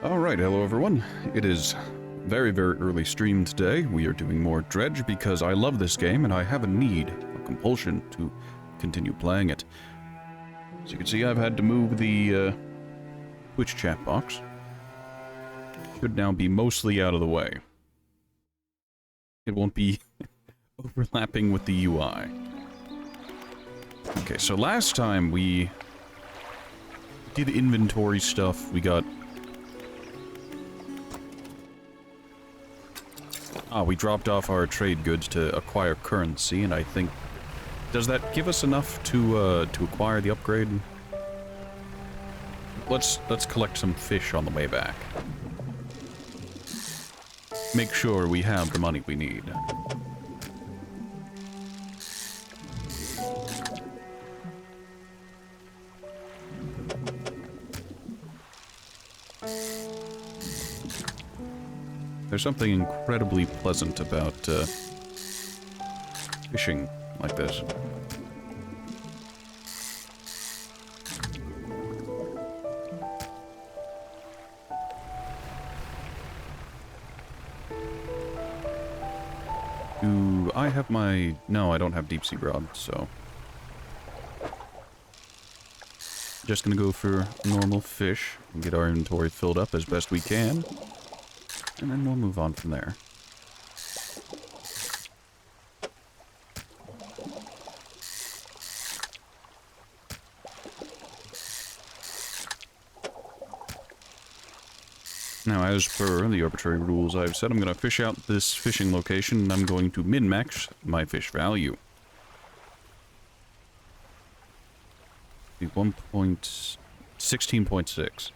Alright, hello everyone. It is very, very early stream today. We are doing more Dredge because I love this game and I have a need, a compulsion to continue playing it. As you can see, I've had to move the Twitch chat box. Should now be mostly out of the way. It won't be overlapping with the UI. Okay, so last time we did inventory stuff, we got... we dropped off our trade goods to acquire currency, and I think... Does that give us enough to acquire the upgrade? Let's collect some fish on the way back. Make sure we have the money we need. There's something incredibly pleasant about fishing like this. Do I have my... No, I don't have deep sea rod, so... Just gonna go for normal fish and get our inventory filled up as best we can. And then we'll move on from there. Now, as per the arbitrary rules I've set, I'm going to fish out this fishing location, and I'm going to min-max my fish value. The 16.6.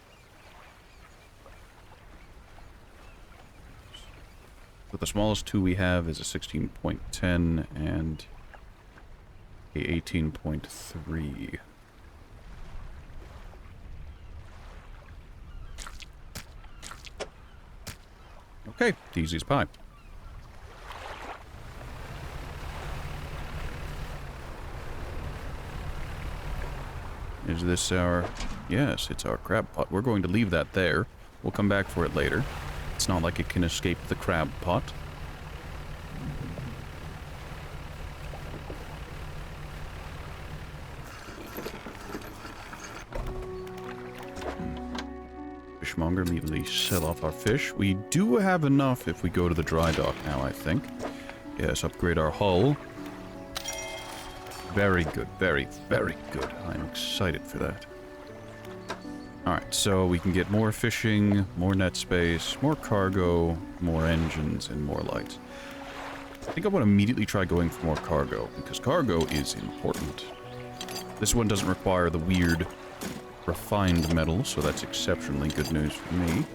But the smallest two we have is a 16.10 and a 18.3. Okay, easy as pie. Is this our... Yes, it's our crab pot. We're going to leave that there. We'll come back for it later. It's not like it can escape the crab pot. Fishmonger immediately sell off our fish. We do have enough if we go to the dry dock now, I think. Yes, upgrade our hull. Very good, very, very good. I'm excited for that. Alright, so we can get more fishing, more net space, more cargo, more engines, and more lights. I think I want to immediately try going for more cargo, because cargo is important. This one doesn't require the weird refined metal, so that's exceptionally good news for me.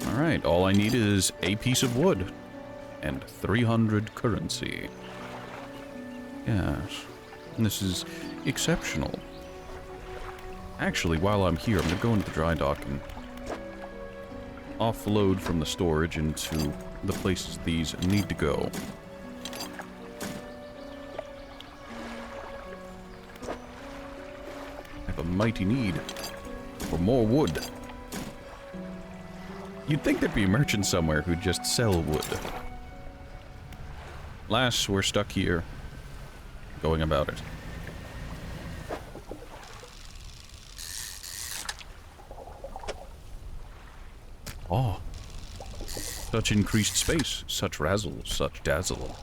Alright, all I need is a piece of wood, and 300 currency. Yes. And this is exceptional. Actually, while I'm here, I'm going to go into the dry dock and offload from the storage into the places these need to go. I have a mighty need for more wood. You'd think there'd be a merchant somewhere who'd just sell wood. Alas, we're stuck here. Going about it. Oh. Such increased space, such razzle, such dazzle.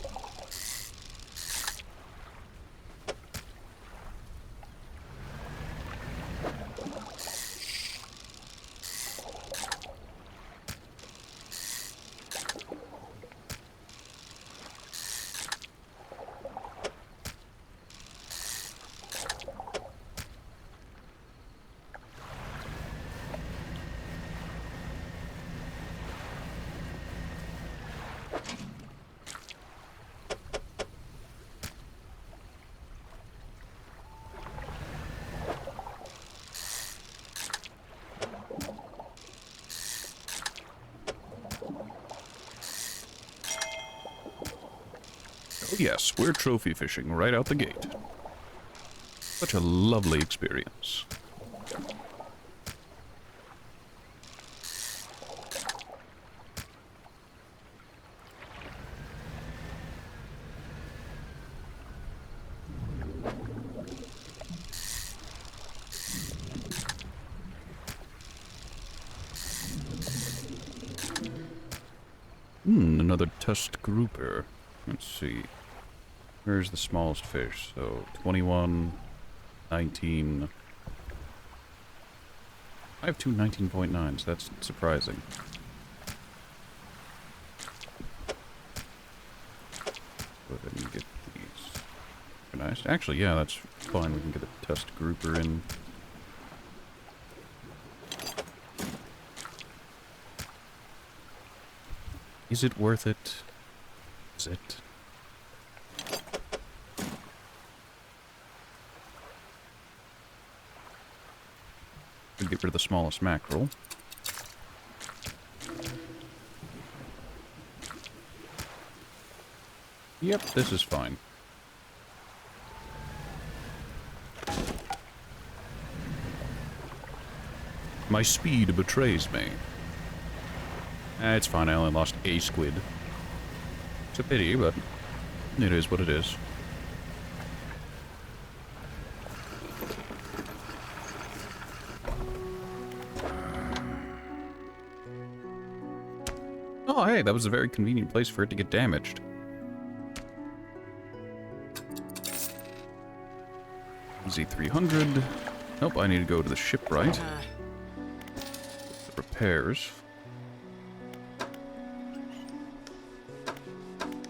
Yes, we're trophy fishing right out the gate. Such a lovely experience. Another tusked grouper. Let's see. Where's the smallest fish? So, 21, 19. I have two 19.9s. That's surprising. Go ahead and get these. Nice. Actually, yeah, that's fine. We can get a tusked grouper in. Is it worth it? Is it? Could get rid of the smallest mackerel. Yep, this is fine. My speed betrays me. It's fine, I only lost a squid. It's a pity, but it is what it is. Oh, hey, that was a very convenient place for it to get damaged. Z300. Nope, I need to go to the shipwright. The repairs.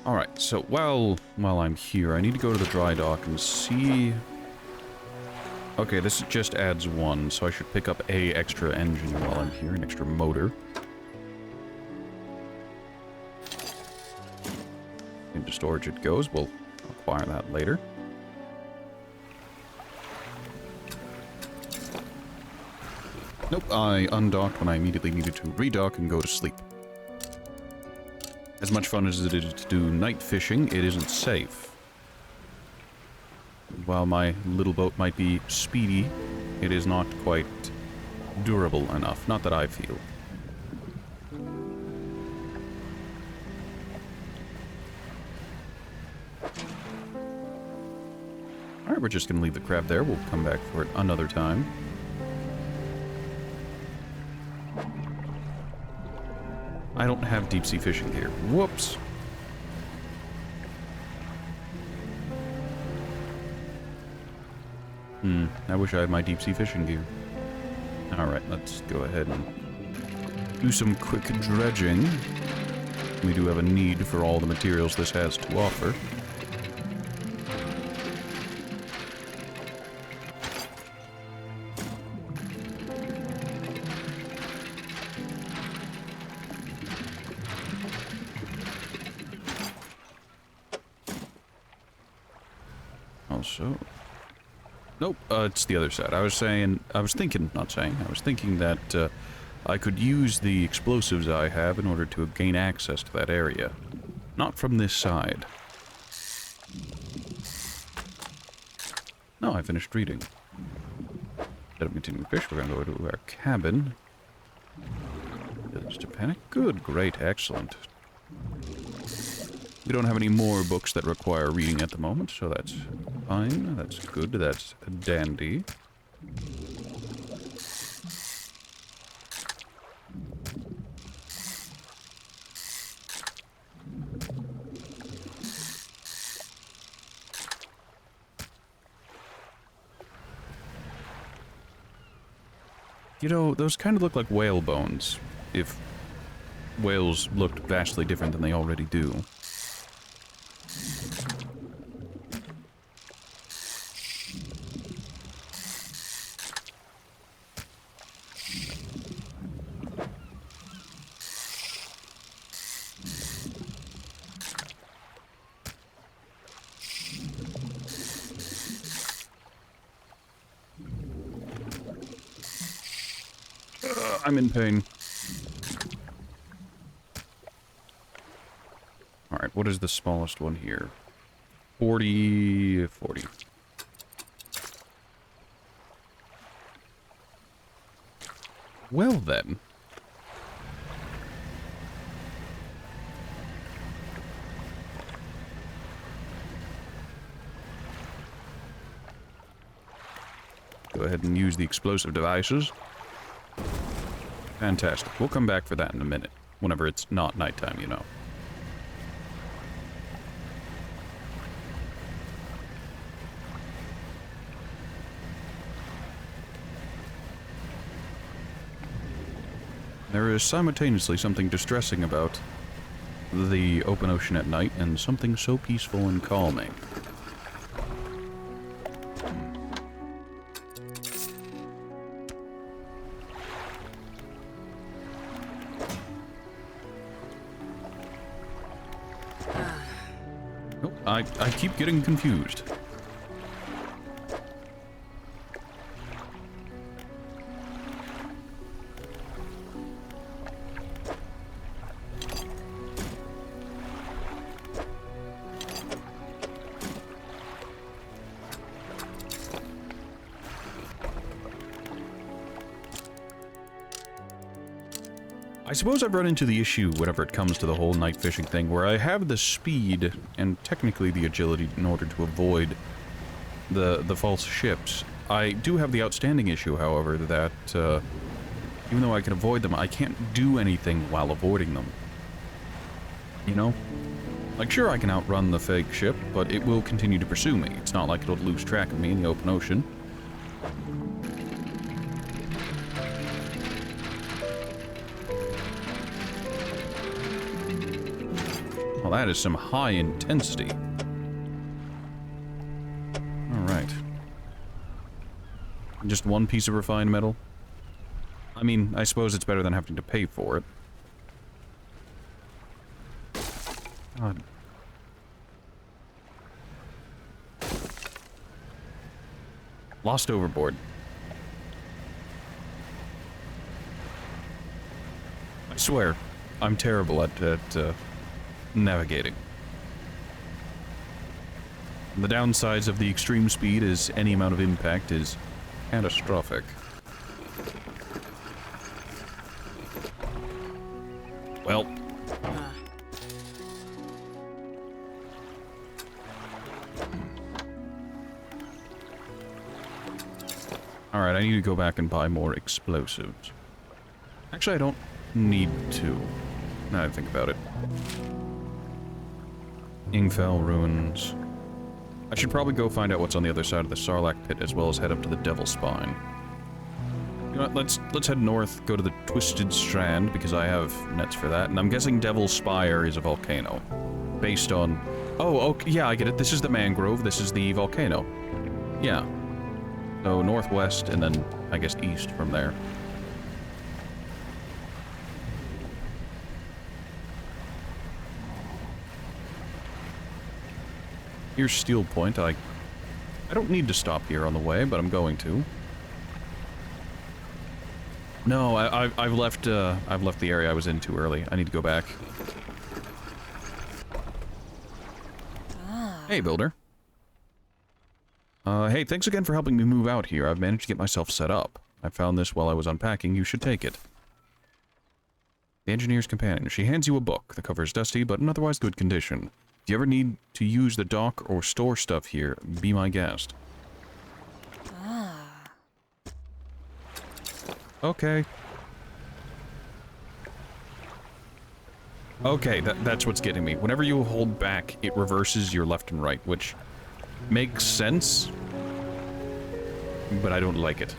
Alright, so while I'm here, I need to go to the dry dock and see... Okay, this just adds one, so I should pick up a extra engine while I'm here, an extra motor. Into storage it goes, we'll acquire that later. Nope, I undocked when I immediately needed to redock and go to sleep. As much fun as it is to do night fishing, it isn't safe. While my little boat might be speedy, it is not quite durable enough. Not that I feel. Alright, we're just gonna leave the crab there. We'll come back for it another time. I don't have deep-sea fishing gear. Whoops. I wish I had my deep-sea fishing gear. Alright, let's go ahead and do some quick dredging. We do have a need for all the materials this has to offer. Also... Nope, it's the other side. I was thinking that I could use the explosives I have in order to gain access to that area. Not from this side. No, I finished reading. Instead of continuing to fish, we're gonna go to our cabin. Village to panic. Good, great, excellent. We don't have any more books that require reading at the moment, so that's fine. That's good. That's dandy. You know, those kind of look like whale bones, if whales looked vastly different than they already do. I'm in pain. Alright, what is the smallest one here? 40... Well then. Go ahead and use the explosive devices. Fantastic. We'll come back for that in a minute. Whenever it's not nighttime, you know. There is simultaneously something distressing about the open ocean at night and something so peaceful and calming. Oh, I keep getting confused. I suppose I've run into the issue whenever it comes to the whole night fishing thing, where I have the speed and technically the agility in order to avoid the false ships. I do have the outstanding issue, however, that even though I can avoid them, I can't do anything while avoiding them. You know? Like, sure, I can outrun the fake ship, but it will continue to pursue me. It's not like it'll lose track of me in the open ocean. Well, that is some high intensity. Alright. Just one piece of refined metal? I mean, I suppose it's better than having to pay for it. God. Lost overboard. I swear, I'm terrible at navigating. The downsides of the extreme speed is any amount of impact is catastrophic. Well. Alright, I need to go back and buy more explosives. Actually, I don't need to, now that I think about it. Ingfell Ruins. I should probably go find out what's on the other side of the Sarlacc pit, as well as head up to the Devil's Spine. You know what, let's head north, go to the Twisted Strand, because I have nets for that, and I'm guessing Devil's Spire is a volcano. Based on... Oh, okay, yeah, I get it. This is the mangrove, this is the volcano. Yeah. So, northwest, and then, I guess, east from there. Here's Steel Point. I don't need to stop here on the way, but I'm going to. No, I've left the area I was in too early. I need to go back. Hey, builder. Hey, thanks again for helping me move out here. I've managed to get myself set up. I found this while I was unpacking. You should take it. The Engineer's Companion. She hands you a book. The cover is dusty, but in otherwise good condition. If you ever need to use the dock or store stuff here, be my guest. Okay. Okay, that's what's getting me. Whenever you hold back, it reverses your left and right, which makes sense, but I don't like it.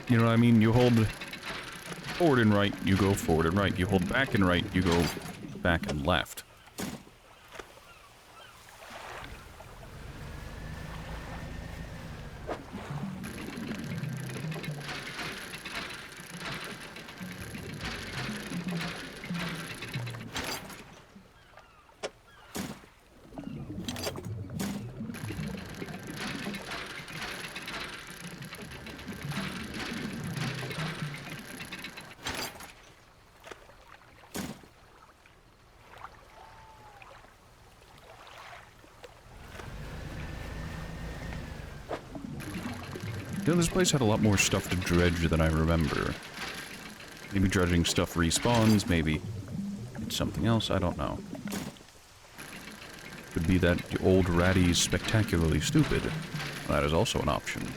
You know what I mean? You hold forward and right, you go forward and right. You hold back and right, you go back and left. You know, this place had a lot more stuff to dredge than I remember. Maybe dredging stuff respawns, maybe it's something else, I don't know. Could be that the old Ratty's spectacularly stupid. That is also an option.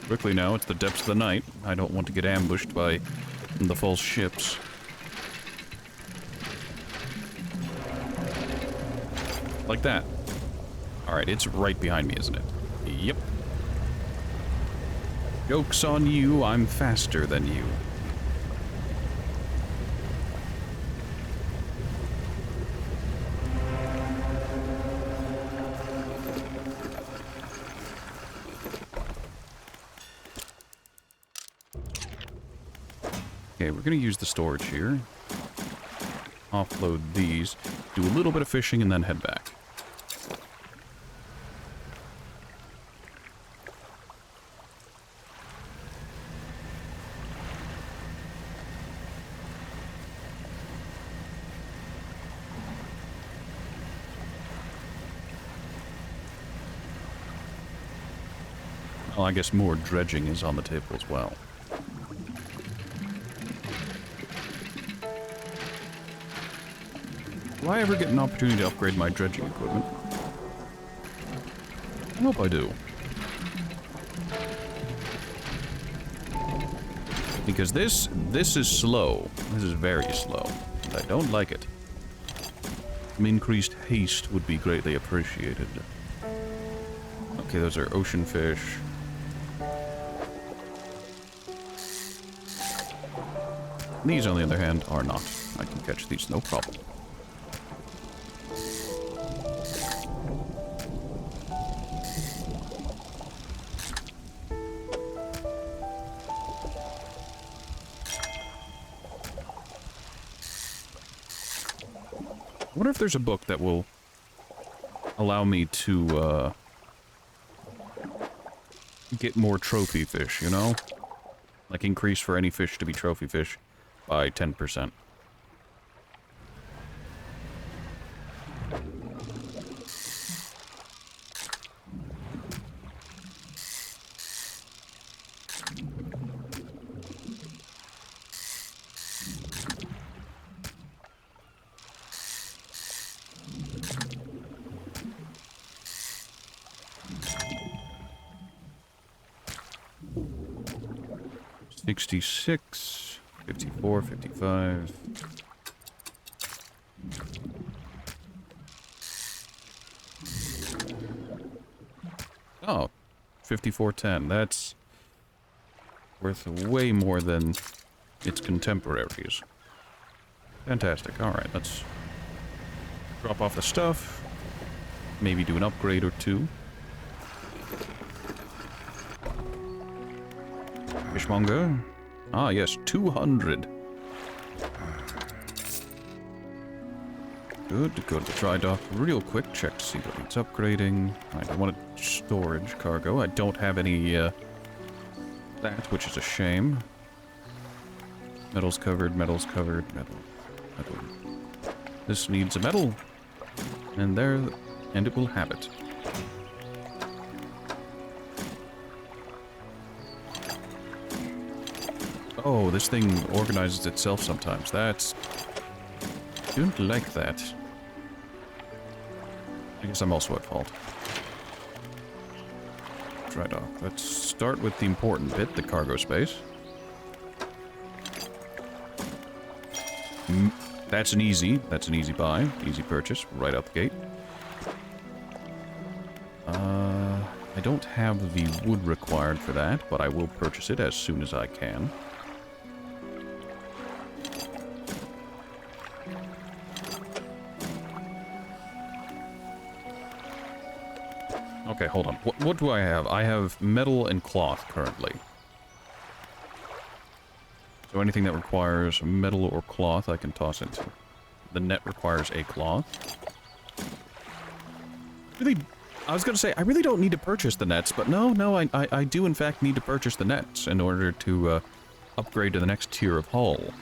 Quickly now, it's the depths of the night. I don't want to get ambushed by the false ships. Like that. Alright, it's right behind me, isn't it? Yep. Joke's on you, I'm faster than you. Okay, we're gonna use the storage here. Offload these, do a little bit of fishing, and then head back. Well, I guess more dredging is on the table as well. Will I ever get an opportunity to upgrade my dredging equipment? I hope I do. Because this is slow. This is very slow. And I don't like it. Some increased haste would be greatly appreciated. Okay, those are ocean fish. These, on the other hand, are not. I can catch these, no problem. I wonder if there's a book that will allow me to, get more trophy fish, you know? Like, increase for any fish to be trophy fish by 10%. $66, $54, $55. Oh, $54.10. That's worth way more than its contemporaries. Fantastic. All right, let's drop off the stuff. Maybe do an upgrade or two. Fishmonger. Ah, yes, 200. Good to go to the dry dock real quick. Check to see what needs upgrading. I don't want a storage cargo. I don't have any, that, which is a shame. Metal's covered, metal. This needs a metal. And there, and it will have it. Oh, this thing organizes itself sometimes. That's... I don't like that. I guess I'm also at fault. Dry dock. Let's start with the important bit, the cargo space. That's an easy buy. Easy purchase, right out the gate. I don't have the wood required for that, but I will purchase it as soon as I can. Okay, hold on. What do I have? I have metal and cloth currently. So anything that requires metal or cloth, I can toss into. The net requires a cloth. Really, I was going to say, I really don't need to purchase the nets, but no, I do in fact need to purchase the nets in order to upgrade to the next tier of hull.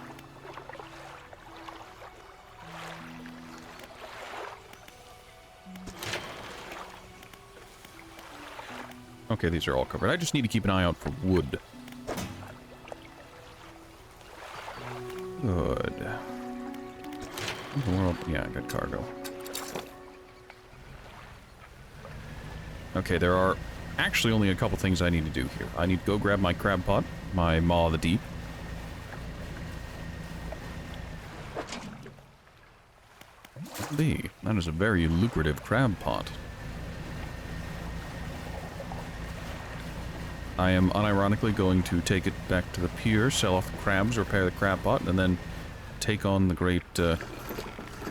Okay, these are all covered. I just need to keep an eye out for wood. Good. What in the world? Yeah, I got cargo. Okay, there are actually only a couple things I need to do here. I need to go grab my crab pot, my Maw of the Deep. That is a very lucrative crab pot. I am unironically going to take it back to the pier, sell off the crabs, repair the crab pot, and then take on the great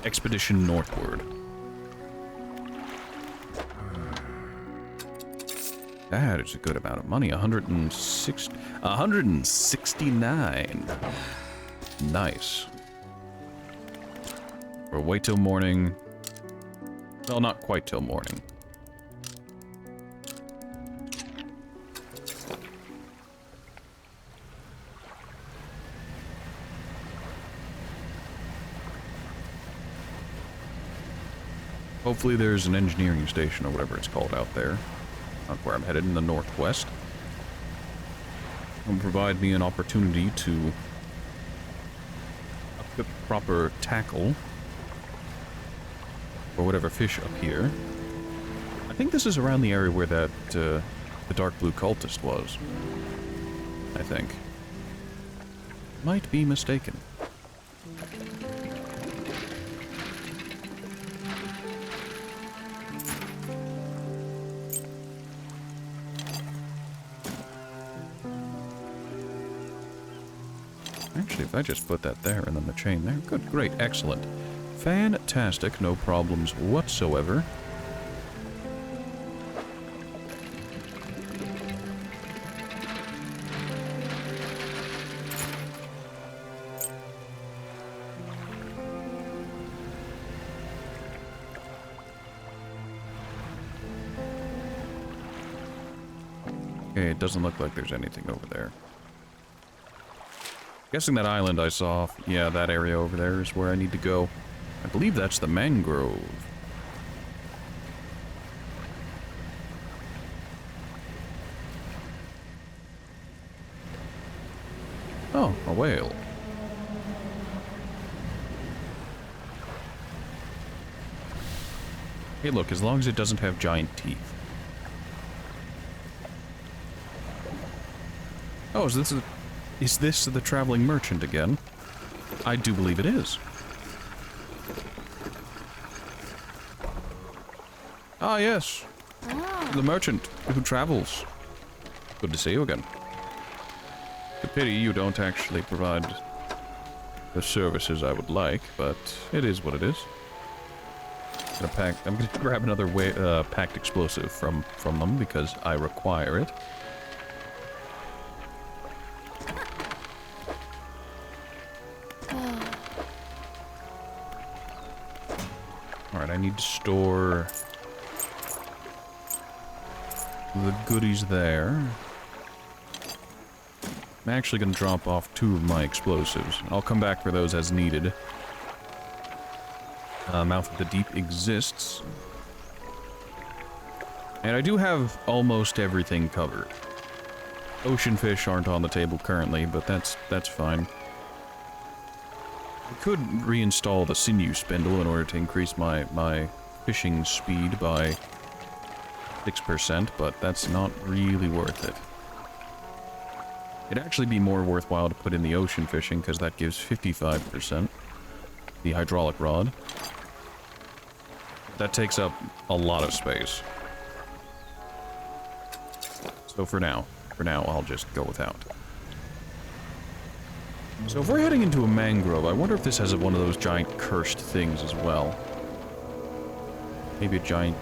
expedition northward. That is a good amount of money. 169. Nice. We'll wait till morning. Well, not quite till morning. Hopefully there's an engineering station or whatever it's called out there. Not where I'm headed, in the northwest. It'll provide me an opportunity to equip proper tackle or whatever fish appear. I think this is around the area where that the dark blue cultist was. I think. Might be mistaken. Actually, if I just put that there and then the chain there. Good, great, excellent. Fantastic, no problems whatsoever. Okay, it doesn't look like there's anything over there. Guessing that island I saw, yeah, that area over there is where I need to go. I believe that's the mangrove. Oh, a whale. Hey, look, as long as it doesn't have giant teeth. Oh, is this the traveling merchant again? I do believe it is. Ah, yes. The merchant who travels. Good to see you again. It's a pity you don't actually provide the services I would like, but it is what it is. I'm gonna grab another packed explosive from them because I require it. Alright, I need to store the goodies there. I'm actually going to drop off 2 of my explosives. I'll come back for those as needed. Mouth of the Deep exists. And I do have almost everything covered. Ocean fish aren't on the table currently, but that's fine. I could reinstall the sinew spindle in order to increase my fishing speed by 6%, but that's not really worth it. It'd actually be more worthwhile to put in the ocean fishing, because that gives 55%. The hydraulic rod. That takes up a lot of space. So for now, I'll just go without. So if we're heading into a mangrove, I wonder if this has one of those giant cursed things as well. Maybe a giant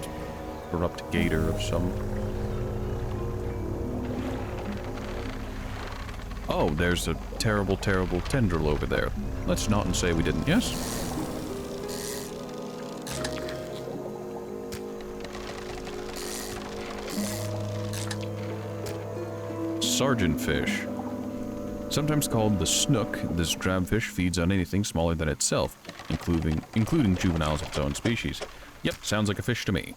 corrupt gator of some... Oh, there's a terrible, terrible tendril over there. Let's not and say we didn't, yes? Sergeant fish. Sometimes called the snook, this crabfish feeds on anything smaller than itself, including juveniles of its own species. Yep, sounds like a fish to me.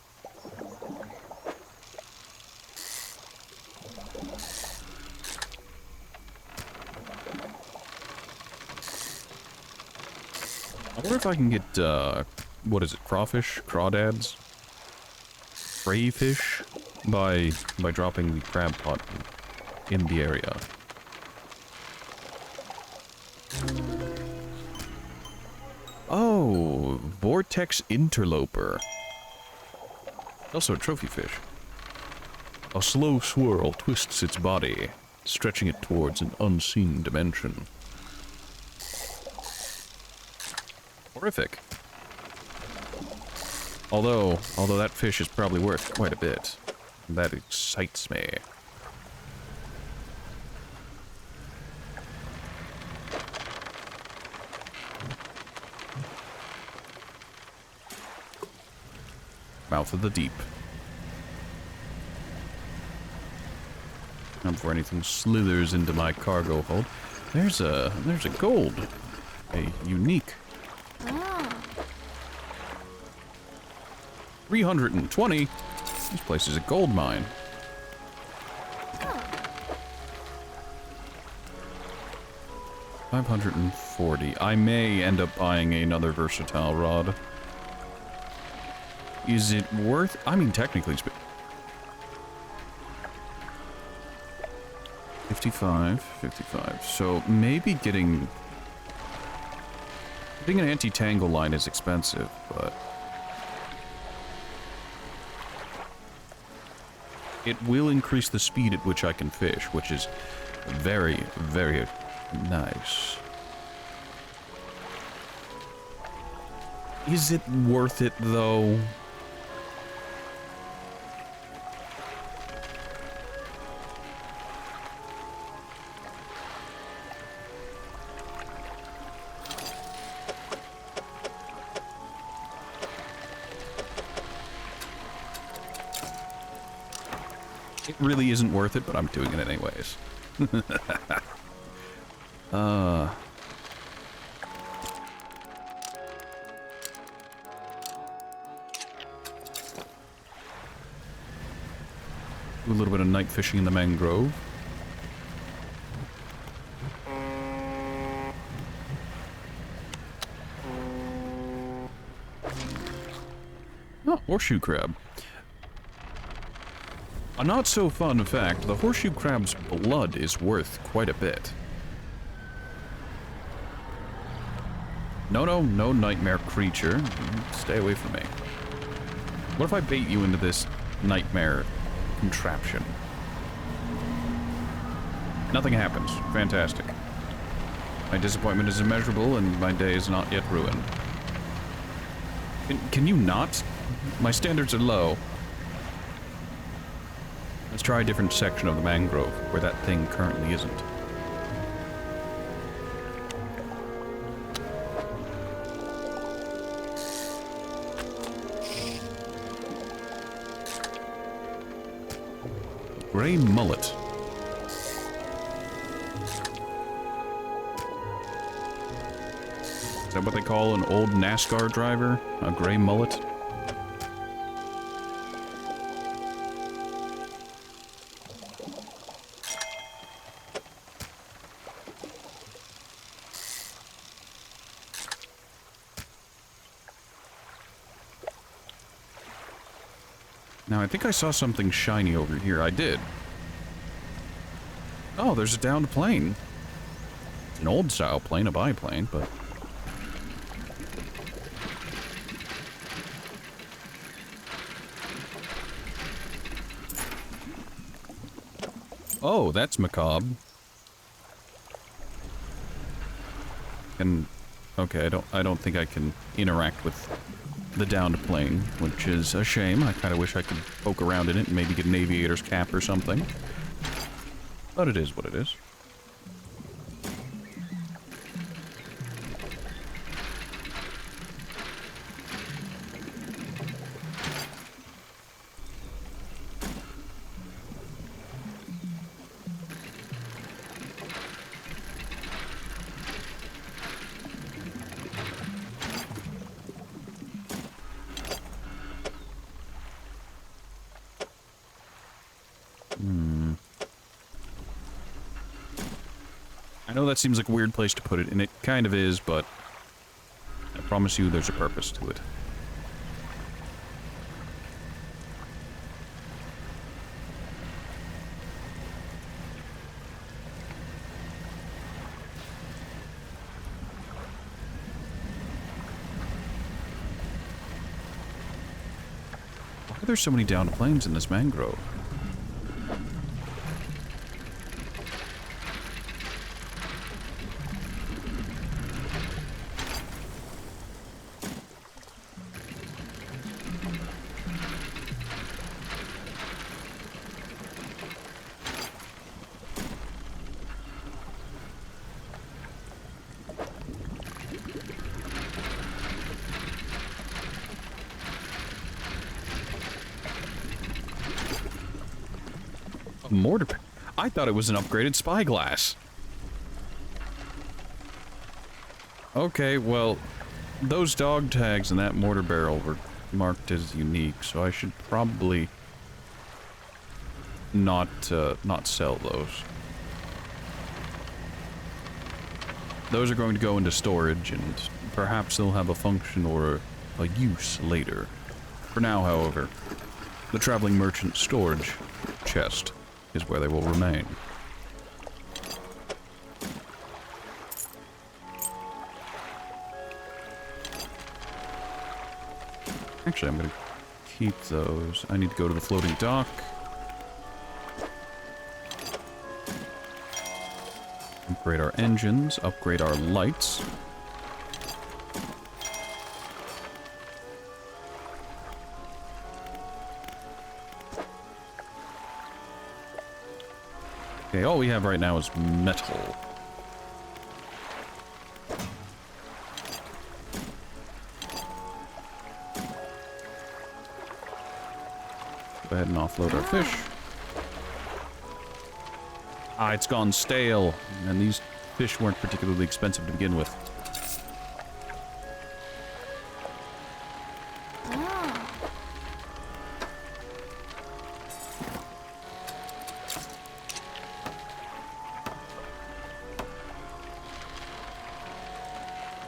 if I can get, what is it, crawfish? Crawdads? Crayfish? By dropping the crab pot in the area. Oh, Vortex Interloper. Also a trophy fish. A slow swirl twists its body, stretching it towards an unseen dimension. Horrific. Although that fish is probably worth quite a bit. That excites me. Mouth of the deep. Not before anything slithers into my cargo hold. There's a gold. A unique. 320? This place is a gold mine. Oh. 540. I may end up buying another versatile rod. Is it worth... I mean, technically... 55, 55. So, maybe getting an anti-tangle line is expensive, but... it will increase the speed at which I can fish, which is very, very nice. Is it worth it, though? It really isn't worth it, but I'm doing it anyways. Do a little bit of night fishing in the mangrove. Oh, horseshoe crab. A not so fun fact, the horseshoe crab's blood is worth quite a bit. No nightmare creature. Stay away from me. What if I bait you into this nightmare contraption? Nothing happens. Fantastic. My disappointment is immeasurable and my day is not yet ruined. Can you not? My standards are low. Let's try a different section of the mangrove where that thing currently isn't. Gray mullet. Is that what they call an old NASCAR driver? A gray mullet? Now, I think I saw something shiny over here. I did. Oh, there's a downed plane. It's an old-style plane, a biplane, but... oh, that's macabre. And... okay, I don't think I can interact with the downed plane, which is a shame. I kind of wish I could poke around in it and maybe get an aviator's cap or something. But it is what it is. I know that seems like a weird place to put it, and it kind of is, but promise you there's a purpose to it. Why are there so many downed planes in this mangrove? Mortar. I thought it was an upgraded spyglass. Okay, well, those dog tags and that mortar barrel were marked as unique, so I should probably not sell those. Those are going to go into storage, and perhaps they'll have a function or a use later. For now, however, the traveling merchant storage chest is where they will remain. Actually, I'm going to keep those. I need to go to the floating dock. Upgrade our engines, upgrade our lights. Okay, all we have right now is metal. Go ahead and offload our fish. Ah, it's gone stale, and these fish weren't particularly expensive to begin with.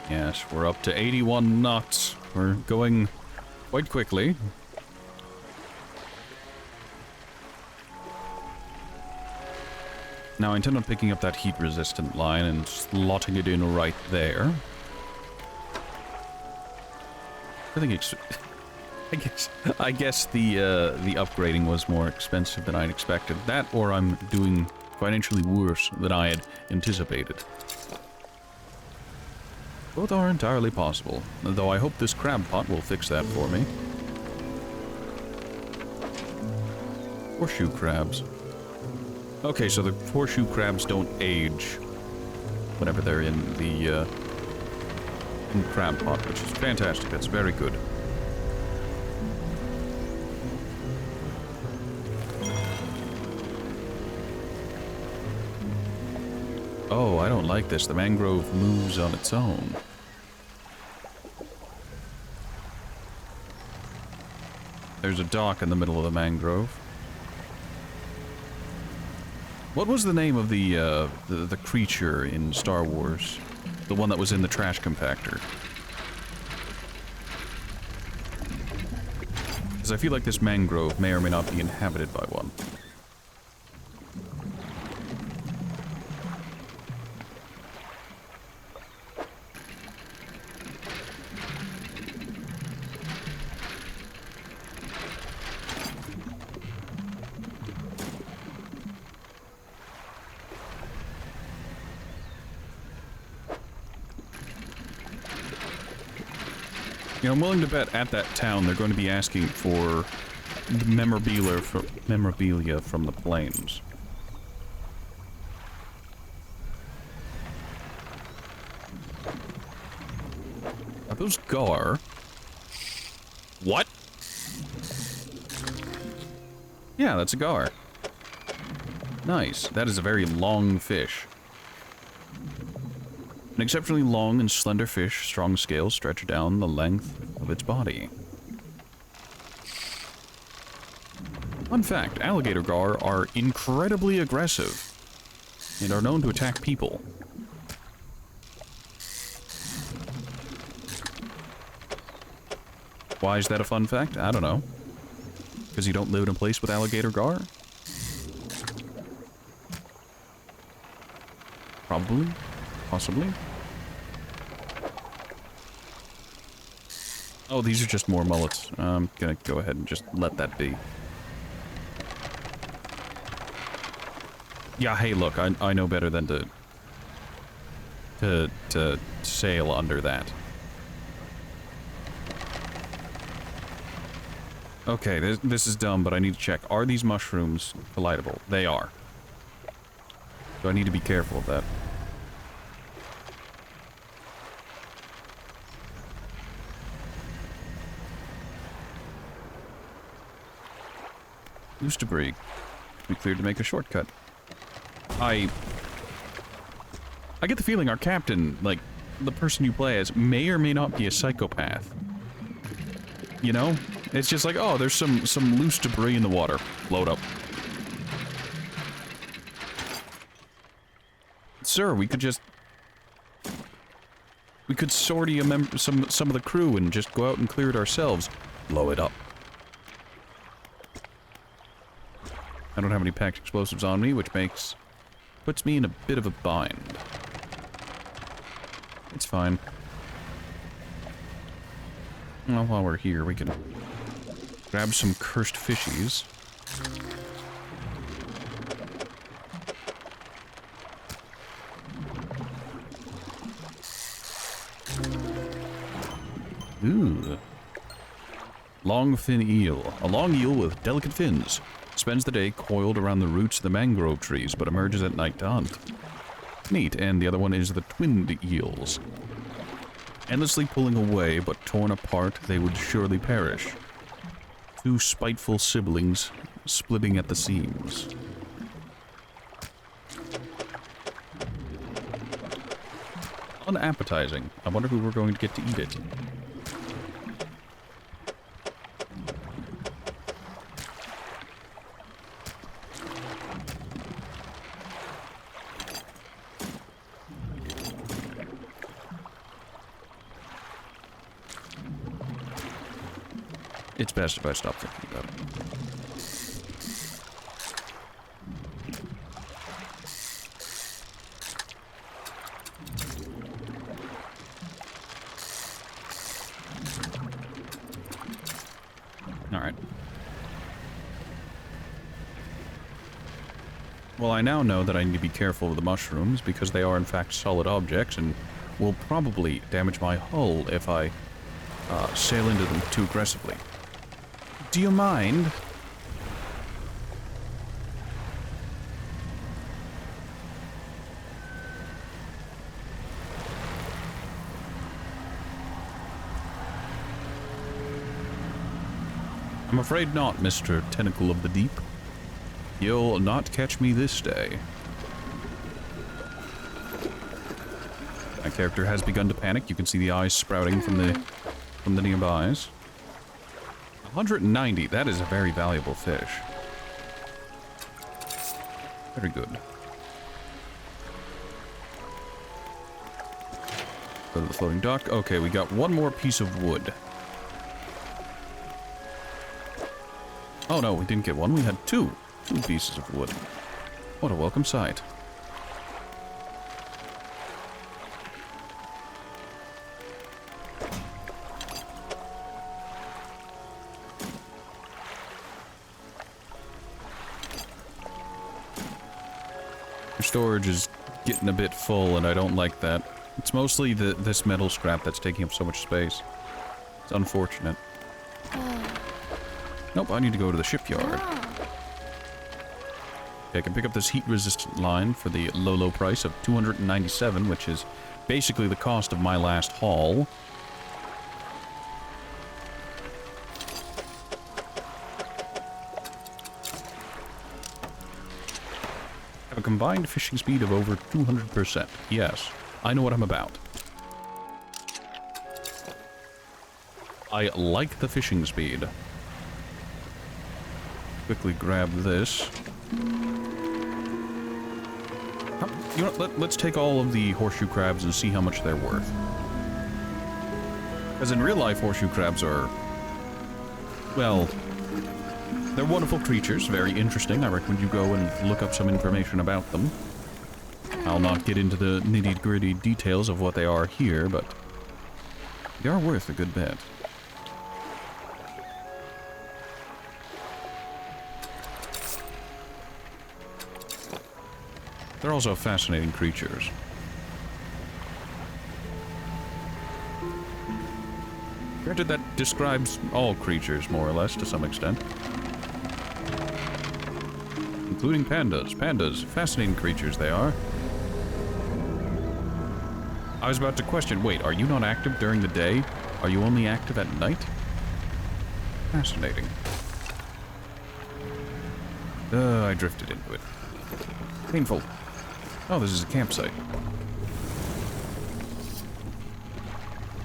Yes, we're up to 81 knots. We're going quite quickly. Now, I intend on picking up that heat-resistant line and slotting it in right there. I guess the upgrading was more expensive than I'd expected. That, or I'm doing financially worse than I had anticipated. Both are entirely possible, though I hope this crab pot will fix that for me. Horseshoe crabs. Okay, so the horseshoe crabs don't age whenever they're in the crab pot, which is fantastic. That's very good. Oh, I don't like this. The mangrove moves on its own. There's a dock in the middle of the mangrove. What was the name of the creature in Star Wars? The one that was in the trash compactor? Because I feel like this mangrove may or may not be inhabited by one. You know, I'm willing to bet at that town they're going to be asking for the memorabilia from the planes. Are those gar? What? Yeah, that's a gar. Nice. That is a very long fish. An exceptionally long and slender fish, strong scales stretch down the length of its body. Fun fact, alligator gar are incredibly aggressive and are known to attack people. Why is that a fun fact? I don't know. Because you don't live in a place with alligator gar? Probably. Possibly. Oh, these are just more mullets. I'm gonna go ahead and just let that be. Yeah, hey, look, I know better than to sail under that. Okay, this is dumb, but I need to check. Are these mushrooms collidable? They are. So I need to be careful of that. Loose debris. We cleared to make a shortcut. I get the feeling our captain, like, the person you play as, may or may not be a psychopath. You know? It's just like, oh, there's some loose debris in the water. Load up. Sir, we could just... We could sortie some of the crew and just go out and clear it ourselves. Blow it up. I don't have any packed explosives on me, which puts me in a bit of a bind. It's fine. Well, while we're here, we can grab some cursed fishies. Ooh. Longfin eel. A long eel with delicate fins. Spends the day coiled around the roots of the mangrove trees, but emerges at night to hunt. Neat, and the other one is the twinned eels. Endlessly pulling away, but torn apart, they would surely perish. Two spiteful siblings, splitting at the seams. Unappetizing. I wonder who we're going to get to eat it. It's best if I stop thinking about it. Alright. Well, I now know that I need to be careful with the mushrooms because they are in fact solid objects and will probably damage my hull if I sail into them too aggressively. Do you mind? I'm afraid not, Mr. Tentacle of the Deep. You'll not catch me this day. My character has begun to panic. You can see the eyes sprouting from the nearbys. 190, that is a very valuable fish. Very good. Go to the floating dock. Okay, we got one more piece of wood. Oh no, we didn't get one. We had two pieces of wood. What a welcome sight. Storage is getting a bit full, and I don't like that. It's mostly this metal scrap that's taking up so much space. It's unfortunate. Nope, I need to go to the shipyard. Okay, I can pick up this heat-resistant line for the low price of 297, which is basically the cost of my last haul. A combined fishing speed of over 200%. Yes, I know what I'm about. I like the fishing speed. Quickly grab this. You know what, let's take all of the horseshoe crabs and see how much they're worth. Because in real life, horseshoe crabs are well, they're wonderful creatures, very interesting. I recommend you go and look up some information about them. I'll not get into the nitty-gritty details of what they are here, but they are worth a good bet. They're also fascinating creatures. Granted, that describes all creatures, more or less, to some extent. Including pandas. Pandas, fascinating creatures they are. I was about to question, wait, are you not active during the day? Are you only active at night? Fascinating. I drifted into it. Painful. Oh, this is a campsite.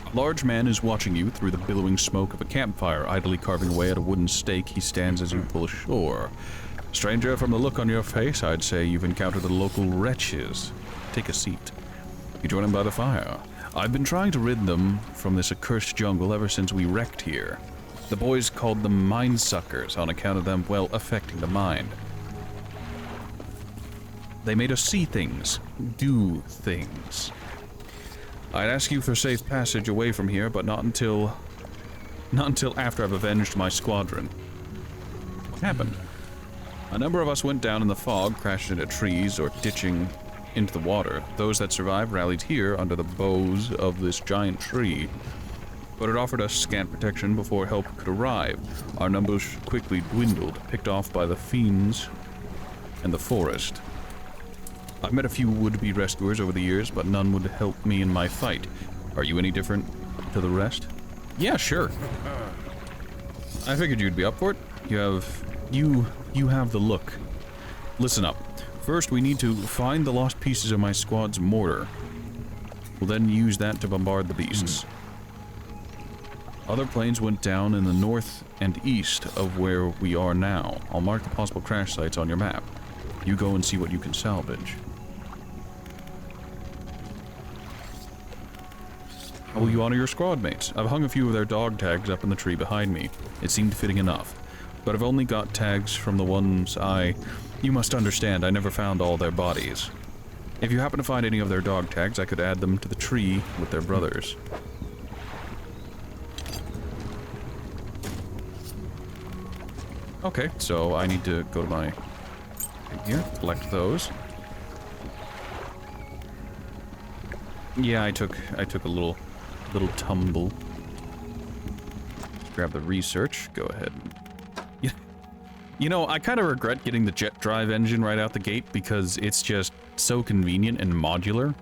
A large man is watching you through the billowing smoke of a campfire, idly carving away at a wooden stake. He stands as you pull ashore. Stranger, from the look on your face, I'd say you've encountered the local wretches. Take a seat. You join them by the fire. I've been trying to rid them from this accursed jungle ever since we wrecked here. The boys called them mind suckers on account of them, well, affecting the mind. They made us see things, do things. I'd ask you for safe passage away from here, but not until after I've avenged my squadron. What happened? A number of us went down in the fog, crashed into trees, or ditching into the water. Those that survived rallied here under the boughs of this giant tree. But it offered us scant protection before help could arrive. Our numbers quickly dwindled, picked off by the fiends and the forest. I've met a few would-be rescuers over the years, but none would help me in my fight. Are you any different to the rest? Yeah, sure. I figured you'd be up for it. You have the look. Listen up. First, we need to find the lost pieces of my squad's mortar. We'll then use that to bombard the beasts. Other planes went down in the north and east of where we are now. I'll mark the possible crash sites on your map. You go and see what you can salvage. How will you honor your squad mates? I've hung a few of their dog tags up in the tree behind me. It seemed fitting enough. But I've only got tags from the ones You must understand, I never found all their bodies. If you happen to find any of their dog tags, I could add them to the tree with their brothers. Okay, so I need to go to my thing here, collect those. Yeah, I took a little tumble. Grab the research. Go ahead. You know, I kind of regret getting the jet drive engine right out the gate because it's just so convenient and modular.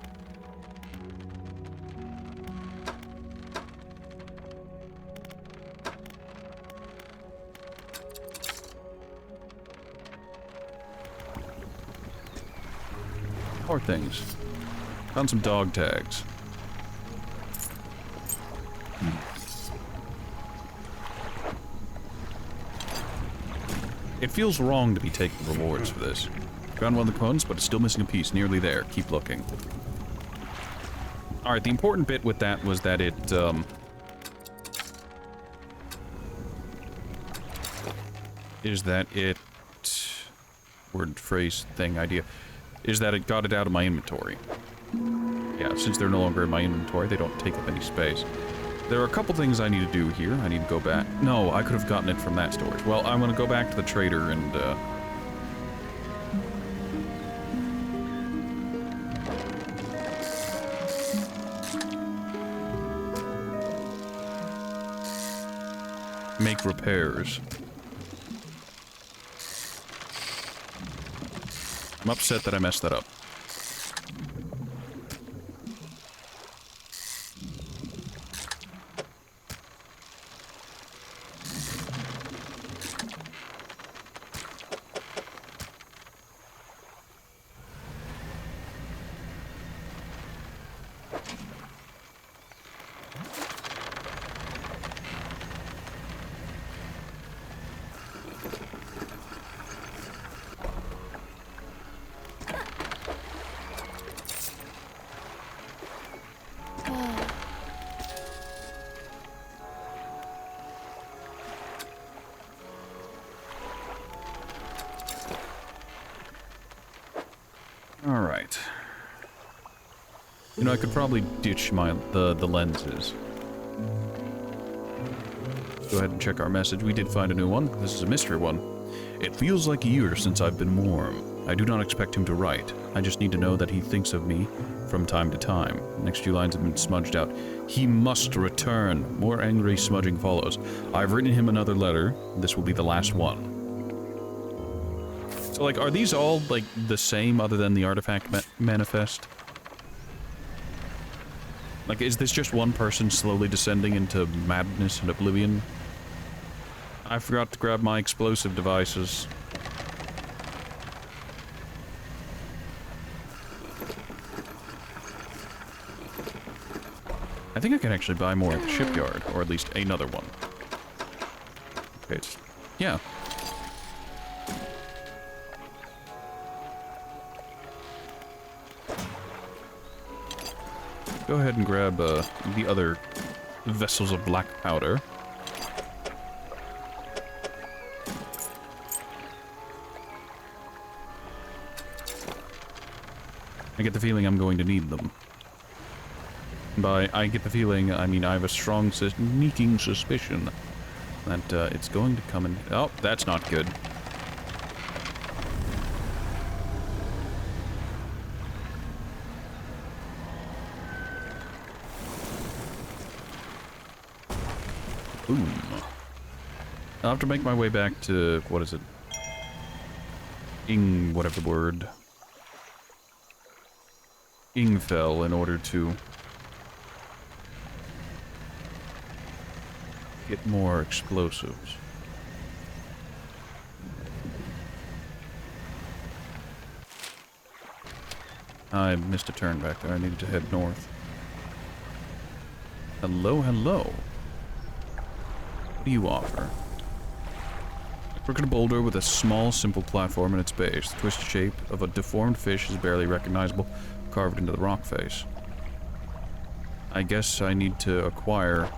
More things. Found some dog tags. It feels wrong to be taking rewards for this. Found one of the components, but it's still missing a piece. Nearly there. Keep looking. Alright, the important bit with that was that it, word, phrase, thing, idea, is that it got it out of my inventory. Yeah, since they're no longer in my inventory, they don't take up any space. There are a couple things I need to do here. I need to go back. No, I could have gotten it from that storage. Well, I'm gonna go back to the trader and, make repairs. I'm upset that I messed that up. You know, I could probably ditch the lenses. Go ahead and check our message. We did find a new one. This is a mystery one. It feels like a year since I've been warm. I do not expect him to write. I just need to know that he thinks of me from time to time. The next few lines have been smudged out. He must return. More angry smudging follows. I've written him another letter. This will be the last one. So, like, are these all, like, the same other than the artifact manifest? Like, is this just one person slowly descending into madness and oblivion? I forgot to grab my explosive devices. I think I can actually buy more at the shipyard, or at least another one. Okay, yeah. Go ahead and grab the other vessels of black powder. I get the feeling I'm going to need them. By I get the feeling, I mean I have a strong sneaking suspicion that it's going to come in... Oh, that's not good. Boom. I'll have to make my way back to... what is it? Whatever the word. Ingfell in order to... get more explosives. I missed a turn back there. I needed to head north. Hello, hello. What do you offer? A crooked boulder with a small, simple platform in its base. The twisted shape of a deformed fish is barely recognizable, carved into the rock face. I guess I need to acquire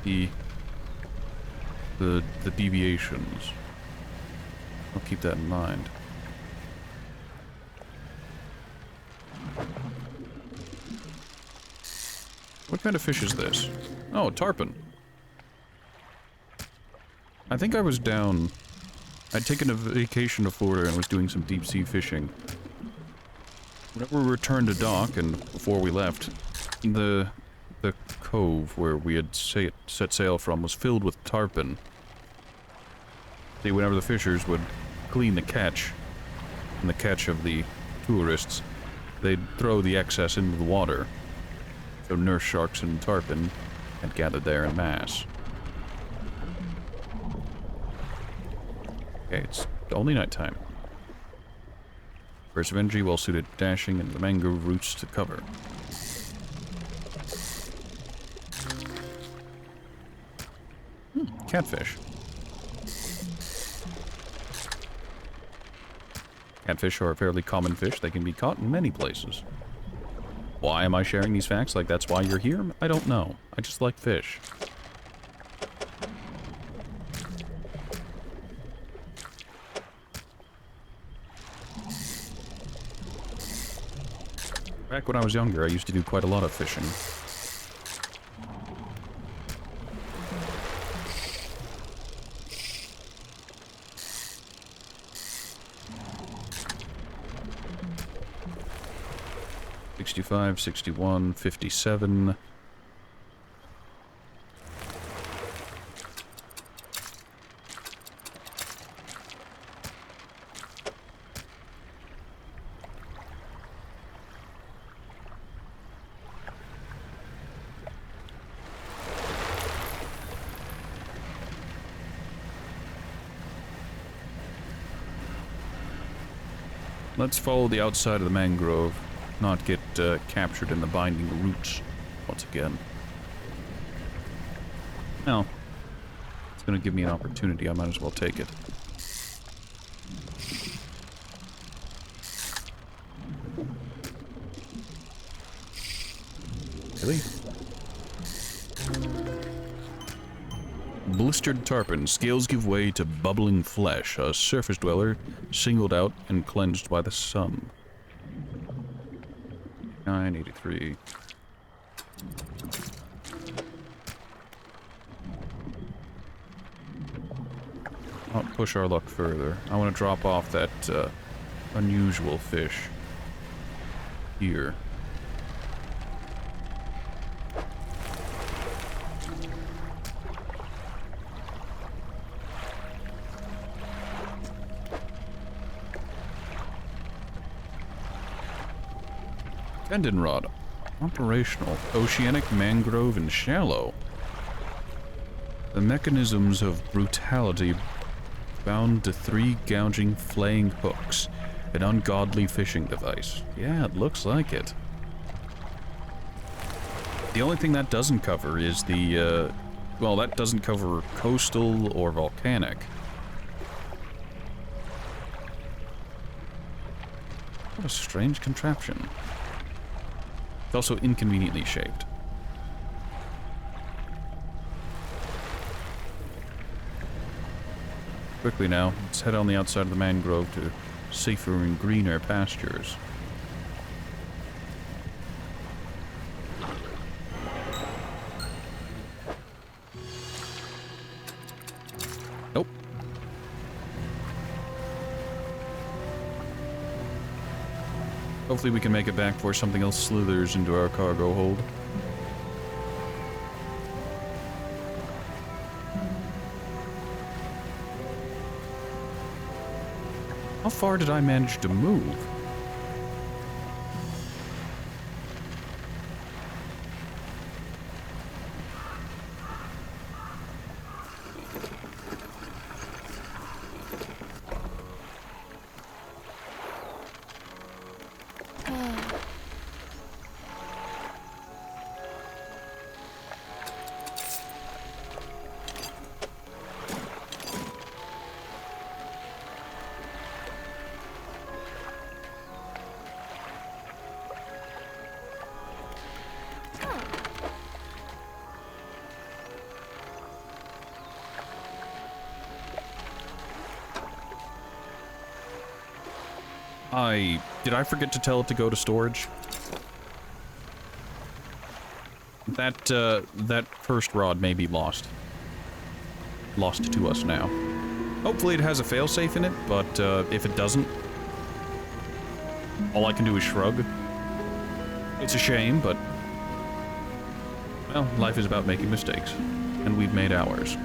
the deviations. I'll keep that in mind. What kind of fish is this? Oh, tarpon. I think I was down... I'd taken a vacation to Florida and was doing some deep sea fishing. Whenever we returned to dock, and before we left, the cove where we had set sail from was filled with tarpon. See, whenever the fishers would clean the catch, and the catch of the tourists, they'd throw the excess into the water. So nurse sharks and tarpon had gathered there en masse. Okay, it's only nighttime. Bursts of energy well suited dashing into the mangrove roots to cover. Catfish. Catfish are a fairly common fish. They can be caught in many places. Why am I sharing these facts? Like, that's why you're here? I don't know. I just like fish. Back when I was younger, I used to do quite a lot of fishing. $65, $61, $57. Let's follow the outside of the mangrove, not get captured in the binding roots once again. Well, it's going to give me an opportunity. I might as well take it. Really? Blistered tarpon. Scales give way to bubbling flesh. A surface dweller singled out and cleansed by the sun. 89, 83. I'll push our luck further. I want to drop off that unusual fish here. Tendon rod. Operational. Oceanic, mangrove, and shallow. The mechanisms of brutality bound to 3 gouging, flaying hooks. An ungodly fishing device. Yeah, it looks like it. The only thing that doesn't cover is the, well, that doesn't cover coastal or volcanic. What a strange contraption. It's also inconveniently shaped. Quickly now, let's head on the outside of the mangrove to safer and greener pastures. Nope. Hopefully we can make it back before something else slithers into our cargo hold. How far did I manage to move? Did I forget to tell it to go to storage? That first rod may be lost. Lost to us now. Hopefully it has a failsafe in it, but if it doesn't, all I can do is shrug. It's a shame, but, well, life is about making mistakes, and we've made ours.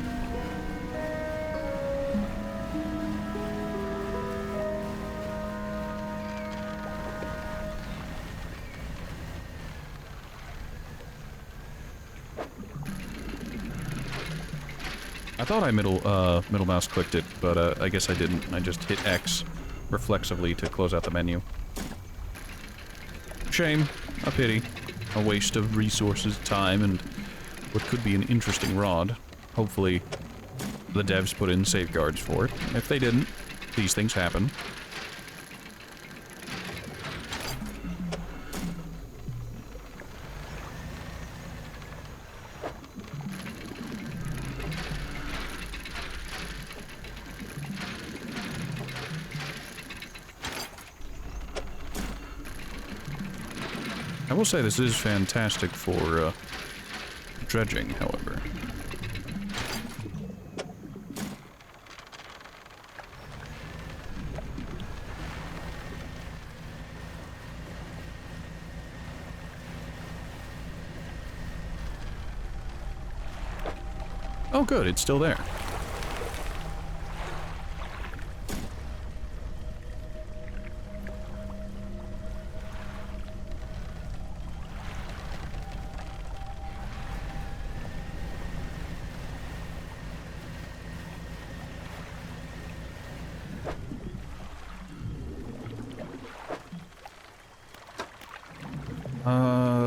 I thought I middle mouse clicked it, but I guess I didn't. I just hit X reflexively to close out the menu. Shame. A pity. A waste of resources, time, and what could be an interesting rod. Hopefully the devs put in safeguards for it. If they didn't, these things happen. I will say this is fantastic for dredging, however. Oh good, it's still there.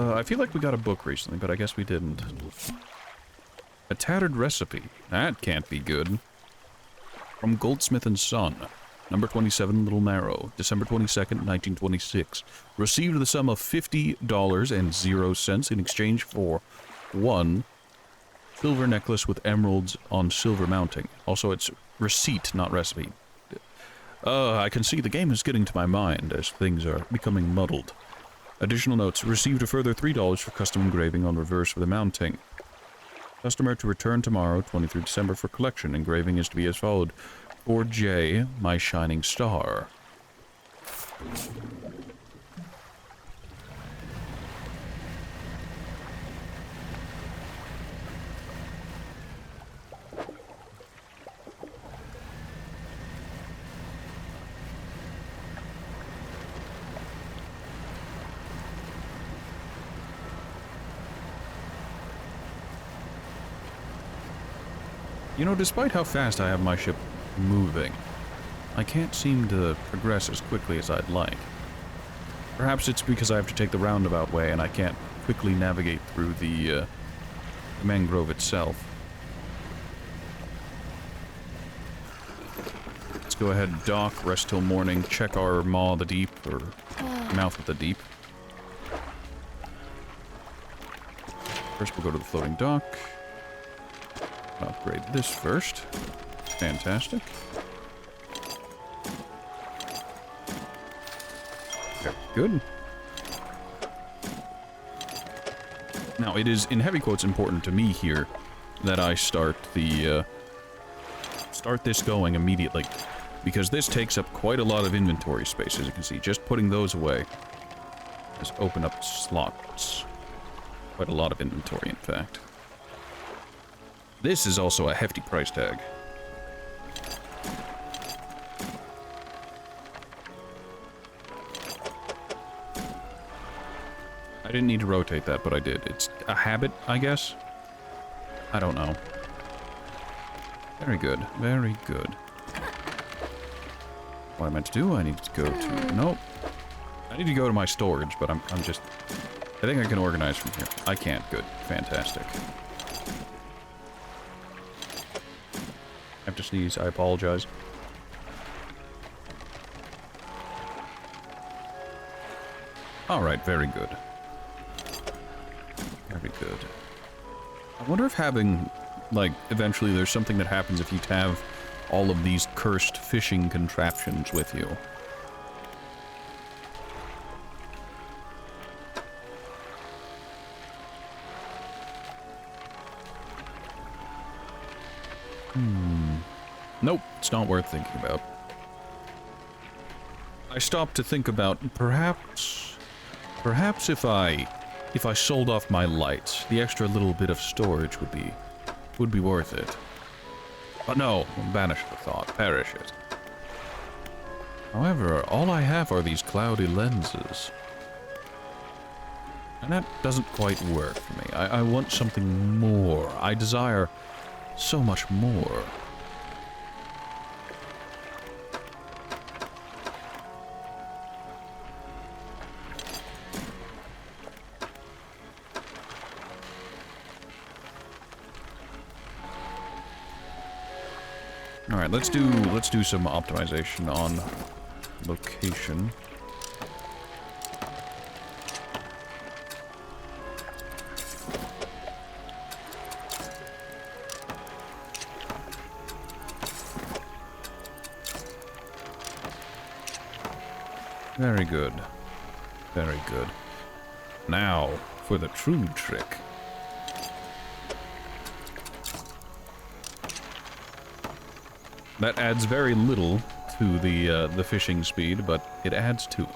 I feel like we got a book recently, but I guess we didn't. A tattered recipe. That can't be good. From Goldsmith & Son. Number 27, Little Narrow. December 22nd, 1926. Received the sum of $50.00 in exchange for 1 silver necklace with emeralds on silver mounting. Also, it's receipt, not recipe. I can see the game is getting to my mind as things are becoming muddled. Additional notes. Received a further $3 for custom engraving on reverse with a mounting. Customer to return tomorrow, 23 December, for collection. Engraving is to be as followed. For J, my shining star. You know, despite how fast I have my ship moving, I can't seem to progress as quickly as I'd like. Perhaps it's because I have to take the roundabout way and I can't quickly navigate through the mangrove itself. Let's go ahead, dock, rest till morning, check our maw of the deep, or mouth of the deep. First we'll go to the floating dock. Upgrade this first. Fantastic. Very good. Now, it is, in heavy quotes, important to me here that I start this going immediately, because this takes up quite a lot of inventory space, as you can see. Just putting those away has opened up slots. Quite a lot of inventory, in fact. This is also a hefty price tag. I didn't need to rotate that, but I did. It's a habit, I guess? I don't know. Very good. Very good. What I meant to do, I need to go to... Nope. I need to go to my storage, but I'm just... I think I can organize from here. I can't. Good. Fantastic. I have to sneeze. I apologize. Alright, very good. Very good. I wonder if having, like, eventually there's something that happens if you have all of these cursed fishing contraptions with you. Nope, it's not worth thinking about. I stopped to think about perhaps if I sold off my lights, the extra little bit of storage would be worth it. But no, banish the thought, perish it. However, all I have are these cloudy lenses. And that doesn't quite work for me. I want something more. I desire so much more. Alright, let's do some optimization on location. Very good. Very good. Now, for the true trick. That adds very little to the fishing speed, but it adds to it.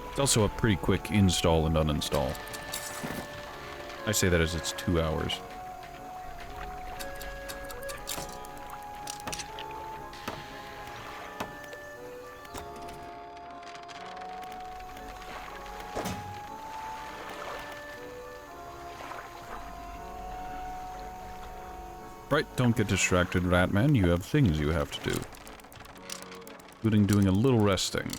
It's also a pretty quick install and uninstall. I say that as it's 2 hours. Right, don't get distracted, Ratman. You have things you have to do. Including doing a little resting.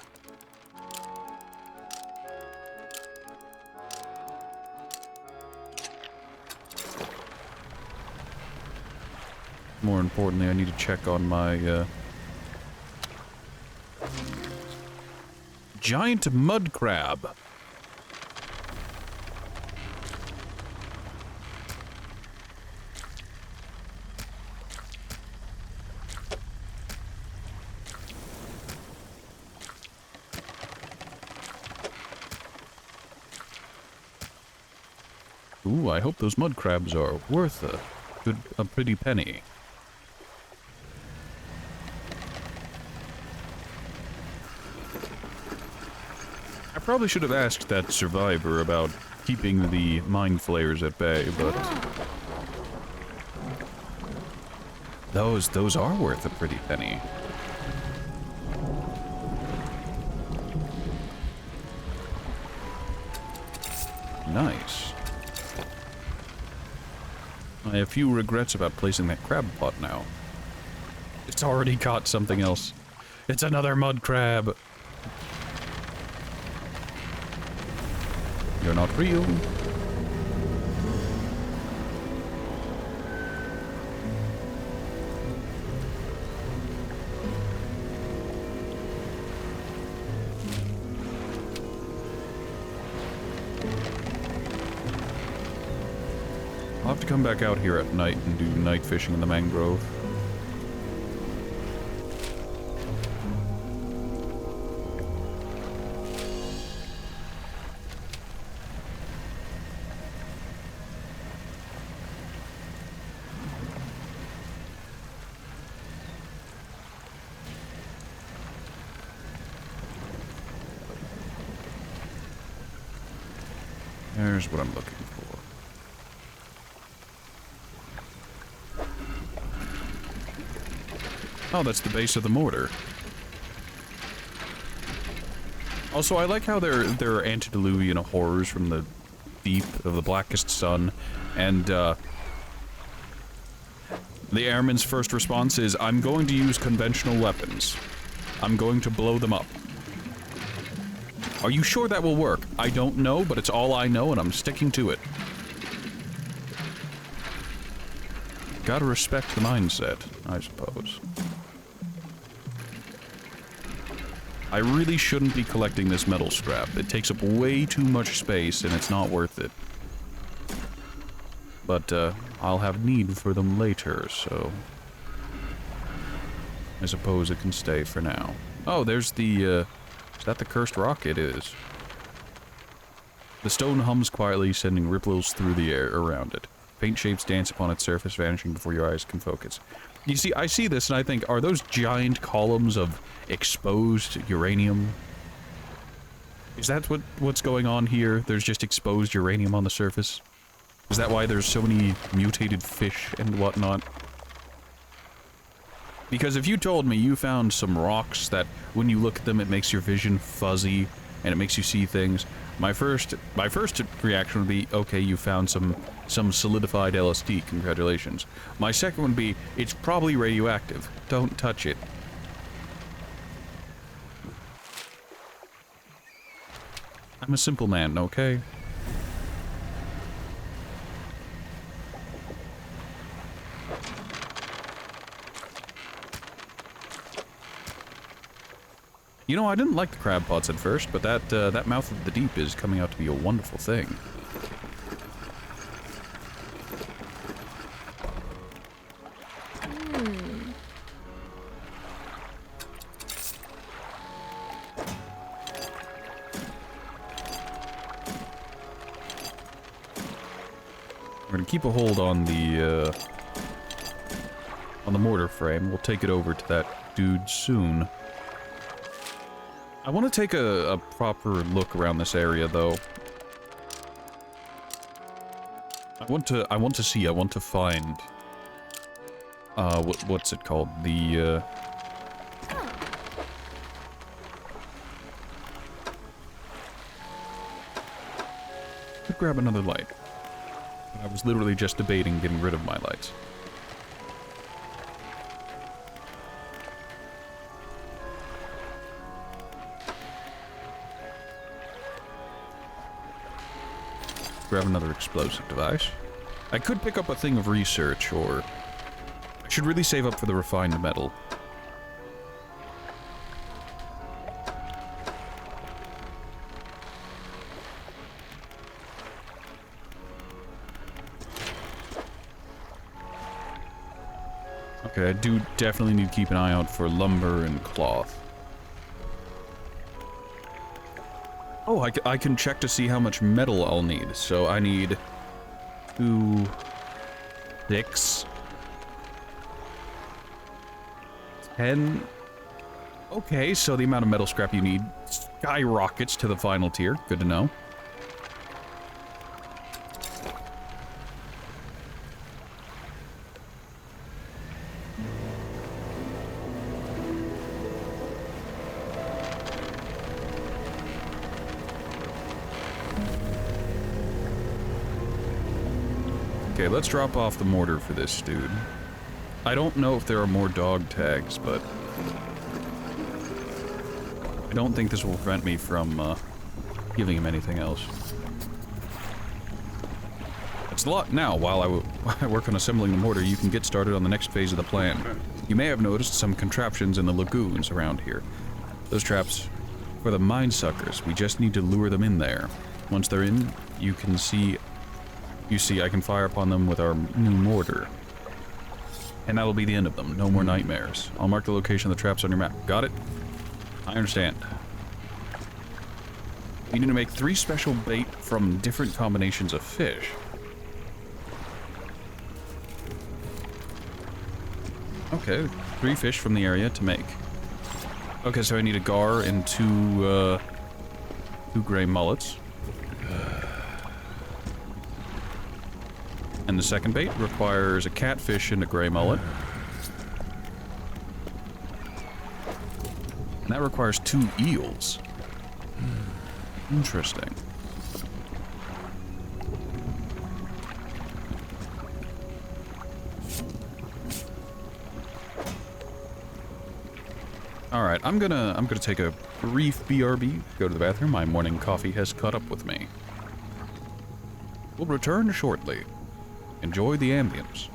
More importantly, I need to check on my, giant mud crab. Ooh, I hope those mud crabs are worth a pretty penny. I probably should have asked that survivor about keeping the mind flayers at bay, but... Those are worth a pretty penny. Nice. I have few regrets about placing that crab pot now. It's already caught something else. It's another mud crab. You're not real. I'll have to come back out here at night and do night fishing in the mangrove. There's what I'm looking for. Oh, that's the base of the mortar. Also, I like how there are antediluvian horrors from the deep of the blackest sun, and the airman's first response is, I'm going to use conventional weapons. I'm going to blow them up. Are you sure that will work? I don't know, but it's all I know, and I'm sticking to it. Gotta respect the mindset, I suppose. I really shouldn't be collecting this metal scrap. It takes up way too much space, and it's not worth it. But, I'll have need for them later, so... I suppose it can stay for now. Oh, there's the, is that the cursed rock? It is. The stone hums quietly, sending ripples through the air around it. Faint shapes dance upon its surface, vanishing before your eyes can focus. You see, I see this and I think, are those giant columns of exposed uranium? Is that what's going on here? There's just exposed uranium on the surface? Is that why there's so many mutated fish and whatnot? Because if you told me you found some rocks that, when you look at them, it makes your vision fuzzy, and it makes you see things, my first reaction would be, okay, you found some solidified LSD, congratulations. My second would be, it's probably radioactive. Don't touch it. I'm a simple man, okay? You know, I didn't like the crab pots at first, but that mouth of the deep is coming out to be a wonderful thing. We're gonna keep a hold on the mortar frame. We'll take it over to that dude soon. I want to take a proper look around this area, though. I want to find, what's it called? The, could grab another light. I was literally just debating getting rid of my lights. Grab another explosive device. I could pick up a thing of research, or... I should really save up for the refined metal. Okay, I do definitely need to keep an eye out for lumber and cloth. Oh, I can check to see how much metal I'll need. So I need 2, 6, 10. Okay, so the amount of metal scrap you need skyrockets to the final tier. Good to know. Okay, let's drop off the mortar for this dude. I don't know if there are more dog tags, but I don't think this will prevent me from giving him anything else. It's a lot now. While I work on assembling the mortar, you can get started on the next phase of the plan. You may have noticed some contraptions in the lagoons around here. Those traps for the mine suckers. We just need to lure them in there. Once they're in, you see I can fire upon them with our new mortar. And that'll be the end of them. No more nightmares. I'll mark the location of the traps on your map. Got it? I understand. You need to make 3 special bait from different combinations of fish. Okay, 3 fish from the area to make. Okay, so I need a gar and 2 gray mullets. And the second bait requires a catfish and a gray mullet. And that requires 2 eels. Interesting. Alright, I'm gonna take a brief BRB, go to the bathroom. My morning coffee has caught up with me. We'll return shortly. Enjoy the ambience.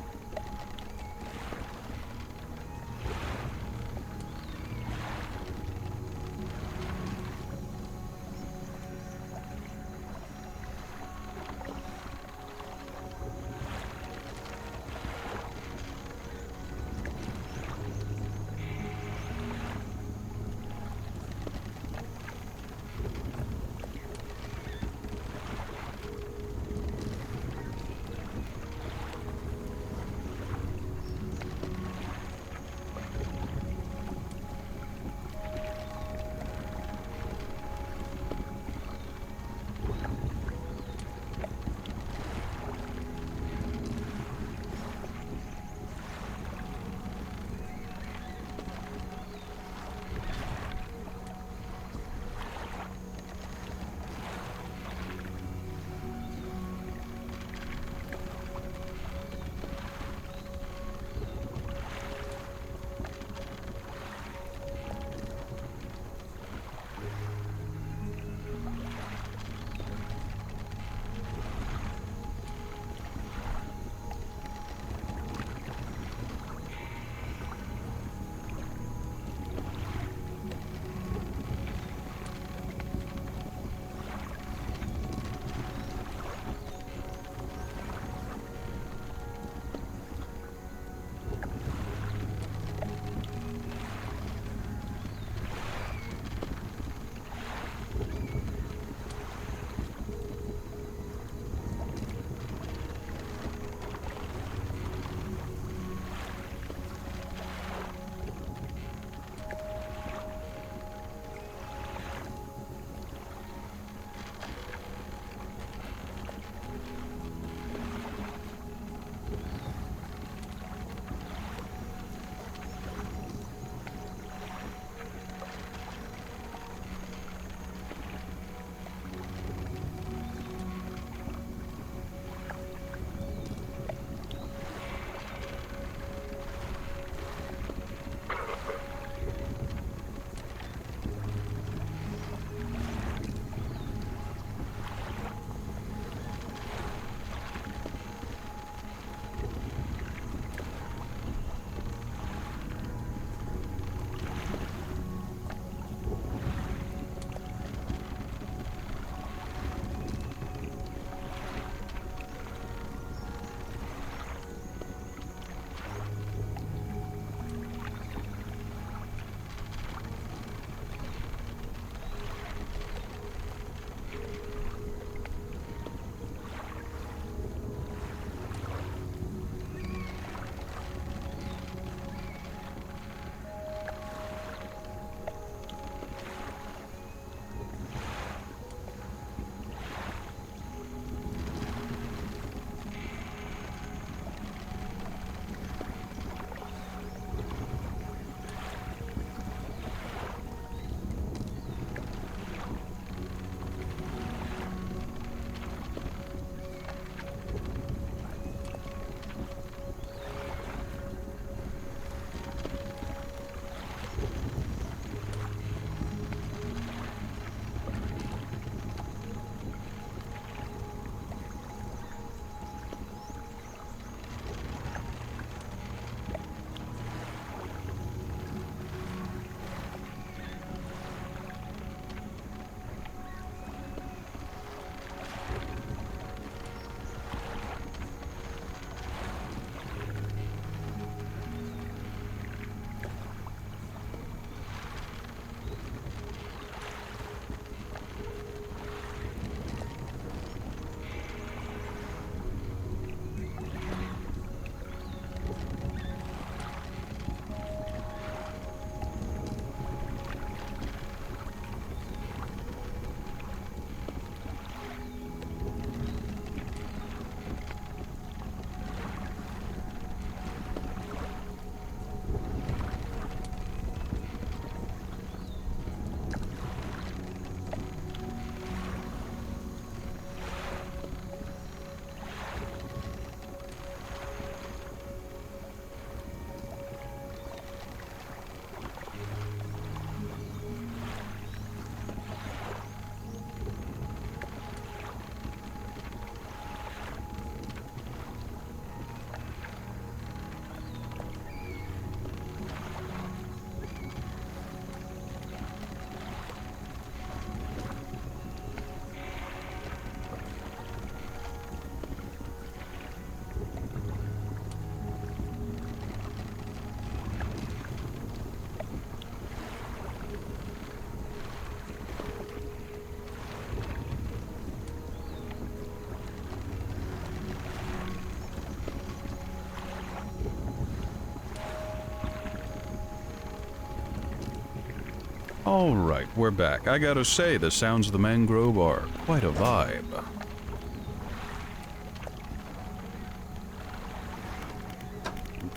Alright, we're back. I gotta say, the sounds of the mangrove are quite a vibe.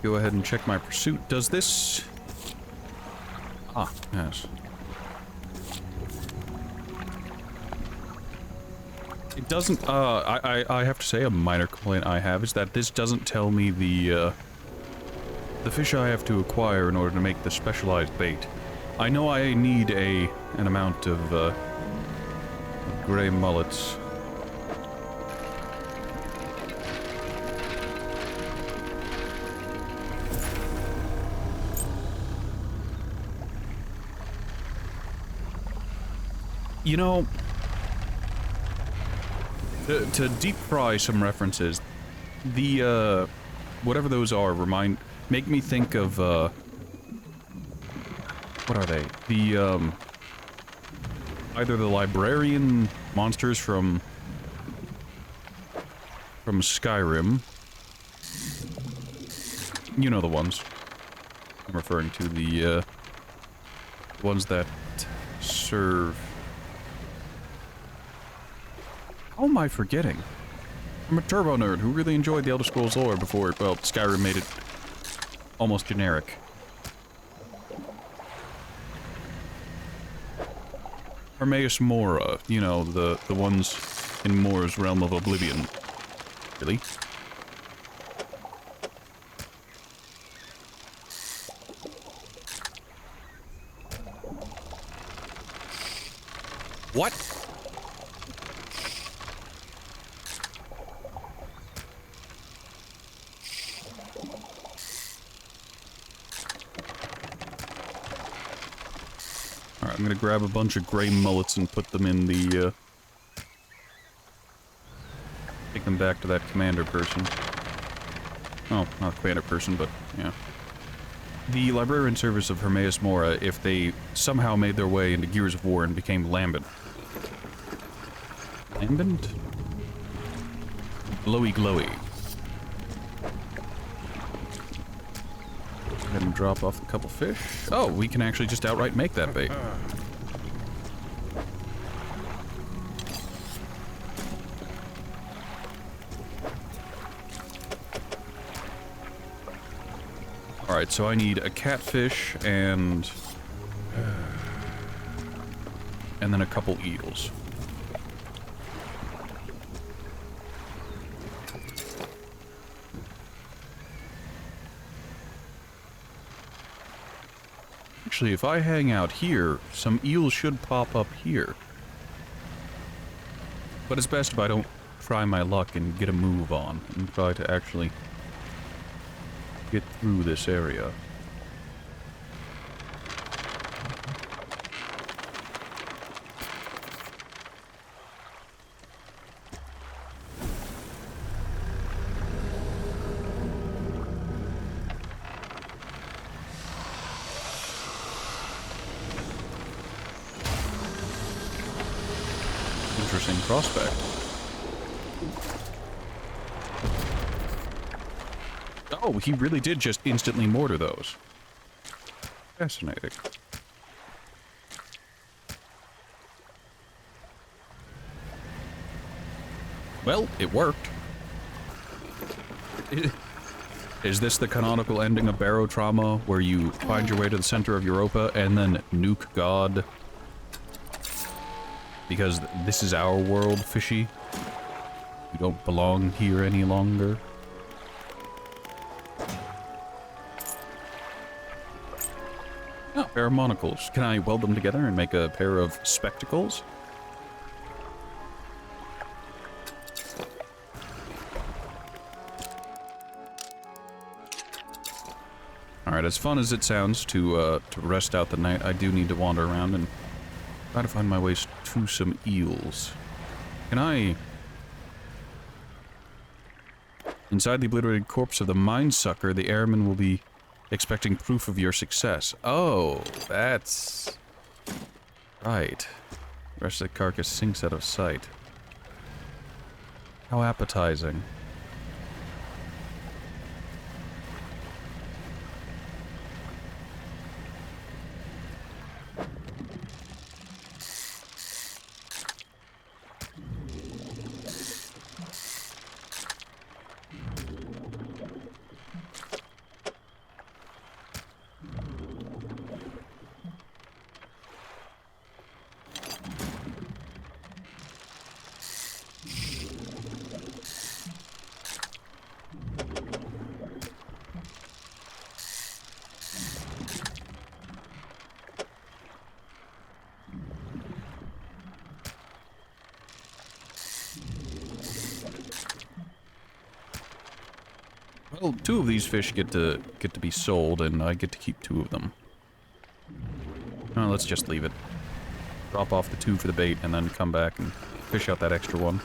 Go ahead and check my pursuit. Does this... Ah, yes. It doesn't, I have to say a minor complaint I have is that this doesn't tell me the fish I have to acquire in order to make the specialized bait. I know I need an amount of gray mullets. You know, to deep fry some references, the, whatever those are, make me think of, what are they? The, either the librarian monsters from Skyrim. You know the ones. I'm referring to the, ones that serve... How am I forgetting? I'm a turbo nerd who really enjoyed the Elder Scrolls lore before, well, Skyrim made it almost generic. Hermaeus Mora, you know, the ones in Mora's Realm of Oblivion. Really? What? Alright, I'm gonna grab a bunch of gray mullets and put them in the, take them back to that commander person. Oh, not commander person, but, yeah. The librarian service of Hermaeus Mora, if they somehow made their way into Gears of War and became lambent. Lambent? Glowy glowy. Go ahead and drop off a couple fish. Oh, we can actually just outright make that bait. Alright, so I need a catfish and then a couple eels. Actually, if I hang out here, some eels should pop up here. But it's best if I don't try my luck and get a move on and try to actually get through this area. Interesting prospect. Oh, he really did just instantly mortar those. Fascinating. Well, it worked. Is this the canonical ending of Barotrauma, where you find your way to the center of Europa and then nuke God? Because this is our world, fishy. You don't belong here any longer. Oh, pair of monocles. Can I weld them together and make a pair of spectacles? Alright, as fun as it sounds to rest out the night, I do need to wander around and try to find my way to some eels. Can I... Inside the obliterated corpse of the Mindsucker, the airman will be expecting proof of your success. Oh, that's... right. The rest of the carcass sinks out of sight. How appetizing. Well, 2 of these fish get to be sold, and I get to keep 2 of them. Oh, let's just leave it. Drop off the 2 for the bait, and then come back and fish out that extra 1.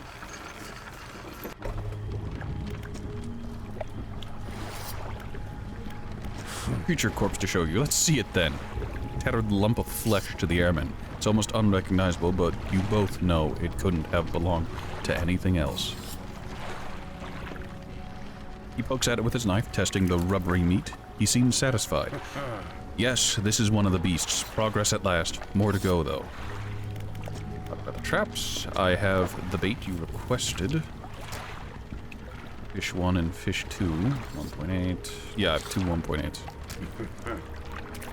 Creature corpse to show you. Let's see it then. Tattered lump of flesh to the airman. It's almost unrecognizable, but you both know it couldn't have belonged to anything else. He pokes at it with his knife, testing the rubbery meat. He seems satisfied. Yes, this is one of the beasts. Progress at last. More to go, though. Talk about the traps. I have the bait you requested. Fish 1 and fish 2. 1.8. Yeah, I have 2 1.8.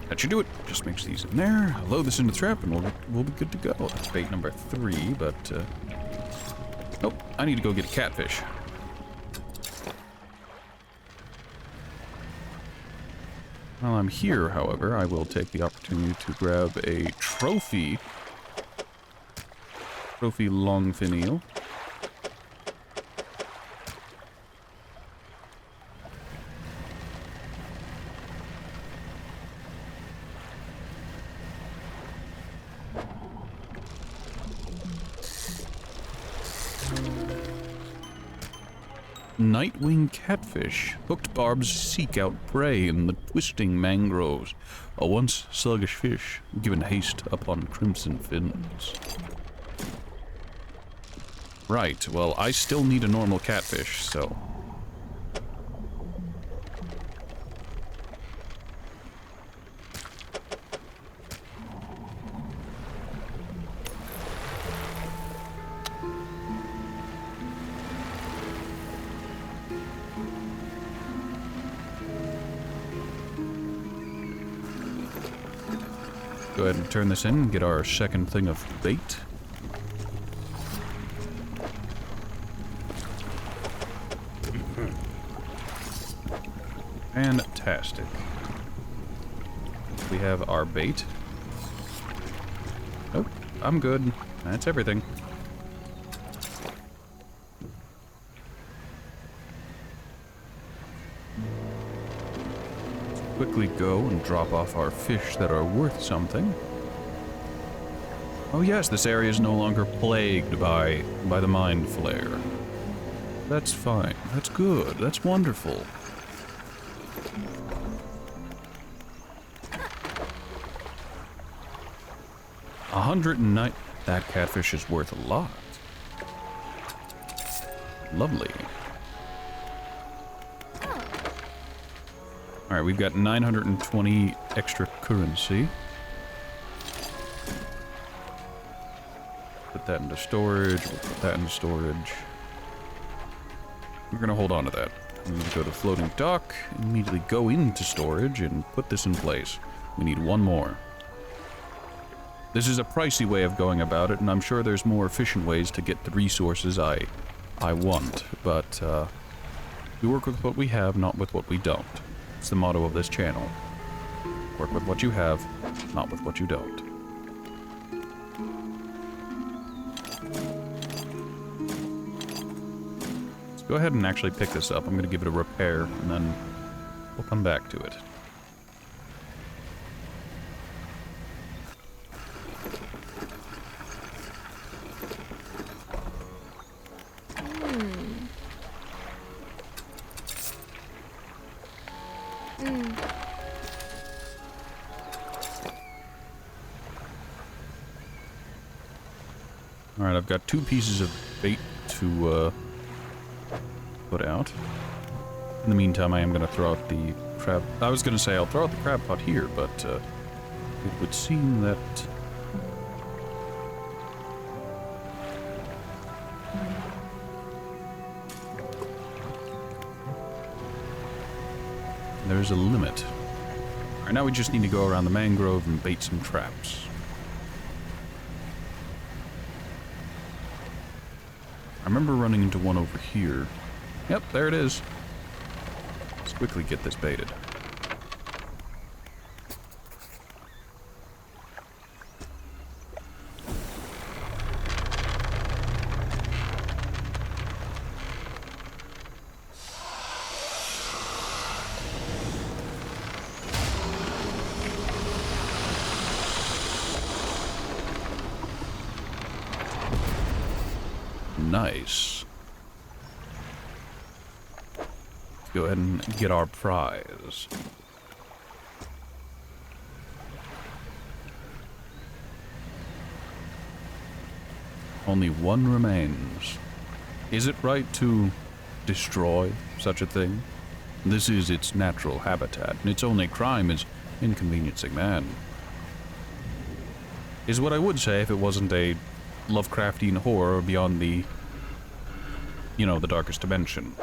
That should do it. Just mix these in there. Load this in the trap, and we'll be good to go. That's bait number 3, but... Oh, I need to go get a catfish. While I'm here, however, I will take the opportunity to grab a trophy. Trophy longfin eel. Nightwing catfish. Hooked barbs seek out prey in the twisting mangroves. A once sluggish fish, given haste upon crimson fins. Right, well, I still need a normal catfish, so... Go ahead and turn this in and get our second thing of bait. Fantastic. We have our bait. Oh, I'm good. That's everything. Quickly go and drop off our fish that are worth something. Oh yes, this area is no longer plagued by the mind flare. That's fine. That's good. That's wonderful. $109. That catfish is worth a lot. Lovely. Alright, we've got 920 extra currency. Put that into storage. We'll put that into storage. We're gonna hold on to that. We need to go to floating dock, immediately go into storage, and put this in place. We need 1 more. This is a pricey way of going about it, and I'm sure there's more efficient ways to get the resources I want, but we work with what we have, not with what we don't. It's the motto of this channel. Work with what you have, not with what you don't. Let's go ahead and actually pick this up. I'm going to give it a repair, and then we'll come back to it. Alright, I've got 2 pieces of bait to put out. In the meantime, I am going to throw out the crab... I was going to say I'll throw out the crab pot here, but it would seem that... there's a limit. Alright, now we just need to go around the mangrove and bait some traps. I remember running into one over here. Yep, there it is. Let's quickly get this baited. Nice. Let's go ahead and get our prize. Only one remains. Is it right to destroy such a thing? This is its natural habitat, and its only crime is inconveniencing man. Is what I would say if it wasn't a Lovecraftian horror beyond the, the darkest dimension.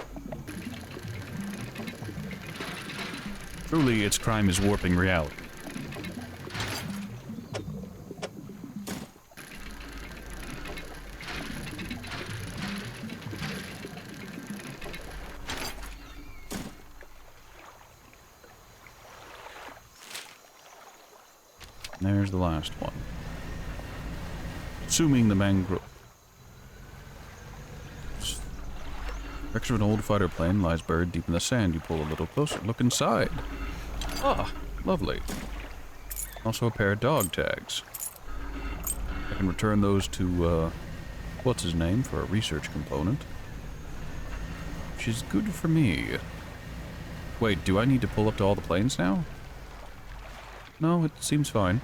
Truly, its crime is warping reality. There's the last one. Assuming the mangrove. Wreckage of an old fighter plane lies buried deep in the sand. You pull a little closer. Look inside. Ah, lovely. Also a pair of dog tags. I can return those to, what's his name, for a research component. Which is good for me. Wait, do I need to pull up to all the planes now? No, it seems fine.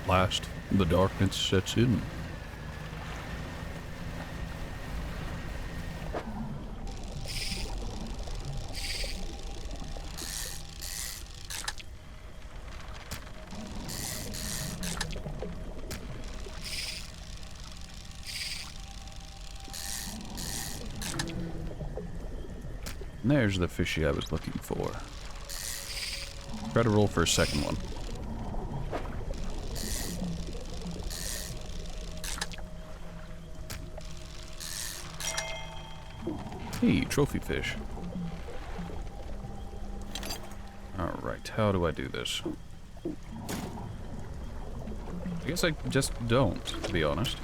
Last, the darkness sets in. And there's the fishy I was looking for. Try to roll for a second one. Hey, trophy fish. Alright, how do I do this? I guess I just don't, to be honest.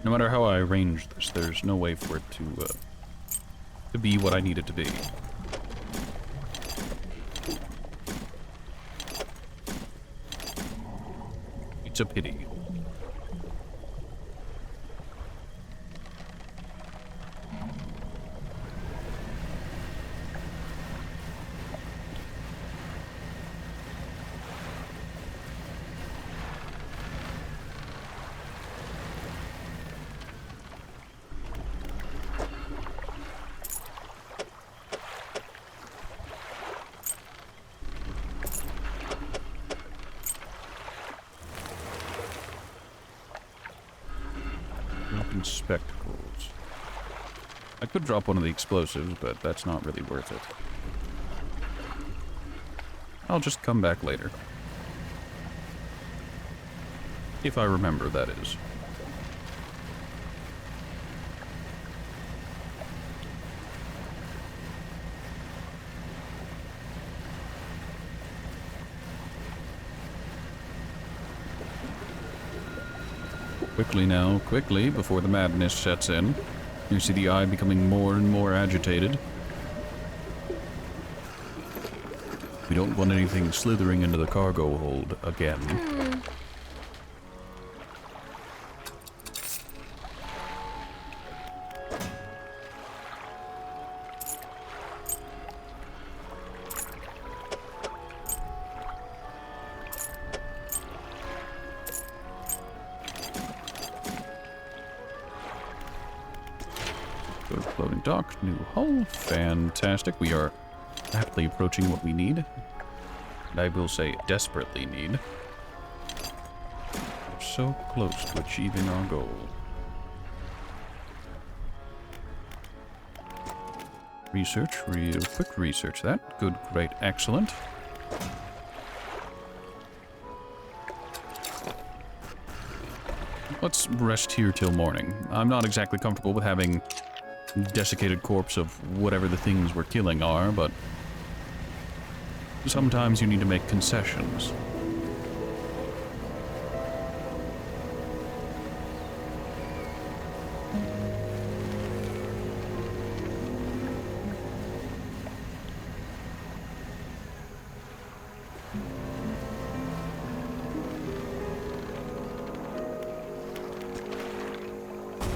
No matter how I arrange this, there's no way for it to be what I need it to be. It's a pity. Spectacles. I could drop one of the explosives, but that's not really worth it. I'll just come back later. If I remember, that is. Quickly now, quickly, before the madness sets in. You see the eye becoming more and more agitated. We don't want anything slithering into the cargo hold again. Floating dock, new hull. Fantastic. We are rapidly approaching what we need. And I will say desperately need. We're so close to achieving our goal. Research, real quick research that. Good, great, excellent. Let's rest here till morning. I'm not exactly comfortable with having desiccated corpse of whatever the things we're killing are, but sometimes you need to make concessions.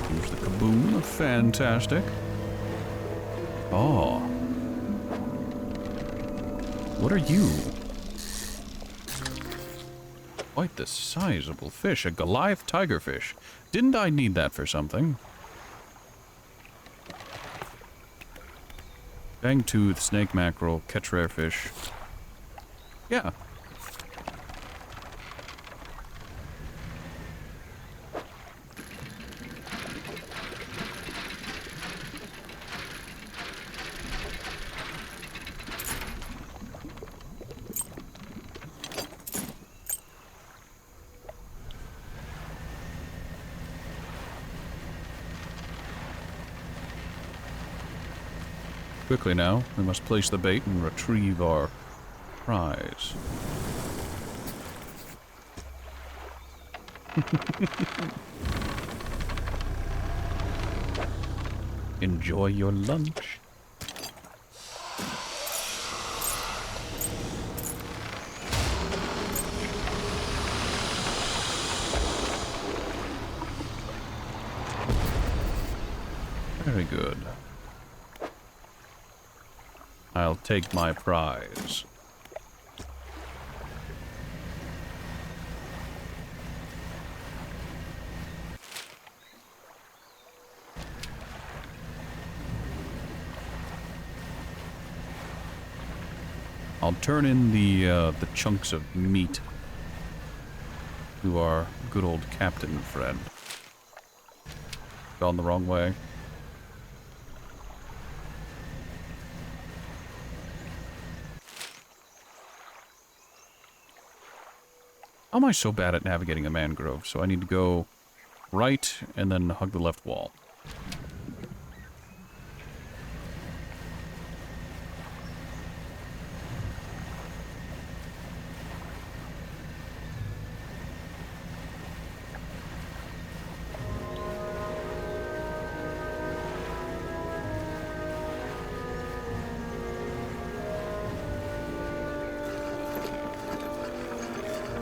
Here's the kaboom. Fantastic. Oh. What are you? Quite the sizable fish. A Goliath tigerfish. Didn't I need that for something? Fangtooth, snake mackerel, catch rare fish. Yeah. Quickly now, we must place the bait and retrieve our prize. Enjoy your lunch. Very good. I'll take my prize. I'll turn in the chunks of meat to our good old captain friend. Gone the wrong way. How am I so bad at navigating a mangrove? So I need to go right and then hug the left wall.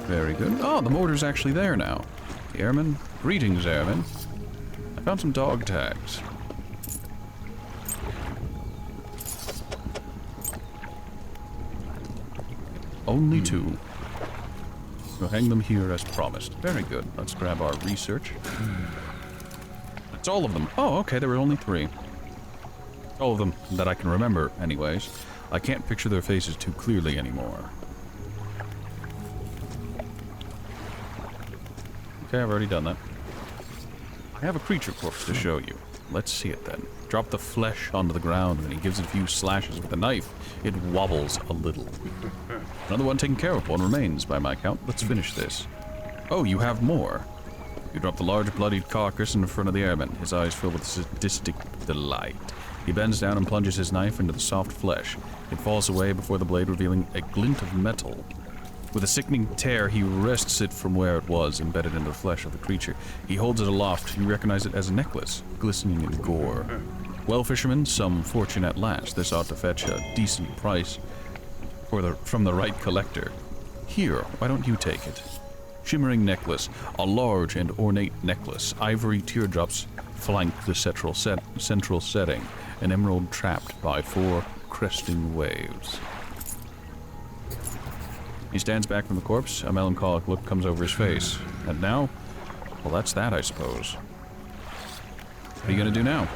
Very good. Oh, the mortar's actually there now. The airmen. Greetings, airmen. I found some dog tags. Only two. We'll hang them here as promised. Very good. Let's grab our research. That's all of them. Oh, okay, there were only three. All of them that I can remember, anyways. I can't picture their faces too clearly anymore. Okay, I've already done that. I have a creature corpse to show you. Let's see it then. Drop the flesh onto the ground, and he gives it a few slashes with a knife. It wobbles a little. Another one taken care of. One remains, by my count. Let's finish this. Oh, you have more. You drop the large bloodied carcass in front of the airman, his eyes filled with sadistic delight. He bends down and plunges his knife into the soft flesh. It falls away before the blade revealing a glint of metal. With a sickening tear, he wrests it from where it was, embedded into the flesh of the creature. He holds it aloft. You recognize it as a necklace, glistening in gore. Well, fisherman, some fortune at last. This ought to fetch a decent price from the right collector. Here, why don't you take it? Shimmering necklace, a large and ornate necklace. Ivory teardrops flank the central setting. An emerald trapped by 4 cresting waves. He stands back from the corpse. A melancholic look comes over his face. And now? Well, that's that, I suppose. What are you gonna do now?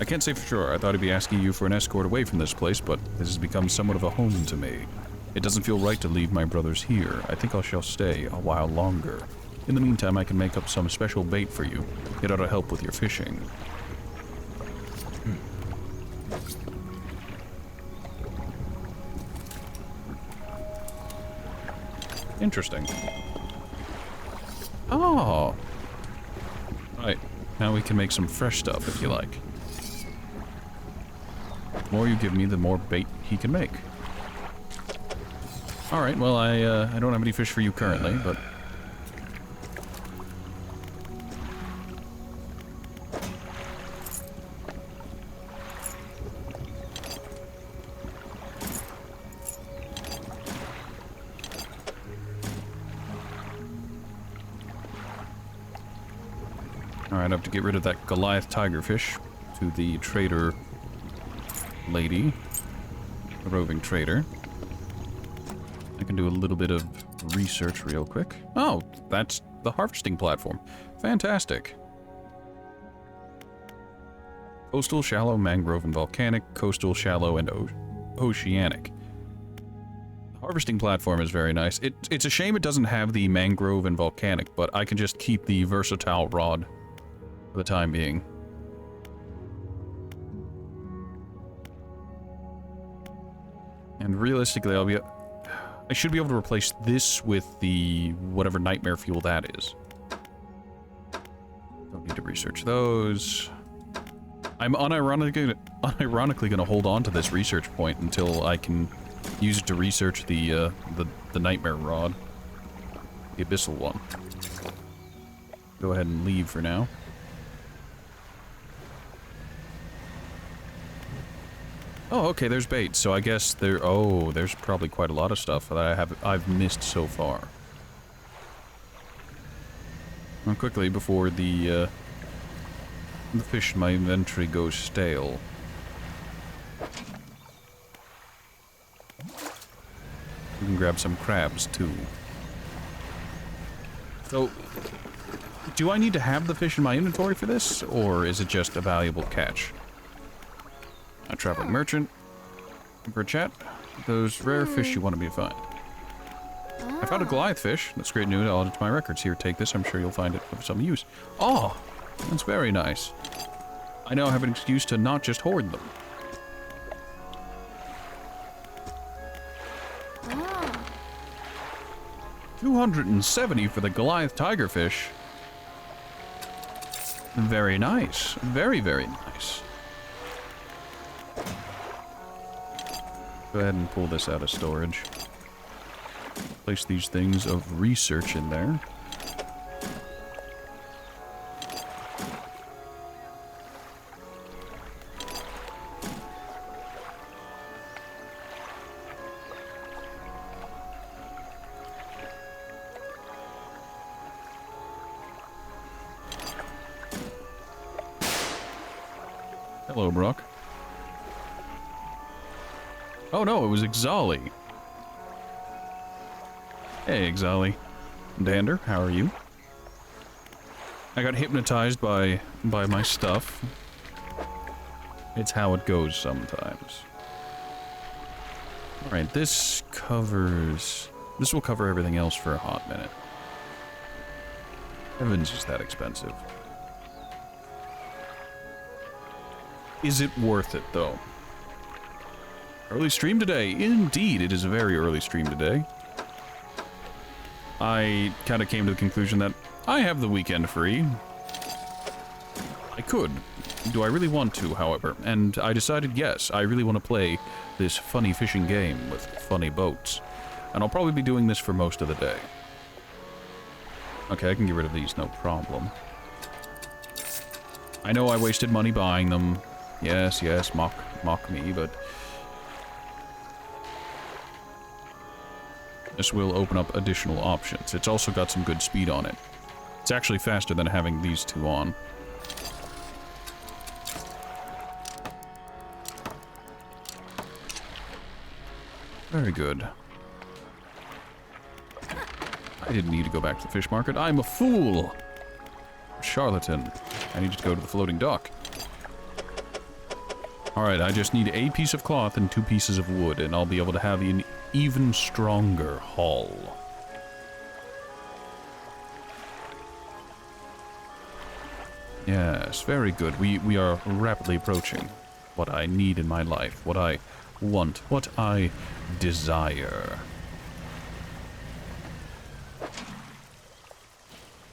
I can't say for sure. I thought I'd be asking you for an escort away from this place, but this has become somewhat of a home to me. It doesn't feel right to leave my brothers here. I think I shall stay a while longer. In the meantime, I can make up some special bait for you. It ought to help with your fishing. Interesting. Oh! Right. Now we can make some fresh stuff, if you like. The more you give me, the more bait he can make. Alright, well, I don't have any fish for you currently, but... Alright, I have to get rid of that Goliath tigerfish to the trader lady, the roving trader. I can do a little bit of research real quick. Oh, that's the harvesting platform. Fantastic. Coastal, shallow, mangrove, and volcanic. Coastal, shallow, and oceanic. The harvesting platform is very nice. It's a shame it doesn't have the mangrove and volcanic, but I can just keep the versatile rod for the time being. And realistically, I should be able to replace this with the whatever nightmare fuel that is. Don't need to research those. I'm unironically going to hold on to this research point until I can use it to research the nightmare rod, the abyssal one. Go ahead and leave for now. Oh, okay, there's bait. So I guess there's probably quite a lot of stuff that I've missed so far. Well, quickly before the fish in my inventory goes stale. We can grab some crabs too. So, do I need to have the fish in my inventory for this, or is it just a valuable catch? A traveling merchant. For a chat, those rare fish you wanted me to find. I found a Goliath fish. That's great news. I'll add it to my records. Here, take this. I'm sure you'll find it of some use. Oh, that's very nice. I now have an excuse to not just hoard them. 270 for the Goliath tigerfish. Very nice. Very, very nice. Go ahead and pull this out of storage. Place these things of research in there. Hello, Brock. Oh no, it was Ixali. Hey, Ixali. Dander, how are you? I got hypnotized by my stuff. It's how it goes sometimes. Alright, this will cover everything else for a hot minute. Heavens, is that expensive. Is it worth it, though? Early stream today. Indeed, it is a very early stream today. I kind of came to the conclusion that I have the weekend free. I could. Do I really want to, however? And I decided, yes, I really want to play this funny fishing game with funny boats. And I'll probably be doing this for most of the day. Okay, I can get rid of these, no problem. I know I wasted money buying them. Yes, yes, mock me, but... this will open up additional options. It's also got some good speed on it. It's actually faster than having these two on. Very good. I didn't need to go back to the fish market. I'm a fool! Charlatan. I need to go to the floating dock. Alright, I just need a piece of cloth and 2 pieces of wood, and I'll be able to have an even stronger hull. Yes, very good. We are rapidly approaching what I need in my life, what I want, what I desire.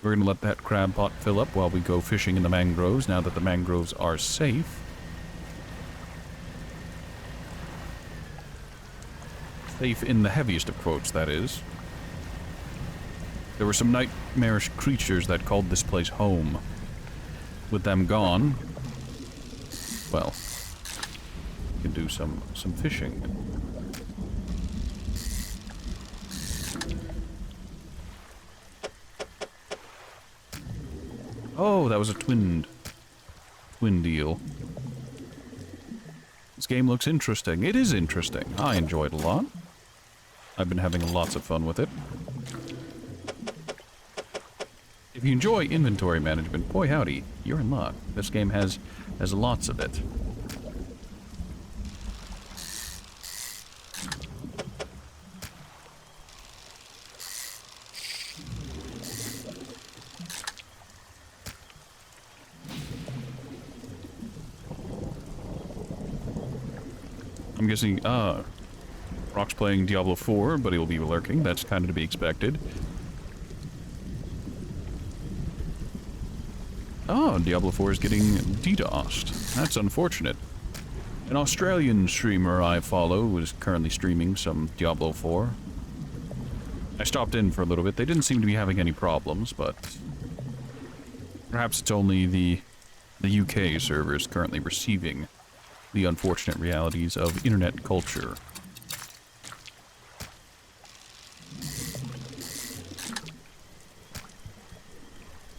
We're going to let that crab pot fill up while we go fishing in the mangroves, now that the mangroves are safe. Safe in the heaviest of quotes, that is. There were some nightmarish creatures that called this place home. With them gone, well, we can do some fishing. Oh, that was a twin deal. This game looks interesting. It is interesting. I enjoyed it a lot. I've been having lots of fun with it. If you enjoy inventory management, boy howdy, you're in luck. This game has lots of it. I'm guessing, Rock's playing Diablo 4, but he'll be lurking. That's kind of to be expected. Oh, Diablo 4 is getting DDoSed. That's unfortunate. An Australian streamer I follow is currently streaming some Diablo 4. I stopped in for a little bit. They didn't seem to be having any problems, but perhaps it's only the UK servers currently receiving the unfortunate realities of internet culture.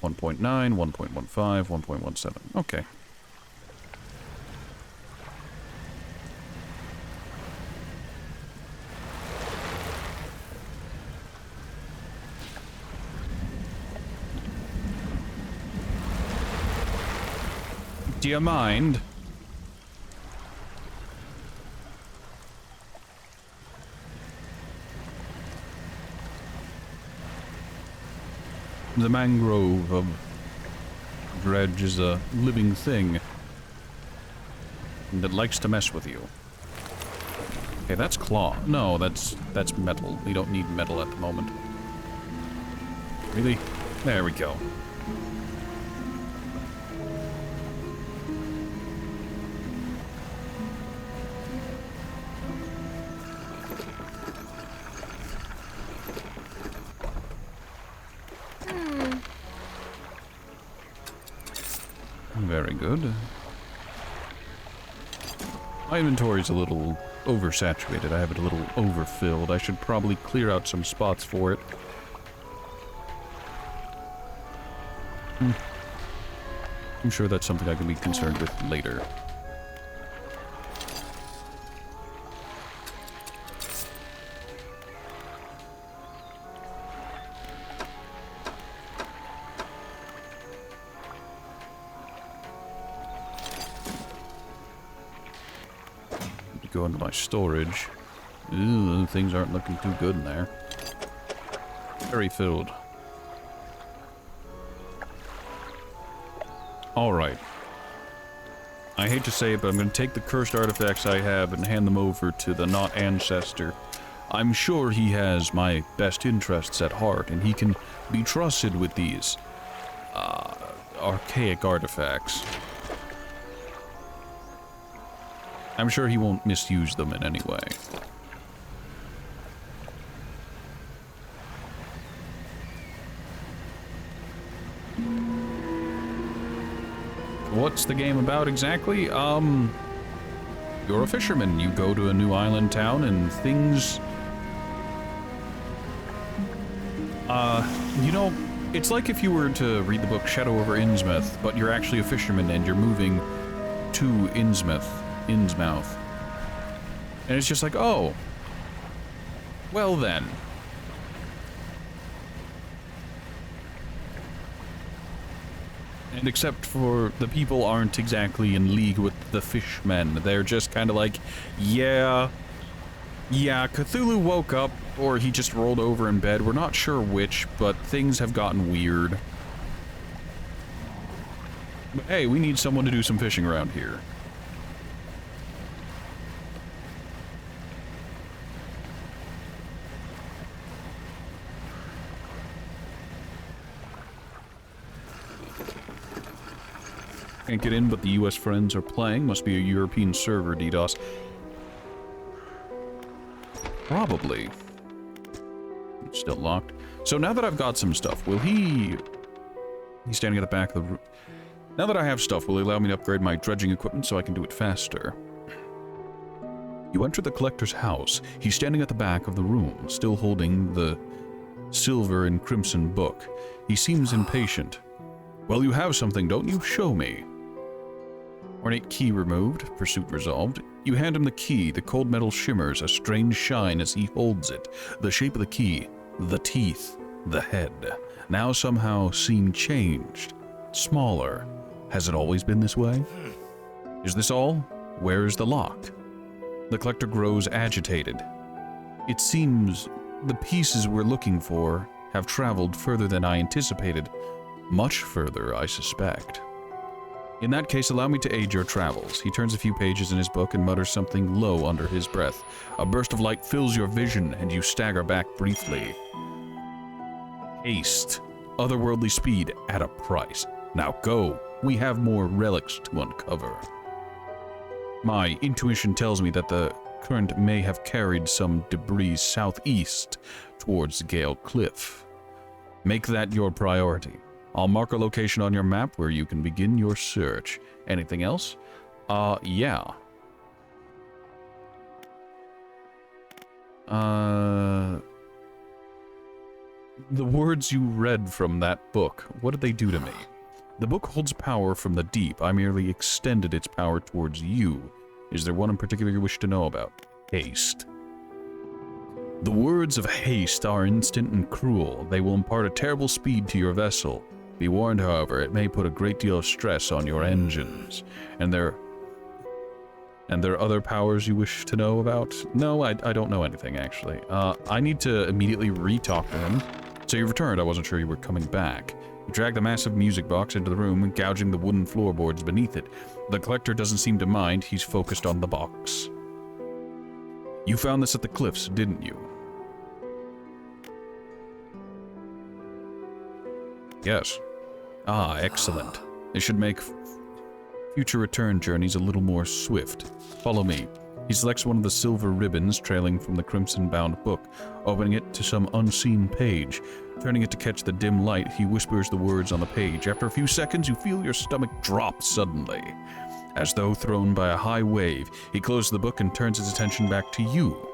.9, 1.15, 1.17. Okay. Do you mind? The mangrove of Dredge is a living thing that likes to mess with you. Okay, that's claw. No, that's metal. We don't need metal at the moment. Really? There we go. Very good. My inventory's a little oversaturated. I have it a little overfilled. I should probably clear out some spots for it. I'm sure that's something I can be concerned with later. Go into my storage. Ooh, things aren't looking too good in there. Very filled. Alright. I hate to say it, but I'm going to take the cursed artifacts I have and hand them over to the Not Ancestor. I'm sure he has my best interests at heart, and he can be trusted with these archaic artifacts. I'm sure he won't misuse them in any way. What's the game about exactly? You're a fisherman. You go to a new island town and things... you know, it's like if you were to read the book Shadow over Innsmouth, but you're actually a fisherman and you're moving to Innsmouth. And it's just like, oh, well then. And except for the people aren't exactly in league with the fishmen. They're just kind of like, yeah, Cthulhu woke up, or he just rolled over in bed. We're not sure which, but things have gotten weird. But hey, we need someone to do some fishing around here. Can't get in, but the US friends are playing. Must be a European server, DDoS. Probably. It's still locked. So now that I've got some stuff, will he... He's standing at the back of the room. Now that I have stuff, will he allow me to upgrade my dredging equipment so I can do it faster? You enter the collector's house. He's standing at the back of the room, still holding the silver and crimson book. He seems impatient. Well, you have something, don't you? Show me. Ornate key removed, pursuit resolved. You hand him the key. The cold metal shimmers, a strange shine as he holds it. The shape of the key, the teeth, the head, now somehow seem changed. Smaller. Has it always been this way? Is this all? Where is the lock? The collector grows agitated. It seems the pieces we're looking for have traveled further than I anticipated. Much further, I suspect. In that case, allow me to aid your travels. He turns a few pages in his book and mutters something low under his breath. A burst of light fills your vision, and you stagger back briefly. Haste. Otherworldly speed at a price. Now go. We have more relics to uncover. My intuition tells me that the current may have carried some debris southeast towards Gale Cliff. Make that your priority. I'll mark a location on your map where you can begin your search. Anything else? Yeah. The words you read from that book, what did they do to me? The book holds power from the deep. I merely extended its power towards you. Is there one in particular you wish to know about? Haste. The words of haste are instant and cruel. They will impart a terrible speed to your vessel. Be warned, however, it may put a great deal of stress on your engines. And there are other powers you wish to know about? No, I don't know anything, actually. I need to immediately re-talk to him. So you returned. I wasn't sure you were coming back. You drag the massive music box into the room, gouging the wooden floorboards beneath it. The collector doesn't seem to mind. He's focused on the box. You found this at the cliffs, didn't you? Yes. Ah, excellent. It should make future return journeys a little more swift. Follow me. He selects one of the silver ribbons trailing from the crimson-bound book, opening it to some unseen page. Turning it to catch the dim light, he whispers the words on the page. After a few seconds, you feel your stomach drop suddenly. As though thrown by a high wave, he closes the book and turns his attention back to you.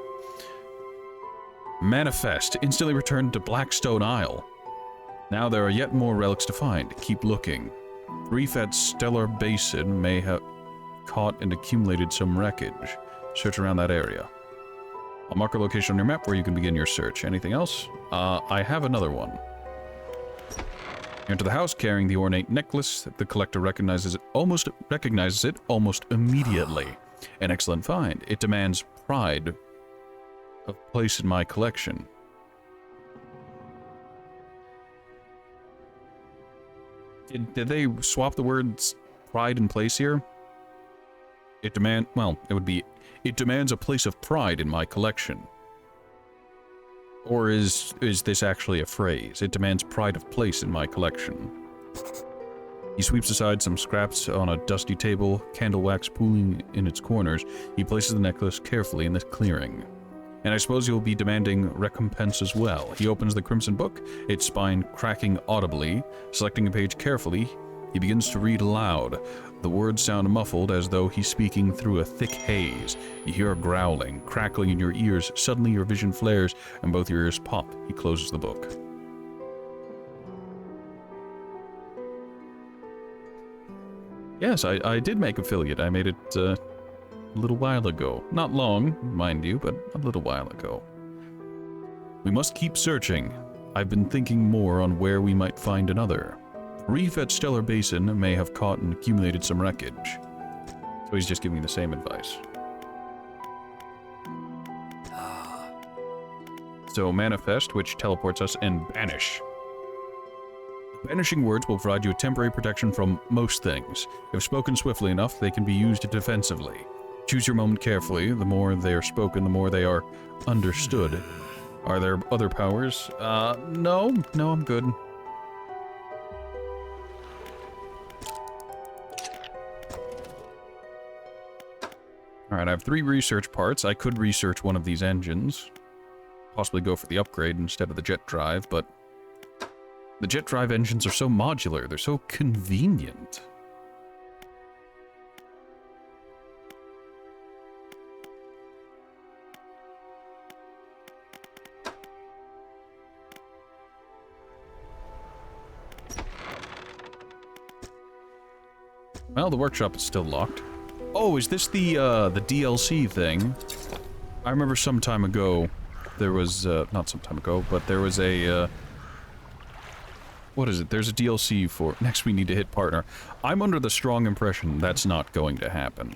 Manifest. Instantly returned to Blackstone Isle. Now there are yet more relics to find. Keep looking. Reef at Stellar Basin may have caught and accumulated some wreckage. Search around that area. I'll mark a location on your map where you can begin your search. Anything else? I have another one. You enter the house carrying the ornate necklace. The collector recognizes it almost immediately. An excellent find. It demands pride of place in my collection. Did they swap the words pride and place here? It demands a place of pride in my collection. Or is this actually a phrase? It demands pride of place in my collection. He sweeps aside some scraps on a dusty table, candle wax pooling in its corners. He places the necklace carefully in the clearing. And I suppose you'll be demanding recompense as well. He opens the crimson book, its spine cracking audibly. Selecting a page carefully, he begins to read aloud. The words sound muffled as though he's speaking through a thick haze. You hear a growling, crackling in your ears. Suddenly your vision flares and both your ears pop. He closes the book. Yes, I did make affiliate. I made it a little while ago. Not long, mind you, but a little while ago. We must keep searching. I've been thinking more on where we might find another Reef at Stellar Basin may have caught and accumulated some wreckage. So he's just giving me the same advice. So manifest, which teleports us, and banish. Banishing words will provide you a temporary protection from most things. If spoken swiftly enough, they can be used defensively. Choose your moment carefully. The more they are spoken, the more they are understood. Are there other powers? No, I'm good. Alright, I have 3 research parts. I could research one of these engines. Possibly go for the upgrade instead of the jet drive, but the jet drive engines are so modular, they're so convenient. Well, the workshop is still locked. Oh, is this the DLC thing? I remember some time ago, there was, not some time ago, but there was a, what is it? There's a DLC for... Next we need to hit partner. I'm under the strong impression that's not going to happen.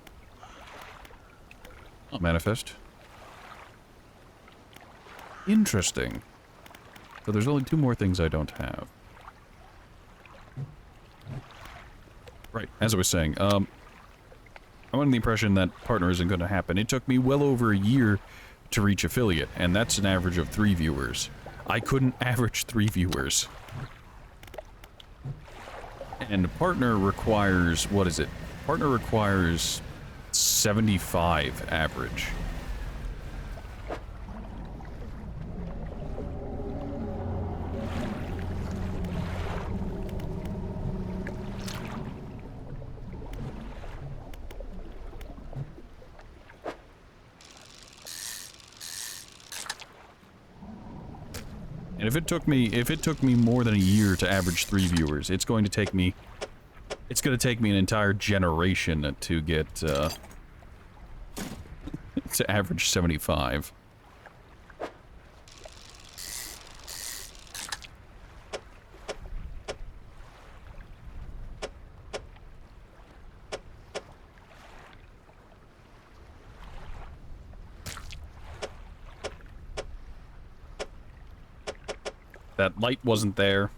Manifest. Interesting. So there's only 2 more things I don't have. Right, as I was saying, I'm under the impression that partner isn't going to happen. It took me well over a year to reach affiliate, and that's an average of 3 viewers. I couldn't average 3 viewers. And partner requires, what is it? Partner requires 75 average. And if it took me more than a year to average 3 viewers, it's going to take me an entire generation to get to average 75. That light wasn't there.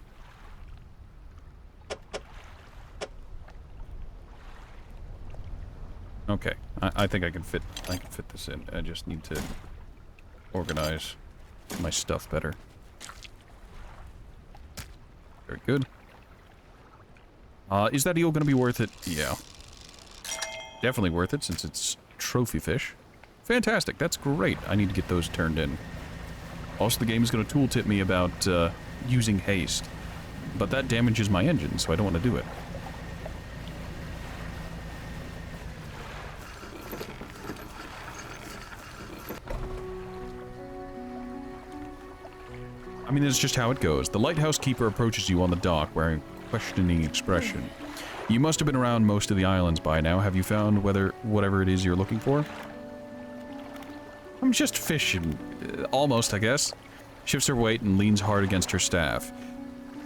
Okay, I think I can fit this in. I just need to organize my stuff better. Very good. Is that eel gonna be worth it? Yeah. Definitely worth it since it's trophy fish. Fantastic, that's great. I need to get those turned in. Also, the game is going to tooltip me about using haste. But that damages my engine, so I don't want to do it. I mean, that's just how it goes. The lighthouse keeper approaches you on the dock wearing a questioning expression. You must have been around most of the islands by now. Have you found whatever it is you're looking for? I'm just fishing. Almost, I guess. Shifts her weight and leans hard against her staff.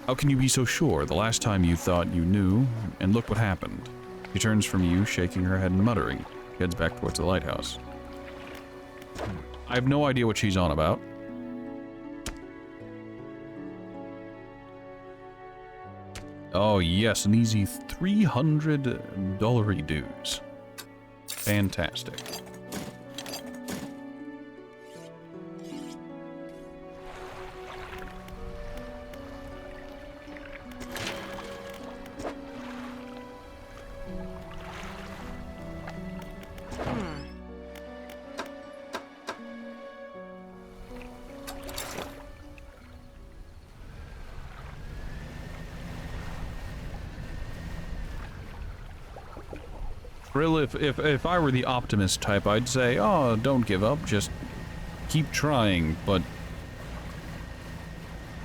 How can you be so sure? The last time you thought you knew, and look what happened. She turns from you, shaking her head and muttering. Heads back towards the lighthouse. I have no idea what she's on about. Oh yes, an easy $300 dues. Fantastic. Frill, if I were the optimist type, I'd say, oh, don't give up, just keep trying, but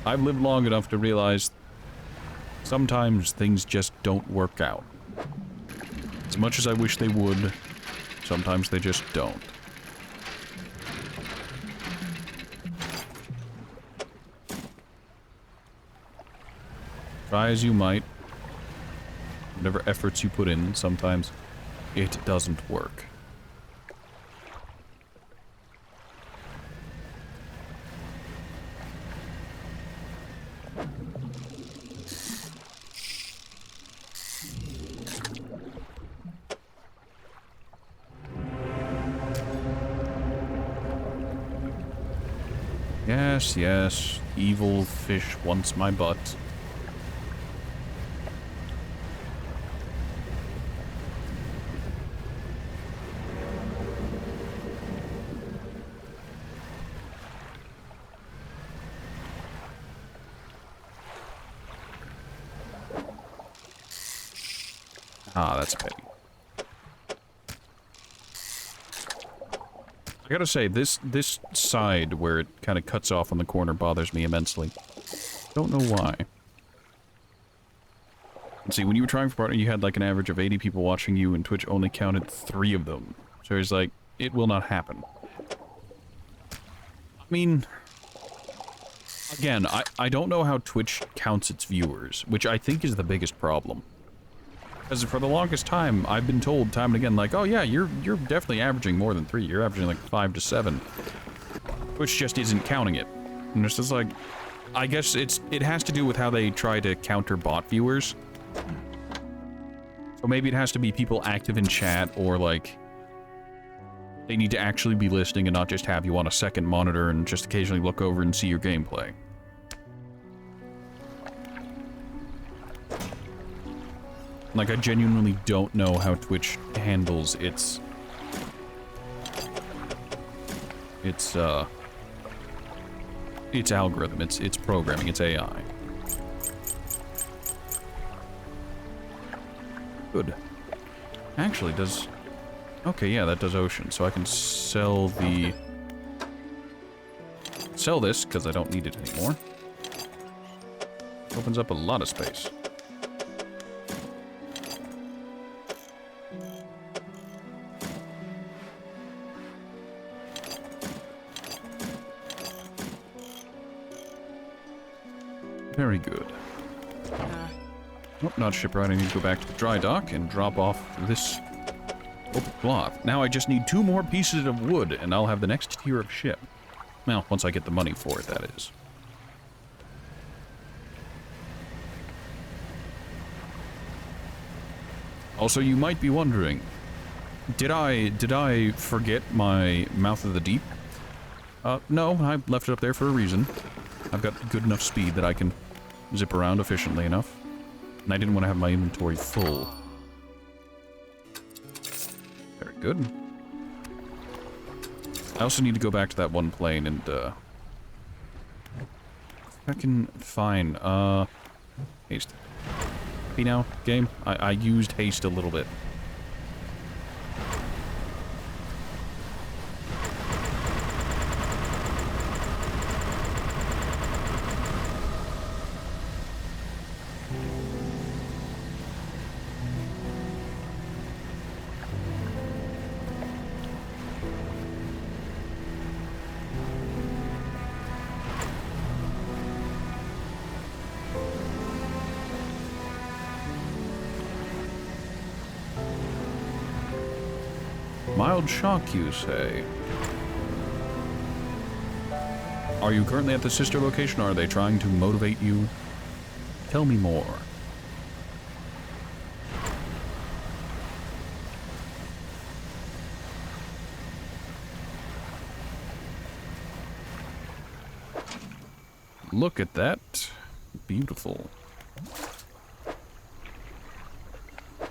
I've lived long enough to realize sometimes things just don't work out. As much as I wish they would, sometimes they just don't. Try as you might, Whatever efforts you put in, sometimes it doesn't work. Yes, yes, evil fish wants my butt. Ah, that's petty. I gotta say, this side where it kind of cuts off on the corner bothers me immensely. Don't know why. Let's see, when you were trying for partner, you had like an average of 80 people watching you, and Twitch only counted 3 of them. So it's like, it will not happen. I mean, again, I don't know how Twitch counts its viewers, which I think is the biggest problem. Because for the longest time, I've been told time and again, like, oh yeah, you're definitely averaging more than 3. You're averaging like 5 to 7. Which just isn't counting it. And it's just like, I guess it has to do with how they try to counter bot viewers. So maybe it has to be people active in chat, or like, they need to actually be listening and not just have you on a second monitor and just occasionally look over and see your gameplay. Like, I genuinely don't know how Twitch handles its algorithm, its programming, its AI. Good. Actually, does... Okay, yeah, that does ocean, so I can sell the... Sell this, because I don't need it anymore. Opens up a lot of space. Very good. Oh, not shipwright. I need to go back to the dry dock and drop off this open cloth. Now I just need 2 more pieces of wood, and I'll have the next tier of ship. Well, once I get the money for it, that is. Also, you might be wondering, did I forget my Mouth of the Deep? No, I left it up there for a reason. I've got good enough speed that I can zip around efficiently enough. And I didn't want to have my inventory full. Very good. I also need to go back to that one plane and, I can... Fine, haste. Happy now, game? I used haste a little bit. Mild shock, you say? Are you currently at the sister location, or are they trying to motivate you? Tell me more. Look at that. Beautiful. I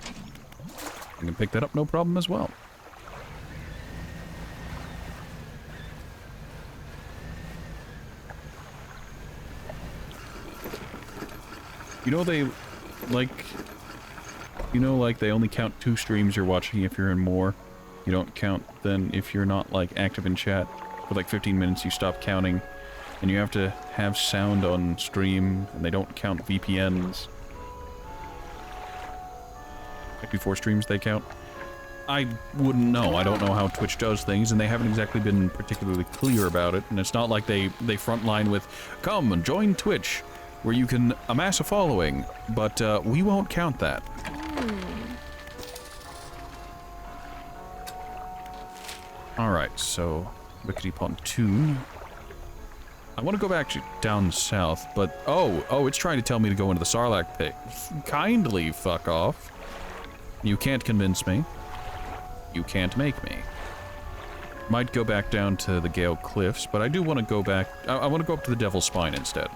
can pick that up, no problem as well. You know they, like, they only count 2 streams you're watching if you're in more. You don't count then if you're not, like, active in chat. For, like, 15 minutes you stop counting. And you have to have sound on stream, and they don't count VPNs. Like, before streams they count. I wouldn't know. I don't know how Twitch does things, and they haven't exactly been particularly clear about it. And it's not like they frontline with, come and join Twitch, where you can amass a following, but we won't count that. Alright, so Rickety Pontoon. I want to go back down south, but... Oh, it's trying to tell me to go into the Sarlacc pit. Kindly fuck off. You can't convince me. You can't make me. Might go back down to the Gale Cliffs, but I do want to go back... I want to go up to the Devil's Spine instead.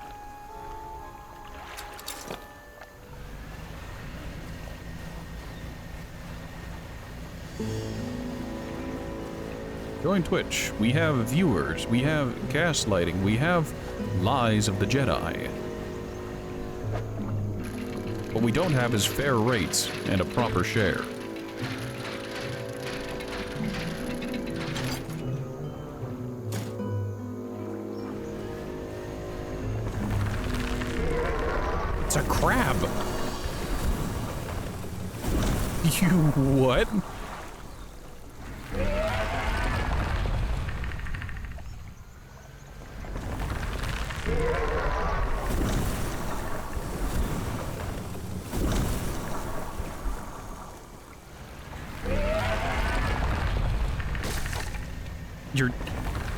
Join Twitch. We have viewers. We have gaslighting. We have lies of the Jedi. What we don't have is fair rates and a proper share. It's a crab. You what?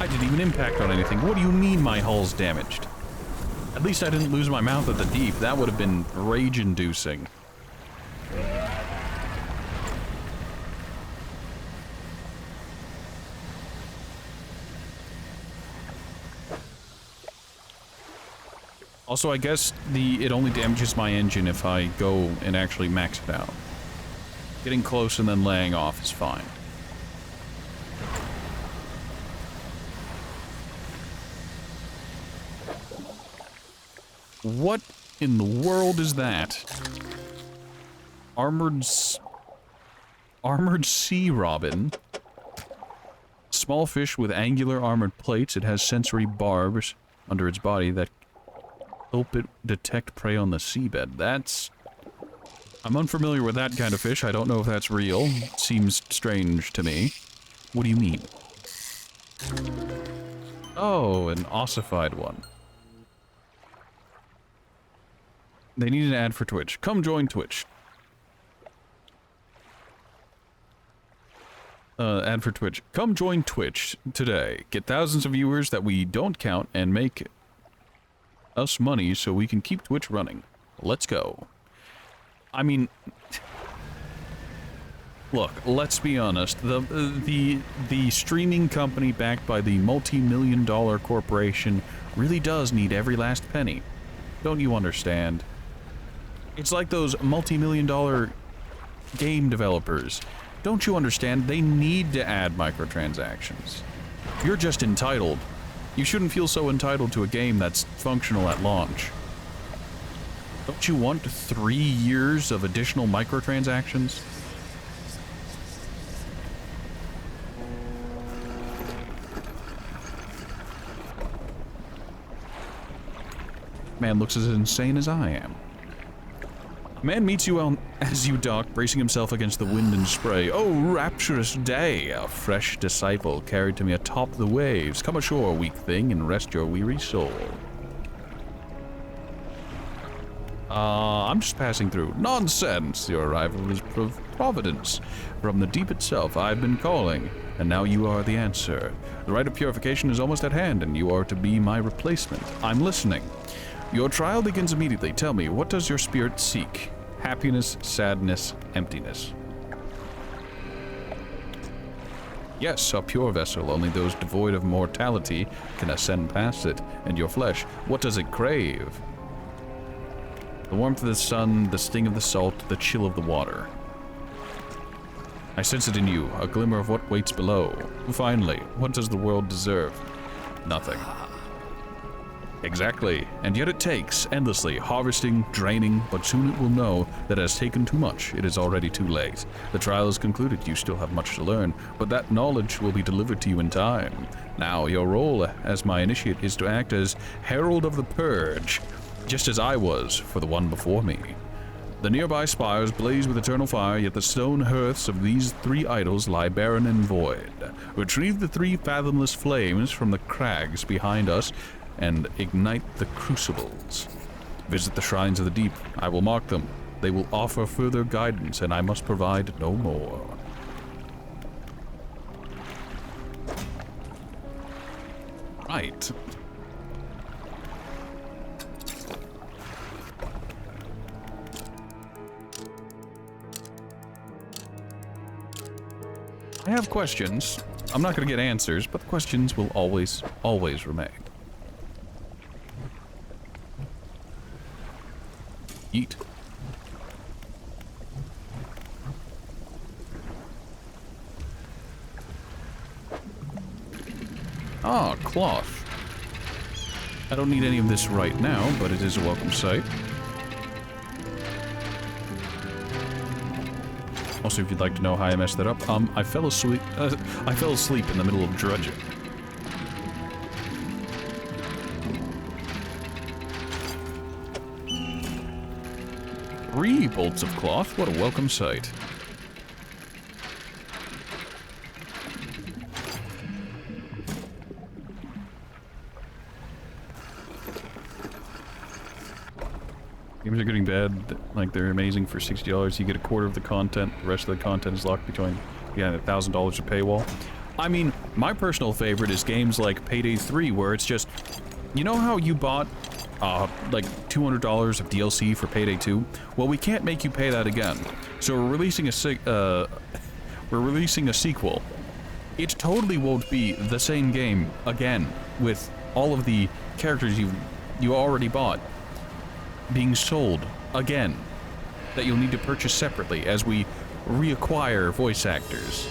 I didn't even impact on anything. What do you mean my hull's damaged? At least I didn't lose my mouth at the deep. That would have been rage-inducing. Also, I guess it only damages my engine if I go and actually max it out. Getting close and then laying off is fine. What in the world is that? Armored sea robin. Small fish with angular armored plates. It has sensory barbs under its body that help it detect prey on the seabed. I'm unfamiliar with that kind of fish. I don't know if that's real. It seems strange to me. What do you mean? Oh, an ossified one. They need an ad for Twitch. Come join Twitch. Ad for Twitch. Come join Twitch today. Get thousands of viewers that we don't count and make us money so we can keep Twitch running. Let's go. I mean... Look, let's be honest. The streaming company backed by the multi-million-dollar corporation really does need every last penny. Don't you understand? It's like those multi-million-dollar game developers. Don't you understand? They need to add microtransactions. You're just entitled. You shouldn't feel so entitled to a game that's functional at launch. Don't you want 3 years of additional microtransactions? Man looks as insane as I am. Man meets you as you dock, bracing himself against the wind and spray. Oh, rapturous day! A fresh disciple carried to me atop the waves. Come ashore, weak thing, and rest your weary soul. I'm just passing through. Nonsense! Your arrival is providence. From the deep itself, I've been calling, and now you are the answer. The rite of purification is almost at hand, and you are to be my replacement. I'm listening. Your trial begins immediately. Tell me, what does your spirit seek? Happiness, sadness, emptiness. Yes, a pure vessel. Only those devoid of mortality can ascend past it. And your flesh, what does it crave? The warmth of the sun, the sting of the salt, the chill of the water. I sense it in you, a glimmer of what waits below. Finally, what does the world deserve? Nothing. Exactly, and yet it takes, endlessly, harvesting, draining, but soon it will know that it has taken too much. It is already too late. The trial is concluded, you still have much to learn, but that knowledge will be delivered to you in time. Now, your role as my initiate is to act as Herald of the Purge, just as I was for the one before me. The nearby spires blaze with eternal fire, yet the stone hearths of these 3 idols lie barren and void. Retrieve the 3 fathomless flames from the crags behind us, and ignite the crucibles. Visit the shrines of the deep. I will mark them. They will offer further guidance, and I must provide no more. Right. I have questions. I'm not going to get answers, but the questions will always remain. Eat. Ah, cloth. I don't need any of this right now, but it is a welcome sight. Also, if you'd like to know how I messed that up, I fell asleep in the middle of dredging. 3 bolts of cloth, what a welcome sight. Games are getting bad, like they're amazing for $60. You get a quarter of the content, the rest of the content is locked between, yeah, $1,000 of paywall. I mean, my personal favorite is games like Payday 3, where it's just, you know how you bought, like $200 of DLC for Payday 2? Well, we can't make you pay that again. So we're releasing a sequel. It totally won't be the same game again, with all of the characters you already bought being sold again, that you'll need to purchase separately as we reacquire voice actors.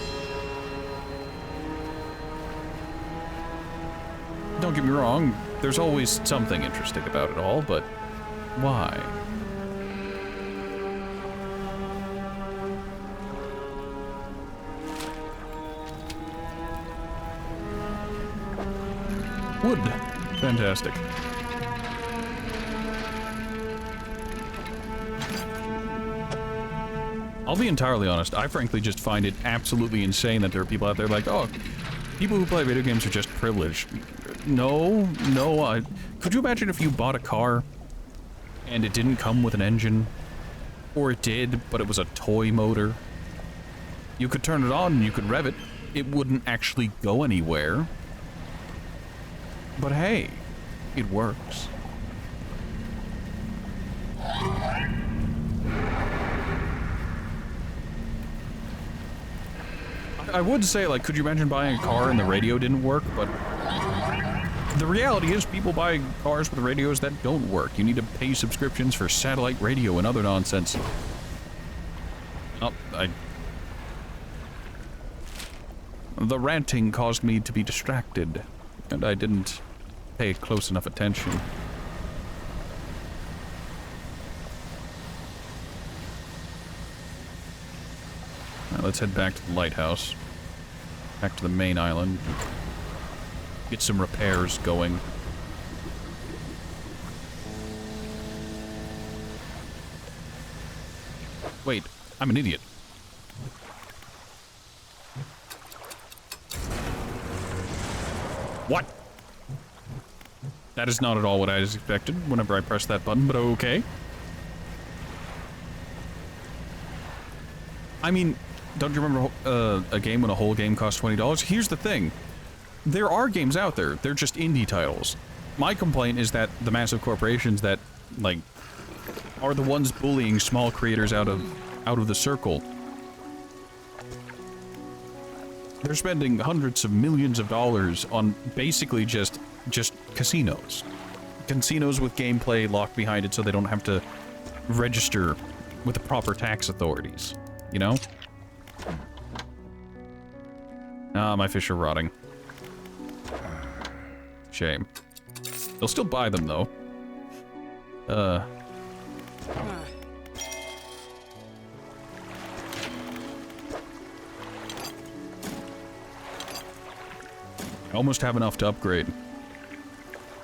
Don't get me wrong, there's always something interesting about it all, but why? Wood. Fantastic. I'll be entirely honest, I frankly just find it absolutely insane that there are people out there like, oh, people who play video games are just privileged. No, could you imagine if you bought a car and it didn't come with an engine? Or it did, but it was a toy motor? You could turn it on and you could rev it. It wouldn't actually go anywhere. But hey, it works. I would say, like, could you imagine buying a car and the radio didn't work? But the reality is people buy cars with radios that don't work. You need to pay subscriptions for satellite radio and other nonsense. Oh, the ranting caused me to be distracted, and I didn't pay close enough attention. Now let's head back to the lighthouse. Back to the main island. Get some repairs going. Wait, I'm an idiot. What? That is not at all what I expected whenever I pressed that button, but okay. I mean, don't you remember a game when a whole game cost $20? Here's the thing. There are games out there. They're just indie titles. My complaint is that the massive corporations that, like, are the ones bullying small creators out of the circle. They're spending hundreds of millions of dollars on basically just casinos. Casinos with gameplay locked behind it so they don't have to register with the proper tax authorities. You know? Ah, my fish are rotting. Shame. They'll still buy them, though. I almost have enough to upgrade.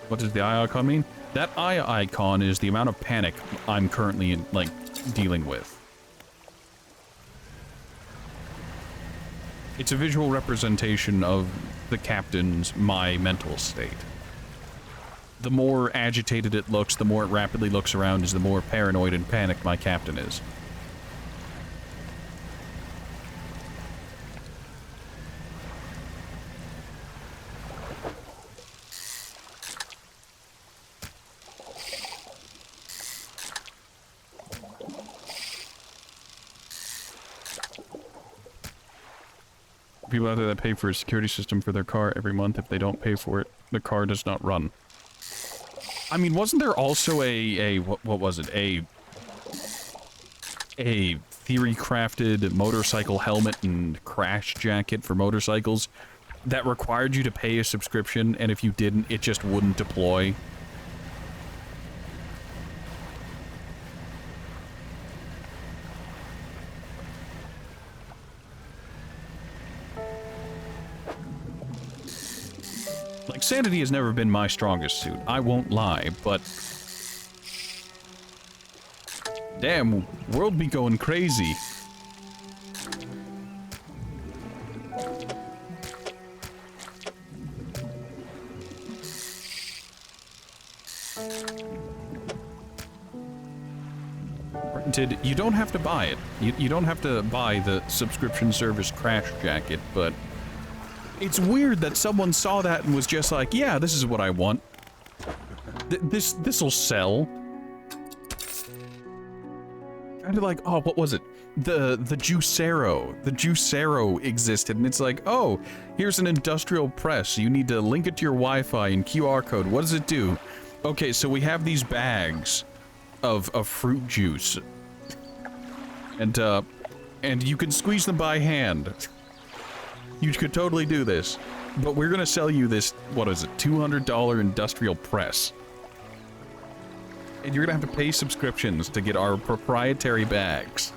What does the eye icon mean? That eye icon is the amount of panic I'm currently, dealing with. It's a visual representation of the captain's my mental state. The more agitated it looks, the more it rapidly looks around, is the more paranoid and panicked my captain is. people out there that pay for a security system for their car every month. If they don't pay for it, the car does not run. I mean, wasn't there also what was it? A theory-crafted motorcycle helmet and crash jacket for motorcycles that required you to pay a subscription, and if you didn't, it just wouldn't deploy? Like, sanity has never been my strongest suit, I won't lie, but... damn, world be going crazy. Granted, you don't have to buy it. You don't have to buy the subscription service crash jacket, but... it's weird that someone saw that and was just like, yeah, this is what I want. This'll sell. Kind of like, oh, what was it? The Juicero. The Juicero existed, and it's like, oh, here's an industrial press. You need to link it to your Wi-Fi and QR code. What does it do? Okay, so we have these bags of fruit juice. And you can squeeze them by hand. You could totally do this, but we're gonna sell you this, what is it, $200 industrial press. And you're gonna have to pay subscriptions to get our proprietary bags.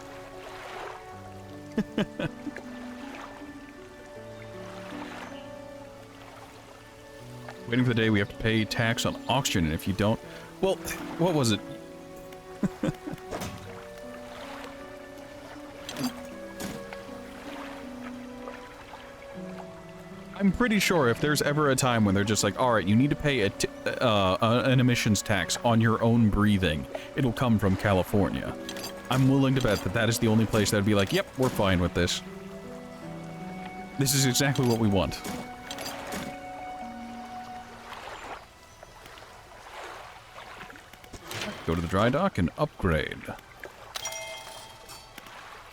Waiting for the day we have to pay tax on oxygen, and if you don't... well, what was it? I'm pretty sure if there's ever a time when they're just like, alright, you need to pay an emissions tax on your own breathing, it'll come from California. I'm willing to bet that that is the only place that would be like, yep, we're fine with this. This is exactly what we want. Go to the dry dock and upgrade.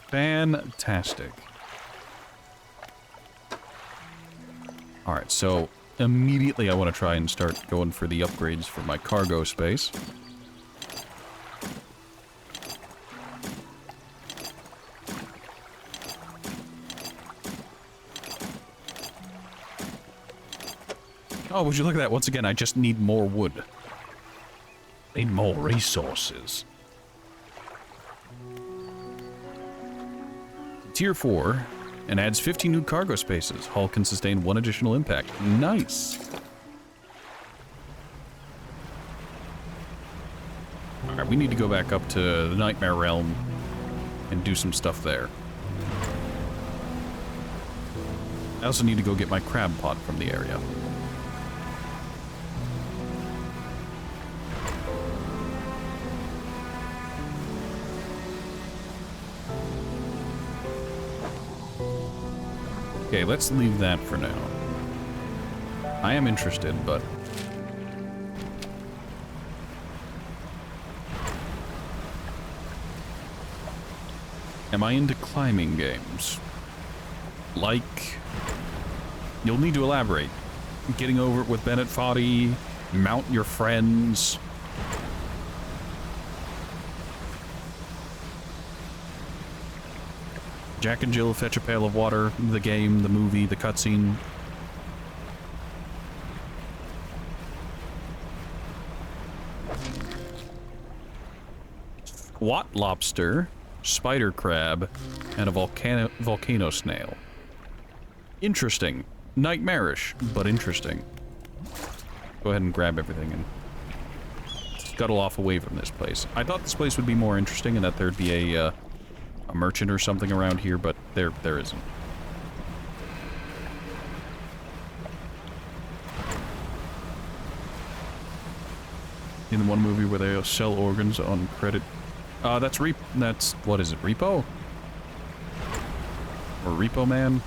Fantastic. Alright, so immediately I want to try and start going for the upgrades for my cargo space. Oh, would you look at that? Once again, I just need more wood. Need more resources. Tier 4, and adds 15 new cargo spaces. Hull can sustain 1 additional impact. Nice! Alright, we need to go back up to the Nightmare Realm and do some stuff there. I also need to go get my crab pot from the area. Okay, let's leave that for now. I am interested, but... am I into climbing games? Like... you'll need to elaborate. Getting over it with Bennett Foddy, Mount Your Friends... Jack and Jill Fetch a Pail of Water, the game, the movie, the cutscene. Squat lobster, spider crab, and a volcano snail. Interesting. Nightmarish, but interesting. Go ahead and grab everything and scuttle off away from this place. I thought this place would be more interesting and that there'd be a merchant or something around here, but there isn't. In the one movie where they sell organs on credit. That's what is it, Repo? Or Repo Man?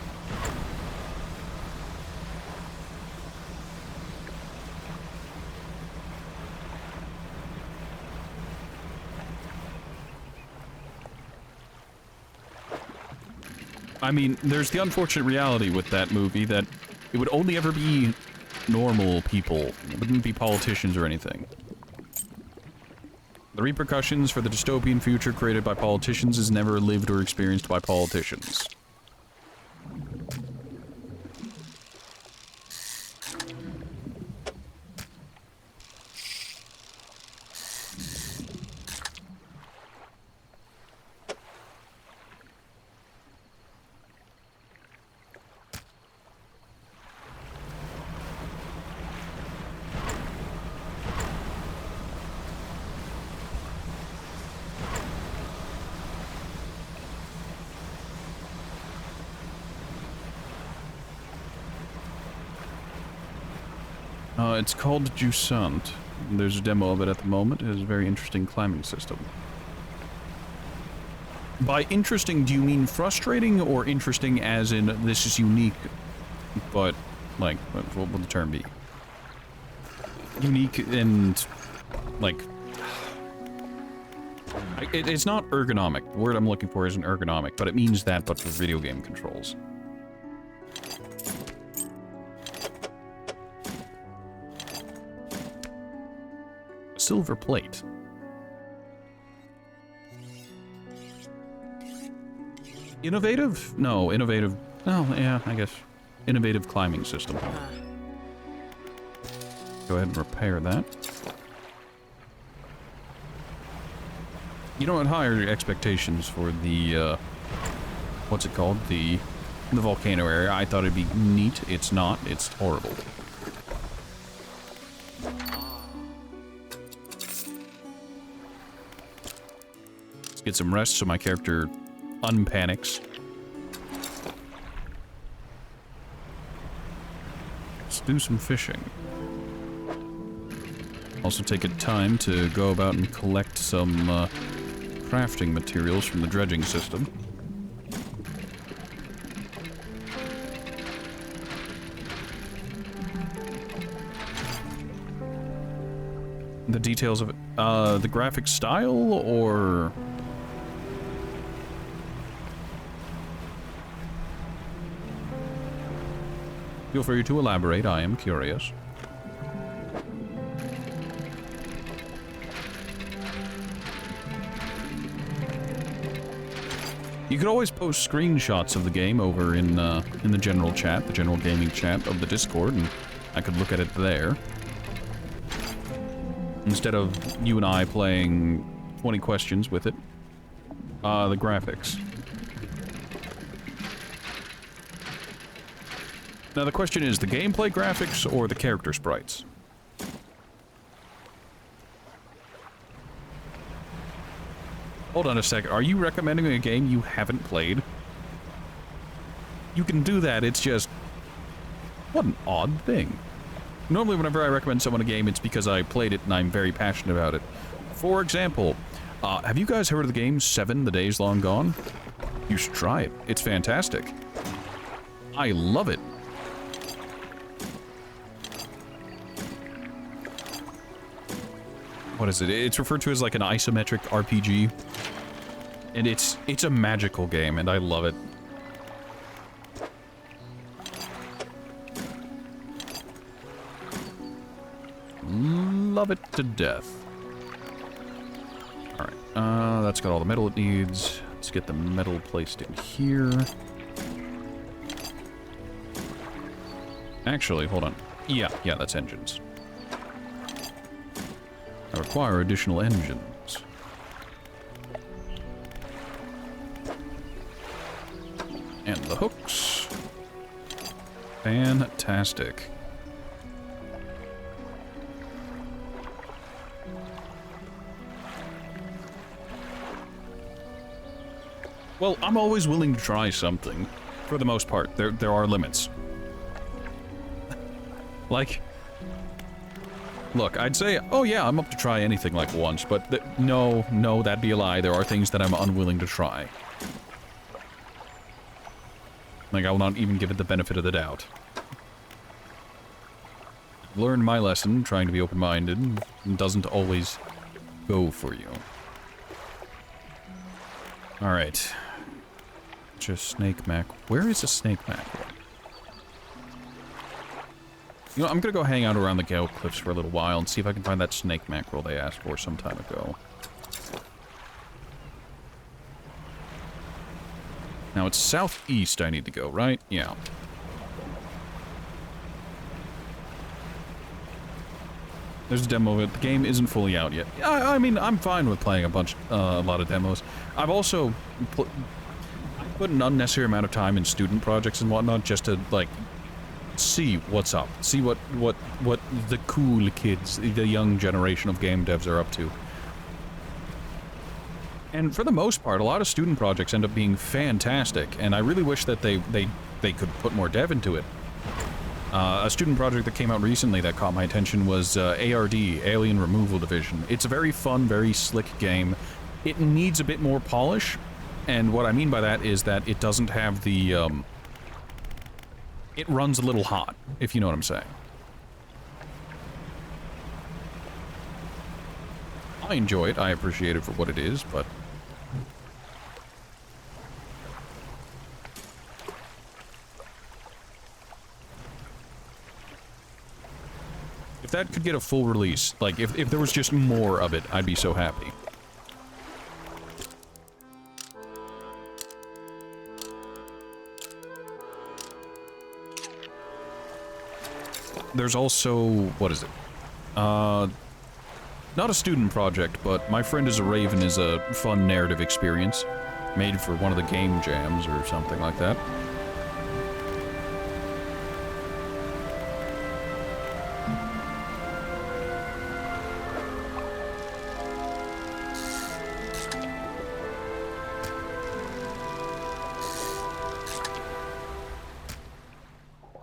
I mean, there's the unfortunate reality with that movie that it would only ever be normal people. It wouldn't be politicians or anything. The repercussions for the dystopian future created by politicians is never lived or experienced by politicians. It's called Jusant. There's a demo of it at the moment. It has a very interesting climbing system. By interesting, do you mean frustrating or interesting as in this is unique, but, like, what would the term be? Unique and, like... It's not ergonomic. The word I'm looking for isn't ergonomic, but it means that, but for video game controls. Silver plate. Innovative? No, innovative. Oh, yeah, I guess. Innovative climbing system. Go ahead and repair that. You don't have higher expectations for the, what's it called? The volcano area. I thought it'd be neat. It's not. It's horrible. Get some rest so my character unpanics. Let's do some fishing. Also take a time to go about and collect some crafting materials from the dredging system. The details of it, the graphic style or... Feel free to elaborate, I am curious. You could always post screenshots of the game over in the general chat, the general gaming chat of the Discord, and I could look at it there. Instead of you and I playing 20 questions with it. The graphics. Now the question is, the gameplay graphics or the character sprites? Hold on a second, are you recommending a game you haven't played? You can do that, it's just... What an odd thing. Normally whenever I recommend someone a game, it's because I played it and I'm very passionate about it. For example, have you guys heard of the game 7 The Days Long Gone? You should try it, it's fantastic. I love it. What is it? It's referred to as like an isometric RPG. And it's a magical game, and I love it. Love it to death. Alright, that's got all the metal it needs. Let's get the metal placed in here. Actually, hold on. Yeah, that's engines. I require additional engines. And the hooks. Fantastic. Well, I'm always willing to try something. For the most part, there are limits. Like... Look, I'd say, oh yeah, I'm up to try anything like once, but no, that'd be a lie. There are things that I'm unwilling to try. Like, I will not even give it the benefit of the doubt. I've learned my lesson, trying to be open-minded, doesn't always go for you. Alright. catch a snake mac. Where is a snake mackerel? You know, I'm gonna go hang out around the Gale Cliffs for a little while and see if I can find that snake mackerel they asked for some time ago. Now it's southeast I need to go, right? Yeah. There's a demo of it. The game isn't fully out yet. I mean, I'm fine with playing a lot of demos. I've also put an unnecessary amount of time in student projects and whatnot just to, like, see what's up. See what the cool kids, the young generation of game devs are up to. And for the most part, a lot of student projects end up being fantastic, and I really wish that they could put more dev into it. A student project that came out recently that caught my attention was ARD, Alien Removal Division. It's a very fun, very slick game. It needs a bit more polish, and what I mean by that is that it doesn't have the, it runs a little hot, if you know what I'm saying. I enjoy it, I appreciate it for what it is, but... if that could get a full release, like, if there was just more of it, I'd be so happy. There's also... what is it? Not a student project, but My Friend is a Raven is a fun narrative experience. Made for one of the game jams or something like that.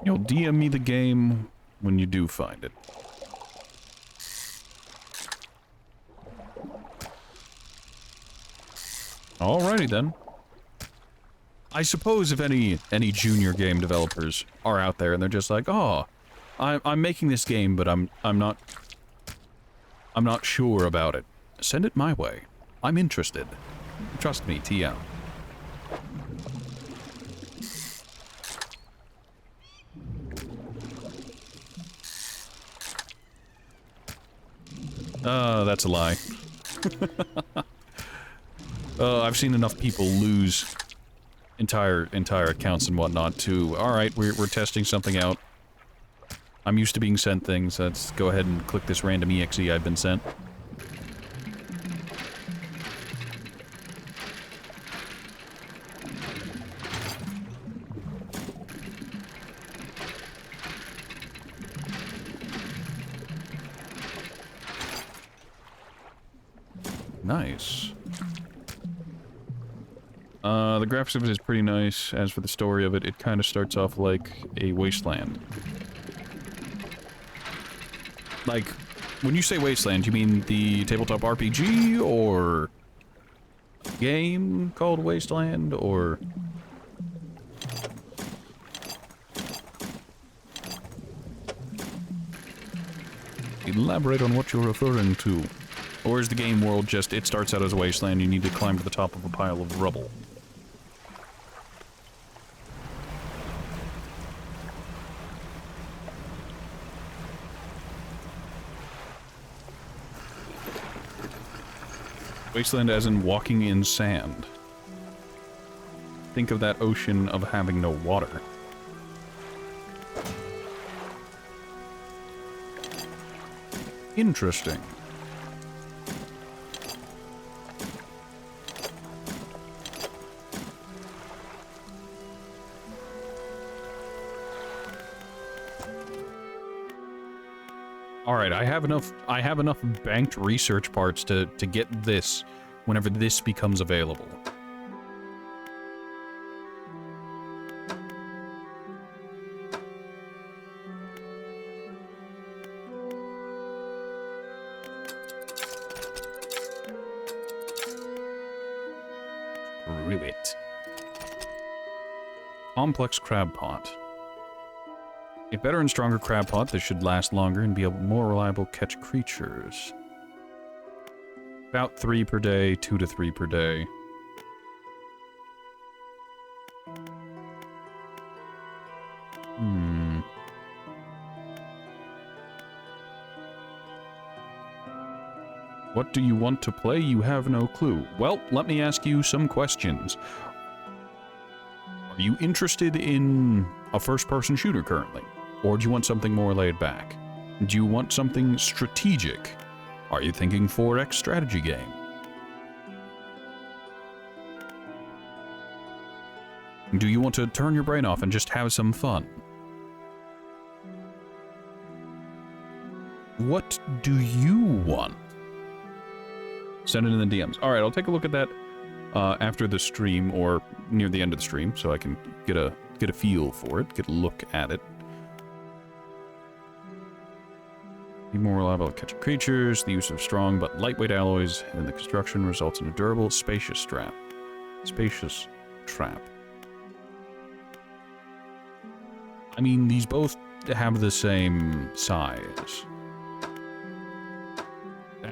You'll DM me the game when you do find it. Alrighty then. I suppose if any junior game developers are out there and they're just like, oh, I'm making this game, but I'm not sure about it. Send it my way. I'm interested. Trust me, TM. That's a lie. I've seen enough people lose entire accounts and whatnot to, alright, we're testing something out. I'm used to being sent things, let's go ahead and click this random EXE I've been sent. Nice. The graphics of it is pretty nice. As for the story of it, it kind of starts off like a Wasteland. Like, when you say Wasteland, you mean the tabletop RPG, or game called Wasteland, or... elaborate on what you're referring to. Or is the game world just, it starts out as a wasteland, you need to climb to the top of a pile of rubble? Wasteland as in walking in sand. Think of that ocean of having no water. Interesting. Alright, I have enough banked research parts to get this whenever this becomes available. Screw it. Complex crab pot. A better and stronger crab pot that should last longer and be a more reliable catch creatures. About 3 per day, 2 to 3 per day. Hmm. What do you want to play? You have no clue. Well, let me ask you some questions. Are you interested in a first-person shooter currently? Or do you want something more laid back? Do you want something strategic? Are you thinking 4X strategy game? Do you want to turn your brain off and just have some fun? What do you want? Send it in the DMs. All right, I'll take a look at that after the stream or near the end of the stream, so I can get a feel for it, get a look at it. Be more reliable at catching creatures. The use of strong but lightweight alloys in the construction results in a durable, spacious trap. Spacious trap. I mean, these both have the same size.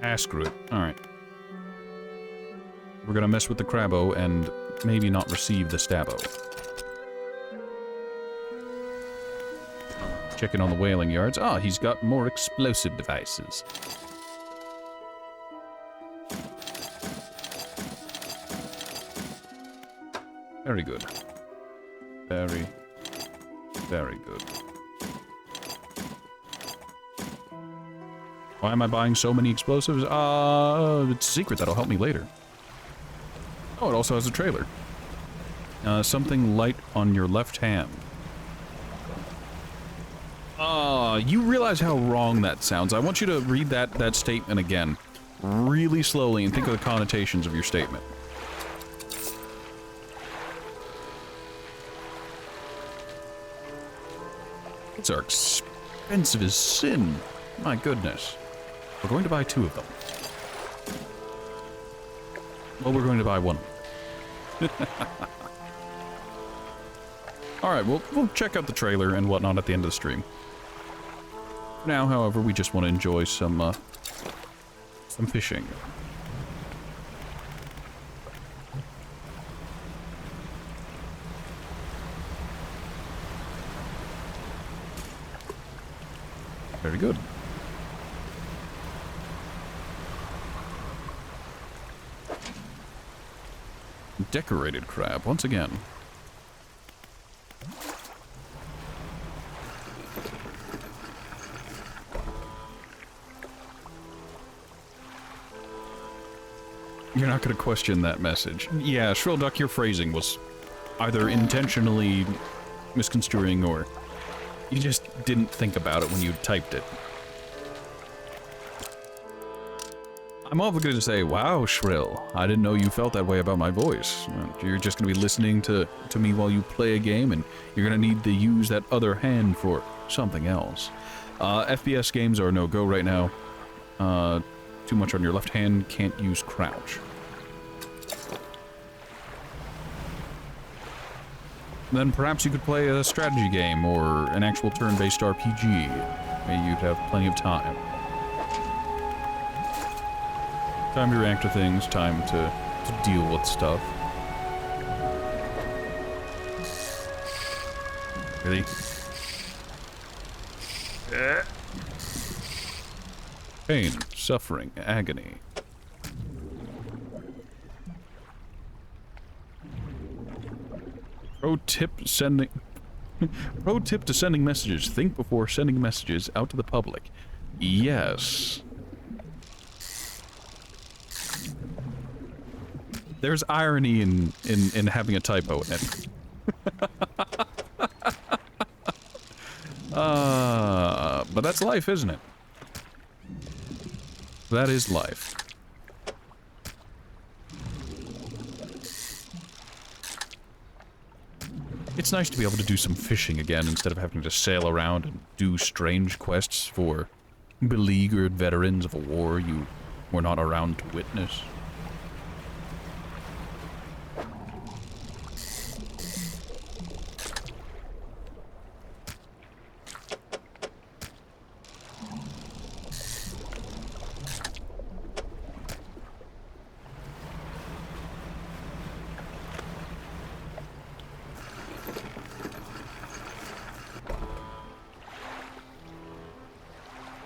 Ah, screw it. Alright. We're gonna mess with the Crabbo and maybe not receive the Stabbo. Checking on the whaling yards. Ah, he's got more explosive devices. Very good. Very, very good. Why am I buying so many explosives? It's a secret that'll help me later. Oh, it also has a trailer. Something light on your left hand. You realize how wrong that sounds. I want you to read that statement again. Really slowly and think of the connotations of your statement. These are expensive as sin. My goodness. We're going to buy 2 of them. Well, we're going to buy 1. Alright, we'll check out the trailer and whatnot at the end of the stream. For now, however, we just want to enjoy some fishing. Very good. Decorated crab, once again. You're not going to question that message. Yeah, Shrill Duck, your phrasing was either intentionally misconstruing or you just didn't think about it when you typed it. I'm obligated to say, wow, Shrill, I didn't know you felt that way about my voice. You're just going to be listening to me while you play a game, and you're going to need to use that other hand for something else. FPS games are no-go right now. Too much on your left hand, can't use crouch. Then perhaps you could play a strategy game or an actual turn-based RPG. Maybe you'd have plenty of time. Time to react to things, time to deal with stuff. Really? Pain, suffering, agony. Pro tip to sending messages. Think before sending messages out to the public. Yes. There's irony in having a typo in it. But that's life, isn't it? That is life. It's nice to be able to do some fishing again instead of having to sail around and do strange quests for beleaguered veterans of a war you were not around to witness.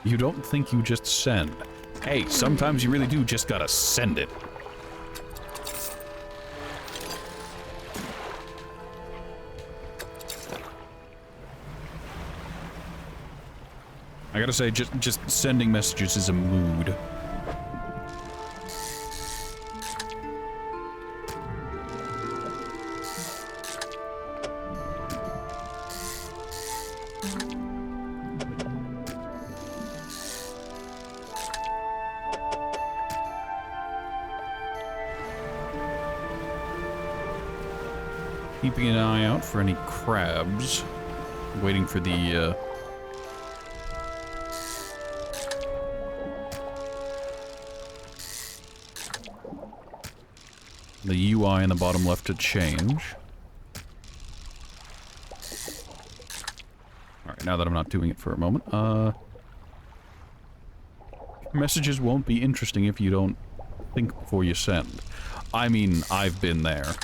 You don't think you just send. Hey, sometimes you really do just gotta send it. I gotta say, just sending messages is a mood. Keeping an eye out for any crabs. Waiting for the UI in the bottom left to change. Alright, now that I'm not doing it for a moment, messages won't be interesting if you don't think before you send. I mean, I've been there.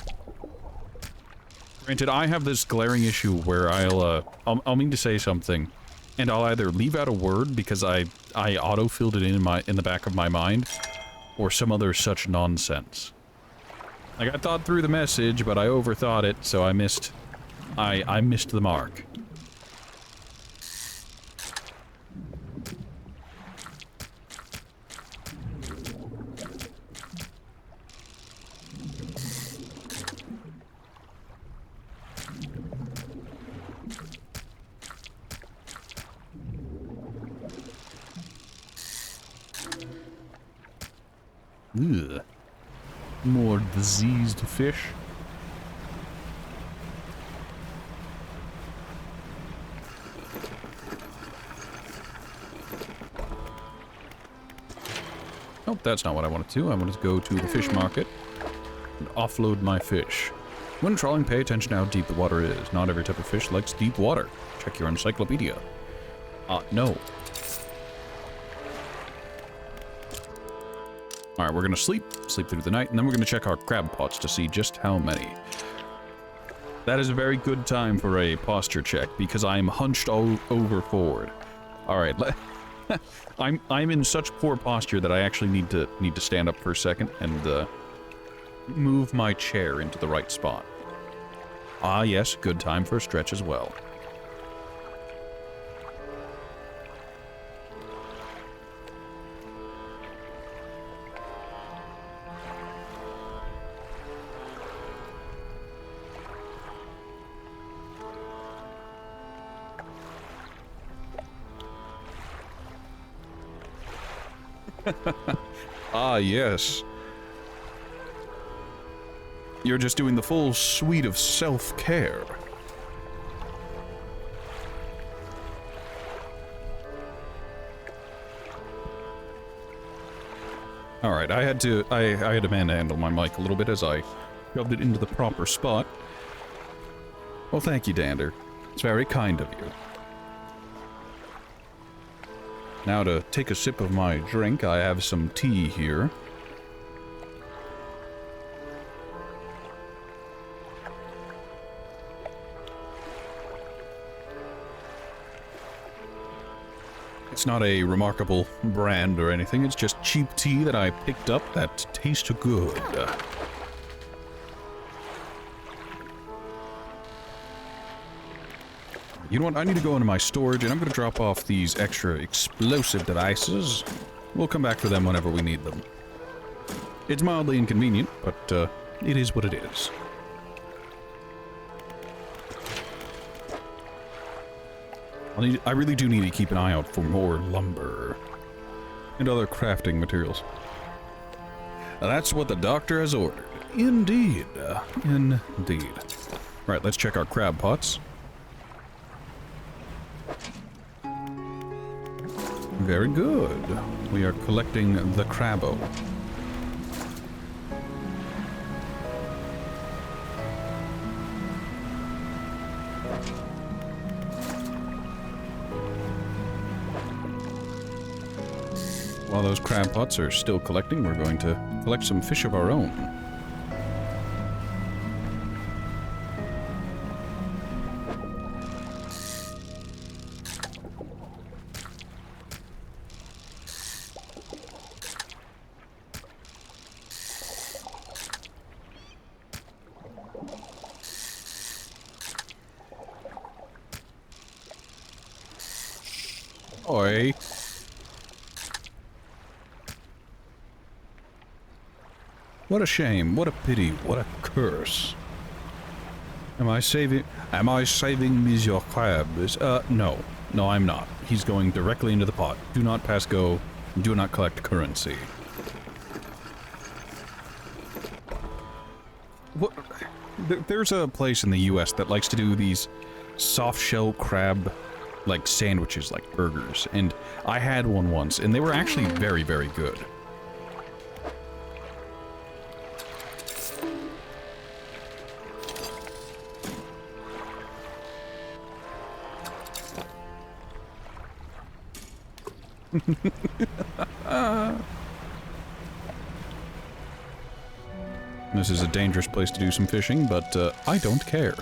Granted, I have this glaring issue where I'll mean to say something, and I'll either leave out a word because I auto-filled it in the back of my mind, or some other such nonsense. Like, I thought through the message, but I overthought it, so I missed the mark. Ugh. More diseased fish. Nope, that's not what I wanted to. I wanted to go to the fish market and offload my fish. When trawling, pay attention to how deep the water is. Not every type of fish likes deep water. Check your encyclopedia. No. Alright, we're gonna sleep through the night, and then we're gonna check our crab pots to see just how many. That is a very good time for a posture check, because I'm hunched all over forward. Alright, I'm in such poor posture that I actually need to stand up for a second and move my chair into the right spot. Ah yes, good time for a stretch as well. Ah, yes. You're just doing the full suite of self-care. Alright, I had to manhandle my mic a little bit as I shoved it into the proper spot. Well, thank you, Dander. It's very kind of you. Now to take a sip of my drink, I have some tea here. It's not a remarkable brand or anything, it's just cheap tea that I picked up that tastes good. You know what, I need to go into my storage and I'm going to drop off these extra explosive devices. We'll come back for them whenever we need them. It's mildly inconvenient, but it is what it is. I really do need to keep an eye out for more lumber and other crafting materials. That's what the doctor has ordered. Indeed. Indeed. Right, let's check our crab pots. Very good. We are collecting the crabbo. While those crab pots are still collecting, we're going to collect some fish of our own. boy. What a shame, what a pity, what a curse. Am I saving Monsieur Krabs? No. No, I'm not. He's going directly into the pot. Do not pass go, do not collect currency. What? There's a place in the US that likes to do these soft shell crab like sandwiches, like burgers, and I had one once, and they were actually very, very good. This is a dangerous place to do some fishing, but I don't care.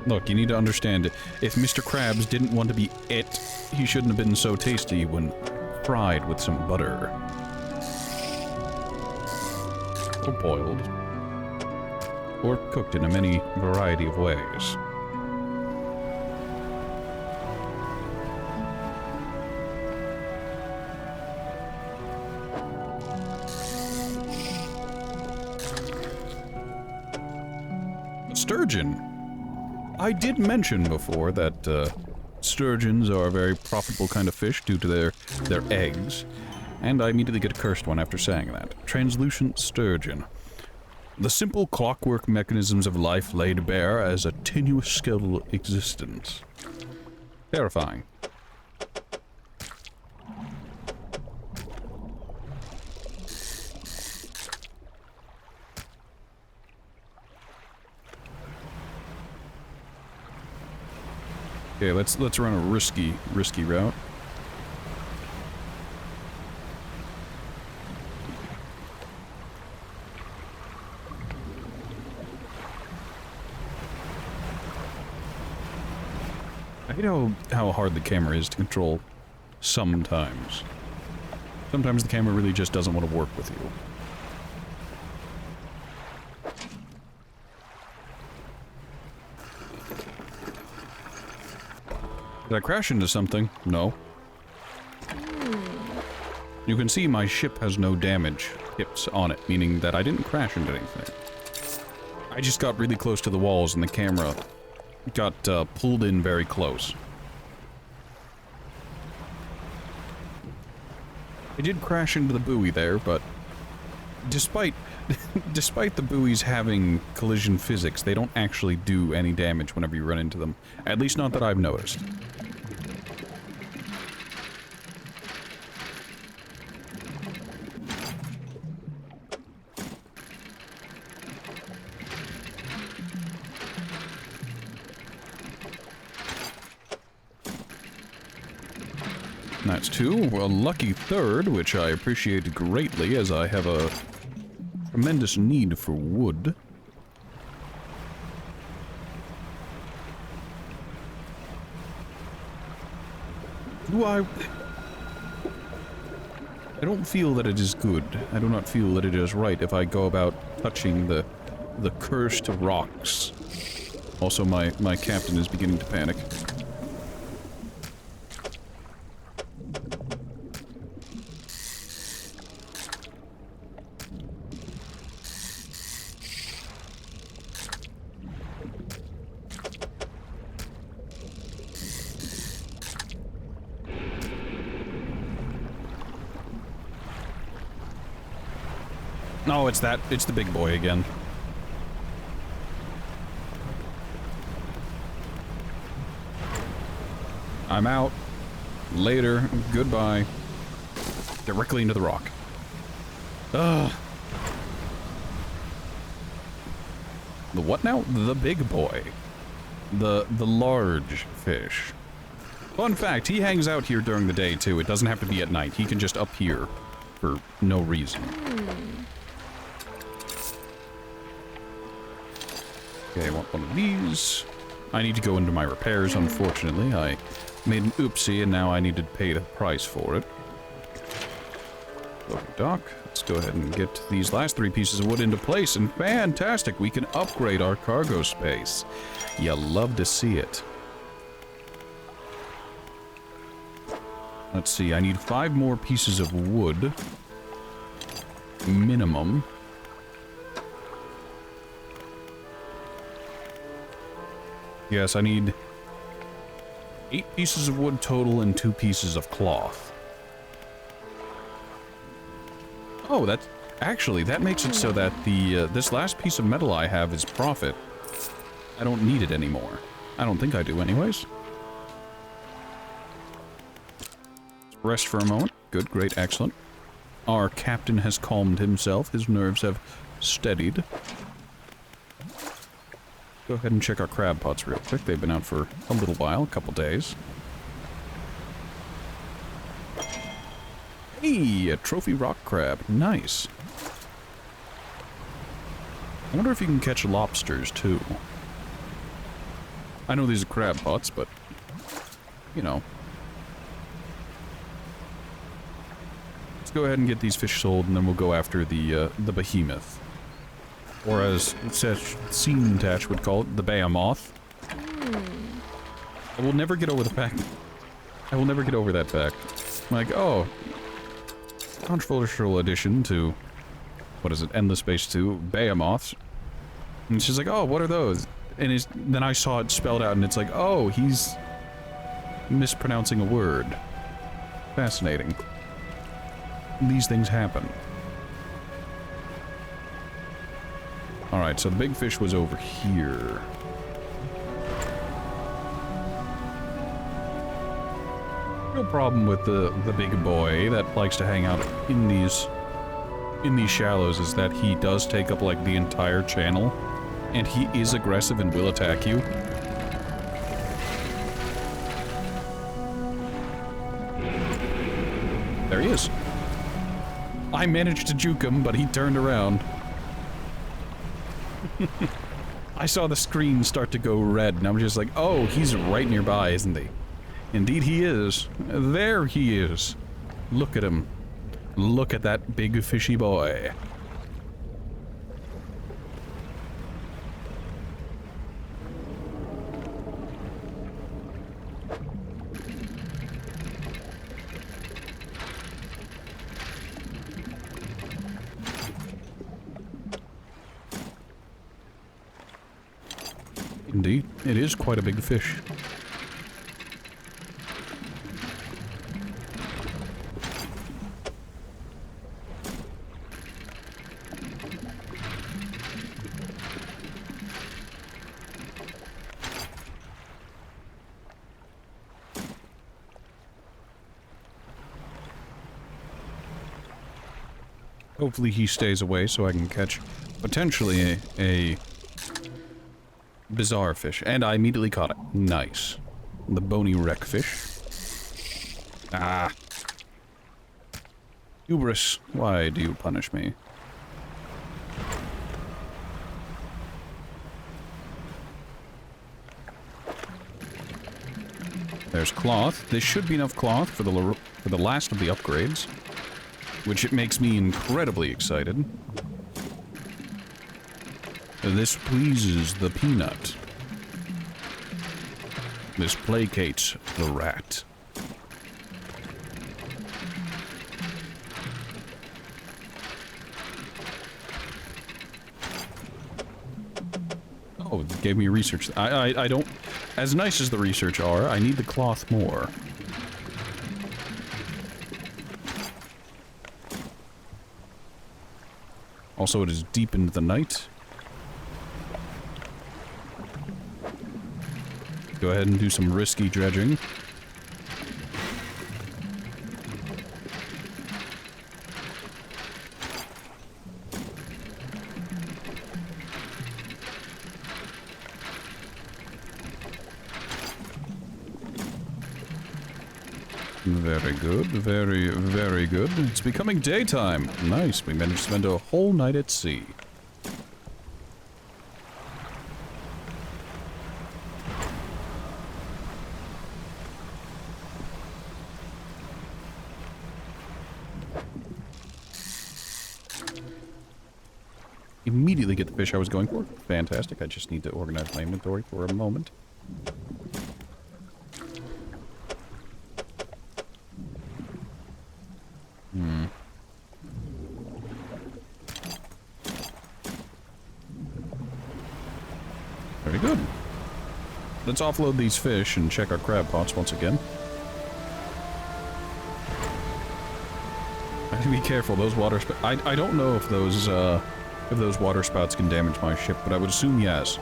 Look, you need to understand, if Mr. Krabs didn't want to be it, he shouldn't have been so tasty when fried with some butter. Or boiled. Or cooked in a many variety of ways. Sturgeon. I did mention before that sturgeons are a very profitable kind of fish due to their eggs, and I immediately get a cursed one after saying that. Translucent sturgeon. The simple clockwork mechanisms of life laid bare as a tenuous skeletal existence. Terrifying. Okay, let's run a risky route. I hate how hard the camera is to control sometimes. Sometimes the camera really just doesn't want to work with you. Did I crash into something? No. You can see my ship has no damage hits on it, meaning that I didn't crash into anything. I just got really close to the walls and the camera got pulled in very close. I did crash into the buoy there, but despite the buoys having collision physics, they don't actually do any damage whenever you run into them. At least not that I've noticed. That's two. A lucky third, which I appreciate greatly as I have a tremendous need for wood. I don't feel that it is good. I do not feel that it is right if I go about touching the cursed rocks. Also, my captain is beginning to panic. No, it's the big boy again. I'm out. Later. Goodbye. Directly into the rock. Ugh. The what now? The big boy. The large fish. Fun fact, he hangs out here during the day too. It doesn't have to be at night. He can just appear for no reason. Okay, I want one of these. I need to go into my repairs, unfortunately. I made an oopsie, and now I need to pay the price for it. Loading dock. Let's go ahead and get these last 3 pieces of wood into place, and fantastic, we can upgrade our cargo space. You love to see it. Let's see, I need 5 more pieces of wood. Minimum. Yes, I need 8 pieces of wood total and 2 pieces of cloth. Oh, that's... Actually, that makes it so that the, this last piece of metal I have is profit. I don't need it anymore. I don't think I do anyways. Let's rest for a moment. Good, great, excellent. Our captain has calmed himself. His nerves have steadied. Go ahead and check our crab pots real quick. They've been out for a little while, a couple days. Hey, a trophy rock crab. Nice. I wonder if you can catch lobsters, too. I know these are crab pots, but, you know. Let's go ahead and get these fish sold, and then we'll go after the behemoth. Or as Seamtach would call it, the behemoth. I will never get over the fact. I will never get over that fact. Like, oh, controversial addition to, what is it, Endless Space 2, behemoths. And she's like, oh, what are those? And then I saw it spelled out, and it's like, oh, he's mispronouncing a word. Fascinating. These things happen. Alright, so the big fish was over here. No problem with the big boy that likes to hang out in these shallows is that he does take up like the entire channel, and he is aggressive and will attack you. There he is. I managed to juke him, but he turned around. I saw the screen start to go red, and I'm just like, oh, he's right nearby, isn't he? Indeed he is. There he is. Look at him. Look at that big fishy boy. Indeed, it is quite a big fish. Hopefully he stays away so I can catch potentially a bizarre fish. And I immediately caught it. Nice. The bony wreck fish. Ah. Hubris, why do you punish me? There's cloth. This should be enough cloth for the last of the upgrades, which it makes me incredibly excited. This pleases the peanut. This placates the rat. Oh, it gave me research. I don't... As nice as the research are, I need the cloth more. Also, it is deep into the night. Go ahead and do some risky dredging. Very good, very, very good. It's becoming daytime. Nice, we managed to spend a whole night at sea. immediately get the fish I was going for. Fantastic. I just need to organize my inventory for a moment. Very good. Let's offload these fish and check our crab pots once again. I have to be careful. Those water spouts. I don't know if those water spouts can damage my ship, but I would assume yes.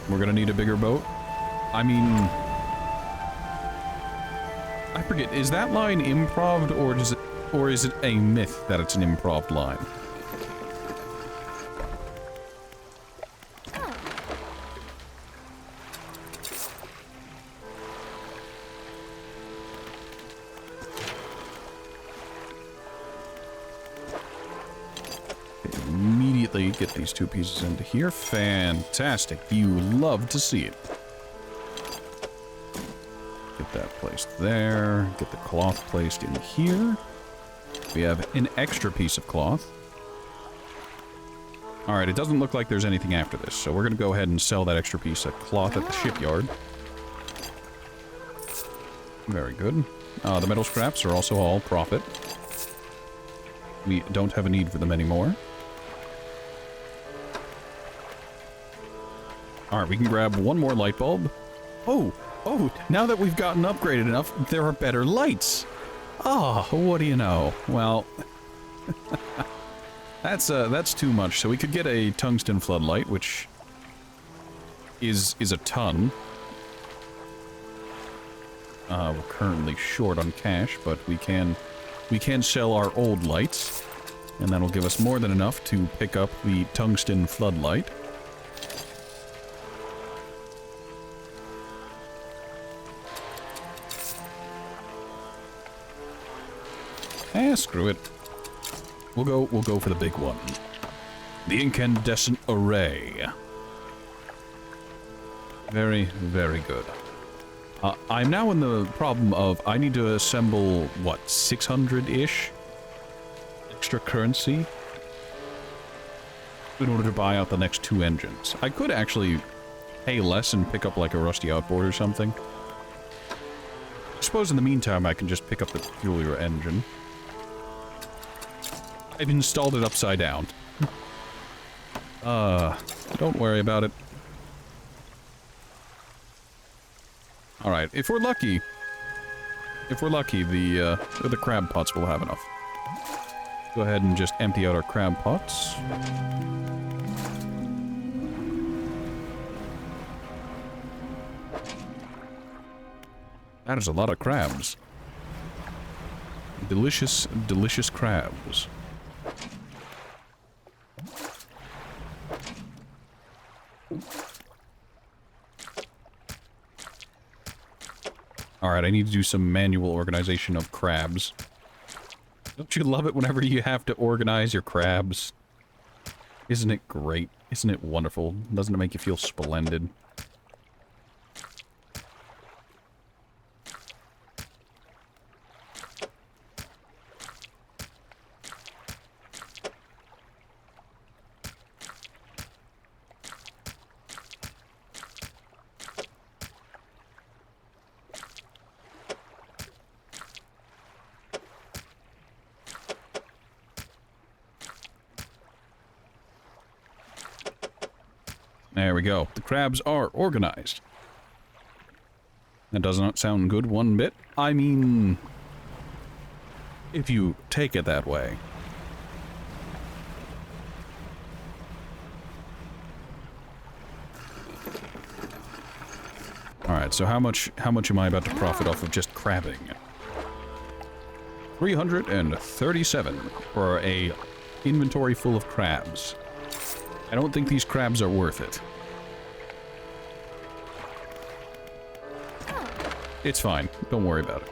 We're gonna need a bigger boat. I mean, I forget. Is that line improv, or is it a myth that it's an improv line? Get these two pieces into here. Fantastic. You love to see it. Get that placed there. Get the cloth placed in here. We have an extra piece of cloth. Alright, it doesn't look like there's anything after this, so we're going to go ahead and sell that extra piece of cloth at the shipyard. Very good. The metal scraps are also all profit. We don't have a need for them anymore. Alright, we can grab one more light bulb. Oh, now that we've gotten upgraded enough, there are better lights. Oh, what do you know? Well, that's too much. So we could get a tungsten floodlight, which is a ton. We're currently short on cash, but we can sell our old lights, and that'll give us more than enough to pick up the tungsten floodlight. Screw it. We'll go for the big one. The incandescent array. Very, very good. I'm now in the problem of I need to assemble, what, 600-ish extra currency in order to buy out the next 2 engines. I could actually pay less and pick up like a rusty outboard or something. I suppose in the meantime I can just pick up the peculiar engine. I've installed it upside down. Don't worry about it. Alright, if we're lucky, the crab pots will have enough. Go ahead and just empty out our crab pots. That is a lot of crabs. Delicious, delicious crabs. Alright, I need to do some manual organization of crabs. Don't you love it whenever you have to organize your crabs? Isn't it great? Isn't it wonderful? Doesn't it make you feel splendid? There we go. The crabs are organized. That does not sound good one bit. I mean, if you take it that way. Alright, so how much am I about to profit off of just crabbing? 337 for a inventory full of crabs. I don't think these crabs are worth it. It's fine. Don't worry about it.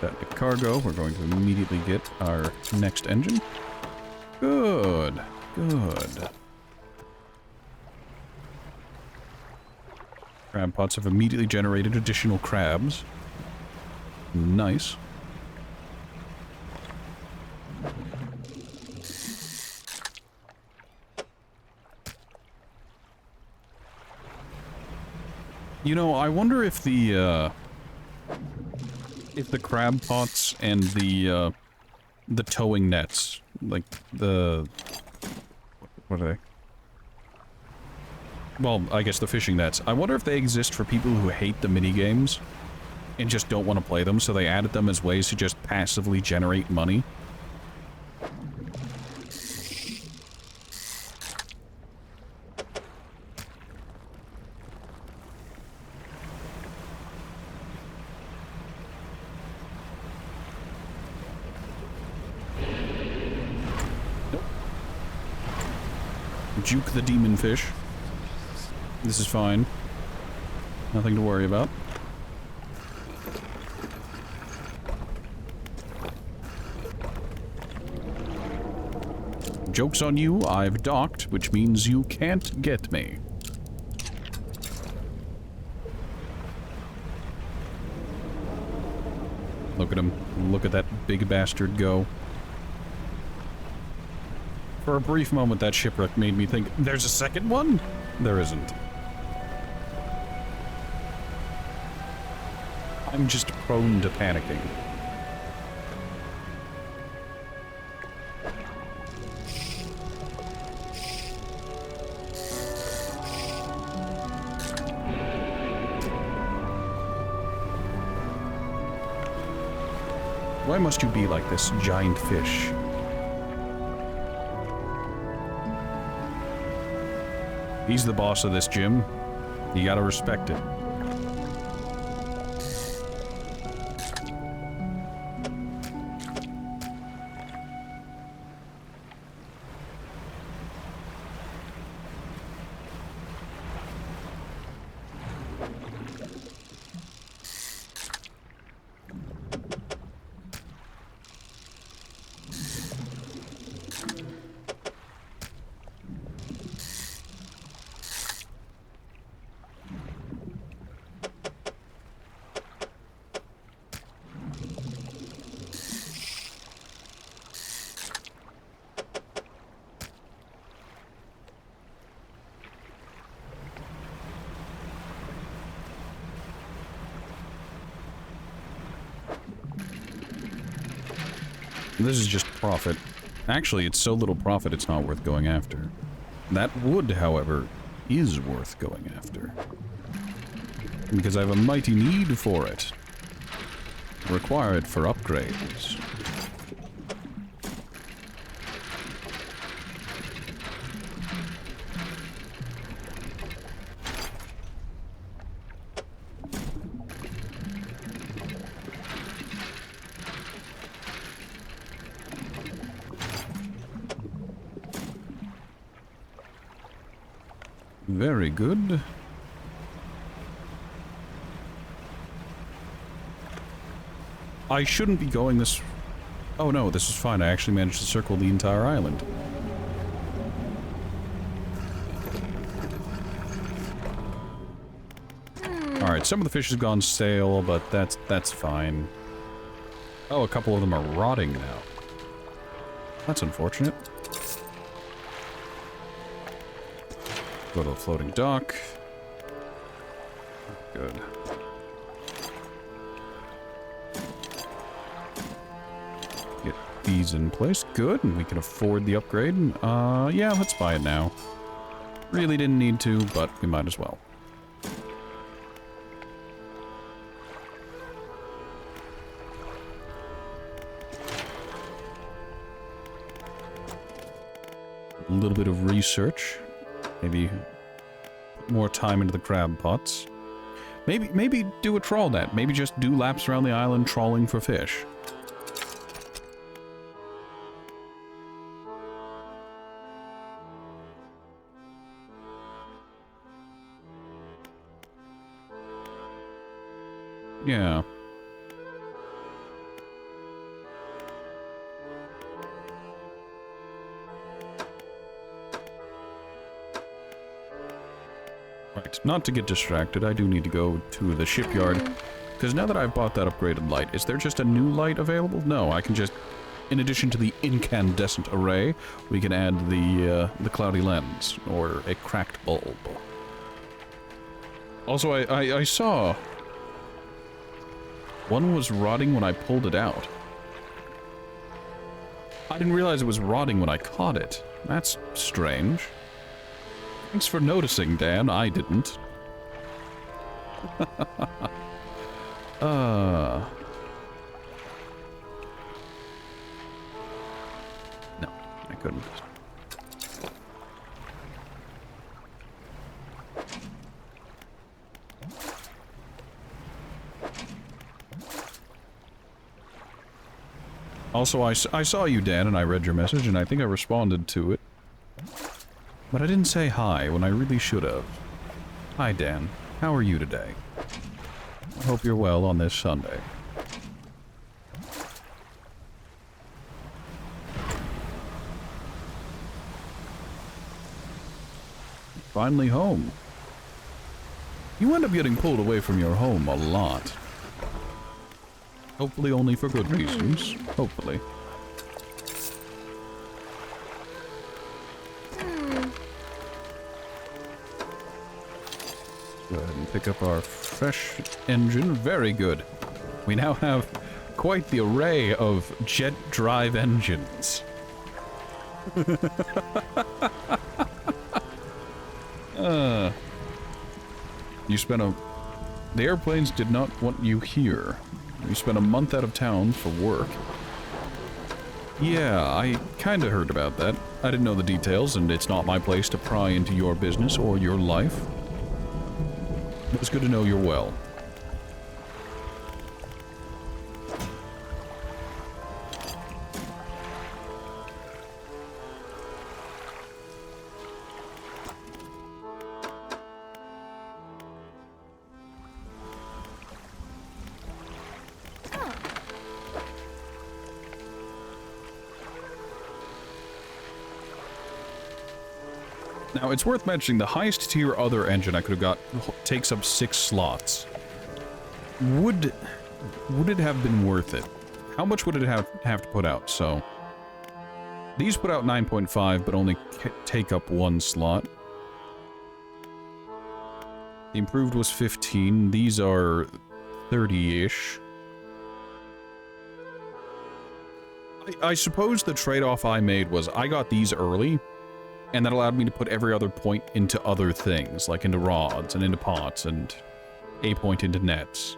That big cargo. We're going to immediately get our next engine. Good. Good. Crab pots have immediately generated additional crabs. Nice. You know, I wonder if the crab pots and the towing nets, like what are they? Well, I guess the fishing nets. I wonder if they exist for people who hate the minigames and just don't want to play them, so they added them as ways to just passively generate money. Juke the demon fish. This is fine. Nothing to worry about. Joke's on you, I've docked, which means you can't get me. Look at him. Look at that big bastard go. For a brief moment, that shipwreck made me think, there's a second one? There isn't. I'm just prone to panicking. Why must you be like this, giant fish? He's the boss of this gym. You gotta respect it. This is just profit. Actually, it's so little profit it's not worth going after. That wood, however, is worth going after. Because I have a mighty need for it. Require it for upgrades. Very good. I shouldn't be going this... Oh no, this is fine. I actually managed to circle the entire island. Alright, some of the fish has gone stale, but that's fine. Oh, a couple of them are rotting now. That's unfortunate. Go to the floating dock. Good. Get these in place. Good, and we can afford the upgrade. Yeah, let's buy it now. Really didn't need to, but we might as well. A little bit of research. Maybe more time into the crab pots. Maybe do a trawl net. Maybe just do laps around the island trawling for fish. Yeah. Right, not to get distracted, I do need to go to the shipyard Because now that I've bought that upgraded light, is there just a new light available? No, I can just, in addition to the incandescent array, we can add the cloudy lens, or a cracked bulb. Also, I saw one was rotting when I pulled it out. I didn't realize it was rotting when I caught it. That's strange. Thanks for noticing, Dan. I didn't. No, I couldn't. Also, I saw you, Dan, and I read your message, and I think I responded to it. But I didn't say hi when I really should have. Hi, Dan. How are you today? I hope you're well on this Sunday. Finally home. You end up getting pulled away from your home a lot. Hopefully only for good reasons. Hopefully. Go ahead and pick up our fresh engine. Very good. We now have quite the array of jet drive engines. You spent the airplanes did not want you here. You spent a month out of town for work. Yeah, I kinda heard about that. I didn't know the details, and it's not my place to pry into your business or your life. It was good to know you're well. Now, it's worth mentioning the highest tier other engine I could have got takes up 6 slots. Would it have been worth it? How much would it have to put out? So, these put out 9.5, but only take up 1 slot. The improved was 15. These are 30-ish. I suppose the trade-off I made was I got these early, and that allowed me to put every other point into other things, like into rods and into pots and a point into nets.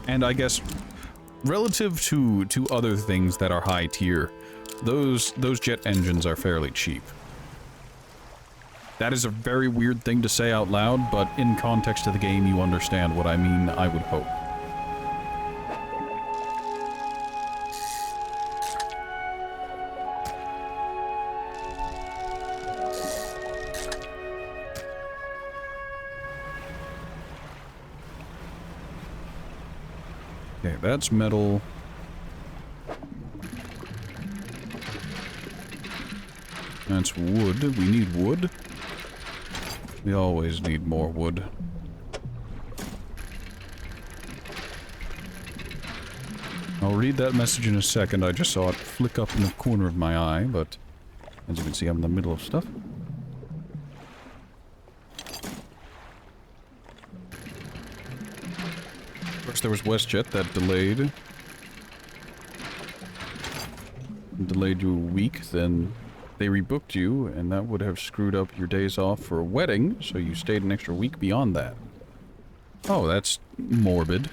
And I guess, relative to other things that are high tier, those jet engines are fairly cheap. That is a very weird thing to say out loud, but in context of the game, you understand what I mean, I would hope. Okay, that's metal. That's wood. We need wood. We always need more wood. I'll read that message in a second. I just saw it flick up in the corner of my eye, but as you can see, I'm in the middle of stuff. First, there was WestJet that delayed you a week, then they rebooked you, and that would have screwed up your days off for a wedding, so you stayed an extra week beyond that. Oh, that's morbid.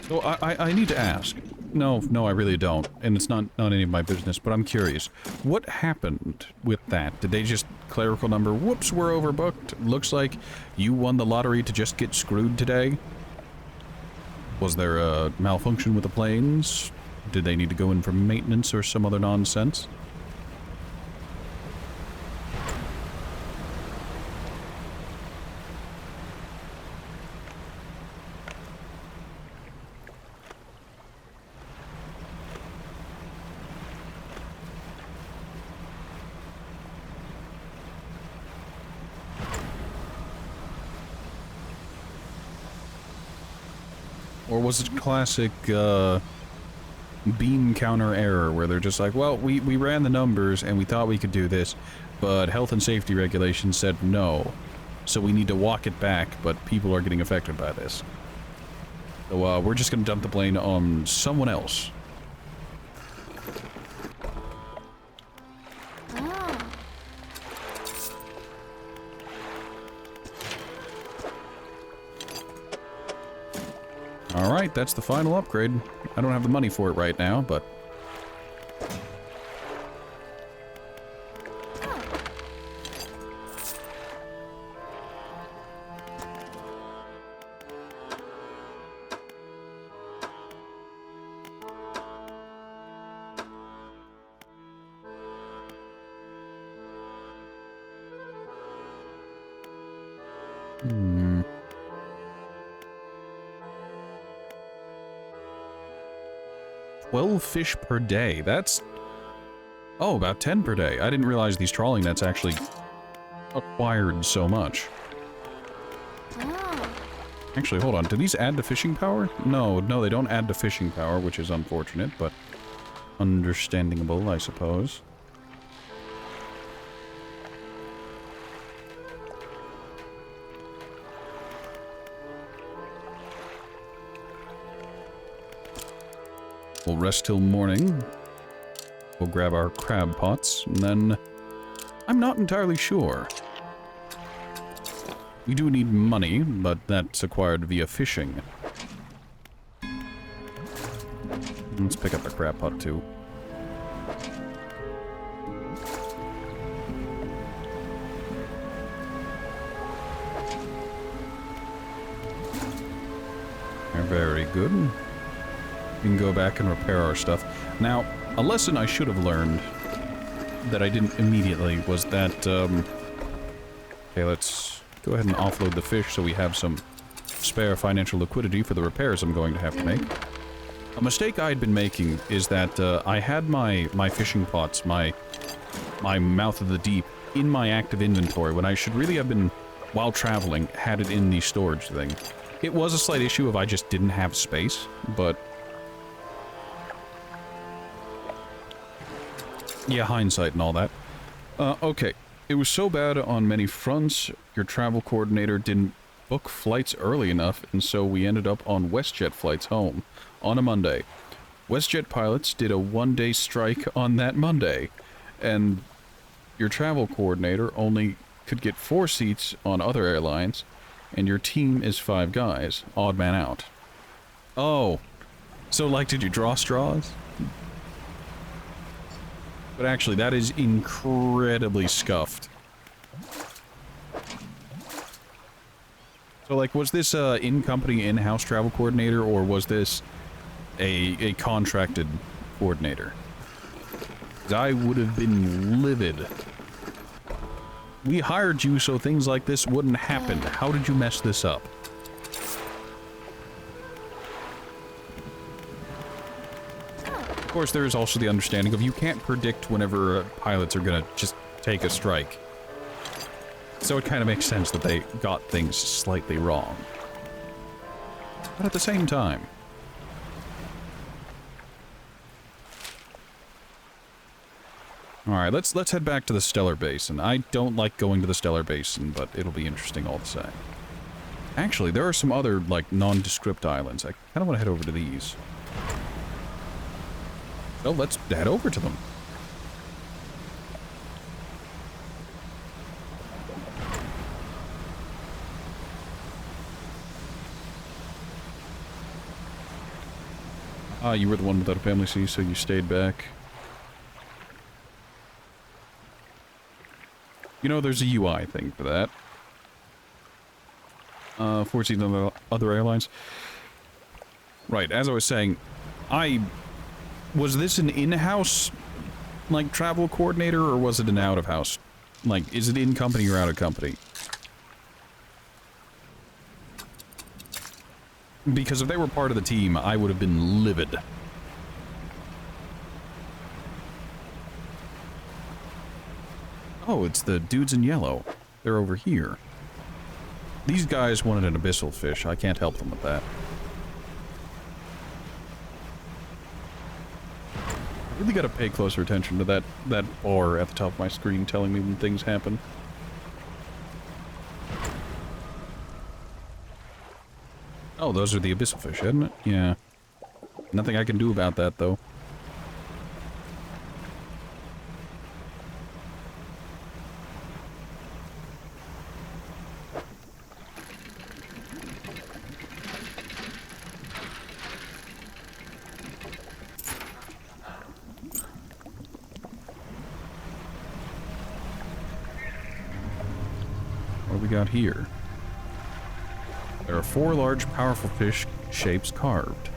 So I need to ask. No, I really don't, and it's not any of my business, but I'm curious. What happened with that? Did they just clerical number, whoops, we're overbooked? Looks like you won the lottery to just get screwed today? Was there a malfunction with the planes? Did they need to go in for maintenance or some other nonsense? Or was it classic, bean counter error, where they're just like, well, we ran the numbers and we thought we could do this, but health and safety regulations said no. So we need to walk it back, but people are getting affected by this. So, we're just gonna dump the blame on someone else. Alright, that's the final upgrade. I don't have the money for it right now, but... Hmm... 12 fish per day. That's... Oh, about 10 per day. I didn't realize these trawling nets actually acquired so much. Actually, hold on. Do these add to fishing power? No, they don't add to fishing power, which is unfortunate, but understandable, I suppose. We'll rest till morning. We'll grab our crab pots, and then... I'm not entirely sure. We do need money, but that's acquired via fishing. Let's pick up a crab pot, too. Very good. We can go back and repair our stuff. Now, a lesson I should have learned that I didn't immediately was that, okay, let's go ahead and offload the fish so we have some spare financial liquidity for the repairs I'm going to have to make. A mistake I had been making is that, I had my fishing pots, my Mouth of the Deep, in my active inventory when I should really have been, while traveling, had it in the storage thing. It was a slight issue of I just didn't have space, but... yeah, hindsight and all that. Okay. It was so bad on many fronts, your travel coordinator didn't book flights early enough, and so we ended up on WestJet flights home on a Monday. WestJet pilots did a one-day strike on that Monday, and your travel coordinator only could get 4 seats on other airlines, and your team is 5 guys. Odd man out. Oh. So, like, did you draw straws? But actually, that is incredibly scuffed. So, like, was this in-company, in-house travel coordinator, or was this a contracted coordinator? 'Cause I would have been livid. We hired you so things like this wouldn't happen. How did you mess this up? Of course, there is also the understanding of you can't predict whenever pilots are gonna just take a strike. So it kind of makes sense that they got things slightly wrong. But at the same time... Alright, let's head back to the Stellar Basin. I don't like going to the Stellar Basin, but it'll be interesting all the same. Actually, there are some other, like, nondescript islands. I kind of want to head over to these. So let's head over to them. Ah, you were the one without a family, see, so you stayed back. You know, there's a UI thing for that. 14 other airlines. Right, as I was saying, was this an in-house, like, travel coordinator, or was it an out-of-house? Like, is it in-company or out-of-company? Because if they were part of the team, I would have been livid. Oh, it's the dudes in yellow. They're over here. These guys wanted an abyssal fish. I can't help them with that. Really gotta pay closer attention to that bar at the top of my screen telling me when things happen. Oh, those are the abyssal fish, isn't it? Yeah. Nothing I can do about that, though. What do we got here? There are 4 large, powerful fish shapes carved.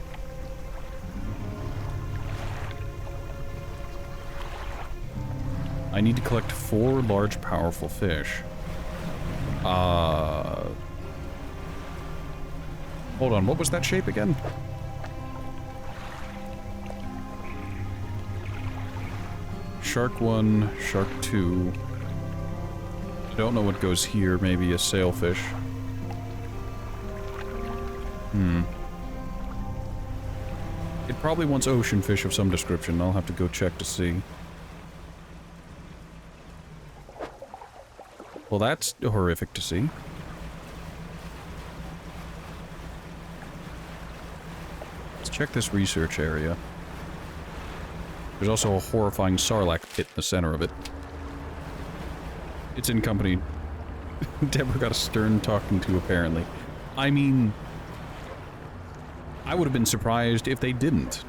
I need to collect 4 large, powerful fish. Hold on, what was that shape again? Shark 1, Shark 2. I don't know what goes here, maybe a sailfish. It probably wants ocean fish of some description. I'll have to go check to see. Well, that's horrific to see. Let's check this research area. There's also a horrifying sarlacc pit in the center of it. It's in company. Deborah got a stern talking to, apparently. I mean, I would have been surprised if they didn't.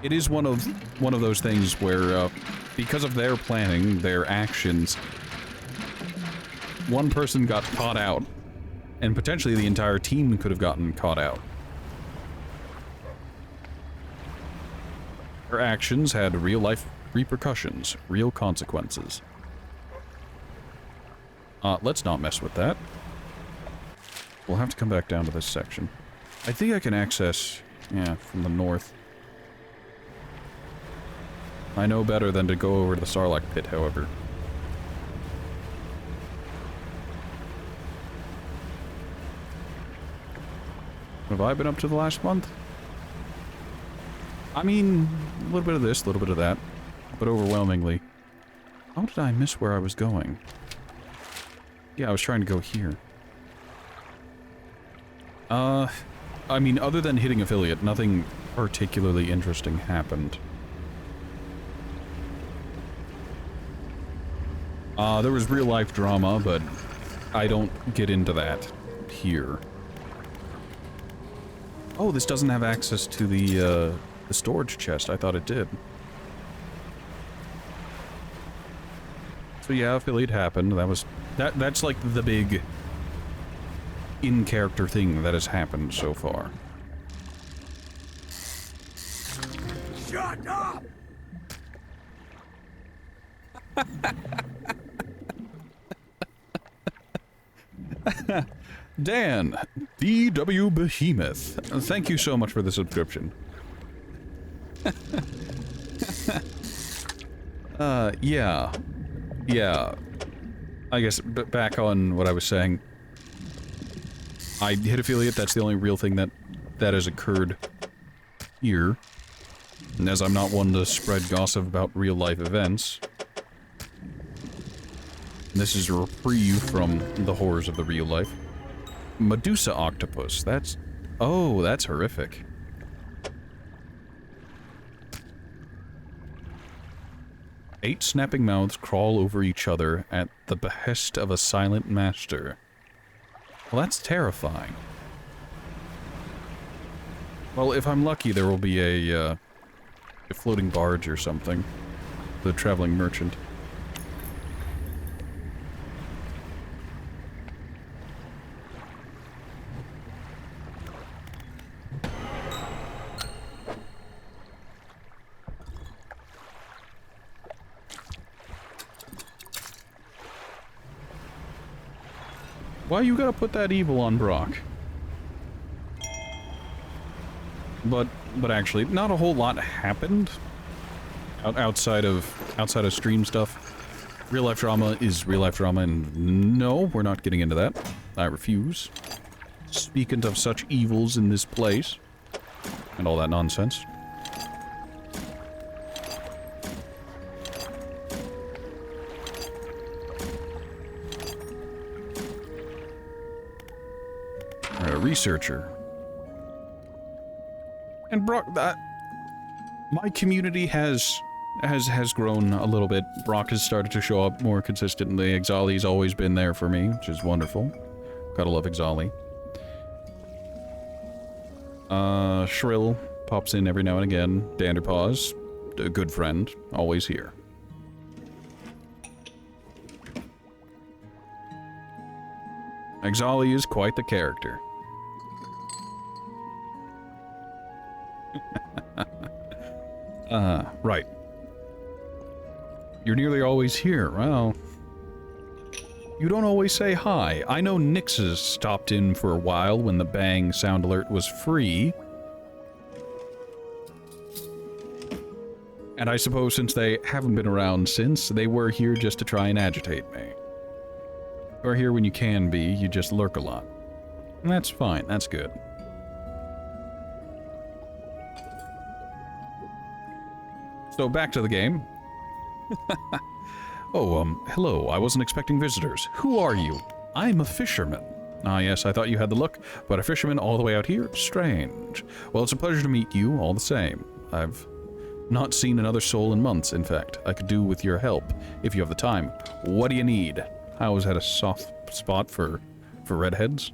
It is one of those things where, because of their planning, their actions, one person got caught out, and potentially the entire team could have gotten caught out. Her actions had real-life repercussions, real consequences. Let's not mess with that. We'll have to come back down to this section. I think I can access, yeah, from the north. I know better than to go over to the Sarlacc pit, however. What have I been up to the last month? I mean, a little bit of this, a little bit of that. But overwhelmingly. How did I miss where I was going? Yeah, I was trying to go here. I mean, other than hitting affiliate, nothing particularly interesting happened. There was real-life drama, but I don't get into that here. Oh, this doesn't have access to the storage chest. I thought it did. So yeah, affiliate happened. That's like the big in-character thing that has happened so far. Shut up! Dan, DW Behemoth, thank you so much for the subscription. Yeah. I guess, back on what I was saying. I hit affiliate, that's the only real thing that has occurred here. And as I'm not one to spread gossip about real-life events, this is a reprieve from the horrors of the real life. Medusa octopus, that's... oh, that's horrific. Eight snapping mouths crawl over each other at the behest of a silent master. Well, that's terrifying. Well, if I'm lucky, there will be a floating barge or something. The traveling merchant. Why you gotta put that evil on Brock? But actually, not a whole lot happened outside of stream stuff. Real life drama is real life drama, and no, we're not getting into that. I refuse. Speaking of such evils in this place, and all that nonsense. researcher. And Brock, my community has grown a little bit. Brock has started to show up more consistently. Exali's always been there for me, which is wonderful. Gotta love Exali. Shrill pops in every now and again. Danderpaws, a good friend, always here. Exali is quite the character. Right. You're nearly always here. Well, you don't always say hi. I know Nyx has stopped in for a while when the Bang sound alert was free. And I suppose since they haven't been around since, they were here just to try and agitate me. You're here when you can be, you just lurk a lot. And that's fine, that's good. So back to the game. Oh, hello, I wasn't expecting visitors. Who are you? I'm a fisherman. Ah, yes, I thought you had the look, but a fisherman all the way out here? Strange. Well, it's a pleasure to meet you, all the same. I've not seen another soul in months, in fact. I could do with your help, if you have the time. What do you need? How is that a soft spot for redheads?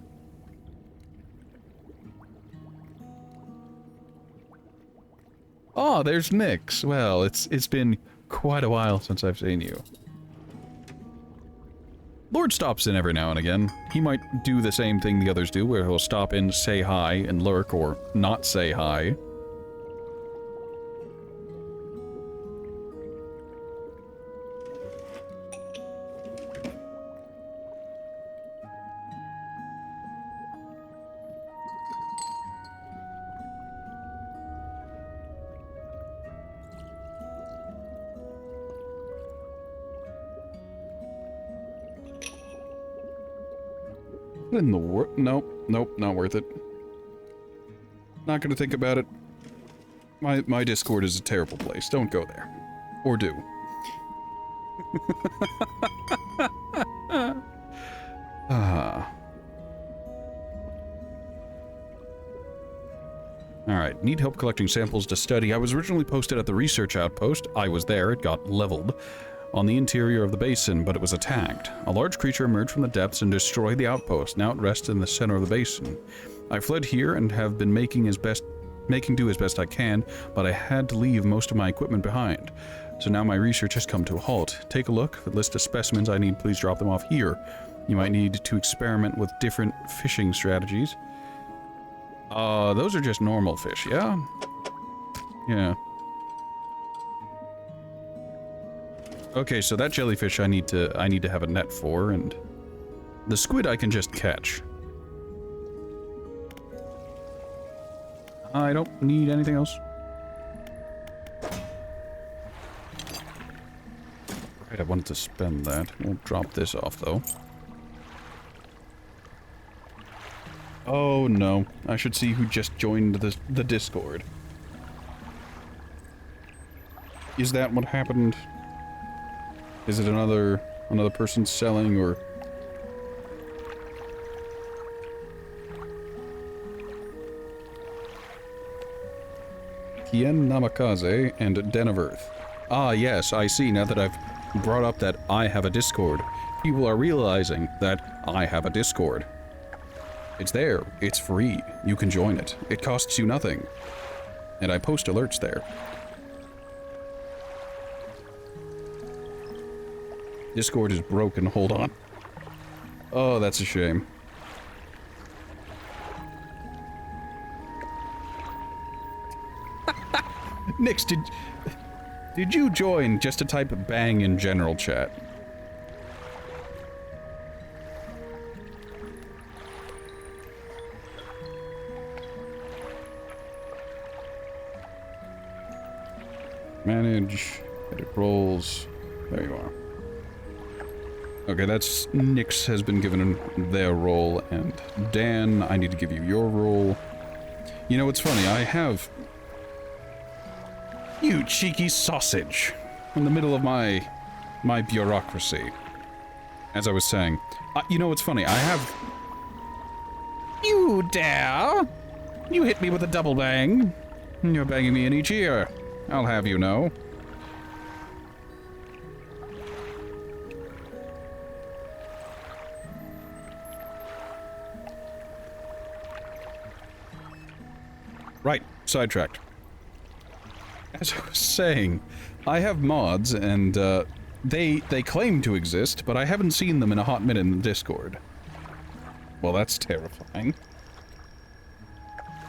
Oh, there's Nyx. Well, it's been quite a while since I've seen you. Lord stops in every now and again. He might do the same thing the others do, where he'll stop in, say hi, and lurk, or not say hi. In the world? Nope, not worth it. Not gonna think about it. My Discord is a terrible place. Don't go there. Or do. Alright, need help collecting samples to study. I was originally posted at the research outpost. I was there, it got leveled. On the interior of the basin, but it was attacked. A large creature emerged from the depths and destroyed the outpost. Now it rests in the center of the basin. I fled here and have been making do as best I can, but I had to leave most of my equipment behind. So now my research has come to a halt. Take a look. If a list of specimens I need, please drop them off here. You might need to experiment with different fishing strategies. Those are just normal fish, yeah? Yeah. Okay, so that jellyfish I need to have a net for, and the squid I can just catch. I don't need anything else. Right, I wanted to spend that. We'll drop this off, though. Oh, no. I should see who just joined the Discord. Is that what happened? Is it another person selling, or... Kien Namikaze and Den of Earth. Ah, yes, I see now that I've brought up that I have a Discord. People are realizing that I have a Discord. It's there. It's free. You can join it. It costs you nothing. And I post alerts there. Discord is broken. Hold on. Oh, that's a shame. Nyx, did you join just to type bang in general chat? Manage, edit roles. There you are. Okay, that's Nyx has been given their role, and Dan, I need to give you your role. You know, it's funny, I have... You cheeky sausage! In the middle of my bureaucracy. As I was saying. You know, it's funny, I have... You you dare? You hit me with a double bang. You're banging me in each ear. I'll have you know. Right, sidetracked. As I was saying, I have mods, and they claim to exist, but I haven't seen them in a hot minute in the Discord. Well, that's terrifying.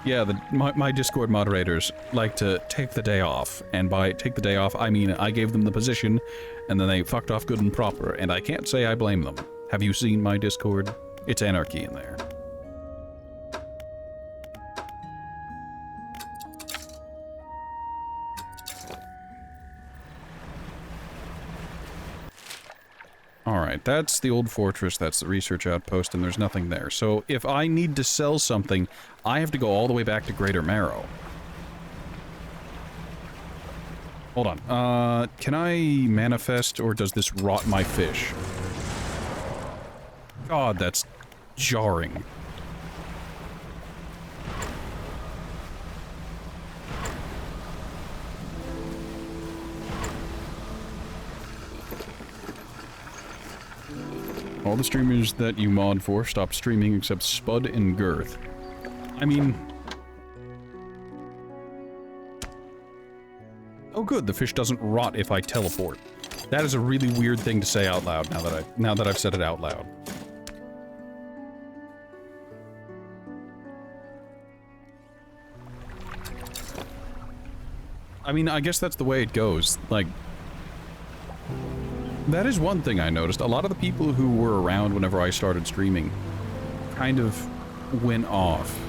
Yeah, my Discord moderators like to take the day off, and by take the day off, I mean I gave them the position, and then they fucked off good and proper, and I can't say I blame them. Have you seen my Discord? It's anarchy in there. Alright, that's the old fortress, that's the research outpost, and there's nothing there. So if I need to sell something, I have to go all the way back to Greater Marrow. Hold on, can I manifest, or does this rot my fish? God, that's jarring. All the streamers that you mod for stopped streaming except Spud and Girth. I mean... Oh good, the fish doesn't rot if I teleport. That is a really weird thing to say out loud now that I've said it out loud. I mean, I guess that's the way it goes. Like... That is one thing I noticed. A lot of the people who were around whenever I started streaming kind of went off.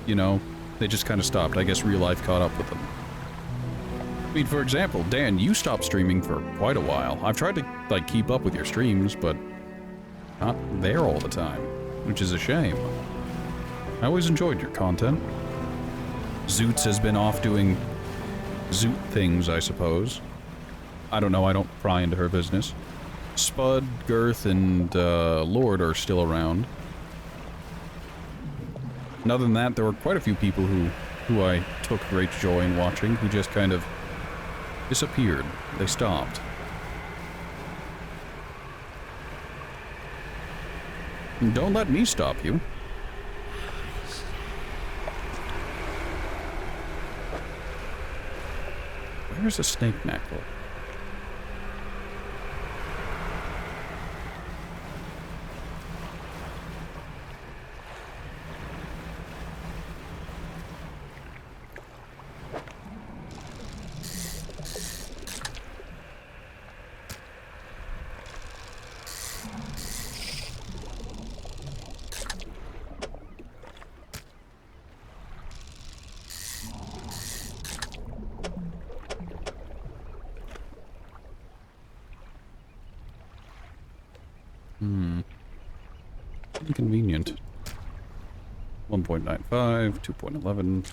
You know? They just kind of stopped. I guess real life caught up with them. I mean, for example, Dan, you stopped streaming for quite a while. I've tried to, like, keep up with your streams, but not there all the time, which is a shame. I always enjoyed your content. Zoots has been off doing Zoot things, I suppose. I don't know, I don't pry into her business. Spud, Girth, and Lord are still around. And other than that, there were quite a few people who I took great joy in watching, who just kind of disappeared. They stopped. And don't let me stop you. Where's a snake mackerel? Inconvenient. 1.95, 2.11.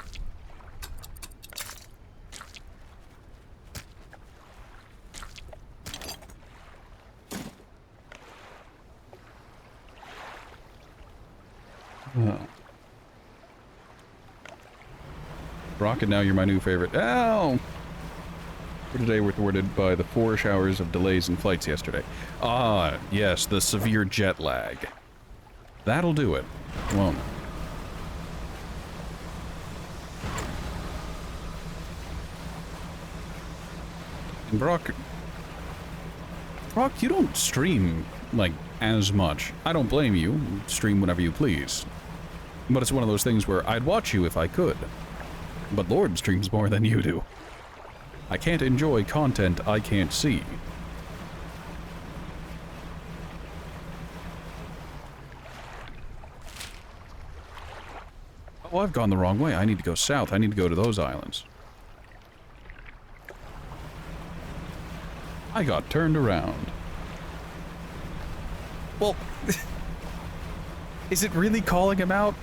Rocket, now you're my new favorite. Ow! For today, we're thwarted by the 4 hours of delays in flights yesterday. Ah, yes, the severe jet lag. That'll do it, won't it? And Brock, you don't stream, like, as much. I don't blame you. Stream whenever you please. But it's one of those things where I'd watch you if I could. But Lord streams more than you do. I can't enjoy content I can't see. Oh, I've gone the wrong way. I need to go south. I need to go to those islands. I got turned around. Well, is it really calling him out?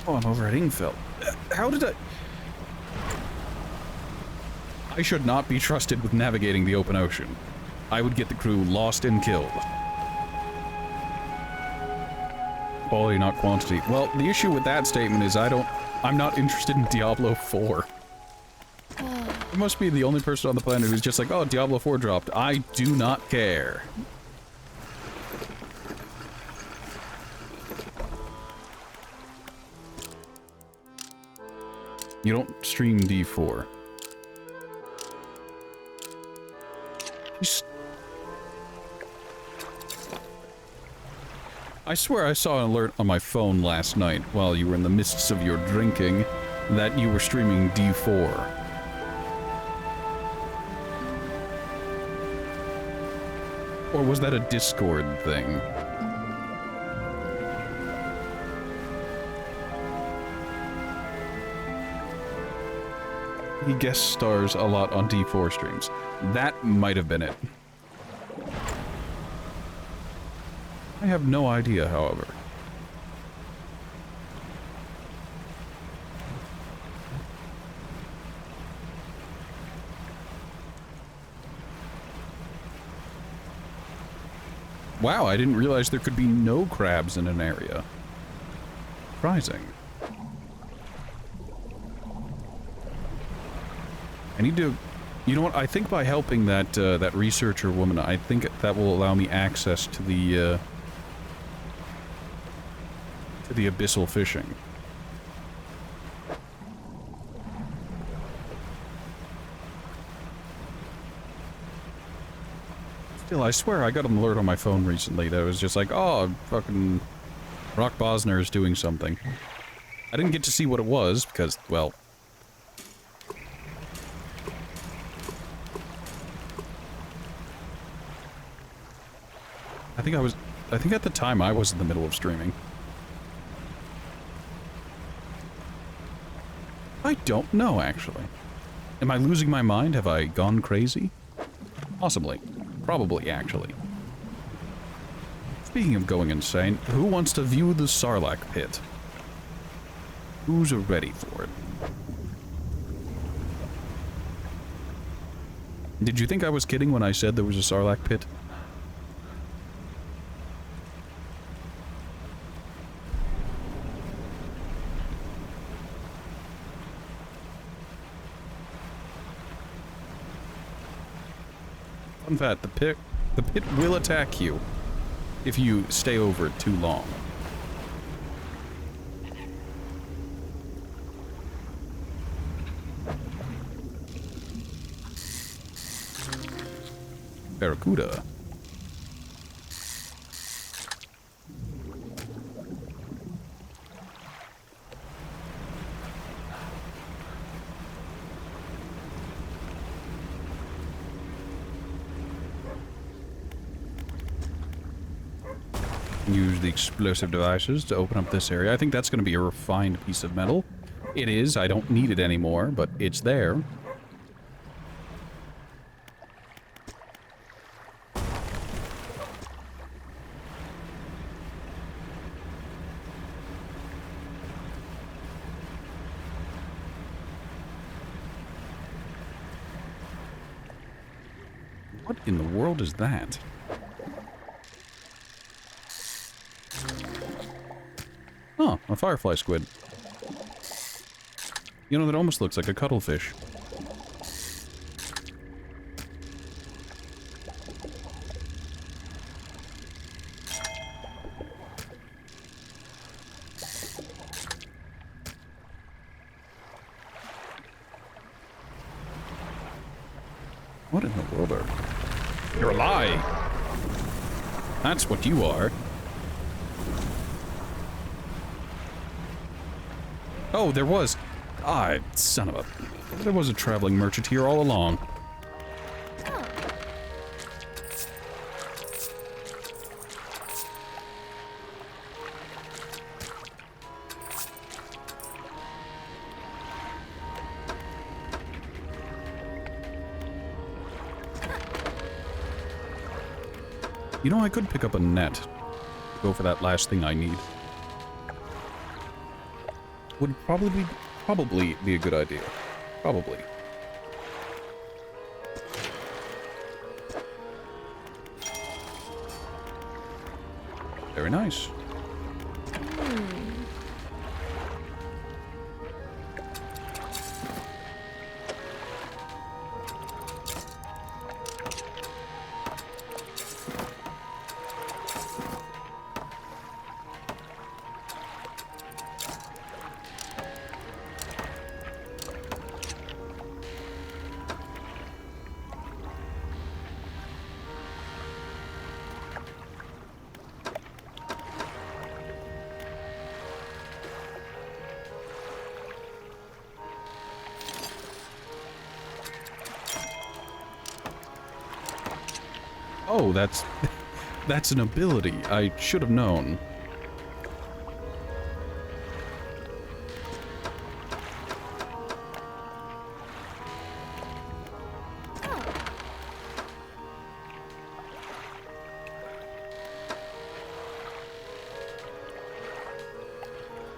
Oh, I'm over at Ingfell. How did I should not be trusted with navigating the open ocean. I would get the crew lost and killed. quality, not quantity. Well, the issue with that statement is I'm not interested in Diablo 4. I must be the only person on the planet who's just like, oh, Diablo 4 dropped. I do not care. You don't stream D4. I swear I saw an alert on my phone last night while you were in the midst of your drinking that you were streaming D4. Or was that a Discord thing? He guest stars a lot on D4 streams. That might have been it. I have no idea, however. Wow, I didn't realize there could be no crabs in an area. Surprising. I need to... You know what? I think by helping that that researcher woman, I think that will allow me access to the abyssal fishing. Still, I swear I got an alert on my phone recently that was just like, oh, fucking Brock Bosner is doing something. I didn't get to see what it was because, well... I think at the time I was in the middle of streaming. I don't know, actually. Am I losing my mind? Have I gone crazy? Possibly. Probably, actually. Speaking of going insane, who wants to view the Sarlacc pit? Who's ready for it? Did you think I was kidding when I said there was a Sarlacc pit? Fun fact, the pit will attack you if you stay over it too long. Barracuda. Use the explosive devices to open up this area. I think that's going to be a refined piece of metal. It is. I don't need it anymore, but it's there. What in the world is that? Oh, a firefly squid. You know, that almost looks like a cuttlefish. What in the world are... You're alive! That's what you are. Oh, there was... Ah, son of a... There was a traveling merchant here all along. You know, I could pick up a net. Go for that last thing I need. Would probably be a good idea. Probably. Very nice. Oh, that's... that's an ability. I should have known.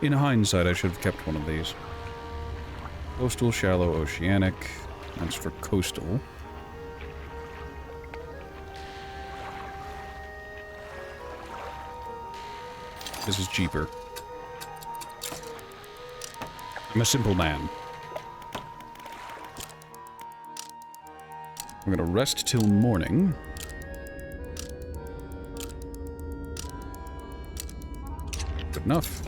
In hindsight, I should have kept one of these. Coastal, shallow, oceanic. That's for coastal. This is cheaper. I'm a simple man. I'm gonna rest till morning. Good enough.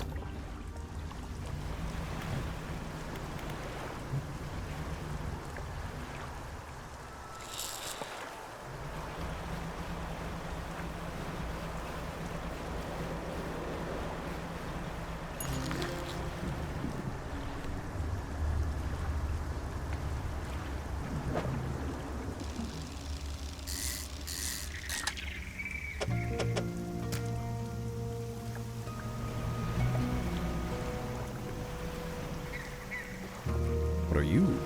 What are you?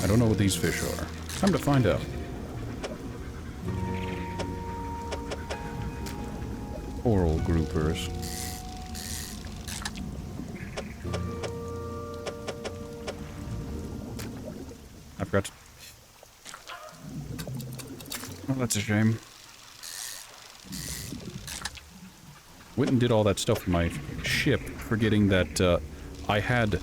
I don't know what these fish are. Time to find out. Coral groupers. I forgot to... Oh, that's a shame. Went and did all that stuff with my ship, forgetting that, I had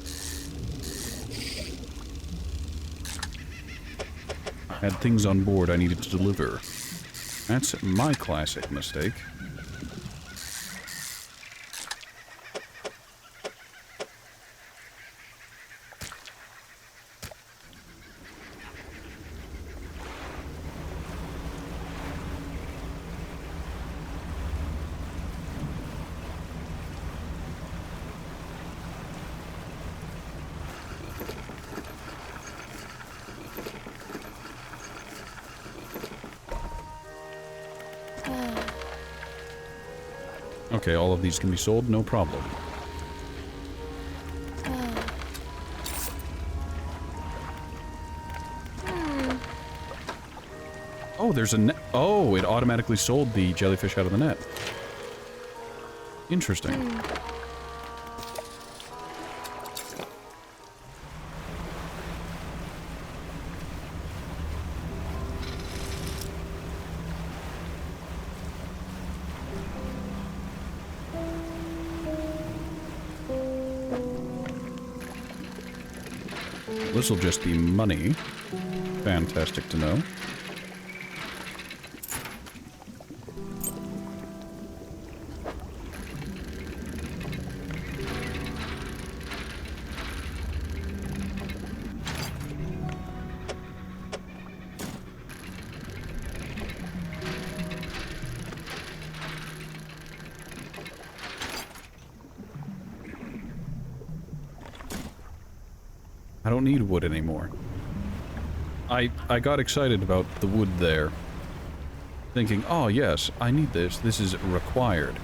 things on board I needed to deliver. That's my classic mistake. Okay, all of these can be sold, no problem. Oh, there's a net. Oh, it automatically sold the jellyfish out of the net. Interesting. This will just be money. Fantastic to know. I don't need wood anymore. I got excited about the wood there. Thinking, oh yes, I need this. This is required.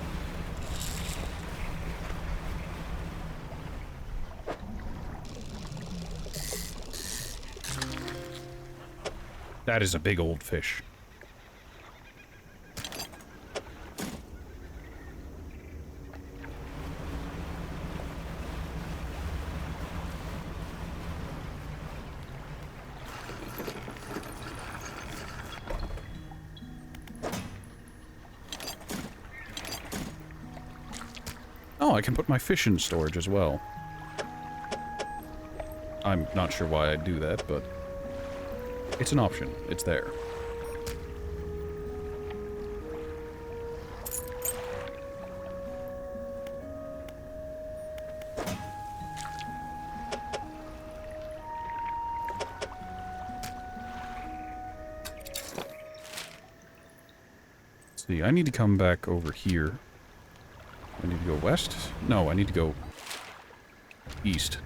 That is a big old fish. Oh, I can put my fish in storage as well. I'm not sure why I'd do that, but it's an option. It's there. Let's see, I need to come back over here. I need to go west? No, I need to go east.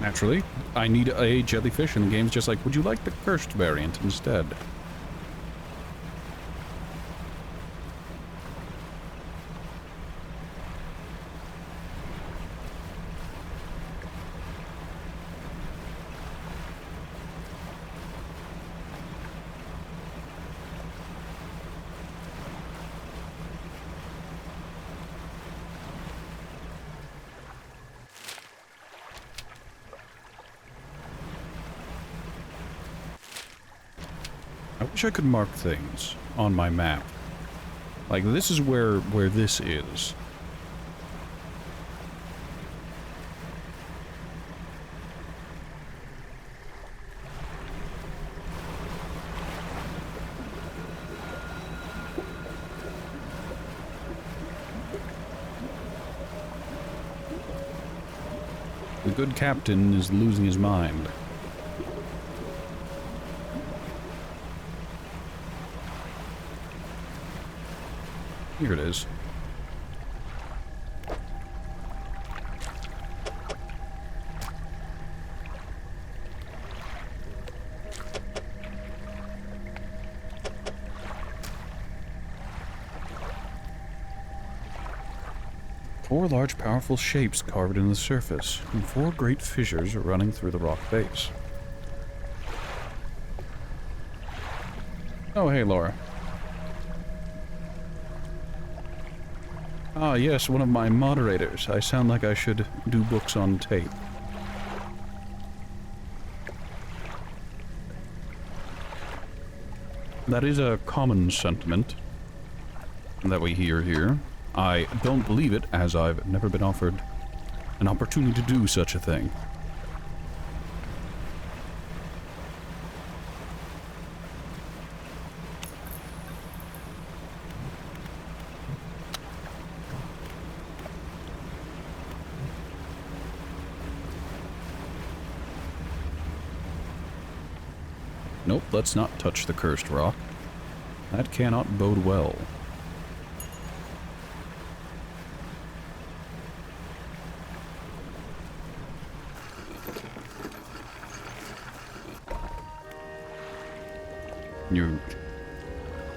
Naturally, I need a jellyfish, and the game's just like, would you like the cursed variant instead? I wish I could mark things on my map. Like, this is where this is. The good captain is losing his mind. Here it is. Four large, powerful shapes carved in the surface, and four great fissures are running through the rock base. Oh, hey, Laura. Ah, yes, one of my moderators. I sound like I should do books on tape. That is a common sentiment that we hear here. I don't believe it, as I've never been offered an opportunity to do such a thing. Nope, let's not touch the cursed rock. That cannot bode well.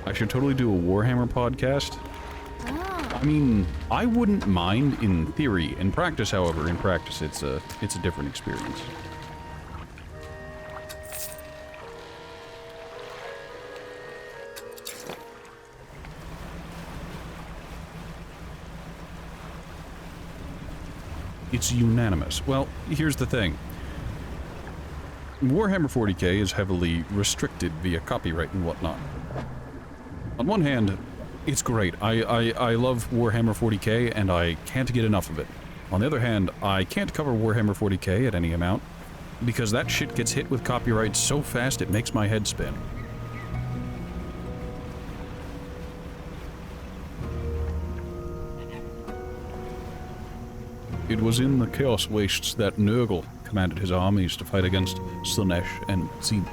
I should totally do a Warhammer podcast. I mean, I wouldn't mind in theory. In practice, however, it's a different experience. It's unanimous. Well, here's the thing. Warhammer 40k is heavily restricted via copyright and whatnot. On one hand, it's great. I love Warhammer 40k and I can't get enough of it. On the other hand, I can't cover Warhammer 40k at any amount because that shit gets hit with copyright so fast it makes my head spin. It was in the Chaos Wastes that Nurgle commanded his armies to fight against Slaanesh and Tzeentch.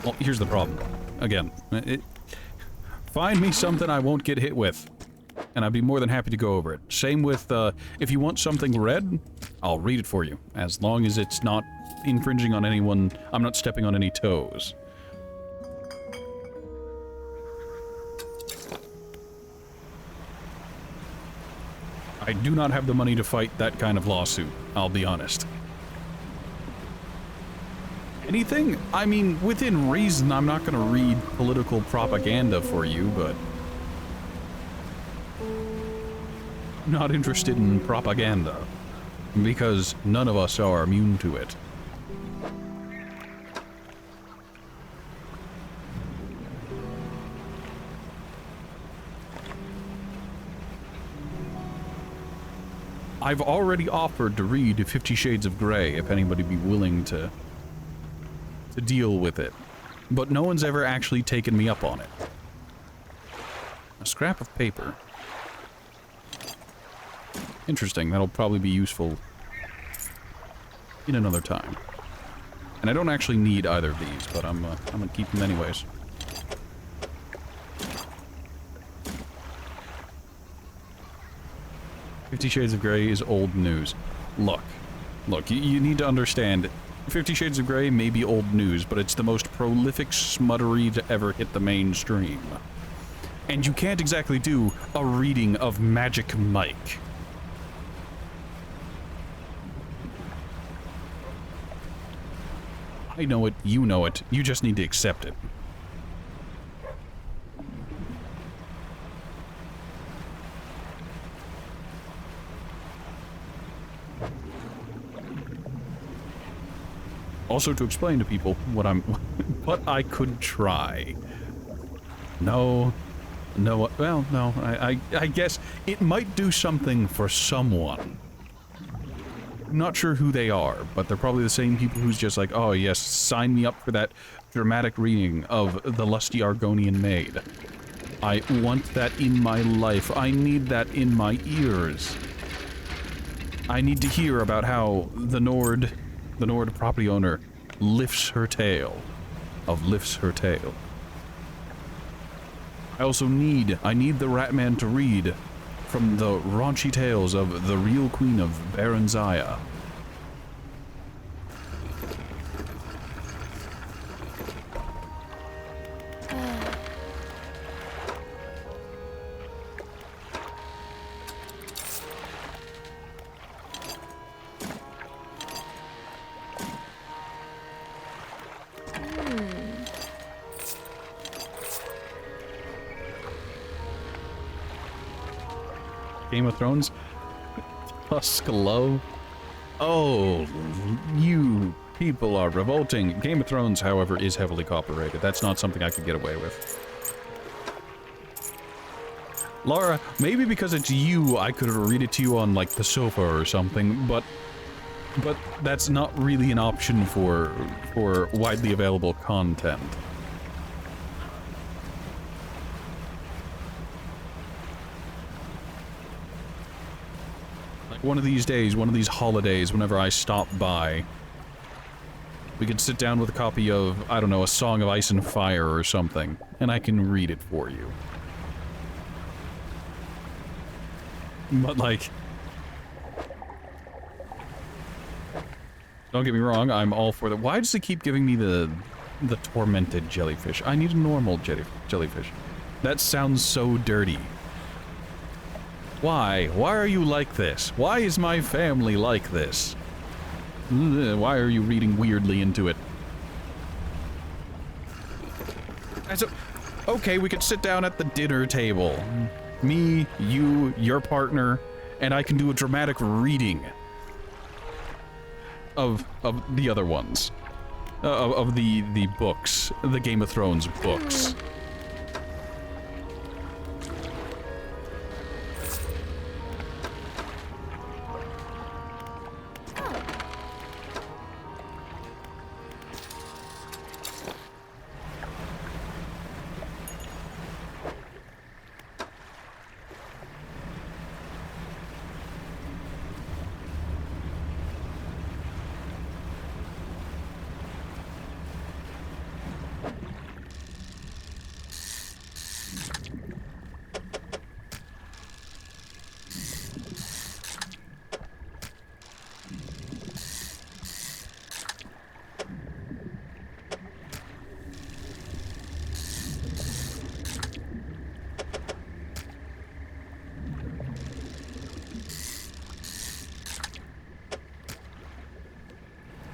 Well, here's the problem. Again, find me something I won't get hit with, and I'd be more than happy to go over it. Same with, if you want something read, I'll read it for you, as long as it's not infringing on anyone, I'm not stepping on any toes. I do not have the money to fight that kind of lawsuit, I'll be honest. Anything? I mean, within reason, I'm not gonna read political propaganda for you, but... I'm not interested in propaganda, because none of us are immune to it. I've already offered to read 50 Shades of Grey if anybody be willing to deal with it, but no one's ever actually taken me up on it. A scrap of paper. Interesting, that'll probably be useful in another time. And I don't actually need either of these, but I'm gonna keep them anyways. "50 Shades of Grey" is old news. Look, Look, you need to understand, 50 Shades of Grey may be old news, but it's the most prolific smuttery to ever hit the mainstream. And you can't exactly do a reading of Magic Mike. I know it, you just need to accept it. Also to explain to people what I could try. No, well, no, I guess it might do something for someone. I'm not sure who they are, but they're probably the same people who's just like, oh yes, sign me up for that dramatic reading of The Lusty Argonian Maid. I want that in my life. I need that in my ears. I need to hear about how the Nord property owner lifts her tail. I also need the Ratman to read from the raunchy tales of the real queen of Baron Zaya. Game of Thrones? Tusk Love? Oh, you people are revolting. Game of Thrones, however, is heavily copyrighted. That's not something I could get away with. Laura, maybe because it's you, I could read it to you on, like, the sofa or something, but that's not really an option for widely available content. One of these days, one of these holidays, whenever I stop by, we could sit down with a copy of, I don't know, A Song of Ice and Fire or something, and I can read it for you. But, like, don't get me wrong, I'm all for that. Why does it keep giving me the tormented jellyfish? I need a normal jellyfish. That sounds so dirty. Why? Why are you like this? Why is my family like this? Why are you reading weirdly into it? Okay, we could sit down at the dinner table. Me, you, your partner, and I can do a dramatic reading of the other ones. Of the books. The Game of Thrones books.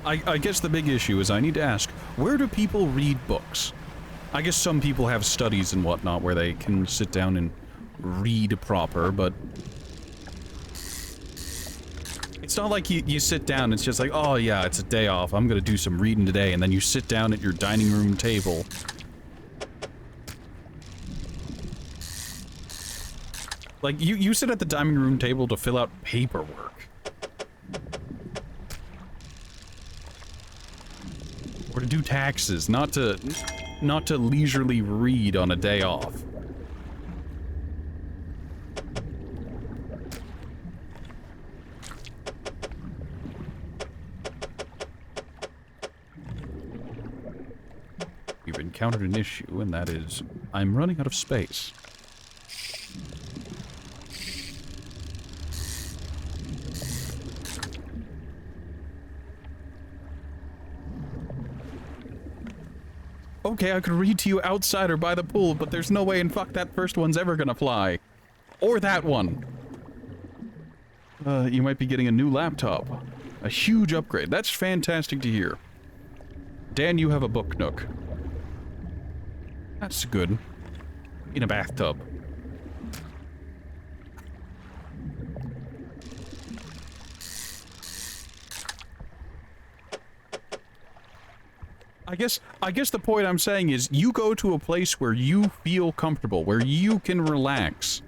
I guess the big issue is I need to ask, where do people read books? I guess some people have studies and whatnot where they can sit down and read proper, but it's not like you sit down and it's just like, oh yeah, it's a day off, I'm gonna do some reading today, and then you sit down at your dining room table. Like, you sit at the dining room table to fill out paperwork. Or to do taxes, not to leisurely read on a day off. We've encountered an issue, and that is, I'm running out of space. Okay, I could read to you outside or by the pool, but there's no way in fuck that first one's ever gonna fly. Or that one. You might be getting a new laptop. A huge upgrade. That's fantastic to hear. Dan, you have a book nook. That's good. In a bathtub. I guess the point I'm saying is you go to a place where you feel comfortable, where you can relax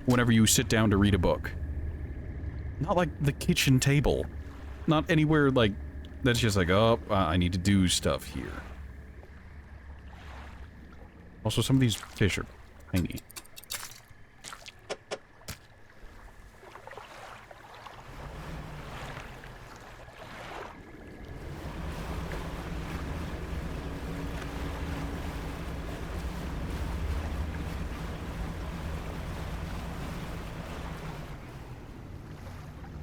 whenever you sit down to read a book. Not like the kitchen table. Not anywhere like that's just like, oh, I need to do stuff here. Also, some of these fish are tiny.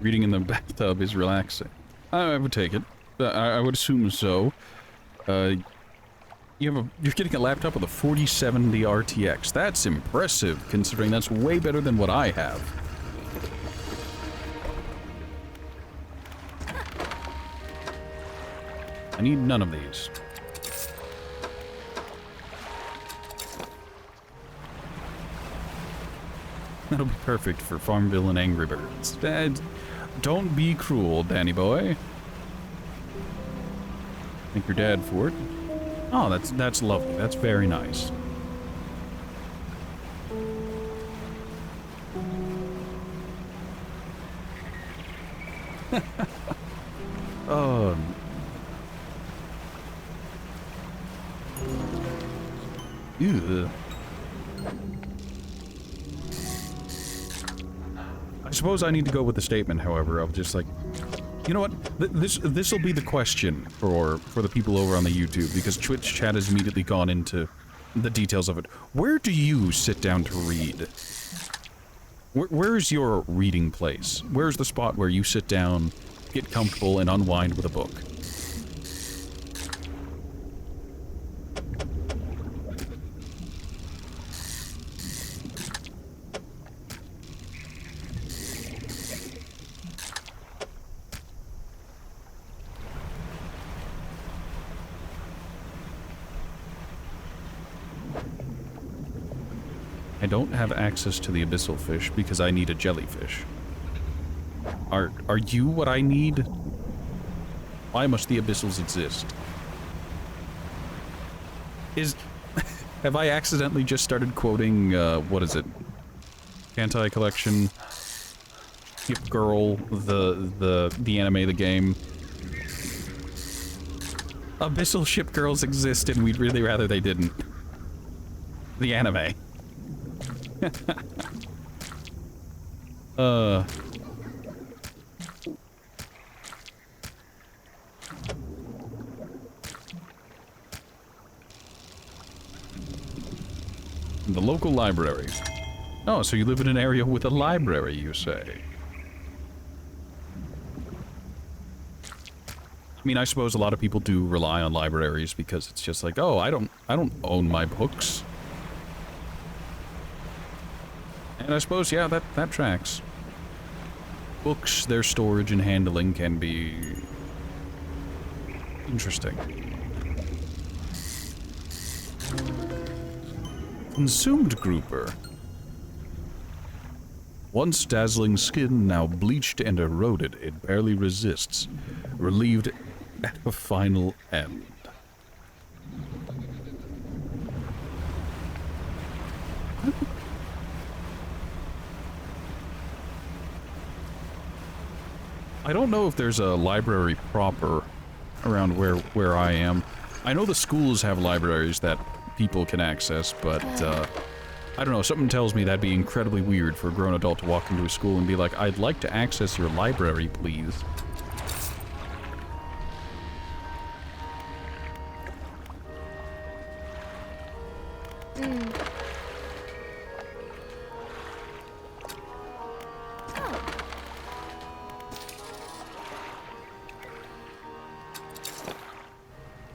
Reading in the bathtub is relaxing. I would take it. I would assume so. You're getting a laptop with a 4070 RTX. That's impressive, considering that's way better than what I have. I need none of these. That'll be perfect for Farmville and Angry Birds. Don't be cruel, Danny boy. Thank your dad for it. Oh, that's lovely. That's very nice. Oh. Ew. I suppose I need to go with the statement, however, of just like, you know what? This will be the question for the people over on the YouTube, because Twitch chat has immediately gone into the details of it. Where do you sit down to read? Where's your reading place? Where's the spot where you sit down, get comfortable, and unwind with a book? I don't have access to the abyssal fish because I need a jellyfish. Are you what I need? Why must the abyssals exist? Have I accidentally just started quoting, what is it? Kantai Collection? Skip Girl, the anime, the game. Abyssal ship girls exist and we'd really rather they didn't. The anime. The local library. Oh, so you live in an area with a library, you say? I mean, I suppose a lot of people do rely on libraries because it's just like, oh, I don't own my books. And I suppose, yeah, that tracks. Books, their storage and handling can be interesting. Consumed grouper. Once dazzling skin, now bleached and eroded, it barely resists, relieved at a final end. I don't know if there's a library proper around where I am. I know the schools have libraries that people can access, but I don't know, something tells me that'd be incredibly weird for a grown adult to walk into a school and be like, I'd like to access your library, please.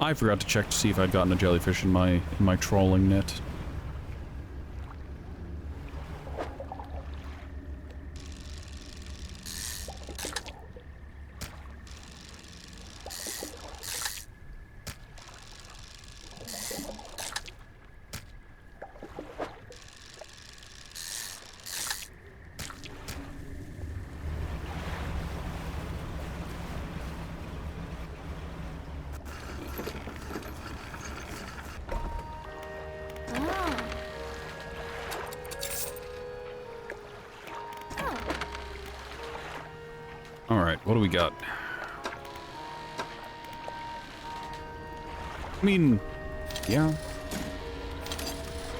I forgot to check to see if I'd gotten a jellyfish in my trawling net. Alright, what do we got? I mean, yeah.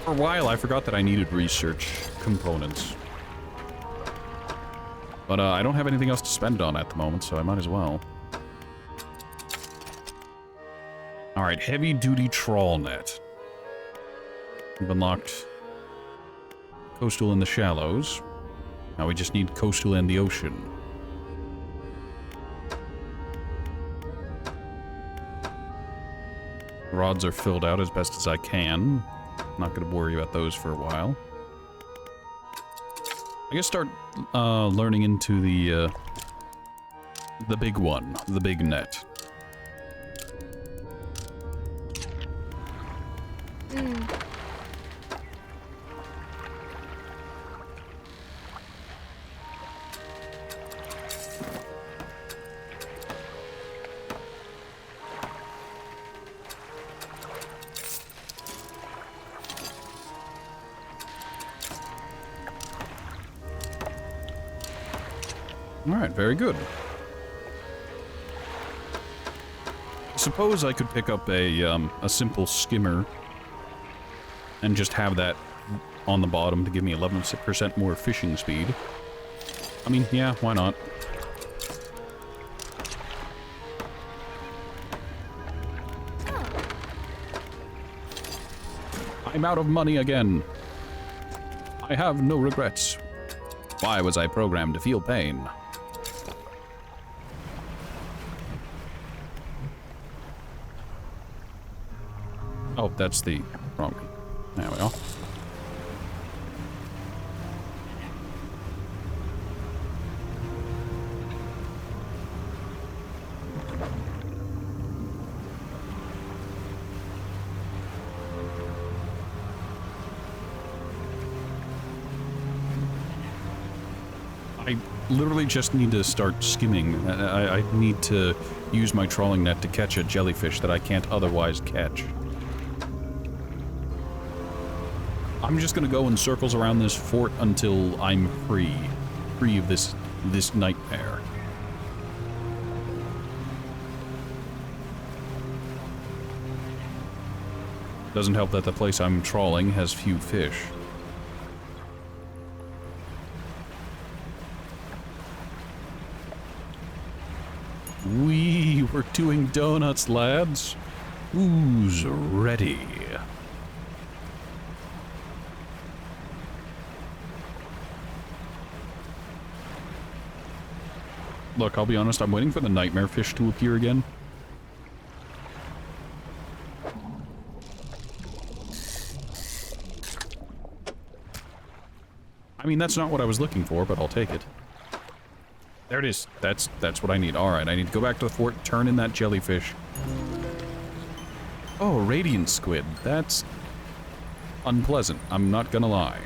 For a while, I forgot that I needed research components. But I don't have anything else to spend it on at the moment, so I might as well. Alright, heavy-duty trawl net. We've unlocked coastal in the shallows. Now we just need coastal in the ocean. Rods are filled out as best as I can. Not going to worry about those for a while. I guess start learning into the big one, the big net. Alright, very good. I suppose I could pick up a simple skimmer and just have that on the bottom to give me 11% more fishing speed. I mean, yeah, why not? I'm out of money again. I have no regrets. Why was I programmed to feel pain? Oh, that's the wrong one. There we go. I literally just need to start skimming. I need to use my trawling net to catch a jellyfish that I can't otherwise catch. I'm just gonna go in circles around this fort until I'm free of this nightmare. Doesn't help that the place I'm trawling has few fish. We're doing donuts, lads. Who's ready? Look, I'll be honest, I'm waiting for the nightmare fish to appear again. I mean, that's not what I was looking for, but I'll take it. There it is. That's what I need. Alright, I need to go back to the fort, turn in that jellyfish. Oh, radiant squid. That's unpleasant. I'm not gonna lie.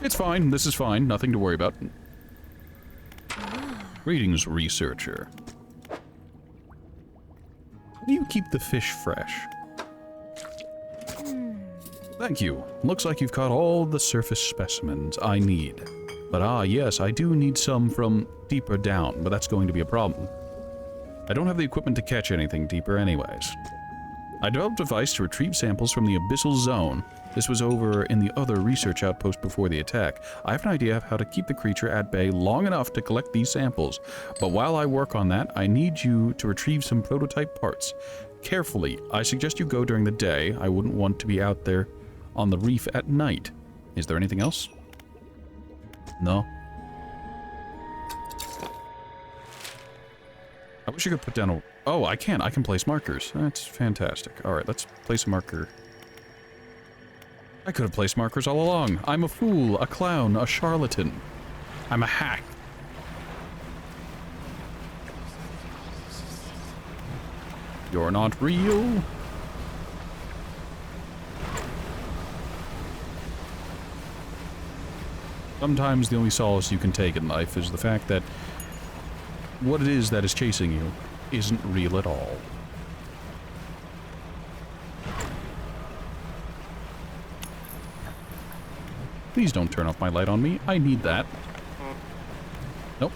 It's fine. This is fine. Nothing to worry about. Greetings, researcher. How do you keep the fish fresh? Thank you. Looks like you've caught all the surface specimens I need. But yes, I do need some from deeper down, but that's going to be a problem. I don't have the equipment to catch anything deeper anyways. I developed a device to retrieve samples from the abyssal zone. This was over in the other research outpost before the attack. I have an idea of how to keep the creature at bay long enough to collect these samples. But while I work on that, I need you to retrieve some prototype parts. Carefully, I suggest you go during the day. I wouldn't want to be out there on the reef at night. Is there anything else? No? wish I could put down a... Oh, I can. I can place markers. That's fantastic. Alright, let's place a marker. I could have placed markers all along. I'm a fool, a clown, a charlatan. I'm a hack. You're not real. Sometimes the only solace you can take in life is the fact that what it is that is chasing you isn't real at all. Please don't turn off my light on me. I need that. Nope.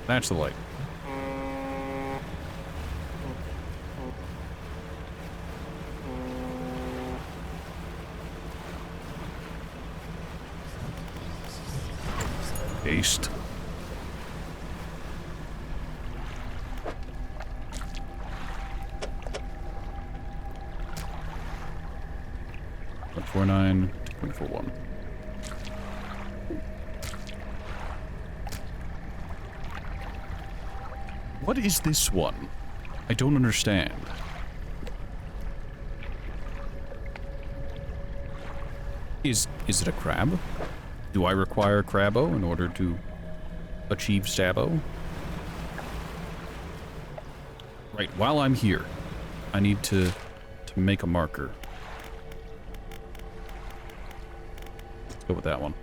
That's the light. Haste. .49, 2.41. What is this one? I don't understand. Is it a crab? Do I require Crabbo in order to achieve Stabbo? Right, while I'm here, I need to make a marker. Let's go with that one.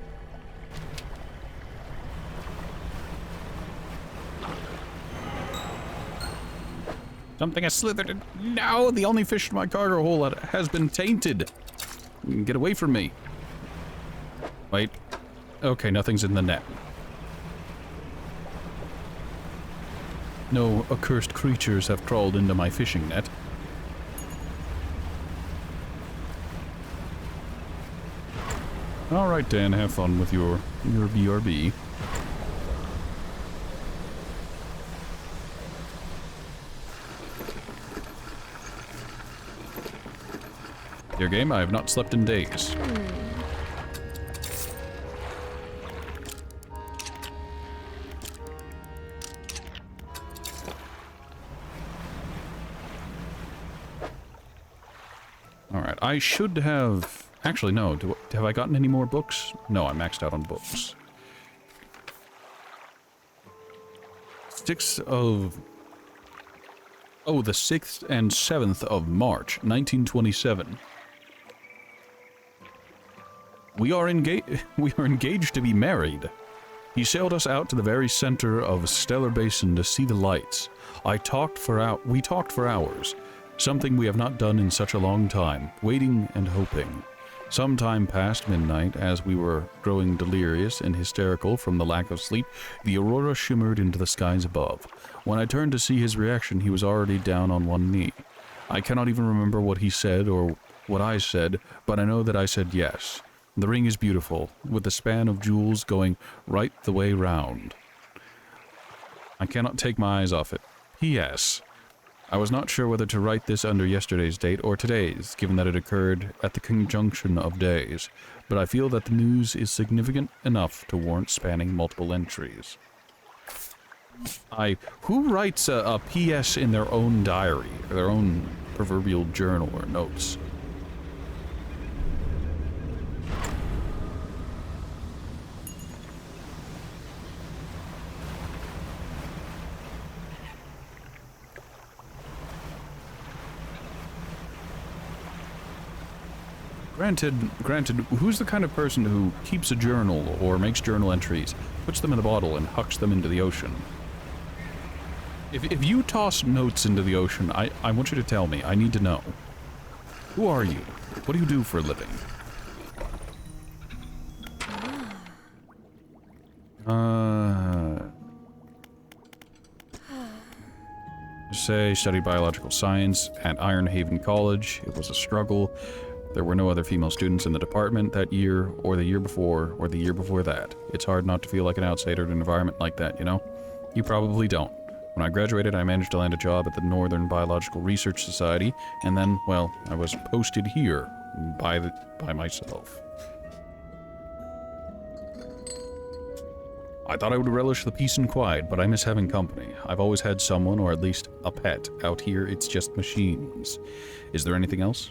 Something has slithered in. No, the only fish in my cargo hold has been tainted. Get away from me. Wait. Okay, nothing's in the net. No accursed creatures have crawled into my fishing net. Alright, Dan, have fun with your BRB. Dear game, I have not slept in days. Alright, I should have... Actually, no. Have I gotten any more books? No, I maxed out on books. 6th of... Oh, the 6th and 7th of March, 1927. We are engaged to be married. He sailed us out to the very center of Stellar Basin to see the lights. We talked for hours. Something we have not done in such a long time, waiting and hoping. Some time past midnight, as we were growing delirious and hysterical from the lack of sleep, the aurora shimmered into the skies above. When I turned to see his reaction, he was already down on one knee. I cannot even remember what he said or what I said, but I know that I said yes. The ring is beautiful, with the span of jewels going right the way round. I cannot take my eyes off it. P.S. I was not sure whether to write this under yesterday's date or today's, given that it occurred at the conjunction of days, but I feel that the news is significant enough to warrant spanning multiple entries. Who writes a P.S. in their own diary, or their own proverbial journal or notes? Granted, who's the kind of person who keeps a journal or makes journal entries, puts them in a bottle, and hucks them into the ocean? If you toss notes into the ocean, I want you to tell me. I need to know. Who are you? What do you do for a living? Say, studied biological science at Iron Haven College. It was a struggle. There were no other female students in the department that year, or the year before, or the year before that. It's hard not to feel like an outsider in an environment like that, you know? You probably don't. When I graduated, I managed to land a job at the Northern Biological Research Society, and then, well, I was posted here by myself. I thought I would relish the peace and quiet, but I miss having company. I've always had someone, or at least a pet. Out here, it's just machines. Is there anything else?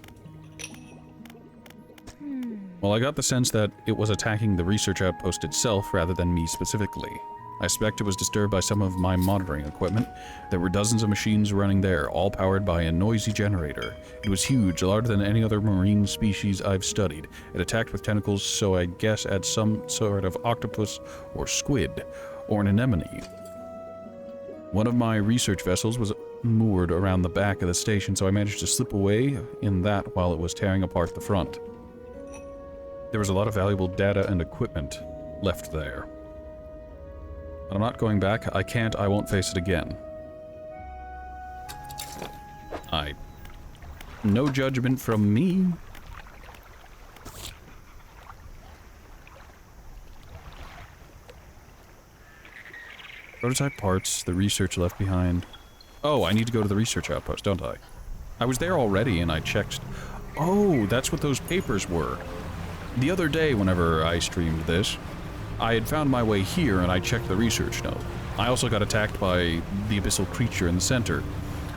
Well, I got the sense that it was attacking the research outpost itself rather than me specifically. I suspect it was disturbed by some of my monitoring equipment. There were dozens of machines running there, all powered by a noisy generator. It was huge, larger than any other marine species I've studied. It attacked with tentacles, so I guess at some sort of octopus or squid, or an anemone. One of my research vessels was moored around the back of the station, so I managed to slip away in that while it was tearing apart the front. There was a lot of valuable data and equipment left there. But I'm not going back. I won't face it again. No judgment from me. Prototype parts, the research left behind. Oh, I need to go to the research outpost, don't I? I was there already and I checked. Oh, that's what those papers were. The other day, whenever I streamed this, I had found my way here and I checked the research note. I also got attacked by the abyssal creature in the center.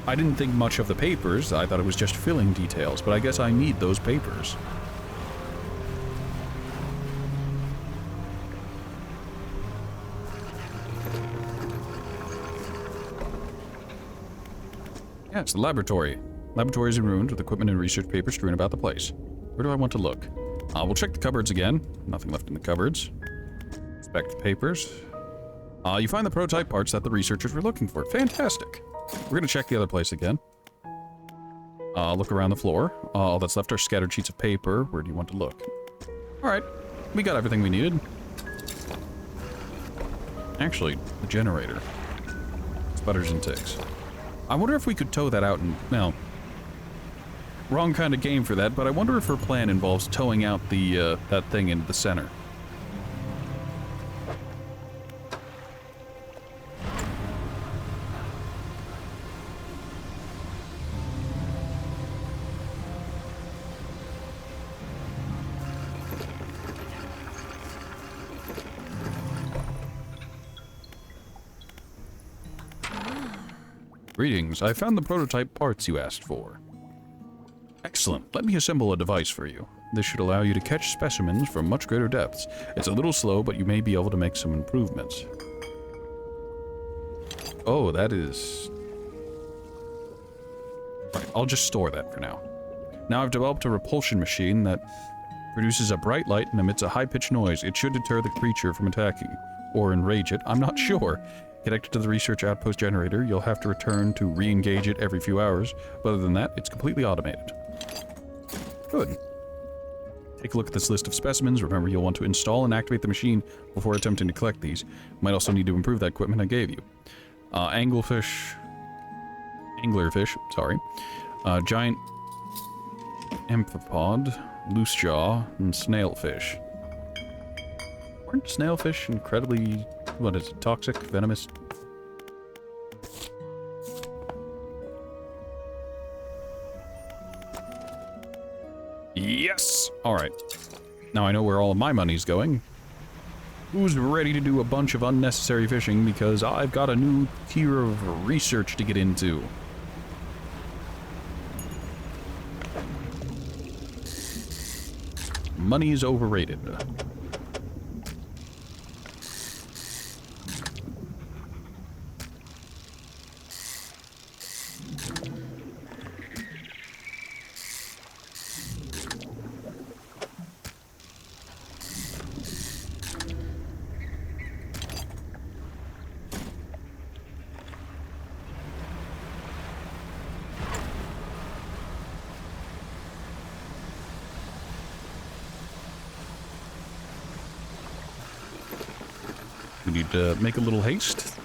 I didn't think much of the papers. I thought it was just filling details, but I guess I need those papers. Yeah, it's the laboratory. Laboratory is in ruins with equipment and research papers strewn about the place. Where do I want to look? We'll check the cupboards again. Nothing left in the cupboards. Inspect the papers. You find the prototype parts that the researchers were looking for. Fantastic. We're gonna check the other place again. Look around the floor. All that's left are scattered sheets of paper. Where do you want to look? Alright. We got everything we needed. Actually, the generator. Sputters and ticks. I wonder if we could tow that out and... Well, wrong kind of game for that, but I wonder if her plan involves towing out the, that thing into the center. Greetings, I found the prototype parts you asked for. Excellent, let me assemble a device for you. This should allow you to catch specimens from much greater depths. It's a little slow, but you may be able to make some improvements. Oh, that is... Right, I'll just store that for now. Now I've developed a repulsion machine that produces a bright light and emits a high-pitched noise. It should deter the creature from attacking, or enrage it, I'm not sure. Connected to the research outpost generator, you'll have to return to re-engage it every few hours. But other than that, it's completely automated. Good. Take a look at this list of specimens. Remember, you'll want to install and activate the machine before attempting to collect these. You might also need to improve that equipment I gave you. Anglerfish, sorry. Giant amphipod, loose jaw, and snailfish. Weren't snailfish incredibly... What is it? Toxic? Venomous? Yes! Alright. Now I know where all of my money's going. Who's ready to do a bunch of unnecessary fishing because I've got a new tier of research to get into. Money is overrated. We need to make a little haste.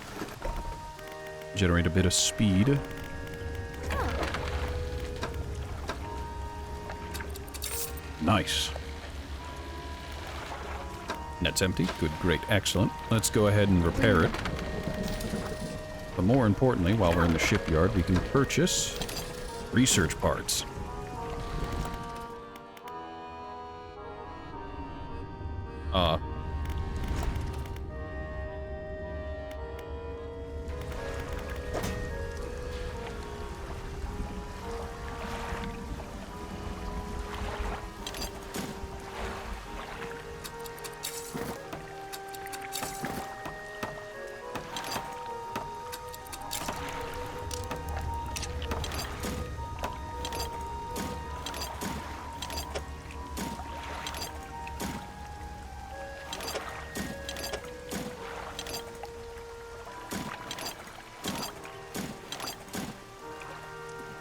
Generate a bit of speed. Nice. Net's empty. Good, great, excellent. Let's go ahead and repair it. But more importantly, while we're in the shipyard, we can purchase research parts.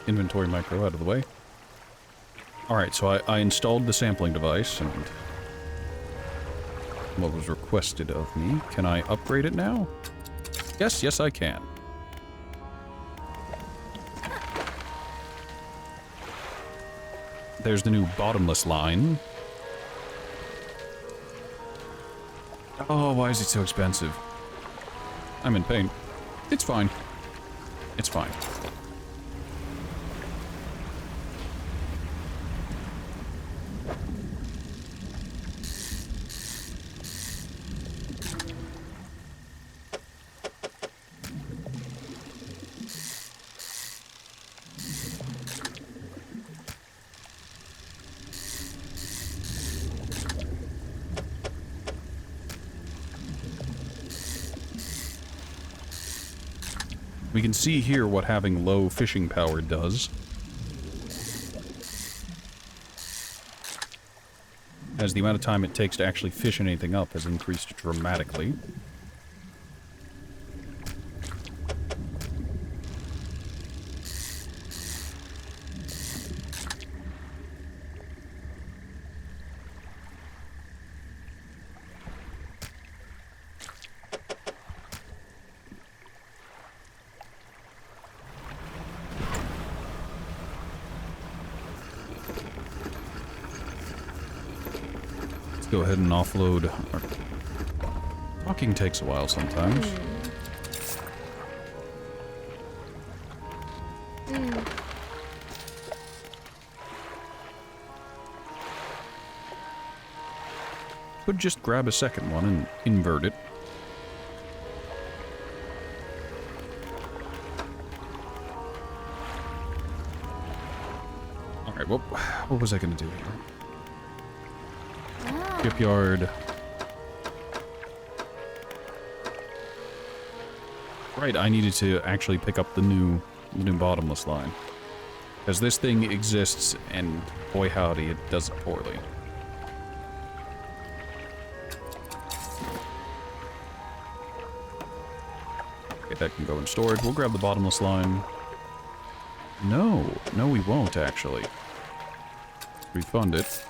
inventory micro out of the way. Alright, so I installed the sampling device, and what was requested of me. Can I upgrade it now? Yes, I can. There's the new bottomless line. Oh, why is it so expensive? I'm in pain. It's fine. It's fine. We can see here what having low fishing power does. As the amount of time it takes to actually fish anything up has increased dramatically. Go ahead and offload. Talking takes a while sometimes. Could just grab a second one and invert it. Alright, what was I gonna do here? Shipyard. Right, I needed to actually pick up the new bottomless line. Because this thing exists, and boy howdy, it does it poorly. Okay, that can go in storage. We'll grab the bottomless line. No, we won't, actually. Refund it.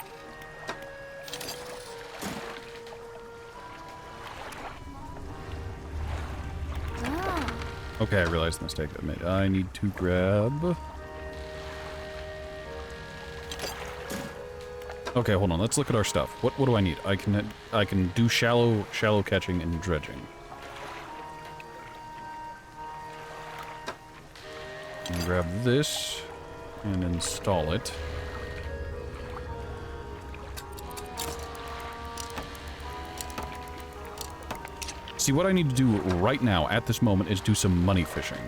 Okay, I realized the mistake I made. I need to grab... Okay, hold on. Let's look at our stuff. What do I need? I can do shallow catching and dredging. And grab this and install it. See, what I need to do right now, at this moment, is do some money fishing.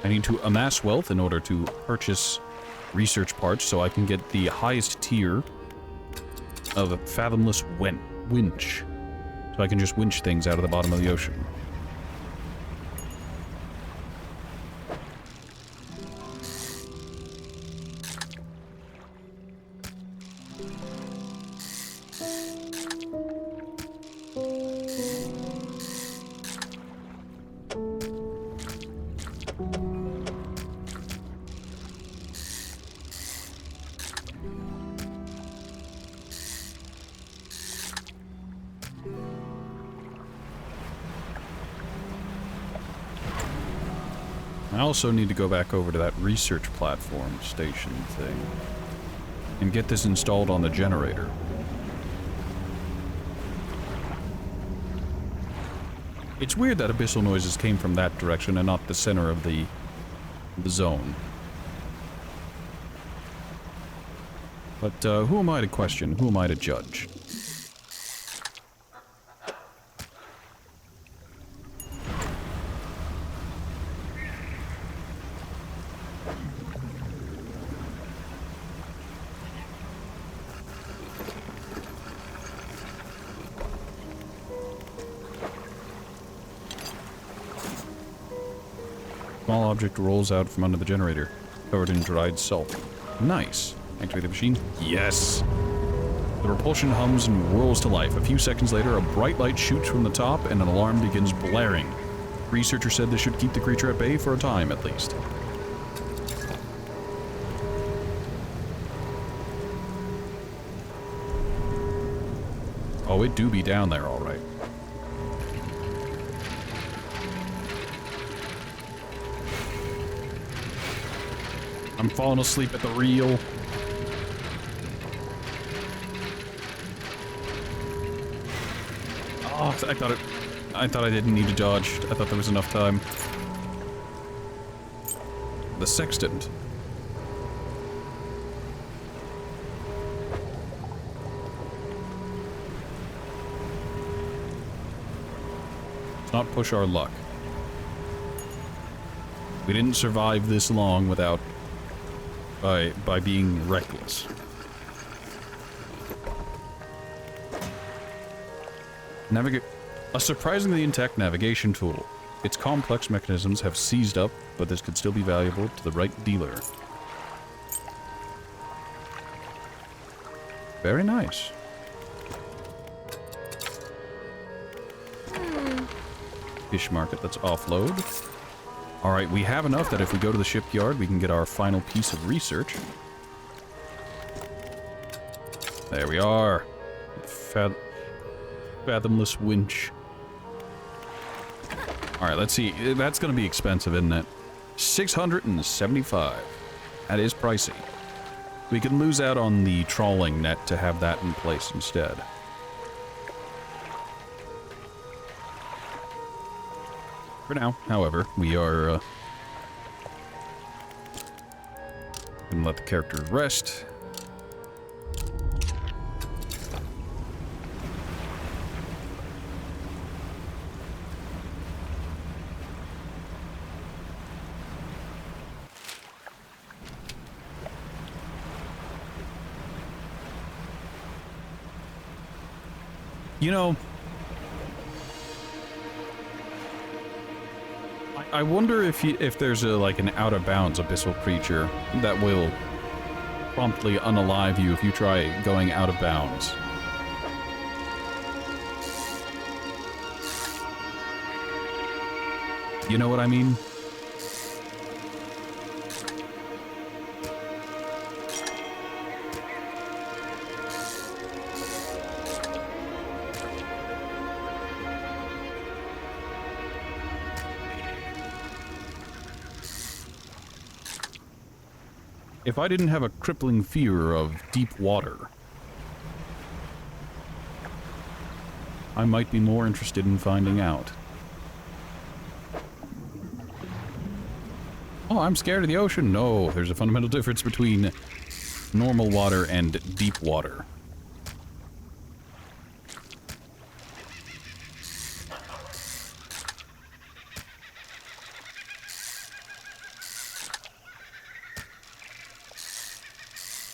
I need to amass wealth in order to purchase research parts so I can get the highest tier of fathomless winch. So I can just winch things out of the bottom of the ocean. I also need to go back over to that research platform station thing and get this installed on the generator. It's weird that abyssal noises came from that direction and not the center of the zone. But who am I to question? Who am I to judge? Small object rolls out from under the generator, covered in dried salt. Nice. Activate the machine. Yes! The repulsion hums and whirls to life. A few seconds later, a bright light shoots from the top and an alarm begins blaring. Researcher said this should keep the creature at bay for a time, at least. Oh, it do be down there, all right. I'm falling asleep at the reel. Oh, I thought I didn't need to dodge. I thought there was enough time. The sextant. Let's not push our luck. We didn't survive this long without by being reckless. A surprisingly intact navigation tool. Its complex mechanisms have seized up, but this could still be valuable to the right dealer. Very nice. Fish market, let's offload. Alright, we have enough that if we go to the shipyard, we can get our final piece of research. There we are. Fathomless winch. Alright, let's see. That's going to be expensive, isn't it? 675. That is pricey. We can lose out on the trawling net to have that in place instead. For now, however, we are gonna let the character rest. You know, I wonder if there's like an out of bounds abyssal creature that will promptly unalive you if you try going out of bounds. You know what I mean? If I didn't have a crippling fear of deep water, I might be more interested in finding out. Oh, I'm scared of the ocean. No, there's a fundamental difference between normal water and deep water.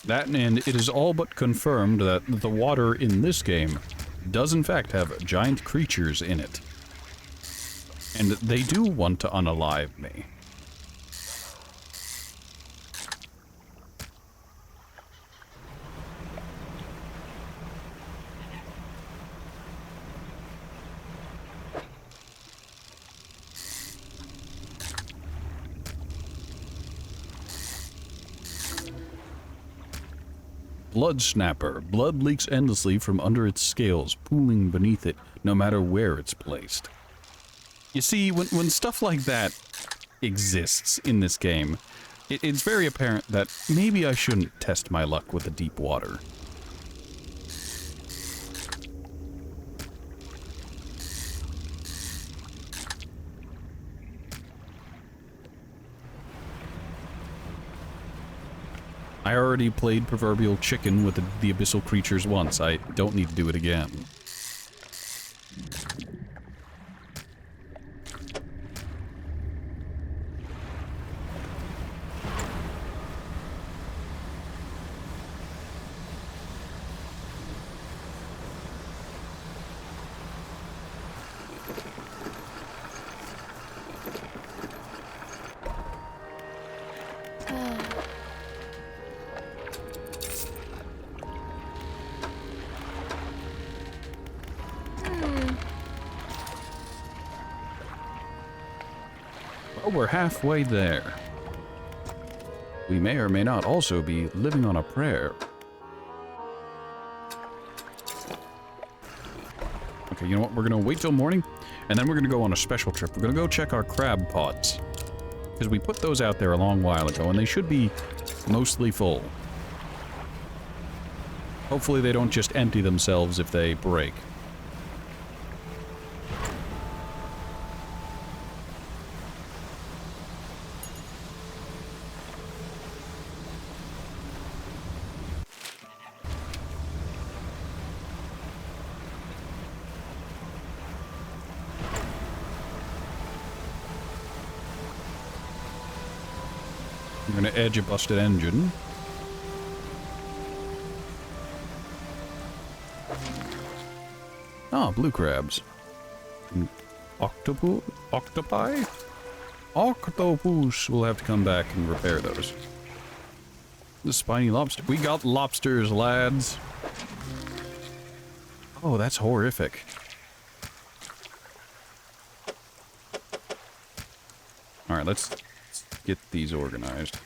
That, and it is all but confirmed that the water in this game does in fact have giant creatures in it. And they do want to unalive me. Blood Snapper. Blood leaks endlessly from under its scales, pooling beneath it, no matter where it's placed. You see, when stuff like that exists in this game, it's very apparent that maybe I shouldn't test my luck with the deep water. I already played proverbial chicken with the abyssal creatures once. I don't need to do it again. we're halfway there. We may or may not also be living on a prayer. Okay, you know what? We're gonna wait till morning, and then we're gonna go on a special trip. We're gonna go check our crab pots. Because we put those out there a long while ago, and they should be mostly full. Hopefully they don't just empty themselves if they break. I'm gonna edge a busted engine. Ah, blue crabs. Octopi? Octopus. We'll have to come back and repair those. The spiny lobster. We got lobsters, lads. Oh, that's horrific. Alright, let's get these organized.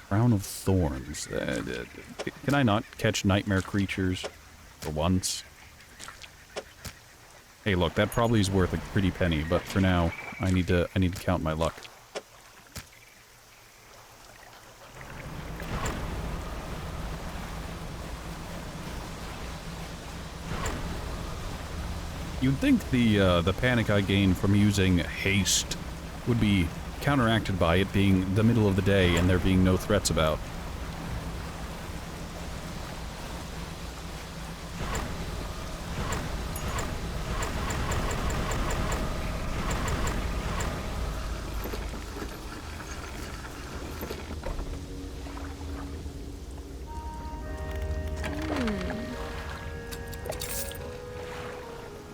Crown of Thorns. Can I not catch nightmare creatures for once? Hey, look, that probably is worth a pretty penny, but for now, I need to count my luck. You'd think the panic I gained from using haste would be counteracted by it being the middle of the day and there being no threats about.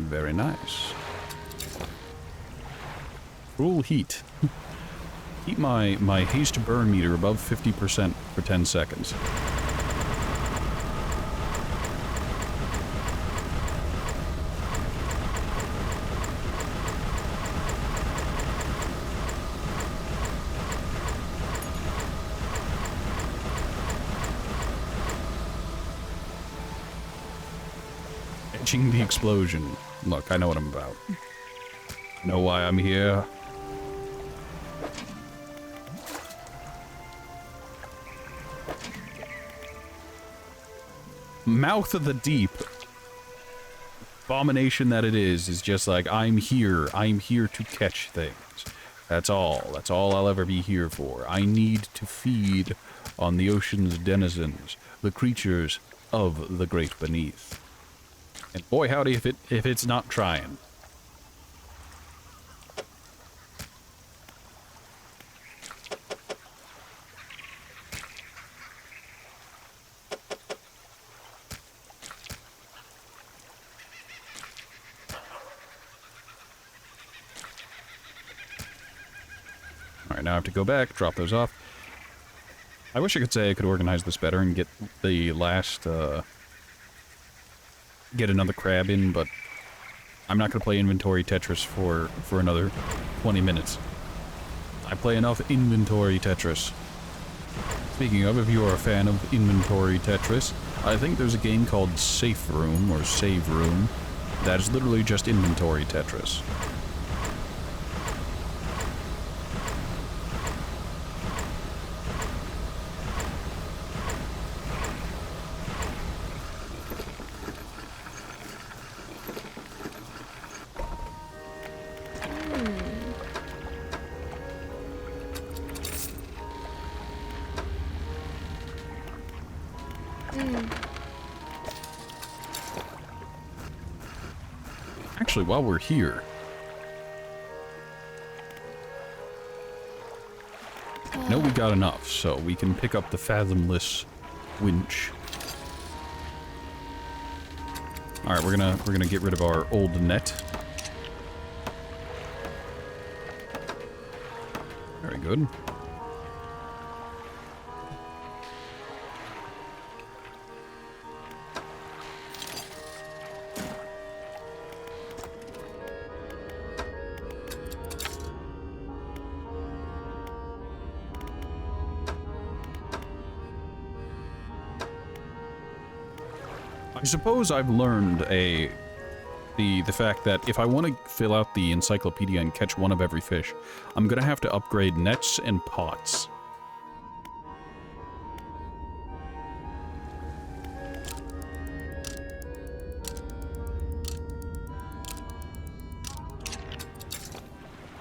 Very nice. Cruel heat. Keep my haste burn meter above 50% for 10 seconds. Edging the explosion. Look, I know what I'm about. Know why I'm here? Mouth of the Deep, abomination that it is just like, I'm here to catch things. That's all I'll ever be here for. I need to feed on the ocean's denizens, the creatures of the great beneath. And boy howdy if it's not trying. Alright, now I have to go back, drop those off. I wish I could say I could organize this better and get the last, get another crab in, but I'm not going to play inventory Tetris for another 20 minutes. I play enough inventory Tetris. Speaking of, if you are a fan of inventory Tetris, I think there's a game called Safe Room, or Save Room, that is literally just inventory Tetris. Actually, while we're here, I know we got enough, so we can pick up the Fathomless winch. All right, we're gonna get rid of our old net. Very good. I suppose I've learned the fact that if I want to fill out the encyclopedia and catch one of every fish, I'm gonna have to upgrade nets and pots.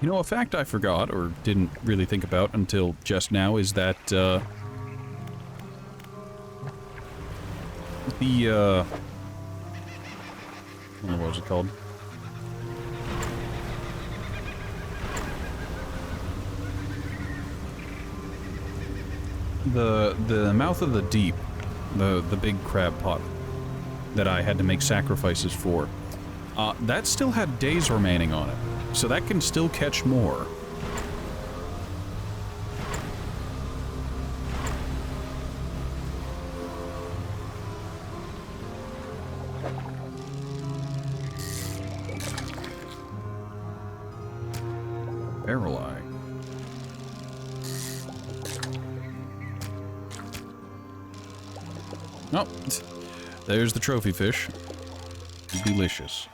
You know, a fact I forgot, or didn't really think about until just now, is that, what was it called? The mouth of the deep, the big crab pot that I had to make sacrifices for, that still had days remaining on it, so that can still catch more. Barrel eye. Oh, there's the trophy fish. Delicious.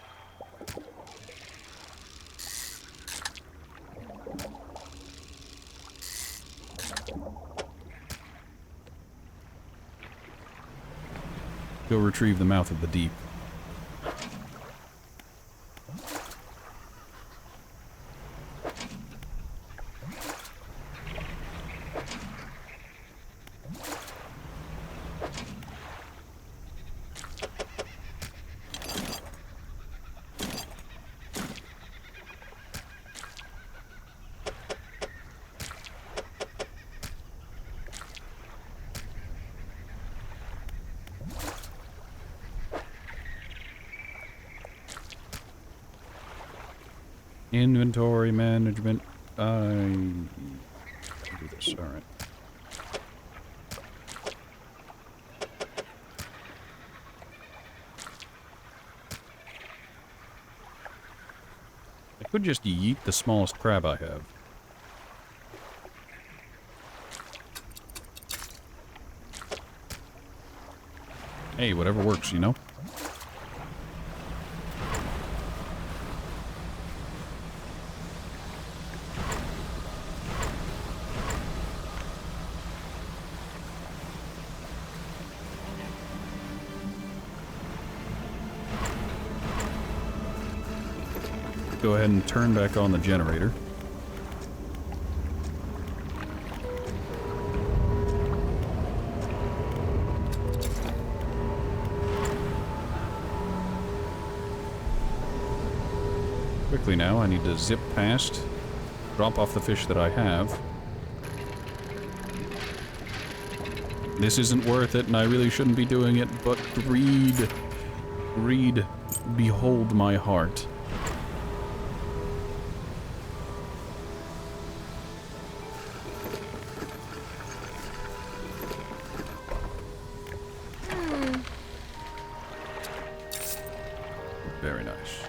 Go retrieve the mouth of the deep. Inventory management. Do this. All right. I could just yeet the smallest crab I have. Hey, whatever works, you know? Go ahead and turn back on the generator. Quickly now, I need to zip past, drop off the fish that I have. This isn't worth it, and I really shouldn't be doing it, but greed, greed, behold my heart. Very nice.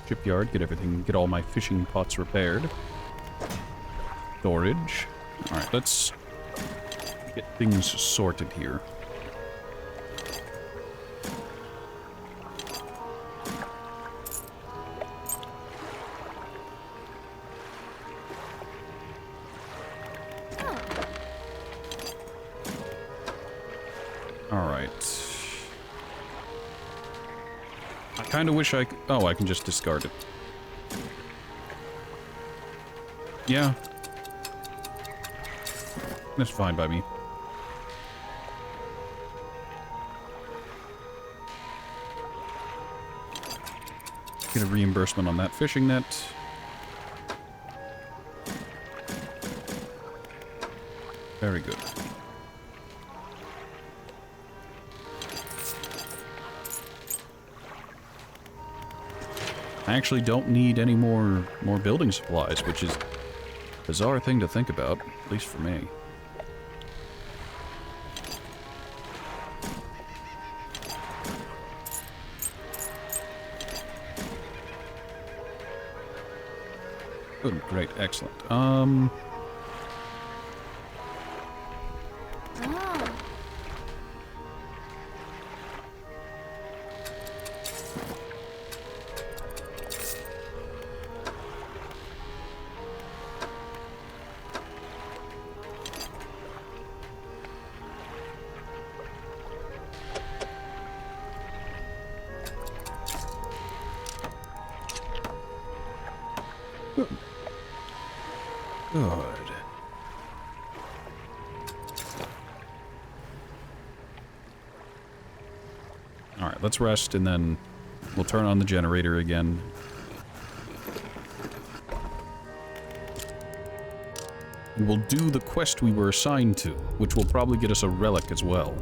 Shipyard, get all my fishing pots repaired. Storage. Alright, let's get things sorted here. Alright. I kinda wish I could... Oh, I can just discard it. Yeah. That's fine by me. Get a reimbursement on that fishing net. Very good. I actually don't need any more building supplies, which is a bizarre thing to think about, at least for me. Good, great, excellent. Oh. Good. Alright, let's rest and then we'll turn on the generator again. We'll do the quest we were assigned to, which will probably get us a relic as well.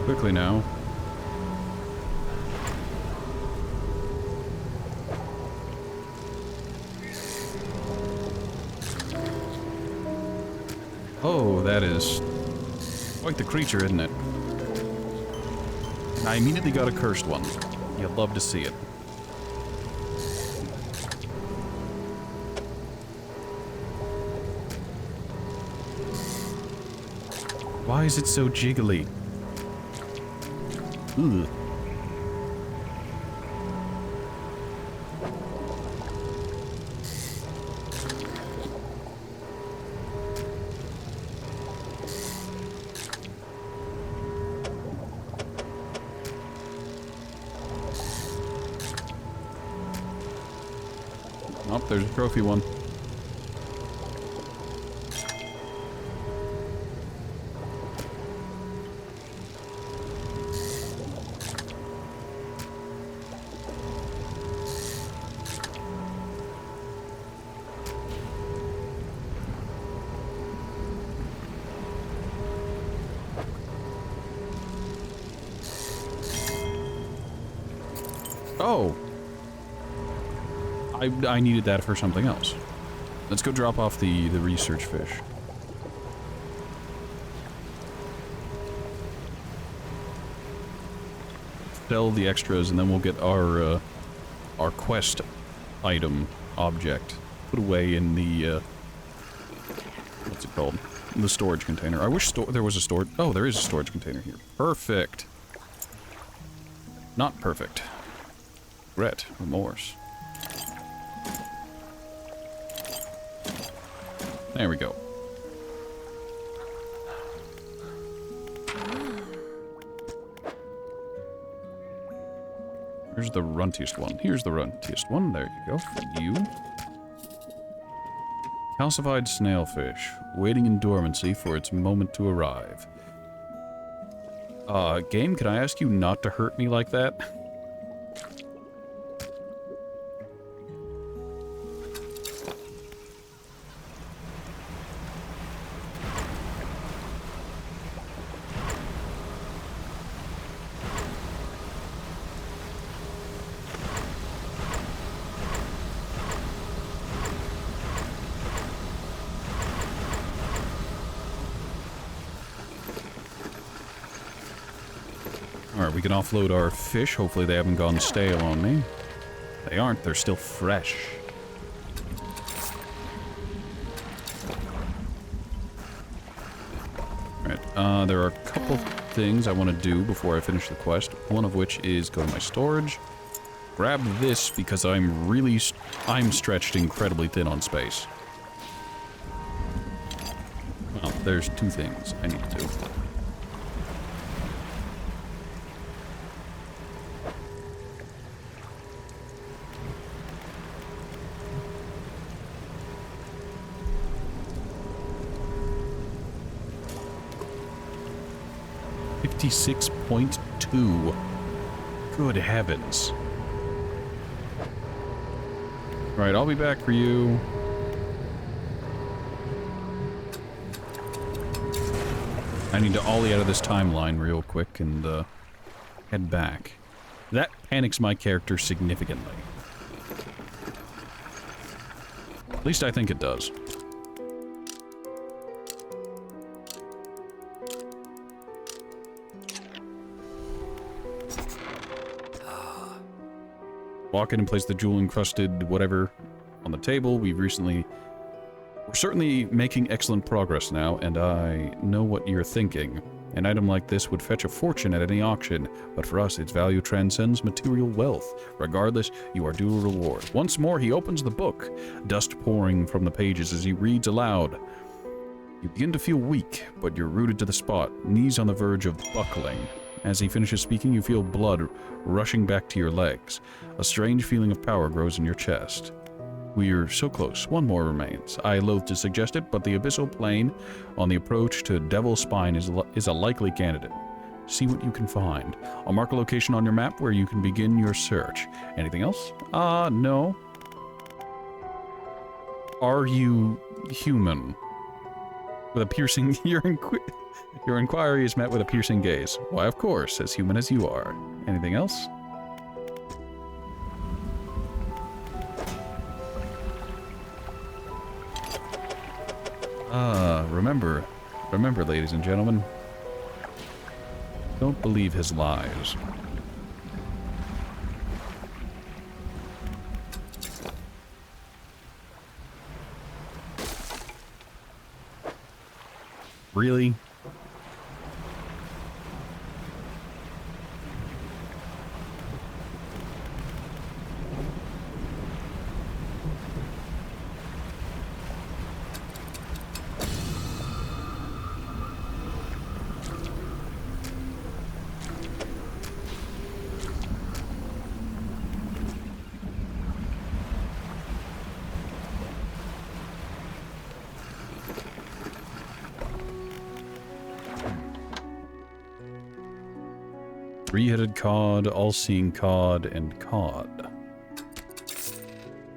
Quickly now. Oh, that is quite the creature, isn't it? I immediately got a cursed one. You'd love to see it. Why is it so jiggly? Ugh. Oh, there's a trophy one. Oh. I needed that for something else. Let's go drop off the research fish. Sell the extras and then we'll get our quest item object put away in the what's it called? In the storage container. I wish there was a storage. Oh, there is a storage container here. Perfect. Not perfect. Regret, remorse. There we go. Here's the runtiest one. Here's the runtiest one. There you go. For you. Calcified snailfish, waiting in dormancy for its moment to arrive. Game, can I ask you not to hurt me like that? Alright, we can offload our fish. Hopefully they haven't gone stale on me. They aren't, they're still fresh. Alright, there are a couple things I want to do before I finish the quest. One of which is go to my storage. Grab this because I'm stretched incredibly thin on space. Well, there's two things I need to do. 56.2. Good heavens. Right, I'll be back for you. I need to ollie out of this timeline real quick and head back. That panics my character significantly. At least I think it does. Walk in and place the jewel-encrusted whatever on the table. We're certainly making excellent progress now, and I know what you're thinking. An item like this would fetch a fortune at any auction, but for us, its value transcends material wealth. Regardless, you are due a reward. Once more, he opens the book, dust pouring from the pages as he reads aloud. You begin to feel weak, but you're rooted to the spot, knees on the verge of buckling. As he finishes speaking, you feel blood rushing back to your legs. A strange feeling of power grows in your chest. We're so close. One more remains. I loathe to suggest it, but the abyssal plane on the approach to Devil's Spine is a likely candidate. See what you can find. I'll mark a location on your map where you can begin your search. Anything else? No. Are you human? With a piercing... Your inquiry is met with a piercing gaze. Why, of course, as human as you are. Anything else? Remember, ladies and gentlemen, don't believe his lies. Really? Three-headed cod, all-seeing cod, and cod.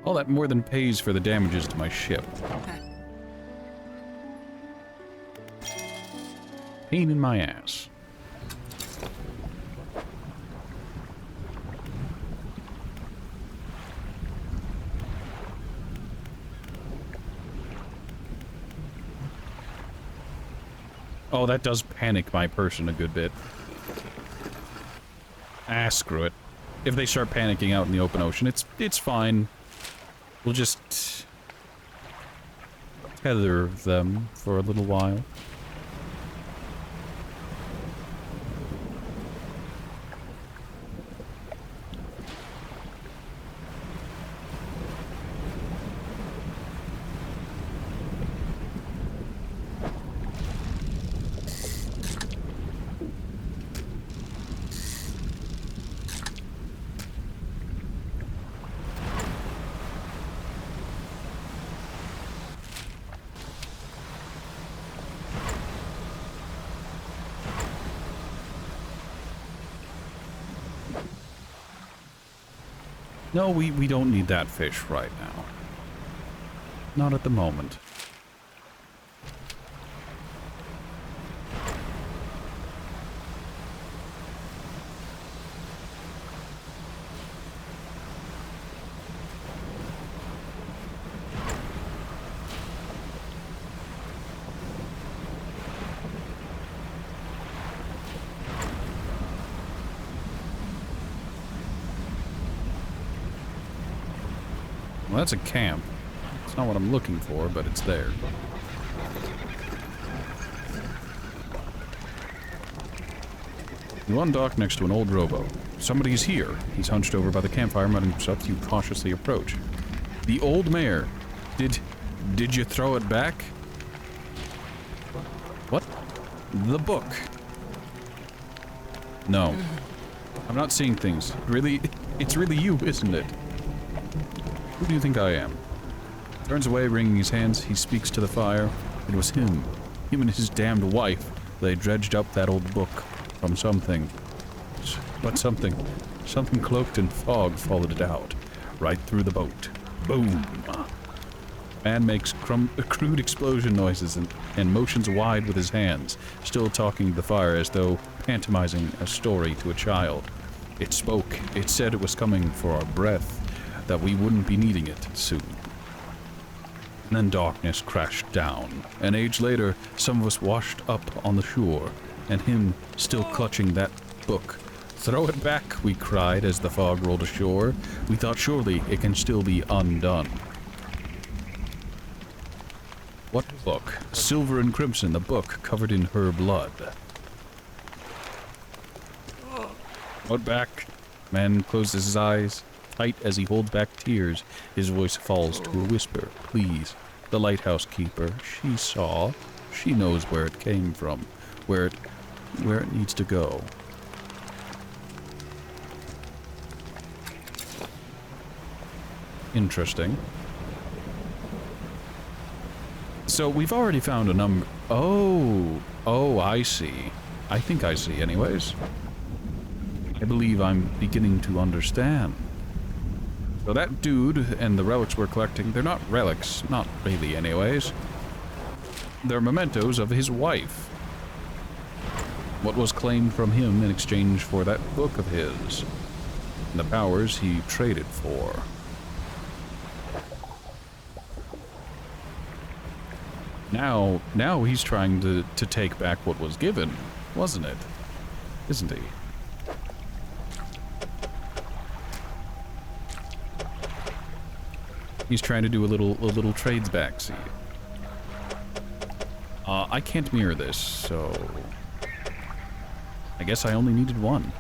All that more than pays for the damages to my ship. Pain in my ass. Oh, that does panic my person a good bit. Ah, screw it. If they start panicking out in the open ocean, it's fine. We'll just tether them for a little while. No, we don't need that fish right now. Not at the moment. Well, that's a camp. It's not what I'm looking for, but it's there. You undock next to an old rowboat. Somebody's here. He's hunched over by the campfire, muttering to himself. You cautiously approach. The old mare. Did you throw it back? What? The book. No. I'm not seeing things. Really? It's really you, isn't it? Who do you think I am? Turns away, wringing his hands. He speaks to the fire. It was him. Him and his damned wife. They dredged up that old book. from something. But something cloaked in fog followed it out, right through the boat. Boom! Man makes crude explosion noises and motions wide with his hands, still talking to the fire as though pantomizing a story to a child. It spoke. It said it was coming for our breath, that we wouldn't be needing it soon. And then darkness crashed down. An age later, some of us washed up on the shore, and him still clutching that book. "Throw it back," we cried as the fog rolled ashore. We thought surely it can still be undone. What book? Silver and crimson, the book covered in her blood. What back? Man closes his eyes tight as he holds back tears. His voice falls to a whisper. Please. The lighthouse keeper. She saw. She knows where it came from. Where it needs to go. Interesting. So we've already found a number. Oh, I see. I think I see anyways. I believe I'm beginning to understand. So that dude and the relics we're collecting, they're not relics, not really anyways. They're mementos of his wife. What was claimed from him in exchange for that book of his. And the powers he traded for. Now he's trying to take back what was given, wasn't it? Isn't he? He's trying to do a little trades back, see. I can't mirror this, so I guess I only needed one.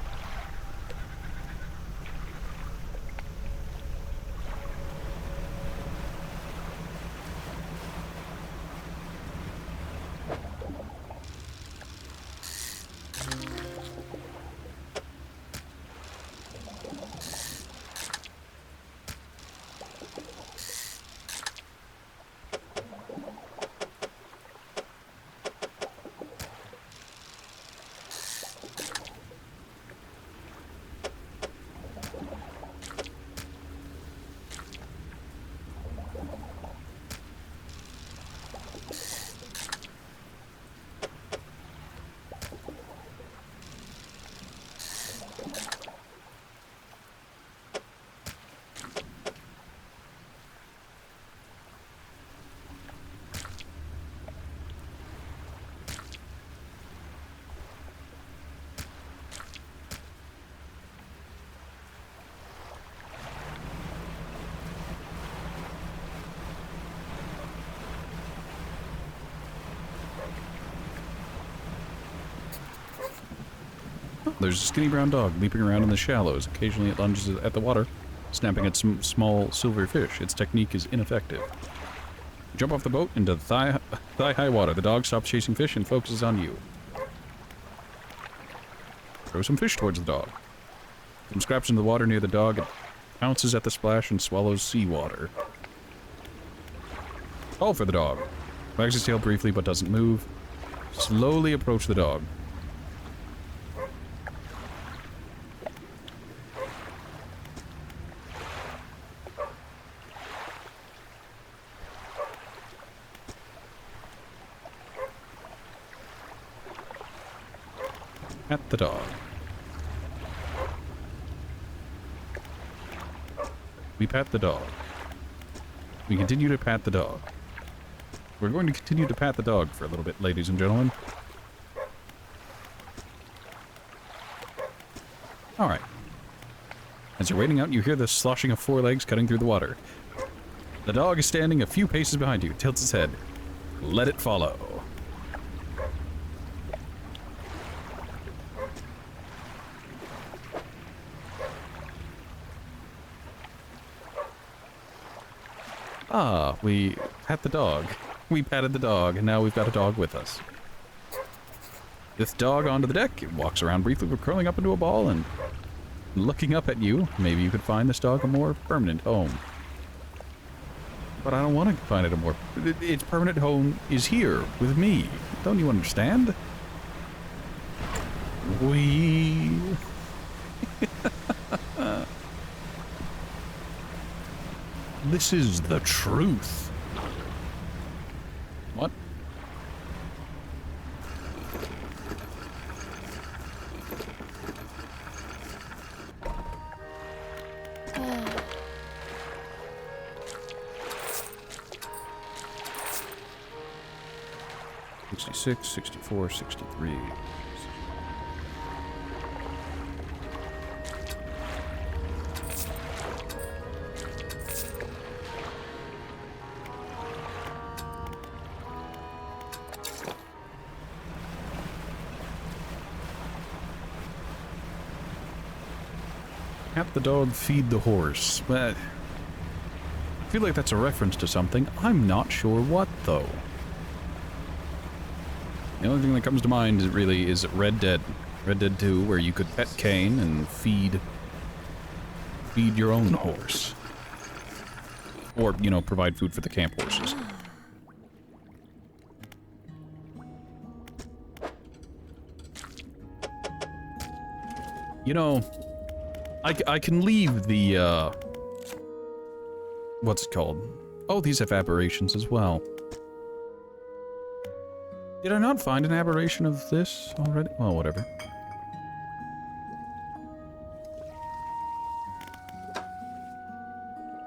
There's a skinny brown dog leaping around in the shallows. Occasionally it lunges at the water, snapping at some small silver fish. Its technique is ineffective. Jump off the boat into thigh-high water. The dog stops chasing fish and focuses on you. Throw some fish towards the dog. Some scraps into the water near the dog. It pounces at the splash and swallows seawater. Call for the dog. Wags his tail briefly but doesn't move. Slowly approach the dog. Pat the dog. We pat the dog. We continue to pat the dog. We're going to continue to pat the dog for a little bit, ladies and gentlemen. Alright. As you're wading out, you hear the sloshing of four legs cutting through the water. The dog is standing a few paces behind you, tilts its head. Let it follow. Ah, we pat the dog. We patted the dog, and now we've got a dog with us. This dog onto the deck, it walks around briefly, curling up into a ball and looking up at you. Maybe you could find this dog a more permanent home. But I don't want to find it a more... Its permanent home is here, with me. Don't you understand? Wee. This is the truth. What? '66, '64, '63. Pat the dog, feed the horse. But I feel like that's a reference to something. I'm not sure what, though. The only thing that comes to mind is really is Red Dead. Red Dead 2, where you could pet Kane and feed your own horse. Or, you know, provide food for the camp horses. You know, I can leave the, what's it called? Oh, these have aberrations as well. Did I not find an aberration of this already? Well, whatever.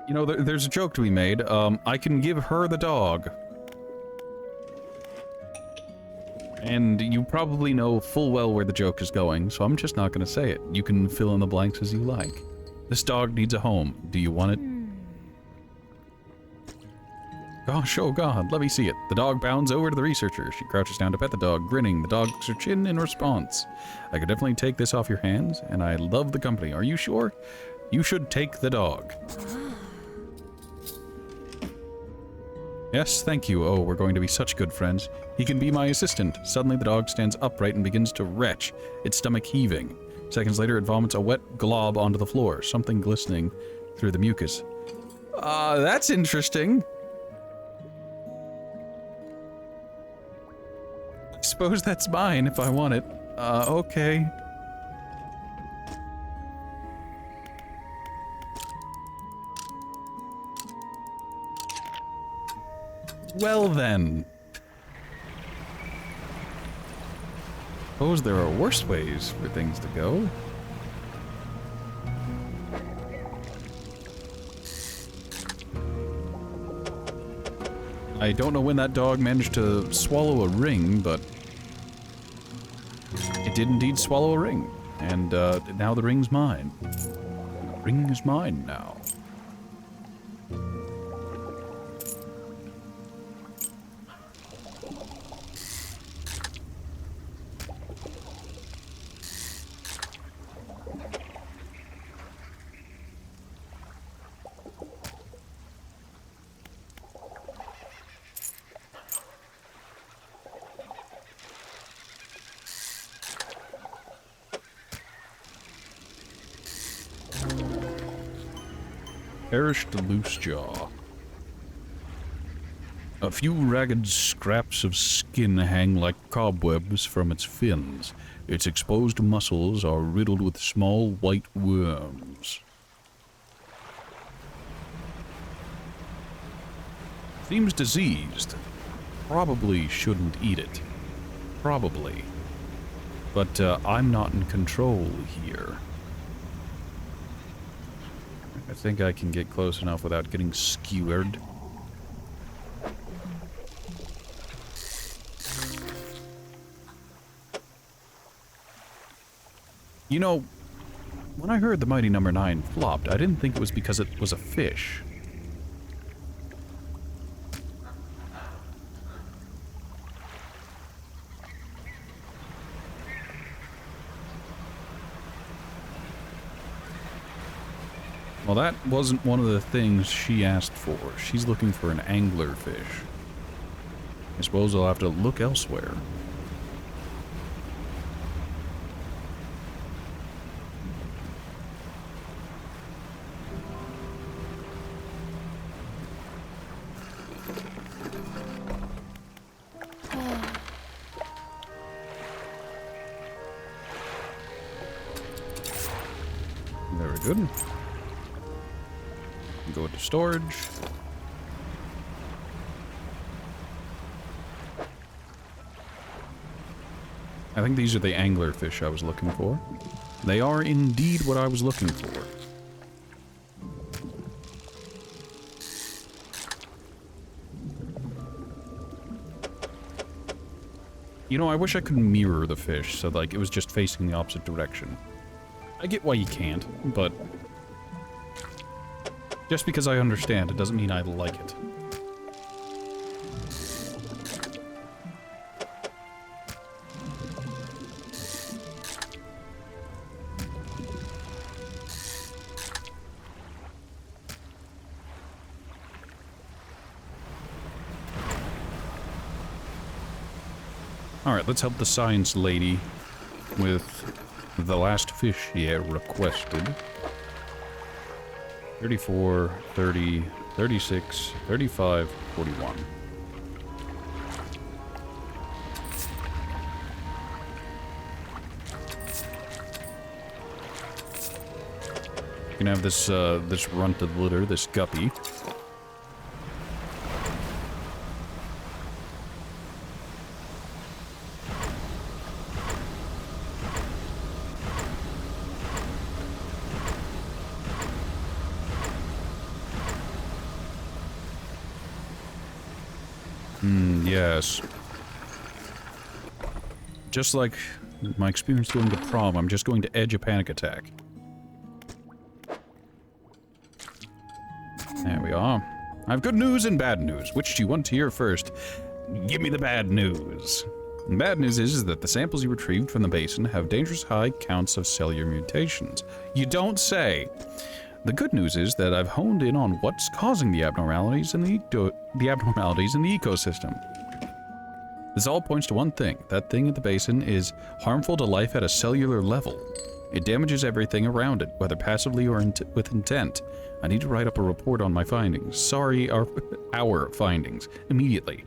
You know, there's a joke to be made. I can give her the dog. And you probably know full well where the joke is going, so I'm just not going to say it. You can fill in the blanks as you like. This dog needs a home. Do you want it? Gosh, oh god, let me see it. The dog bounds over to the researcher. She crouches down to pet the dog, grinning. The dog licks her chin in response. I could definitely take this off your hands, and I love the company. Are you sure? You should take the dog. Yes, thank you. Oh, we're going to be such good friends. He can be my assistant. Suddenly, the dog stands upright and begins to retch, its stomach heaving. Seconds later, it vomits a wet glob onto the floor, something glistening through the mucus. That's interesting. I suppose that's mine if I want it. Okay. Well then. Suppose there are worse ways for things to go. I don't know when that dog managed to swallow a ring, but it did indeed swallow a ring. And now the ring's mine. The ring is mine now. Perished Loosejaw. A few ragged scraps of skin hang like cobwebs from its fins. Its exposed muscles are riddled with small white worms. Seems diseased. Probably shouldn't eat it. Probably. But I'm not in control here. I think I can get close enough without getting skewered. You know, when I heard the Mighty Number 9 flopped, I didn't think it was because it was a fish. Well, that wasn't one of the things she asked for. She's looking for an anglerfish. I suppose I'll have to look elsewhere. good. Go into storage. I think these are the anglerfish I was looking for. They are indeed what I was looking for. You know, I wish I could mirror the fish so, like, it was just facing the opposite direction. I get why you can't, but just because I understand, it doesn't mean I like it. Alright, let's help the science lady with the last fish she had requested. 34, 30, 36, 35, 41. You can have this, this runt of litter, this guppy. Yes. Just like my experience going to prom, I'm just going to edge a panic attack. There we are. I have good news and bad news. Which do you want to hear first? Give me the bad news. The bad news is that the samples you retrieved from the basin have dangerous high counts of cellular mutations. You don't say. The good news is that I've honed in on what's causing the abnormalities in the ecosystem. This all points to one thing. That thing at the basin is harmful to life at a cellular level. It damages everything around it, whether passively or with intent. I need to write up a report on my findings. Sorry, our findings. Immediately.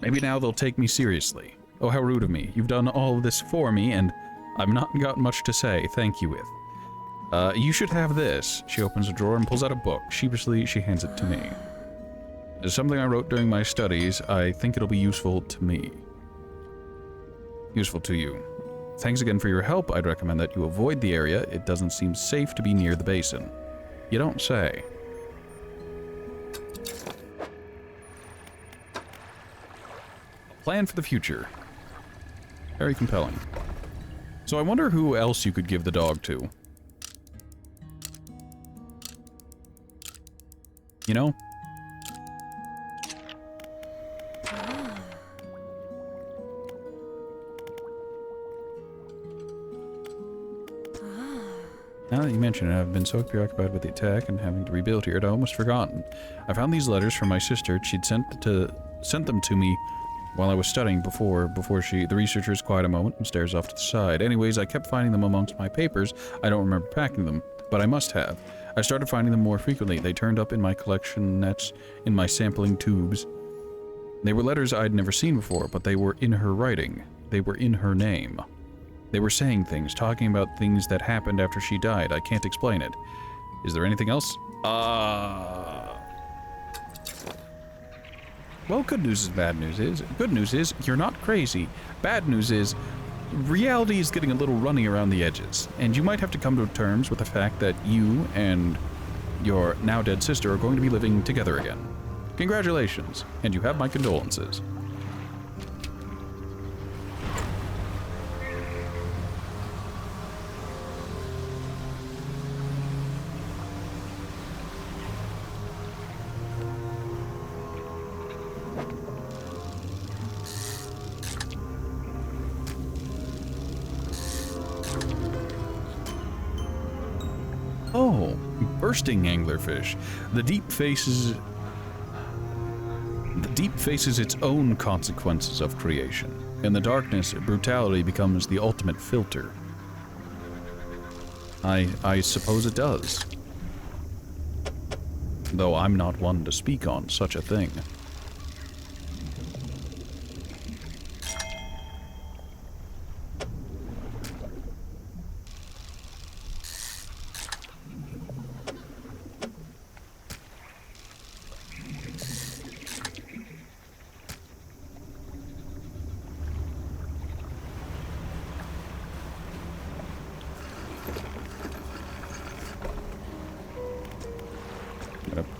Maybe now they'll take me seriously. Oh, how rude of me. You've done all of this for me, and I've not got much to say thank you with. You should have this. She opens a drawer and pulls out a book. Sheepishly, she hands it to me. It's something I wrote during my studies. I think it'll be useful to me. Useful to you. Thanks again for your help. I'd recommend that you avoid the area. It doesn't seem safe to be near the basin. You don't say. A plan for the future. Very compelling. So I wonder who else you could give the dog to. You know? Now that you mention it, I've been so preoccupied with the attack and having to rebuild here, I'd almost forgotten. I found these letters from my sister. She'd sent them to me while I was studying before the researcher's quiet a moment and stares off to the side. Anyways, I kept finding them amongst my papers. I don't remember packing them, but I must have. I started finding them more frequently. They turned up in my collection nets, in my sampling tubes. They were letters I'd never seen before, but they were in her writing. They were in her name. They were saying things, talking about things that happened after she died. I can't explain it. Is there anything else? Well, good news is bad news is. Good news is, you're not crazy. Bad news is, reality is getting a little runny around the edges, and you might have to come to terms with the fact that you and your now-dead sister are going to be living together again. Congratulations, and you have my condolences. Oh, bursting anglerfish. The deep faces its own consequences of creation. In the darkness, brutality becomes the ultimate filter. I suppose it does. Though I'm not one to speak on such a thing.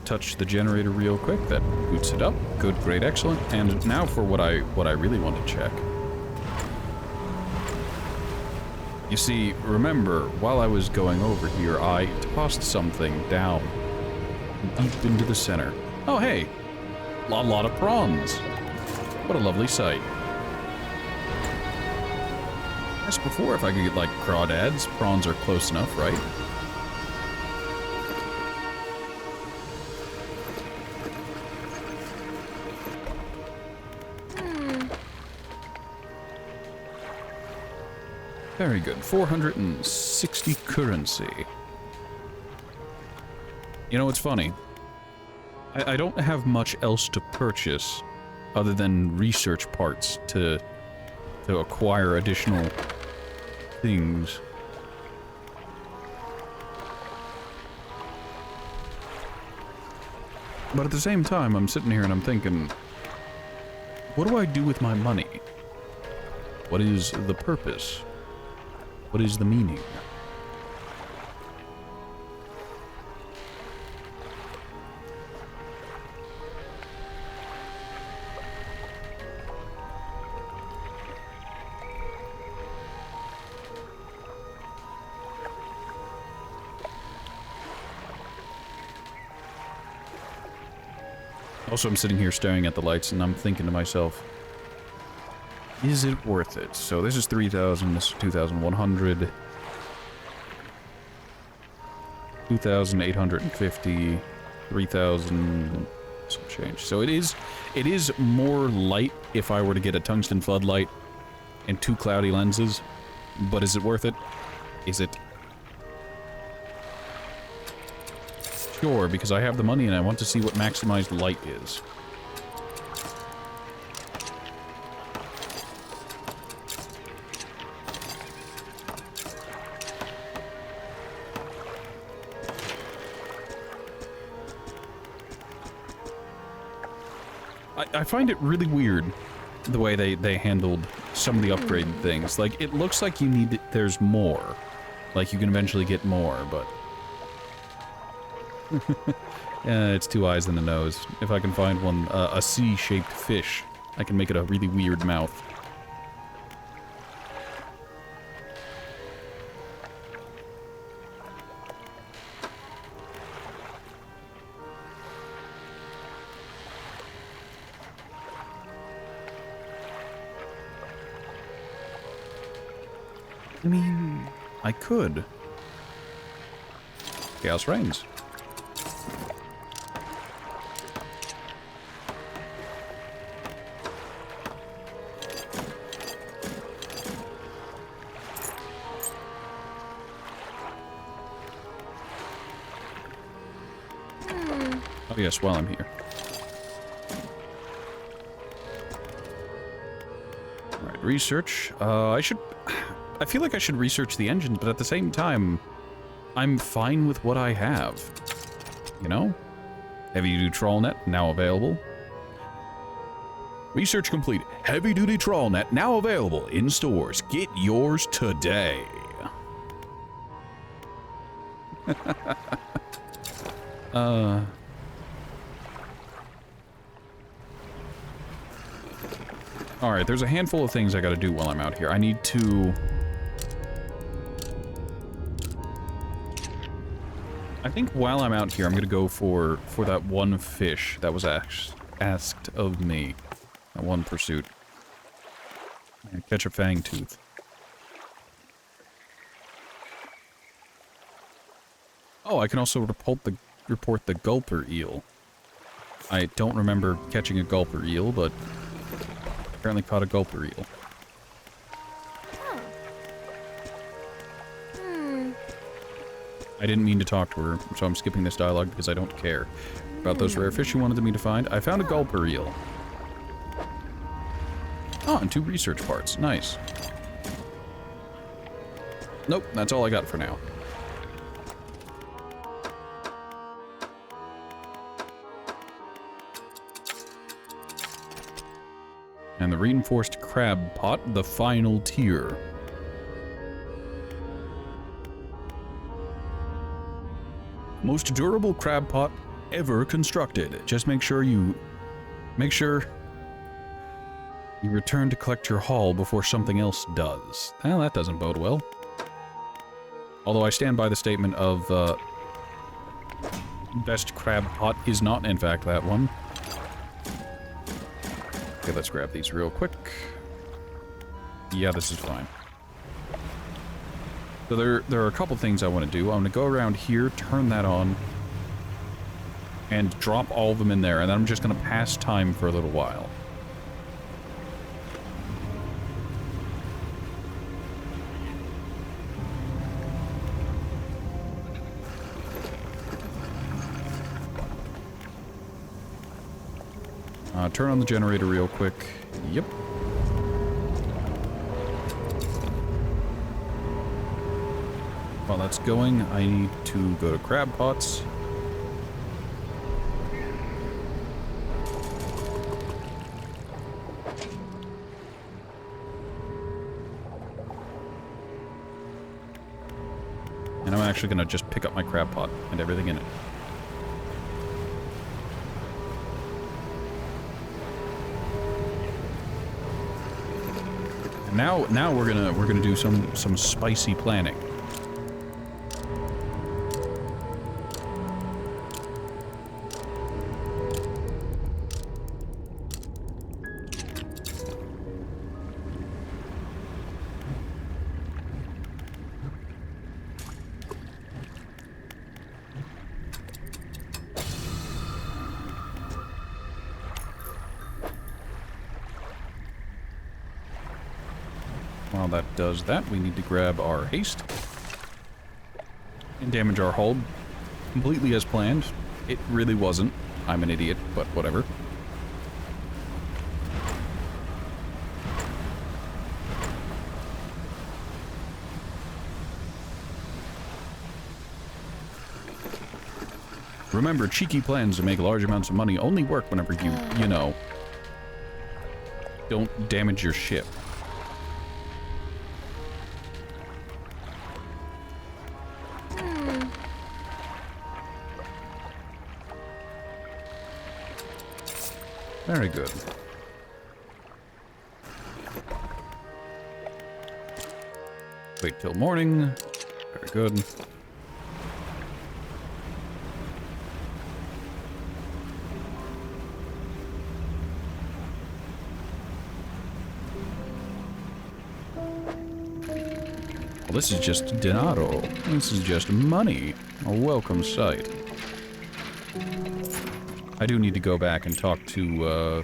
touch the generator real quick. That boots it up. Good, great, excellent. And now for what I really want to check. You see, remember, while I was going over here, I tossed something down deep into the center. Oh, hey! A lot of prawns. What a lovely sight. As before, if I could get, like, crawdads, prawns are close enough, right? Very good. 460 currency. You know, it's funny. I don't have much else to purchase other than research parts to acquire additional things. But at the same time, I'm sitting here and I'm thinking, what do I do with my money? What is the purpose? What is the meaning? Also, I'm sitting here staring at the lights and I'm thinking to myself, is it worth it? So this is 3,000, this is 2,100, 2,850, 3,000 some change. So it is more light if I were to get a tungsten floodlight and 2 cloudy lenses, but is it worth it? Is it? Sure, because I have the money and I want to see what maximized light is. I find it really weird the way they handled some of the upgrade things. Like, it looks like you need there's more. Like, you can eventually get more, but... it's 2 eyes and a nose. If I can find one, a C-shaped fish, I can make it a really weird mouth. I mean, I could. Chaos reigns. Oh yes, while I'm here. Alright, research. I feel like I should research the engines, but at the same time, I'm fine with what I have. You know? Heavy-duty trawl net, now available. Research complete. Heavy-duty trawl net, now available in stores. Get yours today. Alright, there's a handful of things I gotta do while I'm out here. I need to... I think while I'm out here, I'm gonna go for that one fish that was asked of me. That one pursuit. And catch a fangtooth. Oh, I can also report the gulper eel. I don't remember catching a gulper eel, but apparently caught a gulper eel. I didn't mean to talk to her, so I'm skipping this dialogue because I don't care about those rare fish you wanted me to find. I found a gulper eel. Oh, and 2 research parts. Nice. Nope, that's all I got for now. And the reinforced crab pot, the final tier. Most durable crab pot ever constructed. Just make sure you return to collect your haul before something else does. Well, that doesn't bode well. Although I stand by the statement of best crab pot is not, in fact, that one. Okay, let's grab these real quick. Yeah, this is fine. So there are a couple things I want to do. I want to go around here, turn that on, and drop all of them in there, and then I'm just going to pass time for a little while. Turn on the generator real quick. Yep. While that's going, I need to go to crab pots. And I'm actually going to just pick up my crab pot and everything in it. Now we're gonna do some spicy planning. While that does that, we need to grab our haste and damage our hull completely as planned. It really wasn't. I'm an idiot, but whatever. Remember, cheeky plans to make large amounts of money only work whenever you know, don't damage your ship. Very good. Wait till morning. Very good. Well, this is just dinero. This is just money. A welcome sight. I do need to go back and talk to,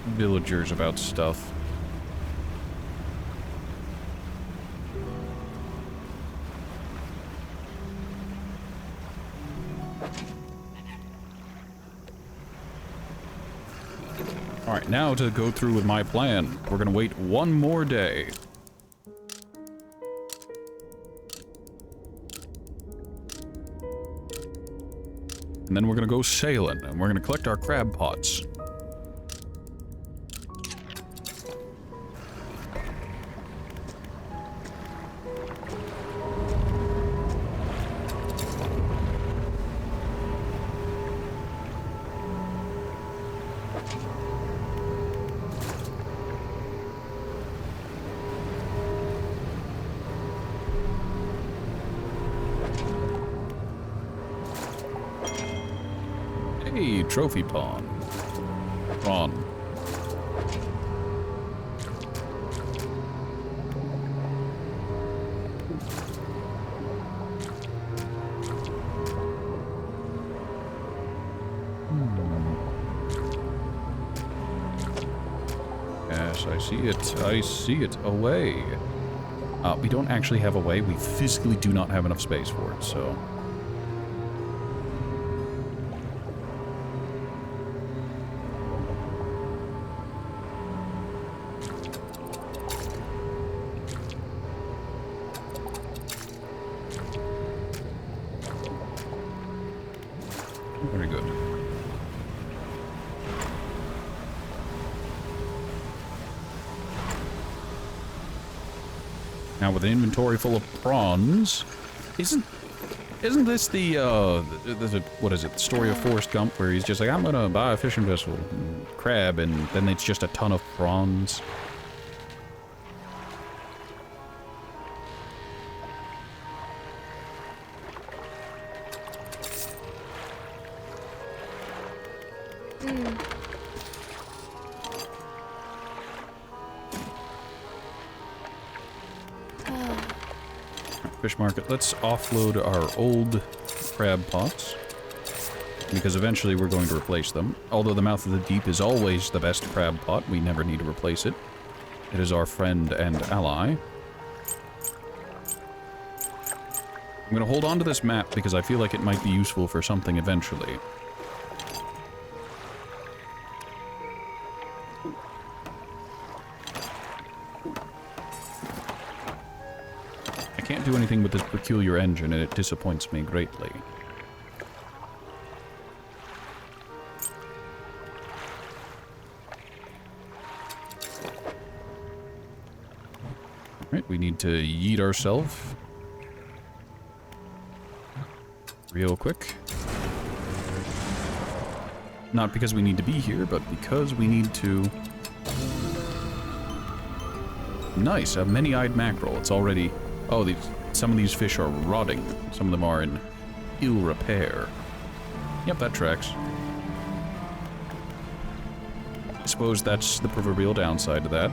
villagers about stuff. Alright, now to go through with my plan. We're gonna wait one more day. And then we're gonna go sailing, and we're gonna collect our crab pots. Hey, trophy pawn. Prawn. Yes, I see it. I see it. Away. We don't actually have a way. We physically do not have enough space for it, so... Very good. Now with an inventory full of prawns, isn't Isn't this what is it, the story of Forrest Gump, where he's just like, I'm gonna buy a fishing vessel, and crab, and then it's just a ton of prawns? Fish market. Let's offload our old crab pots, because eventually we're going to replace them. Although the Mouth of the Deep is always the best crab pot, we never need to replace it. It is our friend and ally. I'm going to hold on to this map because I feel like it might be useful for something eventually. I can't do anything with this peculiar engine, and it disappoints me greatly. Alright, we need to yeet ourselves real quick. Not because we need to be here, but because we need to... Nice, a many-eyed mackerel. It's already... Oh, some of these fish are rotting. Some of them are in ill repair. Yep, that tracks. I suppose that's the proverbial downside to that.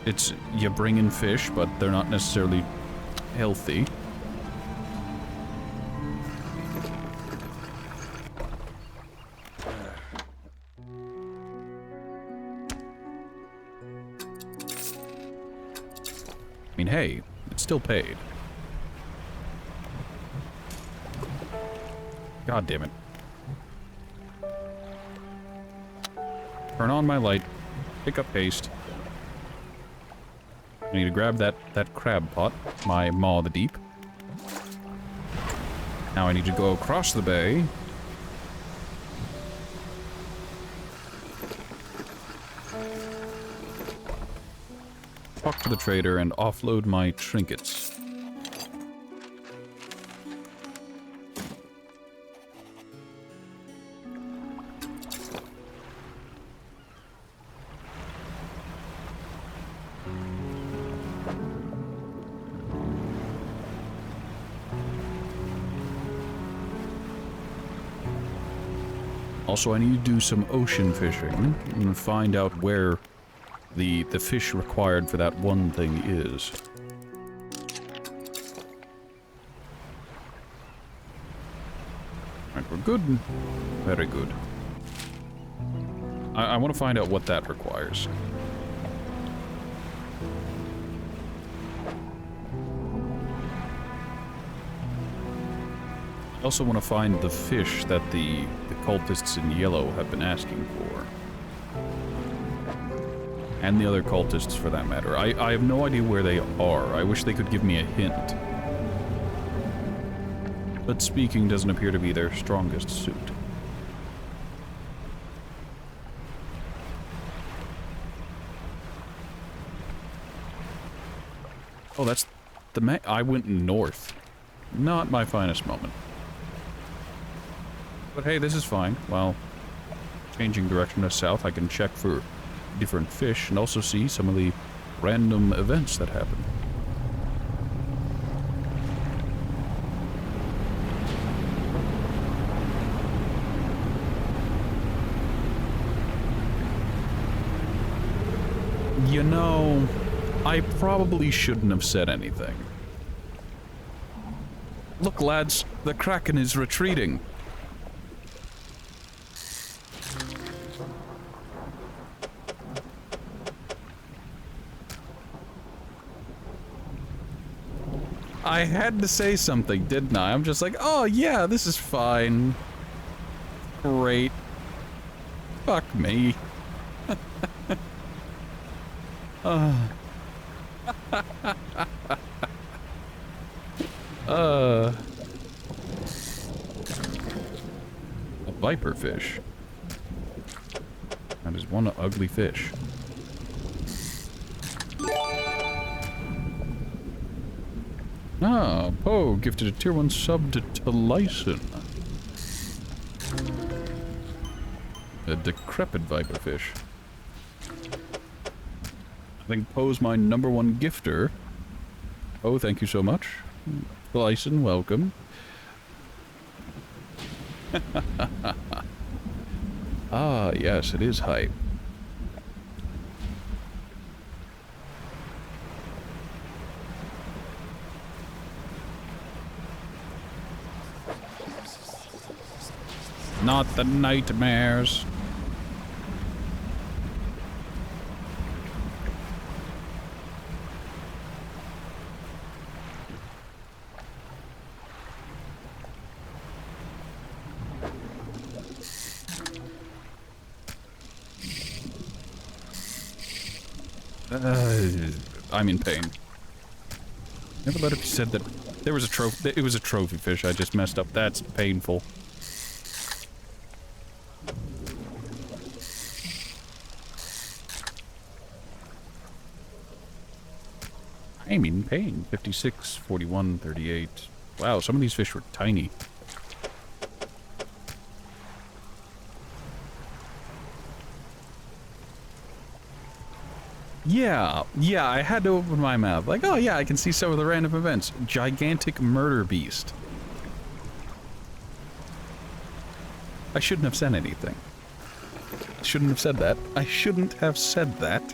It's, you bring in fish, but they're not necessarily healthy. I mean, hey, it's still paid. God damn it. Turn on my light. Pick up paste. I need to grab that crab pot, my Maw of the Deep. Now I need to go across the bay. Talk to the trader and offload my trinkets. Also, I need to do some ocean fishing and find out where the fish required for that one thing is. Alright, we're good. Very good. I want to find out what that requires. I also want to find the fish that the cultists in yellow have been asking for. And the other cultists, for that matter. I have no idea where they are. I wish they could give me a hint. But speaking doesn't appear to be their strongest suit. Oh, that's the I went north. Not my finest moment. But hey, this is fine. While changing direction to south, I can check for different fish and also see some of the random events that happen. You know, I probably shouldn't have said anything. Look, lads, the Kraken is retreating. I had to say something, didn't I? I'm just like, oh yeah, this is fine. Great. Fuck me. A viper fish. That is one ugly fish. Ah, Poe gifted a tier 1 sub to Lyson. A decrepit viperfish. I think Poe's my #1 gifter. Oh, thank you so much. Lyson, welcome. Ah, yes, it is hype. Not the nightmares. I'm in pain. Never let it be said that there was a trophy. It was a trophy fish. I just messed up. That's painful. I'm in pain. 56, 41, 38. Wow, some of these fish were tiny. Yeah, I had to open my mouth. Like, oh yeah, I can see some of the random events. Gigantic murder beast. I shouldn't have said anything. I shouldn't have said that. I shouldn't have said that.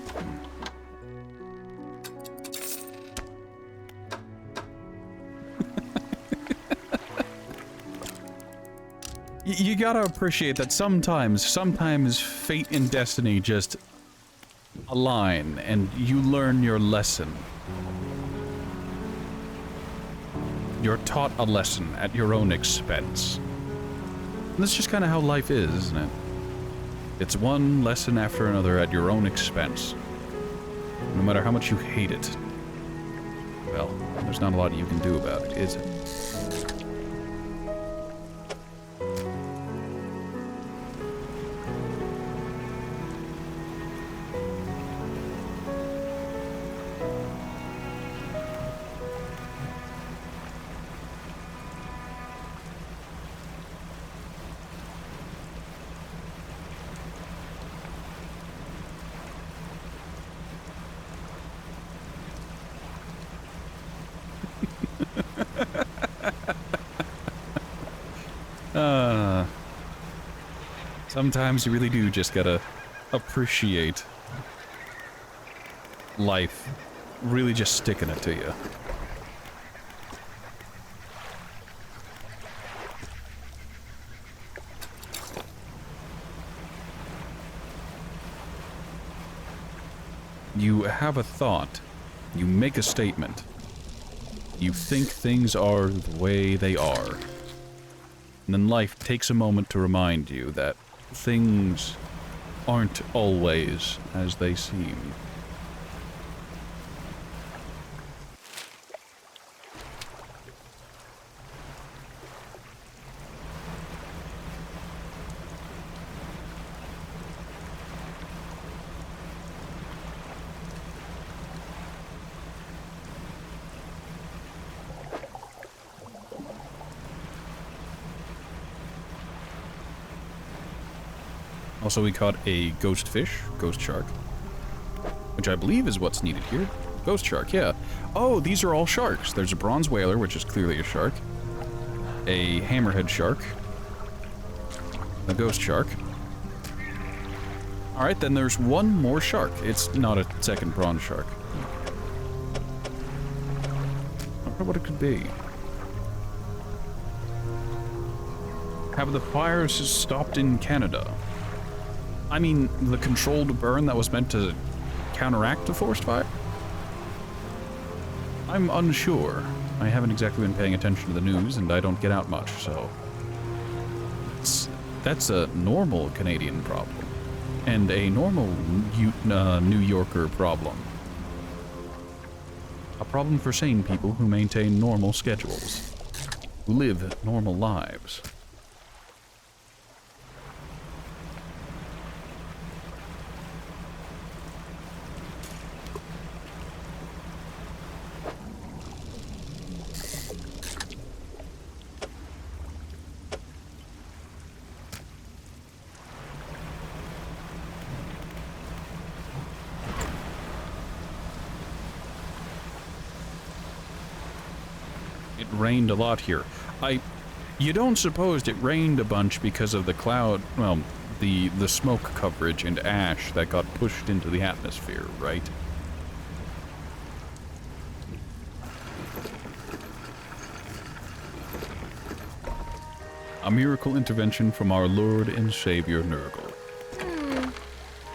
You gotta appreciate that sometimes fate and destiny just align, and you learn your lesson. You're taught a lesson at your own expense. And that's just kind of how life is, isn't it? It's one lesson after another at your own expense. No matter how much you hate it. Well, there's not a lot you can do about it, is it? Sometimes you really do just gotta appreciate life really just sticking it to you. You have a thought, you make a statement, you think things are the way they are, and then life takes a moment to remind you that things aren't always as they seem. Also, we caught a ghost fish, ghost shark, which I believe is what's needed here. Ghost shark, yeah. Oh, these are all sharks. There's a bronze whaler, which is clearly a shark, a hammerhead shark, a ghost shark. Alright, then there's one more shark. It's not a second bronze shark. I wonder what it could be. Have the fires stopped in Canada? I mean, the controlled burn that was meant to counteract the forest fire? I'm unsure. I haven't exactly been paying attention to the news, and I don't get out much, so... That's a normal Canadian problem. And a normal New Yorker problem. A problem for sane people who maintain normal schedules. Who live normal lives. It rained a lot here. You don't suppose it rained a bunch because of the cloud, well, the smoke coverage and ash that got pushed into the atmosphere, right? A miracle intervention from our Lord and Savior Nurgle.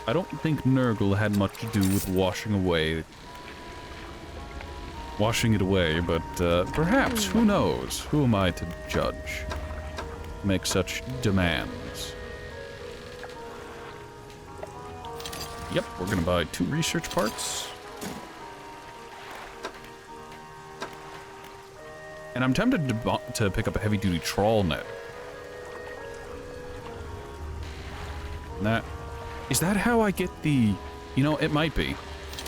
I don't think Nurgle had much to do with washing it away, but perhaps, who knows? Who am I to judge? Make such demands. Yep, we're gonna buy 2 research parts. And I'm tempted to pick up a heavy-duty trawl net. Is that how I get the... You know, it might be.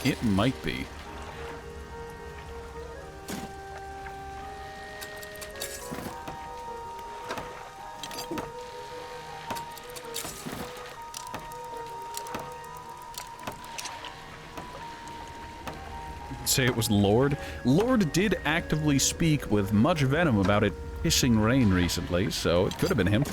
It might be. Say it was Lord. Lord did actively speak with much venom about it pissing rain recently, so it could have been him.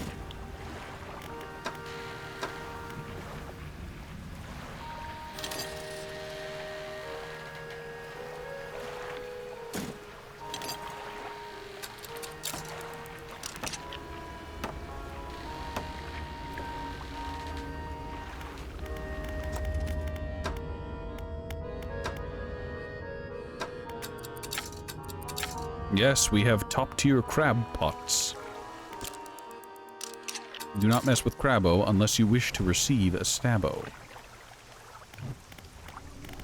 Yes, we have top-tier crab pots. Do not mess with Crabbo unless you wish to receive a Stabbo.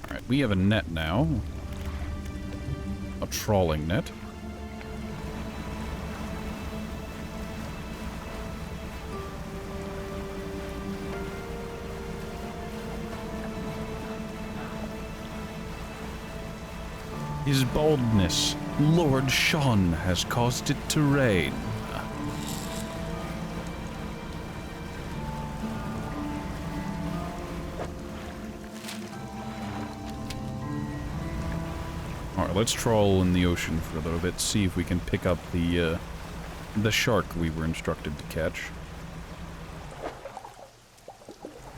Alright, we have a net now. A trawling net. His baldness, Lord Sean, has caused it to rain. Alright, let's trawl in the ocean for a little bit, see if we can pick up the shark we were instructed to catch.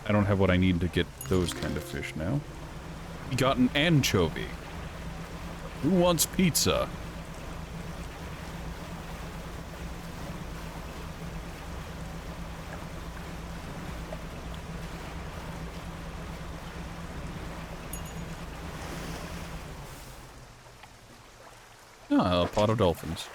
I don't have what I need to get those kind of fish now. We got an anchovy. Who wants pizza? Ah, a pot of dolphins.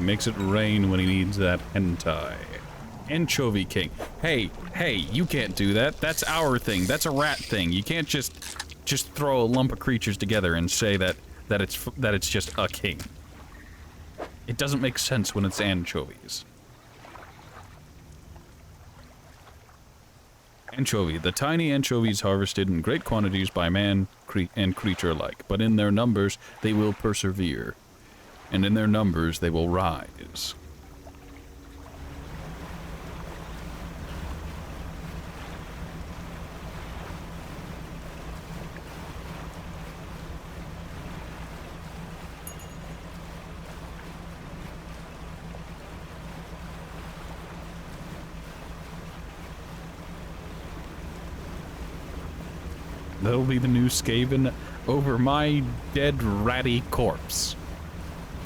Makes it rain when he needs that hentai. Anchovy King. Hey, you can't do that. That's our thing. That's a rat thing. You can't just throw a lump of creatures together and say that it's just a king. It doesn't make sense when it's anchovies. Anchovy. The tiny anchovies harvested in great quantities by man and creature alike, but in their numbers they will persevere. And in their numbers they will rise. That'll be the new Skaven over my dead ratty corpse.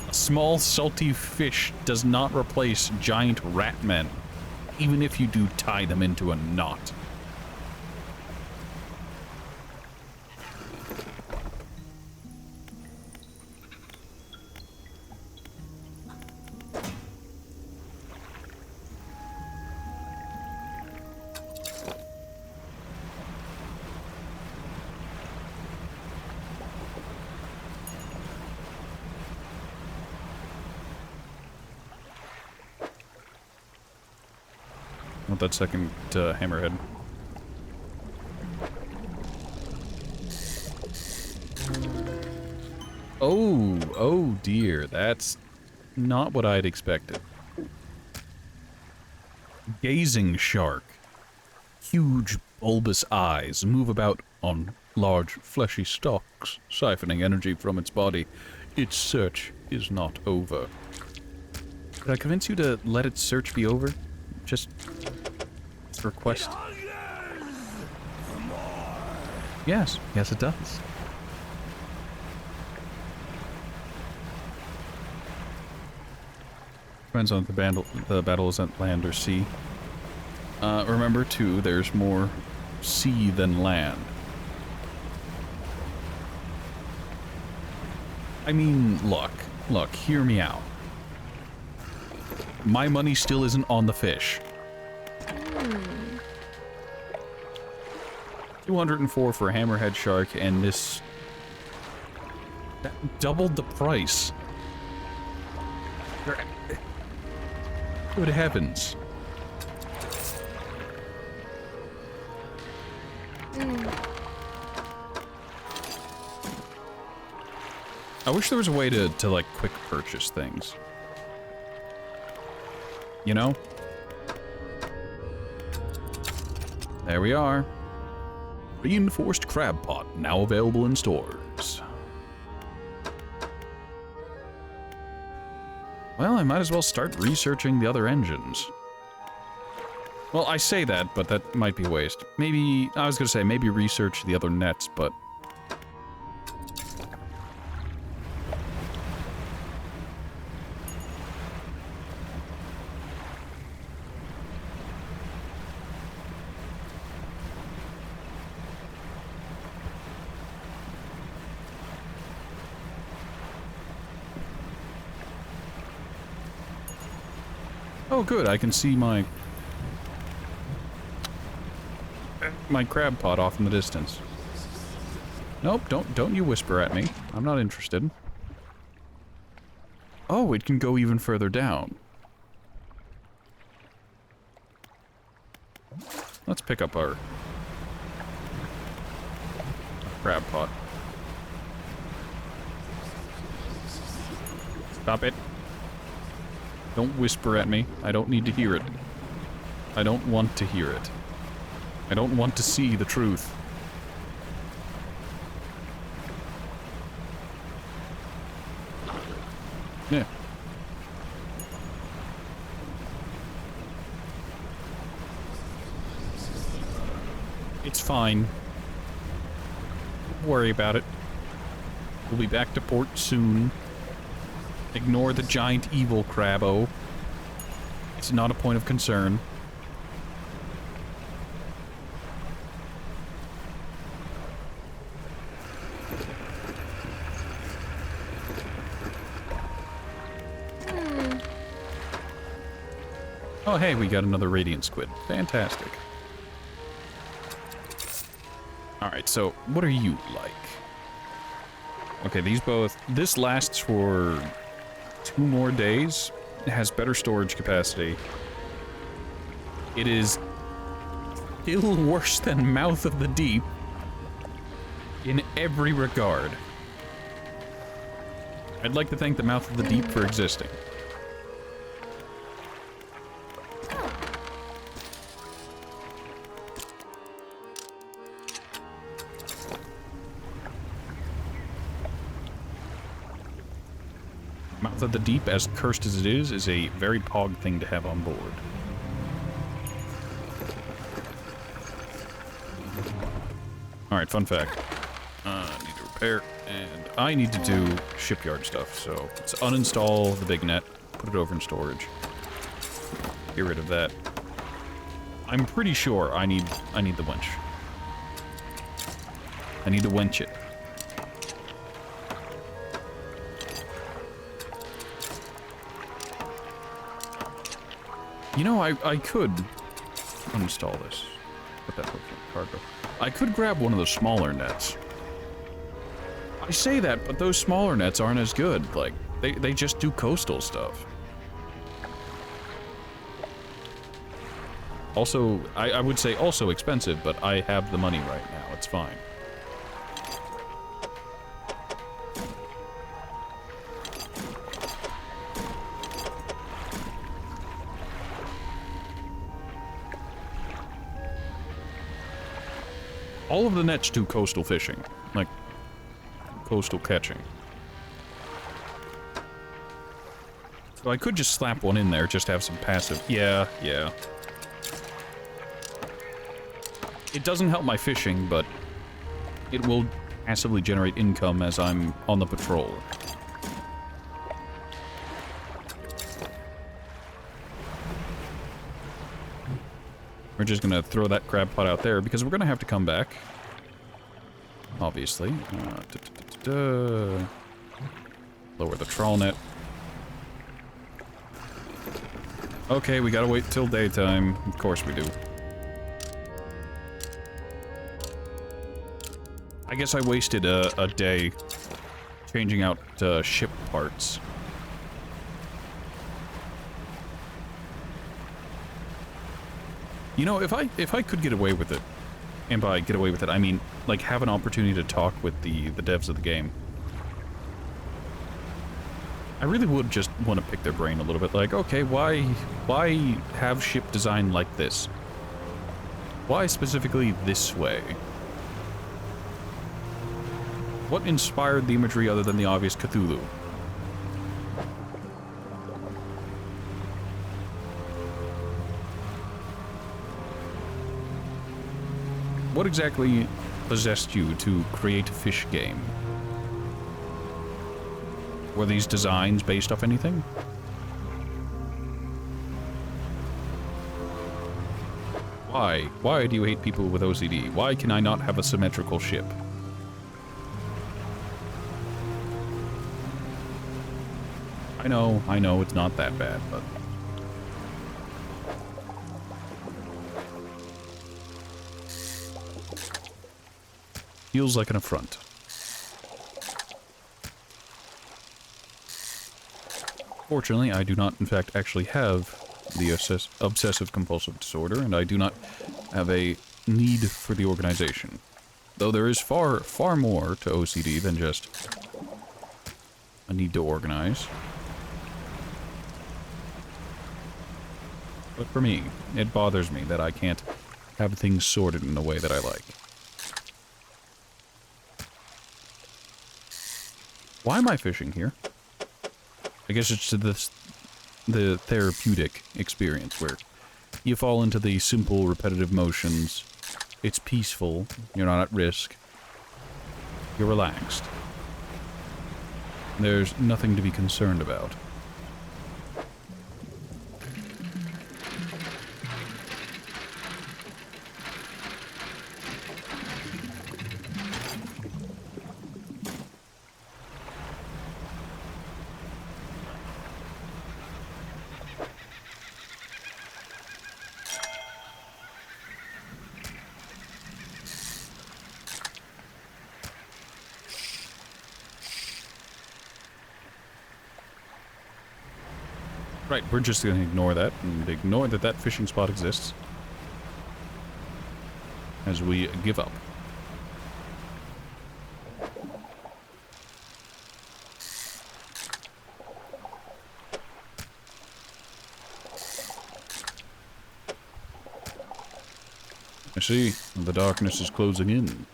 A small salty fish does not replace giant rat men, even if you do tie them into a knot. Want that second hammerhead. Oh dear, that's not what I'd expected. Gazing shark. Huge bulbous eyes move about on large fleshy stalks, siphoning energy from its body. Its search is not over. Could I convince you to let its search be over? Just request. Yes, yes it does. Depends on if the battle is at land or sea. Remember too, there's more sea than land. I mean, look, hear me out. My money still isn't on the fish. 204 for a hammerhead shark, and this... that doubled the price. Good heavens. I wish there was a way to like, quick purchase things. You know? There we are. Reinforced crab pot, now available in stores. Well, I might as well start researching the other engines. Well, I say that, but that might be a waste. Maybe, I was gonna say, maybe research the other nets, but... oh, good, I can see my crab pot off in the distance. Nope, don't you whisper at me. I'm not interested. Oh, it can go even further down. Let's pick up our crab pot. Stop it. Don't whisper at me. I don't need to hear it. I don't want to hear it. I don't want to see the truth. Yeah. It's fine. Don't worry about it. We'll be back to port soon. Ignore the giant evil crabbo. It's not a point of concern. Oh, hey, we got another radiant squid. Fantastic. Alright, so what are you like? Okay, these both... this lasts for 2 more days. It has better storage capacity. It is still worse than Mouth of the Deep in every regard. I'd like to thank the Mouth of the Deep for existing. Mouth of the Deep, as cursed as it is a very pog thing to have on board. Alright, fun fact. I need to repair, and I need to do shipyard stuff, so let's uninstall the big net, put it over in storage. Get rid of that. I'm pretty sure I need the winch. I need to winch it. You know, I could uninstall this. Put that hook in cargo. I could grab one of the smaller nets. I say that, but those smaller nets aren't as good. Like, they just do coastal stuff. Also, I would say also expensive, but I have the money right now. It's fine. All of the nets do coastal fishing. Like, coastal catching. So I could just slap one in there, just have some passive... Yeah. It doesn't help my fishing, but it will passively generate income as I'm on the patrol. We're just gonna throw that crab pot out there, because we're gonna have to come back. Obviously. Lower the trawl net. Okay, we gotta wait till daytime. Of course we do. I guess I wasted a day changing out ship parts. You know, if I could get away with it, and by get away with it, I mean, like, have an opportunity to talk with the devs of the game, I really would just want to pick their brain a little bit, like, okay, why have ship design like this? Why specifically this way? What inspired the imagery other than the obvious Cthulhu? What exactly possessed you to create a fish game? Were these designs based off anything? Why? Why do you hate people with OCD? Why can I not have a symmetrical ship? I know, it's not that bad, but... feels like an affront. Fortunately, I do not, in fact, actually have the obsessive-compulsive disorder, and I do not have a need for the organization. Though there is far, far more to OCD than just a need to organize. But for me, it bothers me that I can't have things sorted in the way that I like. Why am I fishing here? I guess it's the therapeutic experience where you fall into the simple, repetitive motions. It's peaceful. You're not at risk. You're relaxed. There's nothing to be concerned about. Right, we're just going to ignore that, and ignore that that fishing spot exists. As we give up. I see, the darkness is closing in.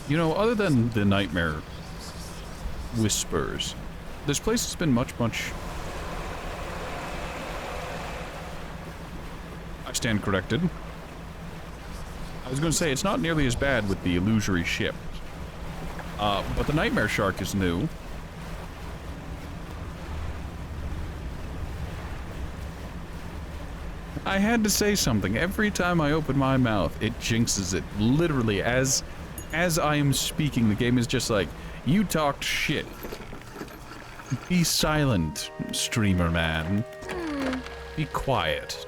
You know, other than the nightmare whispers, this place has been much... I stand corrected. I was going to say, it's not nearly as bad with the illusory ship. But the Nightmare Shark is new. I had to say something. Every time I open my mouth, it jinxes it. Literally, as I am speaking, the game is just like, you talked shit. Be silent, streamer man. Be quiet.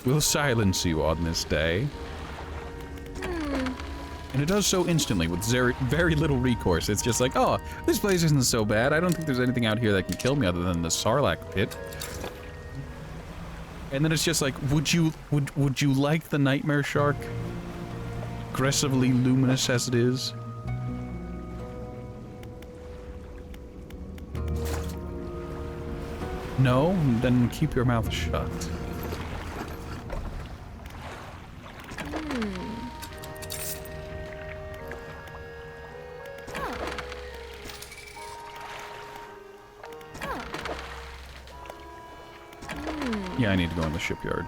We'll silence you on this day. And it does so instantly with very little recourse. It's just like, oh, this place isn't so bad. I don't think there's anything out here that can kill me other than the Sarlacc pit. And then it's just like, would you like the Nightmare Shark? aggressively luminous as it is. No? Then keep your mouth shut. Yeah, I need to go in the shipyard.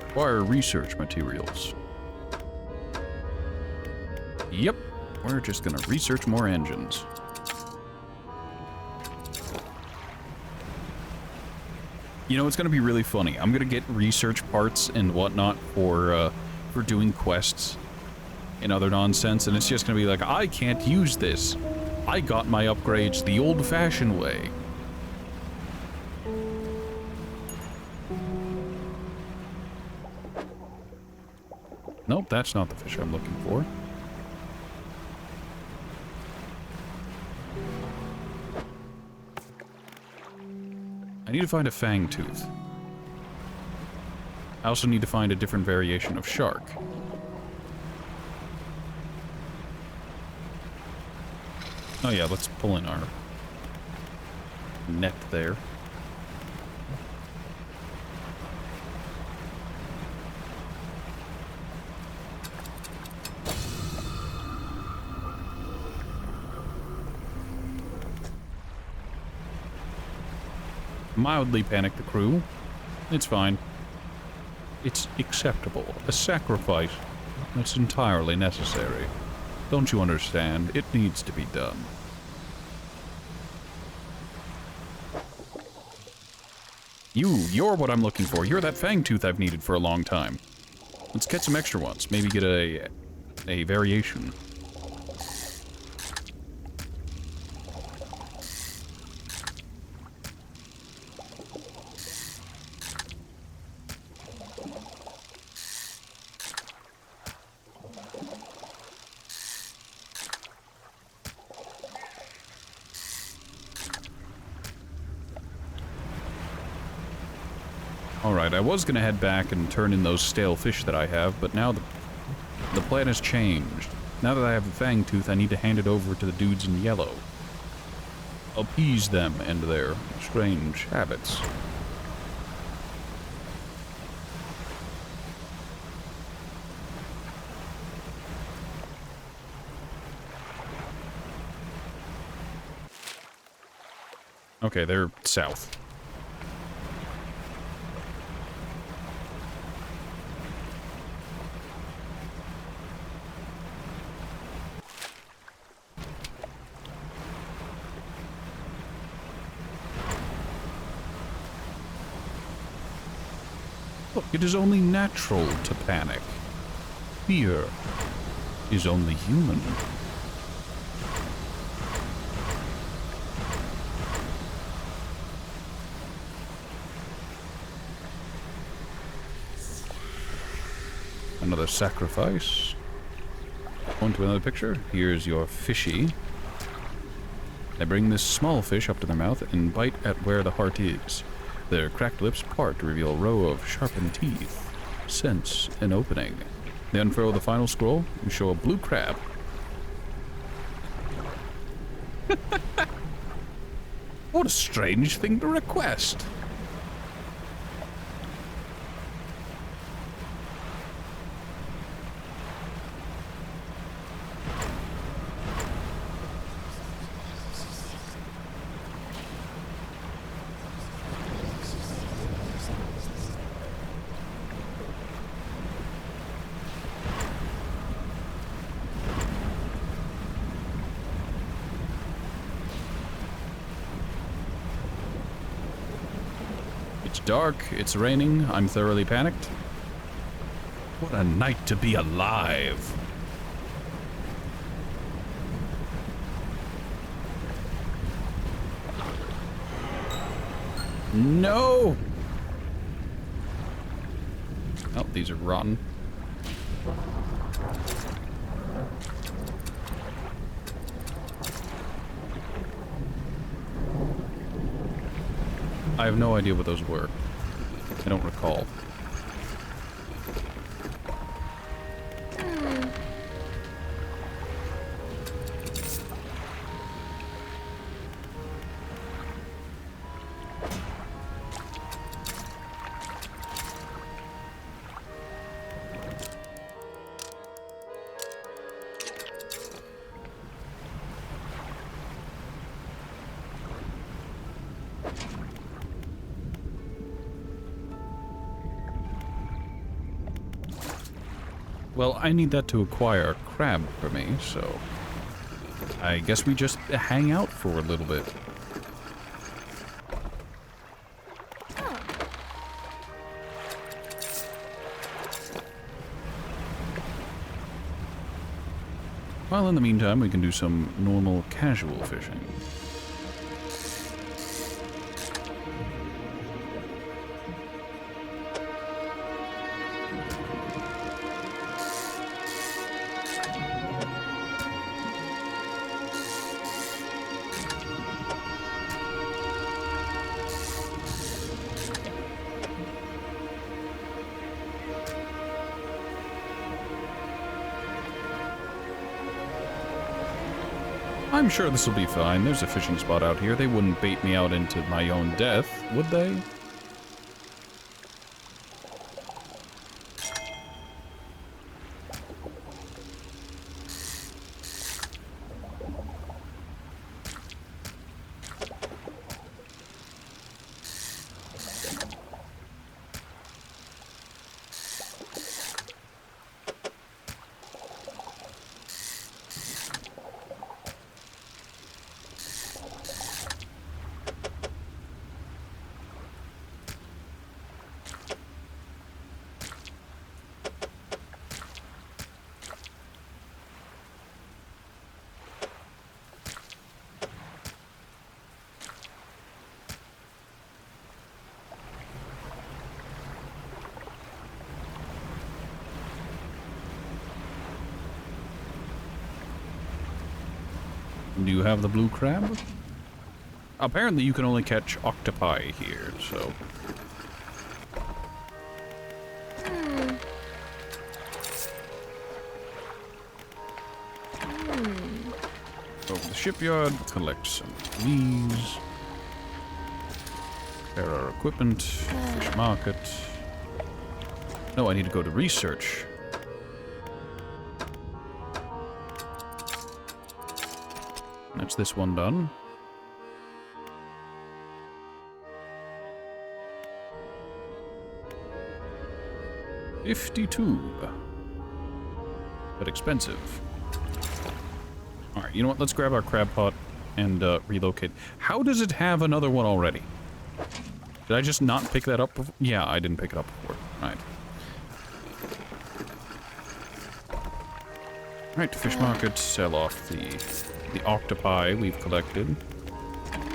Acquire research materials. Yep, we're just gonna research more engines. You know, it's gonna be really funny. I'm gonna get research parts and whatnot for doing quests and other nonsense, and it's just gonna be like, I can't use this. I got my upgrades the old-fashioned way. Nope, that's not the fish I'm looking for. I need to find a fang tooth. I also need to find a different variation of shark. Oh yeah, let's pull in our net there. Mildly panic the crew. It's fine. It's acceptable. A sacrifice that's entirely necessary. Don't you understand? It needs to be done. You're what I'm looking for. You're that fang tooth I've needed for a long time. Let's get some extra ones. Maybe get a variation. Alright, I was gonna head back and turn in those stale fish that I have, but now the plan has changed. Now that I have a fang tooth, I need to hand it over to the dudes in yellow. Appease them and their strange habits. Okay, they're south. Look, it is only natural to panic. Fear is only human. Another sacrifice. On to another picture. Here's your fishy. They bring this small fish up to their mouth and bite at where the heart is. Their cracked lips part to reveal a row of sharpened teeth. Sense an opening. They unfurl the final scroll and show a blue crab. What a strange thing to request. It's dark, it's raining, I'm thoroughly panicked. What a night to be alive. No! Oh, these are rotten. I have no idea what those were. I don't recall. Well, I need that to acquire a crab for me, so I guess we just hang out for a little bit. Well, in the meantime, we can do some normal, casual fishing. I'm sure this will be fine. There's a fishing spot out here. They wouldn't bait me out into my own death, would they? Do you have the blue crab? Apparently you can only catch octopi here, so... Go to the shipyard, collect some of these. Repair our equipment, fish market. No, I need to go to research. That's this one done. $52. But expensive. Alright, you know what? Let's grab our crab pot and relocate. How does it have another one already? Did I just not pick that up before? Yeah, I didn't pick it up before. Alright. Alright, fish market, sell off the octopi we've collected.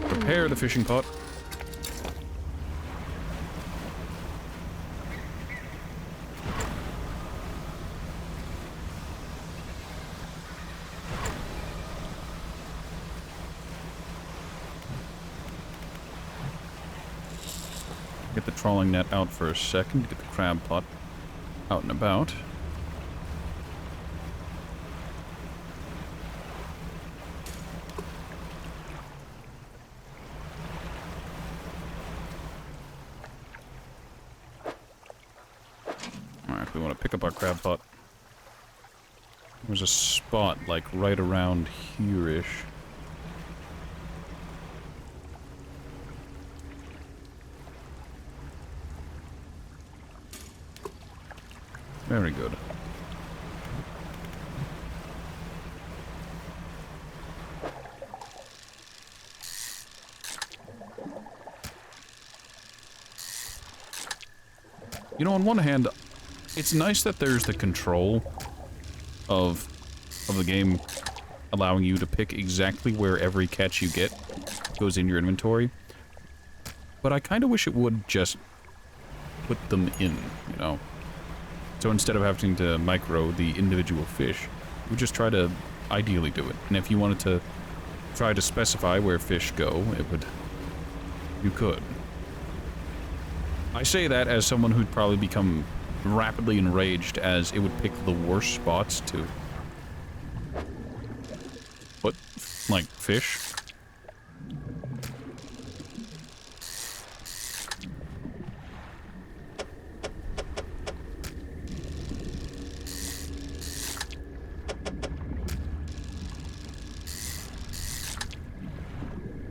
Prepare the fishing pot. Get the trawling net out for a second to get the crab pot out and about. Alright, we want to pick up our crab pot. There's a spot, like, right around here-ish. Very good. You know, on one hand, it's nice that there's the control of the game allowing you to pick exactly where every catch you get goes in your inventory. But I kind of wish it would just put them in, you know? So instead of having to micro the individual fish, we just try to ideally do it. And if you wanted to try to specify where fish go, it would... you could. I say that as someone who'd probably become rapidly enraged, as it would pick the worst spots to put, like, fish.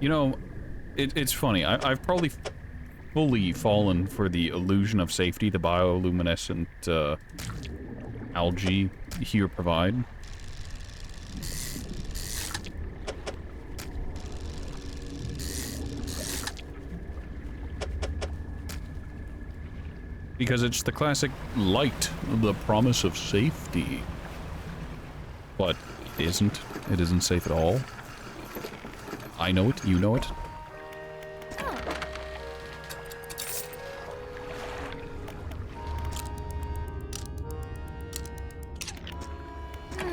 You know, it's funny. I've probably fully fallen for the illusion of safety, the bioluminescent algae here provide. Because it's the classic light, the promise of safety. But it isn't. It isn't safe at all. I know it, you know it.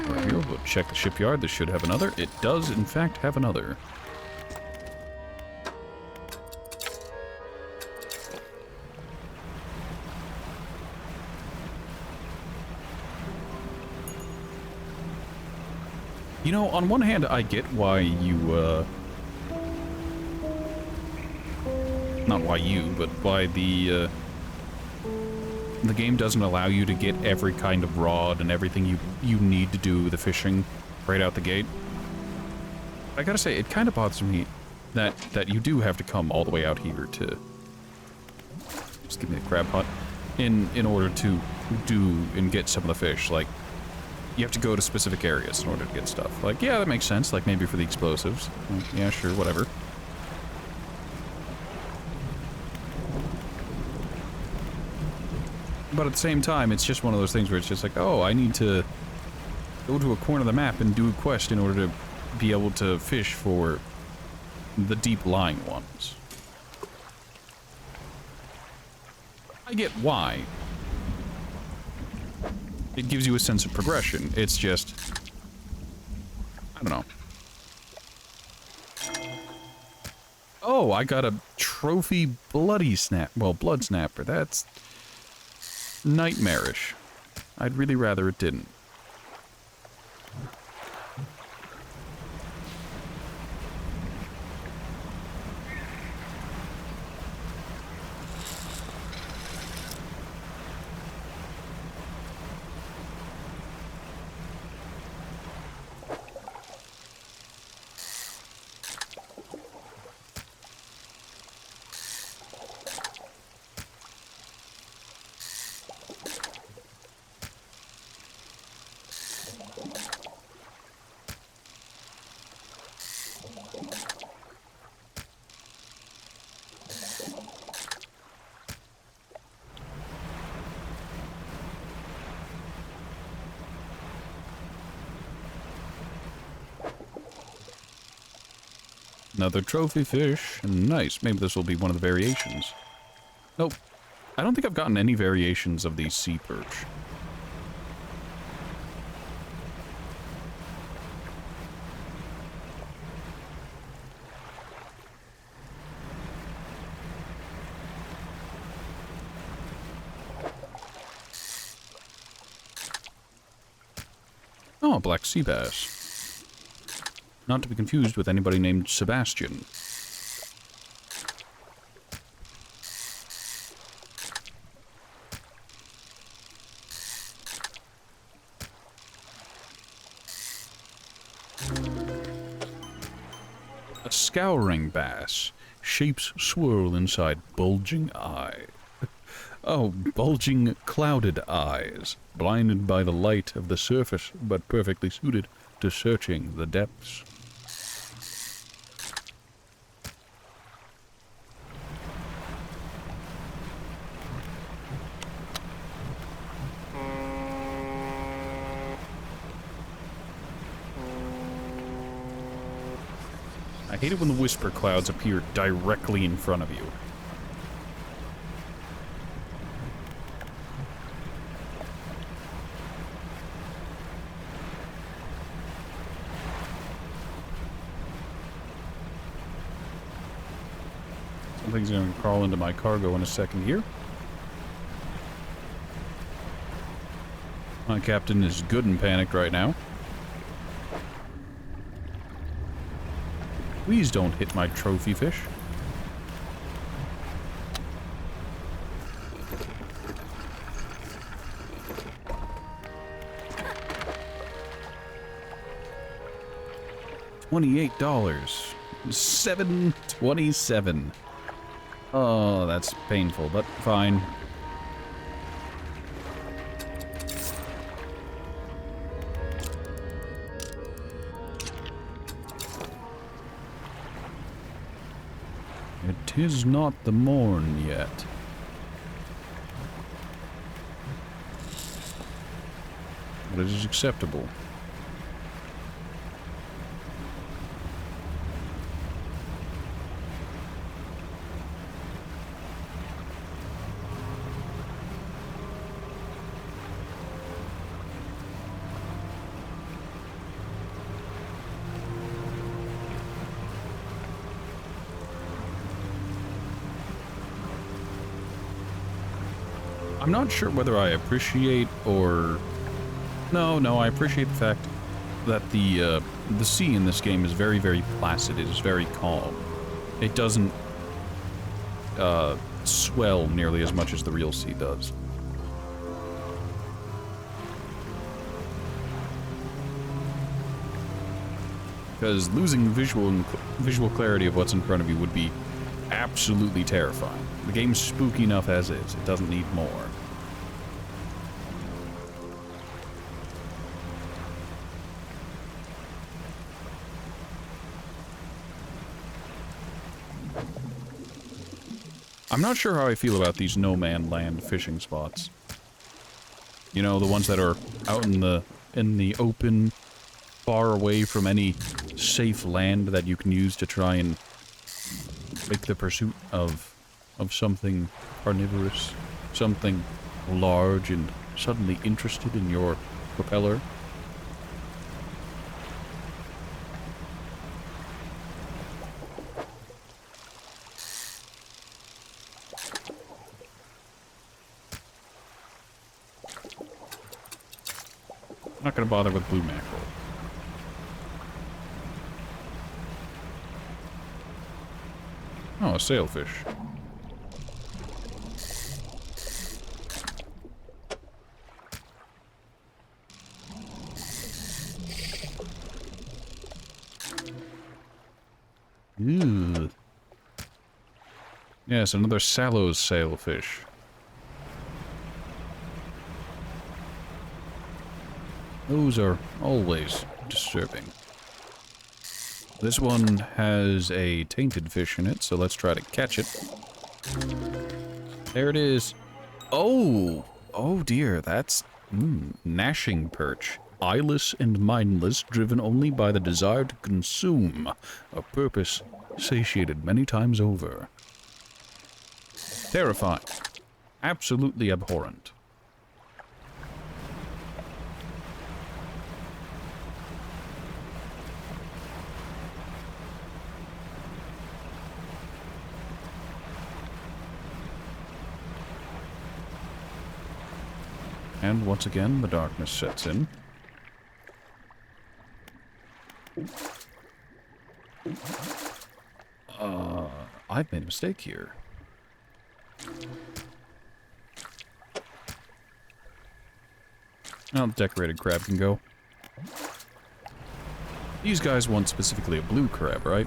Right here, we'll check the shipyard. This should have another. It does, in fact, have another. You know, on one hand, I get why you, not why you, but why the game doesn't allow you to get every kind of rod and everything you need to do the fishing right out the gate. I gotta say, it kind of bothers me that you do have to come all the way out here to... Just give me the crab pot. In order to do and get some of the fish, like... You have to go to specific areas in order to get stuff. Like, yeah, that makes sense. Like, maybe for the explosives. Yeah, sure, whatever. But at the same time, it's just one of those things where it's just like, oh, I need to go to a corner of the map and do a quest in order to be able to fish for the deep-lying ones. I get why. It gives you a sense of progression. It's just... I don't know. Oh, I got a trophy bloody snap. Well, blood snapper. That's... nightmarish. I'd really rather it didn't. Another trophy fish. Nice. Maybe this will be one of the variations. Nope. I don't think I've gotten any variations of the sea perch. Oh, black sea bass. Not to be confused with anybody named Sebastian. A scouring bass. Shapes swirl inside bulging eye. Oh, bulging, clouded eyes. Blinded by the light of the surface, but perfectly suited to searching the depths. I hate it when the whisper clouds appear directly in front of you. Something's going to crawl into my cargo in a second here. My captain is good and panicked right now. Please don't hit my trophy fish. $28. $7.27. Oh, that's painful, but fine. It is not the morn yet. But it is acceptable. I'm not sure whether I appreciate or... No, I appreciate the fact that the sea in this game is very, very placid. It is very calm. It doesn't swell nearly as much as the real sea does. Because losing visual clarity of what's in front of you would be absolutely terrifying. The game's spooky enough as is. It doesn't need more. I'm not sure how I feel about these no-man land fishing spots. You know, the ones that are out in the open, far away from any safe land that you can use to try and make the pursuit of something carnivorous, something large and suddenly interested in your propeller. I'm not going to bother with blue mackerel. Oh, a sailfish. Ew. Yes, another Sallows sailfish. Those are always disturbing. This one has a tainted fish in it, so let's try to catch it. There it is. Oh! Oh dear, that's... gnashing perch. Eyeless and mindless, driven only by the desire to consume. A purpose satiated many times over. Terrifying. Absolutely abhorrent. And once again, the darkness sets in. I've made a mistake here. Now the decorated crab can go. These guys want specifically a blue crab, right?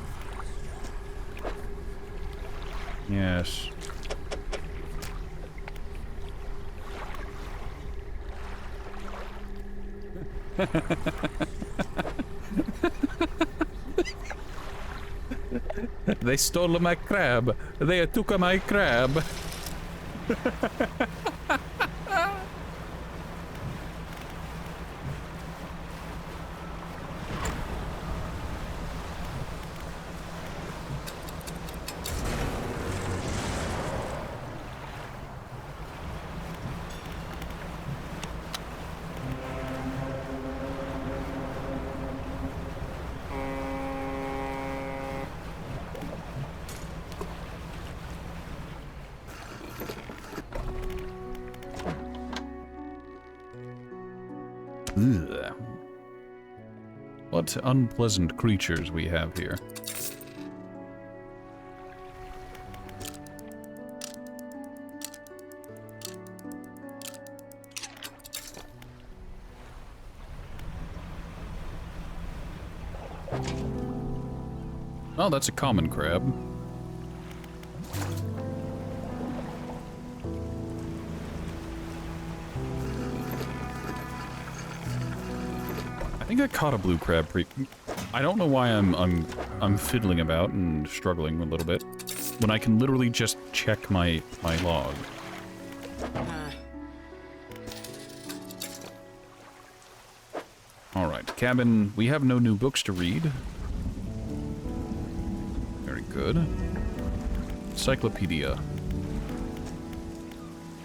Yes. They stole my crab. They took my crab. Ugh. What unpleasant creatures we have here. Oh, that's a common crab. I think I caught a blue crab I don't know why I'm fiddling about and struggling a little bit. when I can literally just check my log. Alright, cabin. We have no new books to read. Very good. Encyclopedia.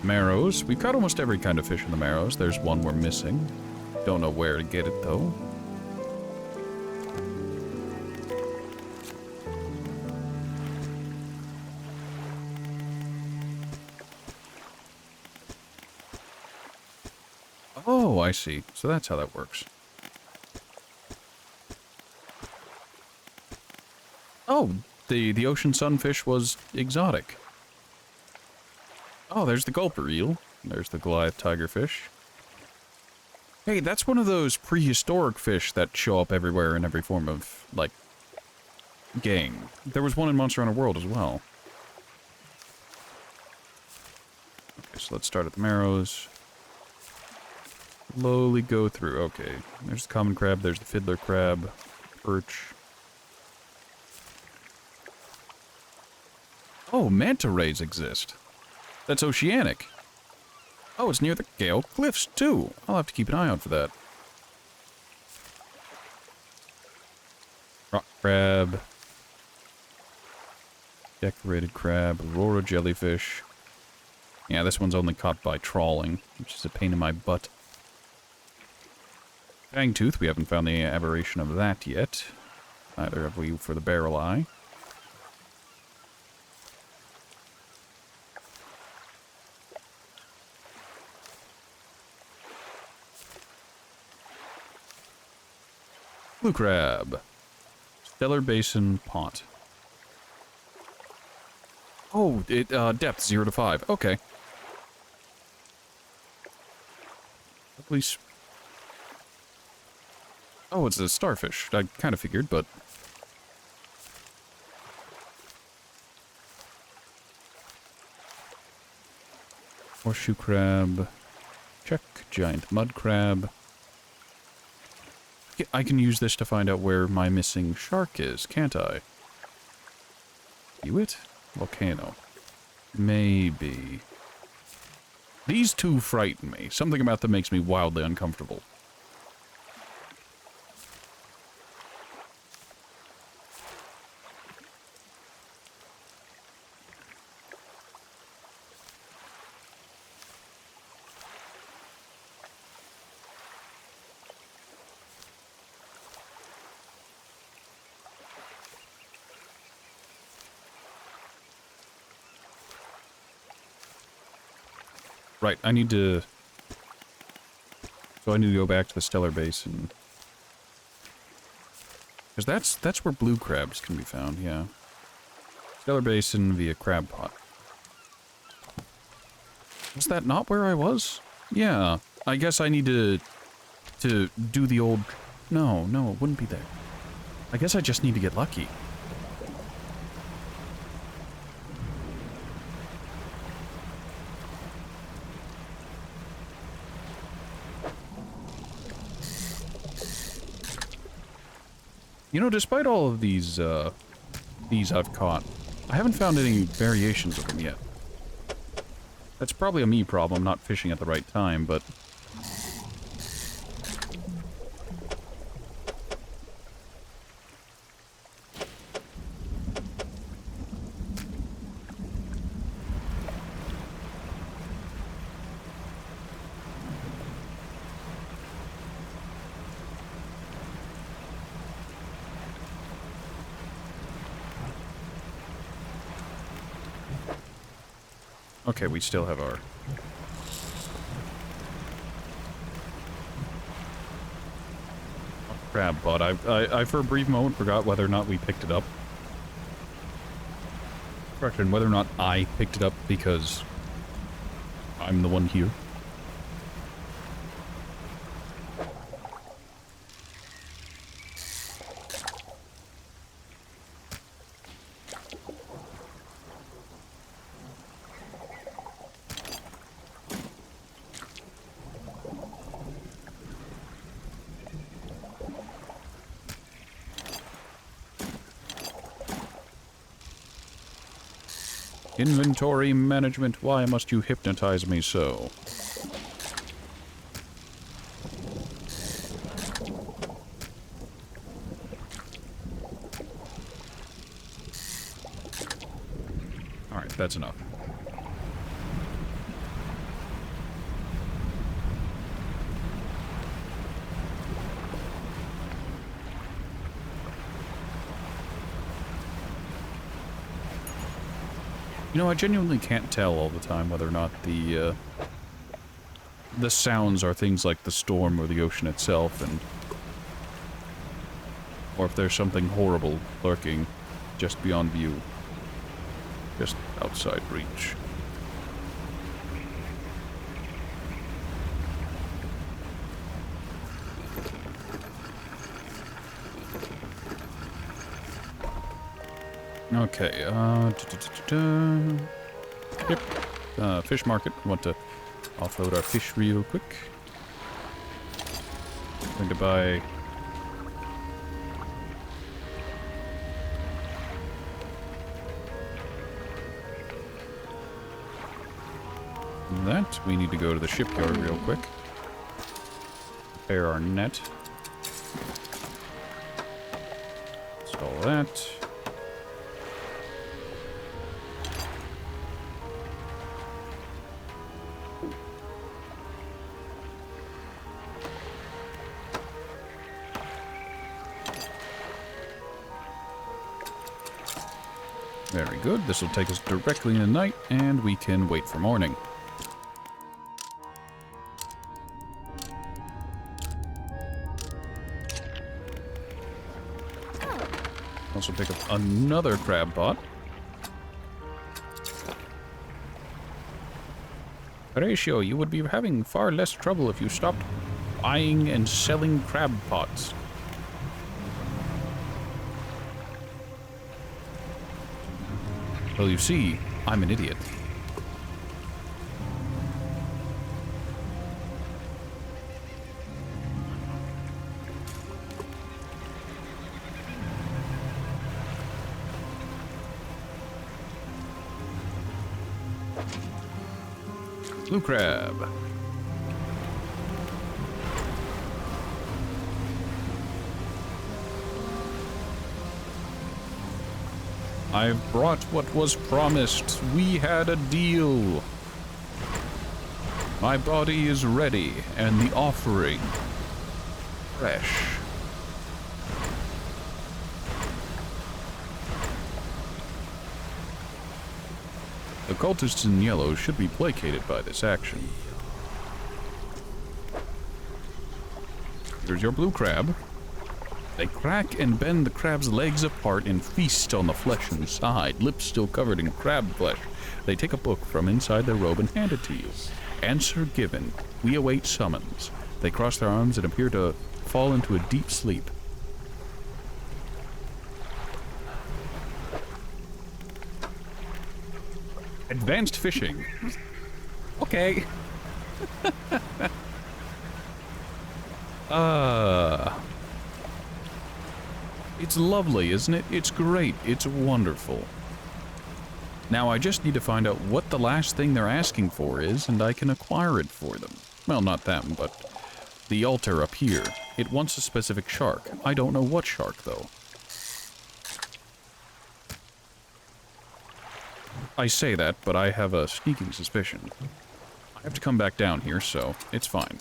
Marrows. We've got almost every kind of fish in the Marrows. There's one we're missing. Don't know where to get it, though. Oh, I see. So that's how that works. Oh, the ocean sunfish was exotic. Oh, there's the gulper eel. There's the Goliath tigerfish. Hey, that's one of those prehistoric fish that show up everywhere in every form of, like, game. There was one in Monster Hunter World as well. Okay, so let's start at the Marrows. Slowly go through. Okay, there's the common crab, there's the fiddler crab, perch. Oh, manta rays exist. That's oceanic. Oh, it's near the Gale Cliffs, too. I'll have to keep an eye out for that. Rock crab. Decorated crab. Aurora jellyfish. Yeah, this one's only caught by trawling, which is a pain in my butt. Fangtooth, we haven't found the aberration of that yet. Neither have we for the barrel eye. Blue crab. Stellar Basin Pont. Oh, depth 0 to 5. Okay. At least... Oh, it's a starfish. I kind of figured, but... Horseshoe crab. Check. Giant mud crab. I can use this to find out where my missing shark is, can't I? Hewitt? Volcano. Maybe. These two frighten me. Something about them makes me wildly uncomfortable. Right, I need to... So I need to go back to the Stellar Basin. Because that's where blue crabs can be found, yeah. Stellar Basin via Crab Pot. Was that not where I was? Yeah, I guess I need to do the old... No, it wouldn't be there. I guess I just need to get lucky. You know, despite all of these I've caught, I haven't found any variations of them yet. That's probably a me problem, not fishing at the right time, but... Okay, we still have our... crab pot. I for a brief moment forgot whether or not we picked it up. Correction, whether or not I picked it up because I'm the one here. Inventory management, why must you hypnotize me so? Alright, that's enough. You know, I genuinely can't tell all the time whether or not the sounds are things like the storm or the ocean itself, and or if there's something horrible lurking just beyond view, just outside reach. Okay, Yep, fish market. Want to offload our fish real quick. Going to buy... that. We need to go to the shipyard real quick. Repair our net. Install that. Very good. This will take us directly into night, and we can wait for morning. Also pick up another crab pot. Horatio, you would be having far less trouble if you stopped buying and selling crab pots. Well, you see, I'm an idiot. Blue crab. I've brought what was promised. We had a deal. My body is ready, and the offering fresh. The cultists in yellow should be placated by this action. Here's your blue crab. They crack and bend the crab's legs apart and feast on the flesh inside, lips still covered in crab flesh. They take a book from inside their robe and hand it to you. Answer given. We await summons. They cross their arms and appear to fall into a deep sleep. Advanced fishing. Okay. It's lovely, isn't it? It's great. It's wonderful. Now I just need to find out what the last thing they're asking for is, and I can acquire it for them. Well, not them, but the altar up here. It wants a specific shark. I don't know what shark, though. I say that, but I have a sneaking suspicion. I have to come back down here, so it's fine.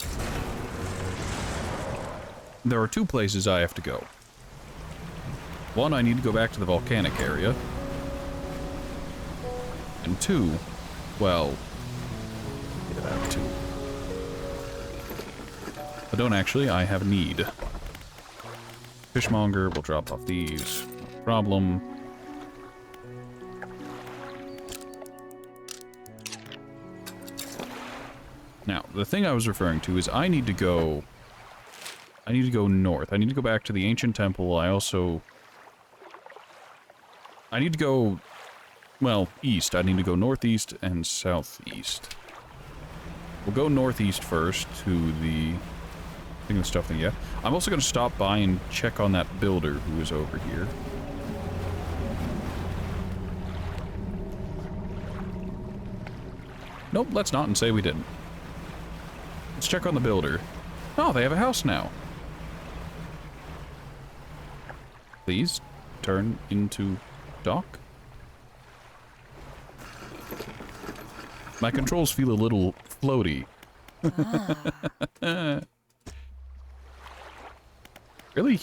There are two places I have to go. One, I need to go back to the volcanic area. And two, well... yeah, that too. But don't actually, I have need. Fishmonger will drop off these. No problem. Now, the thing I was referring to is I need to go north. I need to go back to the ancient temple. I need to go, well, east. I need to go northeast and southeast. We'll go northeast first to the thing of stuff thing, yeah. I'm also going to stop by and check on that builder who is over here. Nope, let's not and say we didn't. Let's check on the builder. Oh, they have a house now. Please turn into dock. My controls feel a little floaty. Really?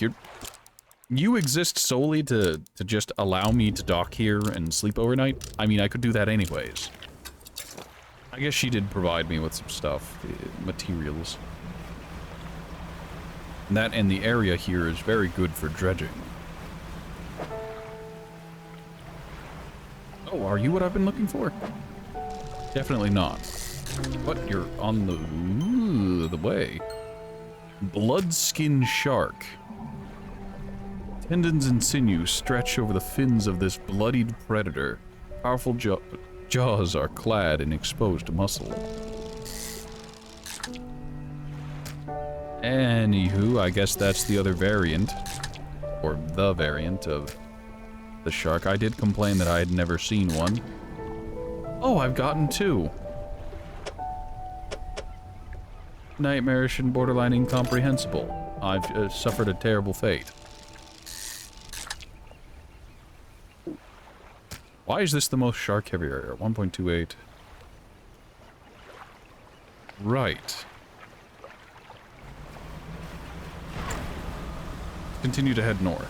You exist solely to just allow me to dock here and sleep overnight? I mean, I could do that anyways. I guess she did provide me with some stuff, materials. That and the area here is very good for dredging. Oh, are you what I've been looking for? Definitely not. But you're on the way. Bloodskin shark. Tendons and sinews stretch over the fins of this bloodied predator. Powerful jaws are clad in exposed muscle. Anywho, I guess that's the other variant. Or the variant of the shark. I did complain that I had never seen one. Oh, I've gotten two. Nightmarish and borderline incomprehensible. I've suffered a terrible fate. Why is this the most shark-heavy area? 1.28. Right. Continue to head north.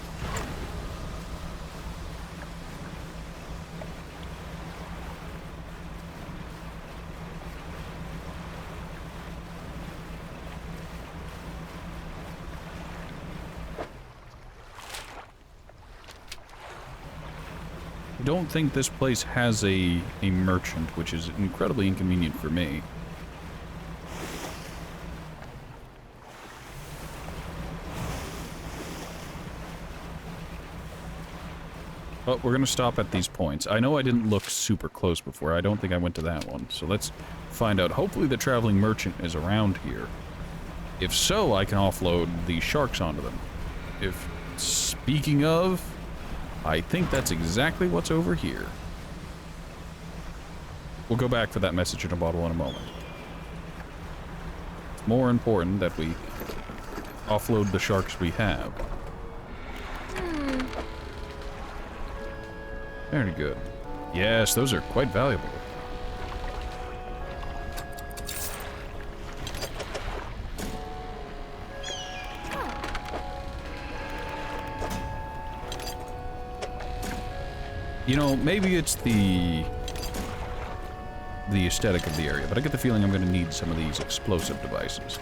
I don't think this place has a merchant, which is incredibly inconvenient for me. But we're gonna stop at these points. I know I didn't look super close before. I don't think I went to that one. So let's find out. Hopefully the traveling merchant is around here. If so, I can offload the sharks onto them. If, speaking of, I think that's exactly what's over here. We'll go back for that message in a bottle in a moment. It's more important that we offload the sharks we have. Very good. Yes, those are quite valuable. You know, maybe it's the aesthetic of the area, but I get the feeling I'm going to need some of these explosive devices.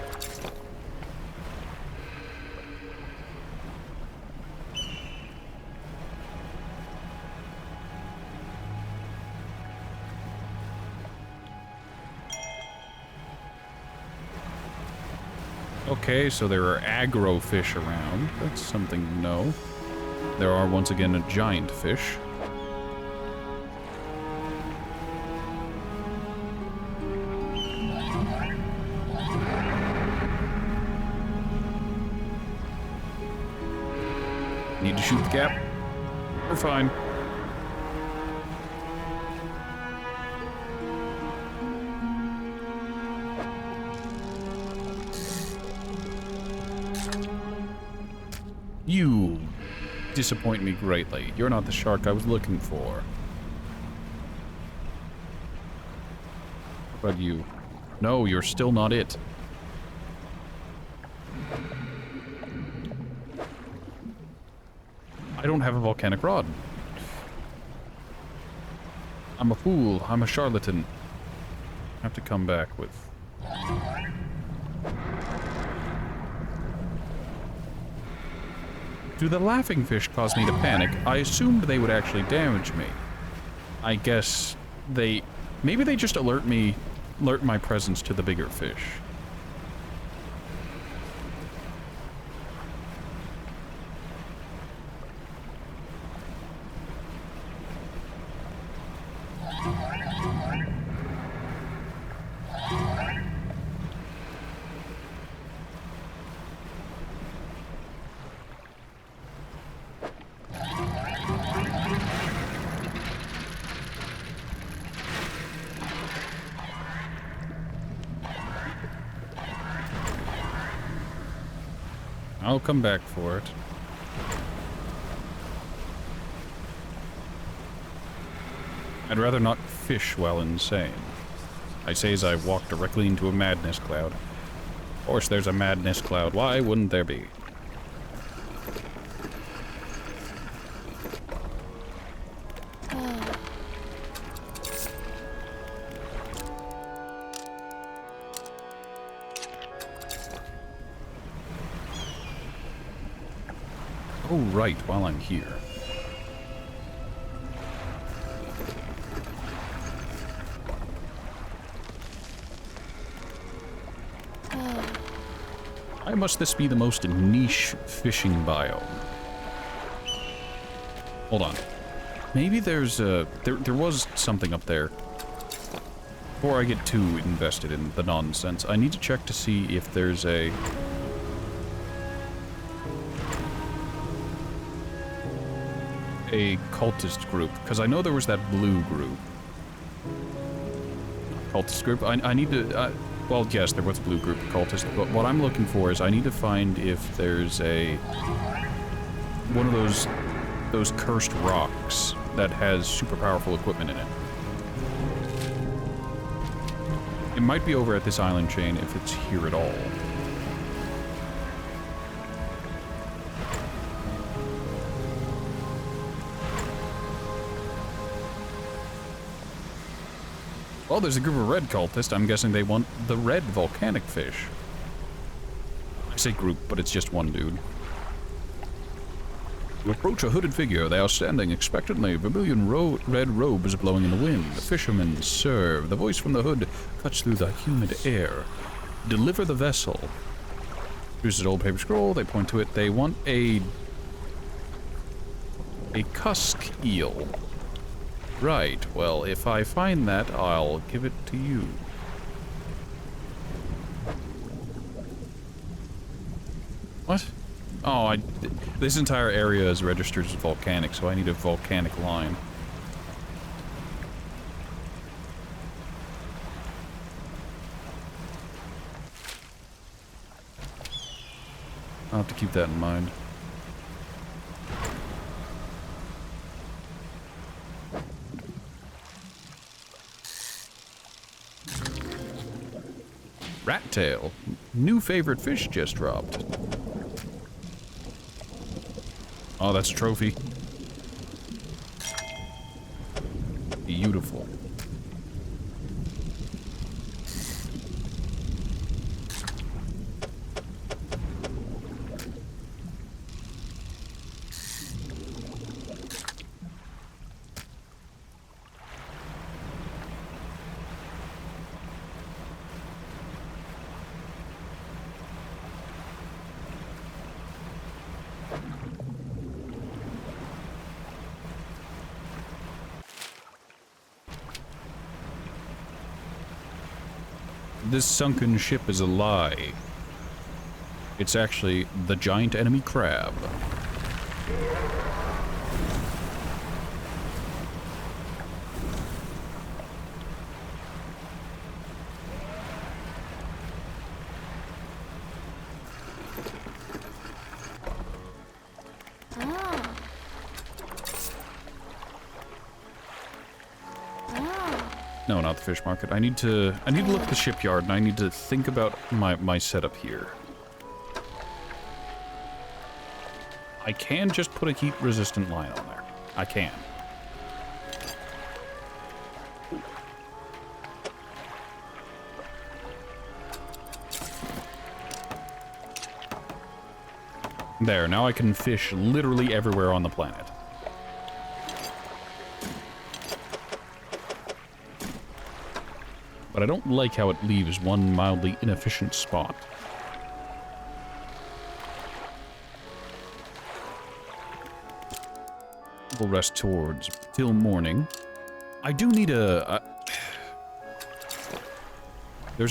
Okay, so there are aggro fish around. That's something to know. There are, once again, a giant fish. Need to shoot the cap? We're fine. You disappoint me greatly. You're not the shark I was looking for. What about you? No, you're still not it. I don't have a volcanic rod. I'm a fool. I'm a charlatan. I have to come back with... Do the laughing fish cause me to panic? I assumed they would actually damage me. I guess they... Maybe they just alert my presence to the bigger fish. I'll come back for it. I'd rather not fish while insane. I say as I walk directly into a madness cloud. Of course there's a madness cloud. Why wouldn't there be? Oh, right, while I'm here. Why must this be the most niche fishing biome? Hold on. Maybe there's a... There was something up there. Before I get too invested in the nonsense, I need to check to see if there's a cultist group, because I know there was that blue group. Cultist group? I need to... well, yes, there was a blue group of cultists, but what I'm looking for is I need to find if there's a... one of those cursed rocks that has super powerful equipment in it. It might be over at this island chain if it's here at all. Oh, there's a group of red cultists. I'm guessing they want the red volcanic fish. I say group, but it's just one dude. You approach a hooded figure. They are standing expectantly. Vermilion red robes blowing in the wind. The fishermen serve. The voice from the hood cuts through the humid air. Deliver the vessel. Here's an old paper scroll. They point to it. They want a cusk eel. Right, well, if I find that, I'll give it to you. What? Oh, this entire area is registered as volcanic, so I need a volcanic line. I'll have to keep that in mind. Rattail. New favorite fish just dropped. Oh, that's a trophy. Beautiful. This sunken ship is a lie. It's actually the giant enemy crab. No, not the fish market. I need to look at the shipyard, and I need to think about my setup here. I can just put a heat-resistant line on there. I can. There, now I can fish literally everywhere on the planet. But I don't like how it leaves one mildly inefficient spot. We'll rest till morning. I do need there's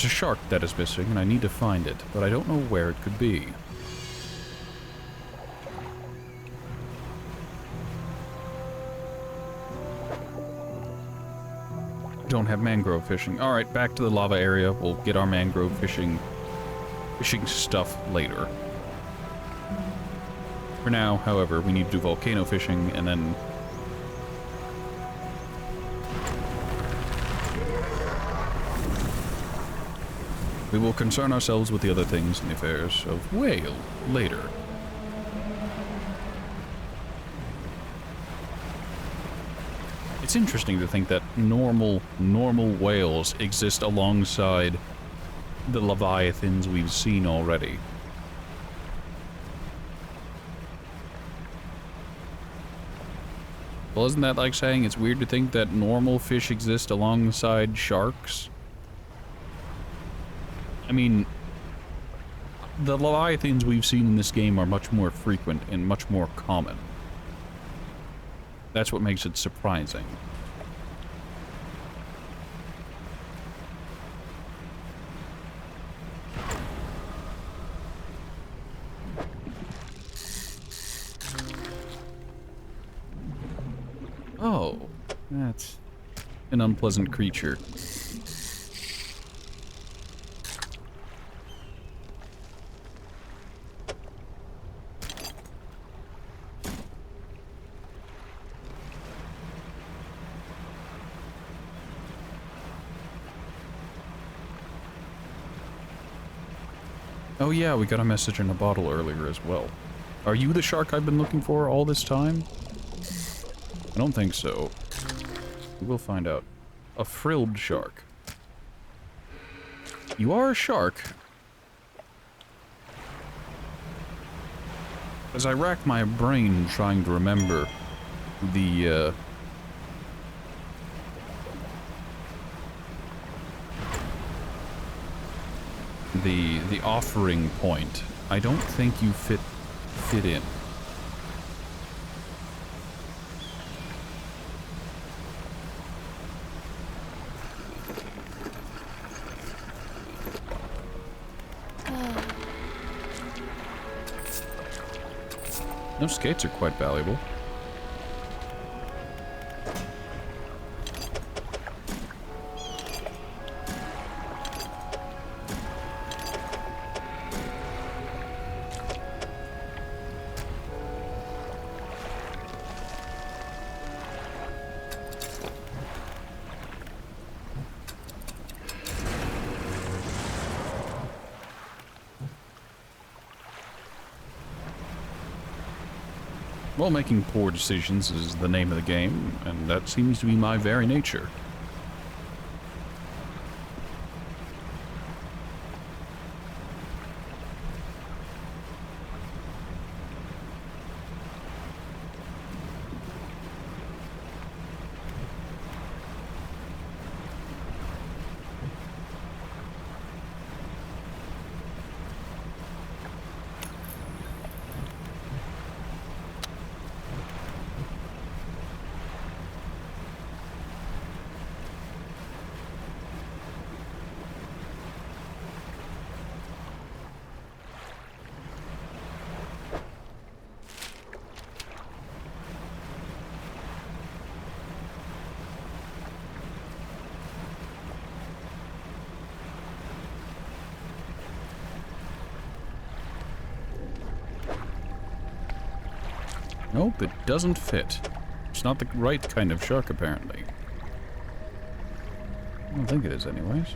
a shark that is missing, and I need to find it, but I don't know where it could be. Don't have mangrove fishing. Alright, back to the lava area. We'll get our mangrove fishing stuff later. For now, however, we need to do volcano fishing, and then... we will concern ourselves with the other things and the affairs of whale later. It's interesting to think that normal whales exist alongside the leviathans we've seen already. Well, isn't that like saying it's weird to think that normal fish exist alongside sharks? I mean, the leviathans we've seen in this game are much more frequent and much more common. That's what makes it surprising. Oh, that's an unpleasant creature. Oh yeah, we got a message in a bottle earlier as well. Are you the shark I've been looking for all this time? I don't think so. We will find out. A frilled shark. You are a shark. As I rack my brain trying to remember the offering point, I don't think you fit in. Those skates are quite valuable. Well, making poor decisions is the name of the game, and that seems to be my very nature. Nope, it doesn't fit. It's not the right kind of shark, apparently. I don't think it is, anyways.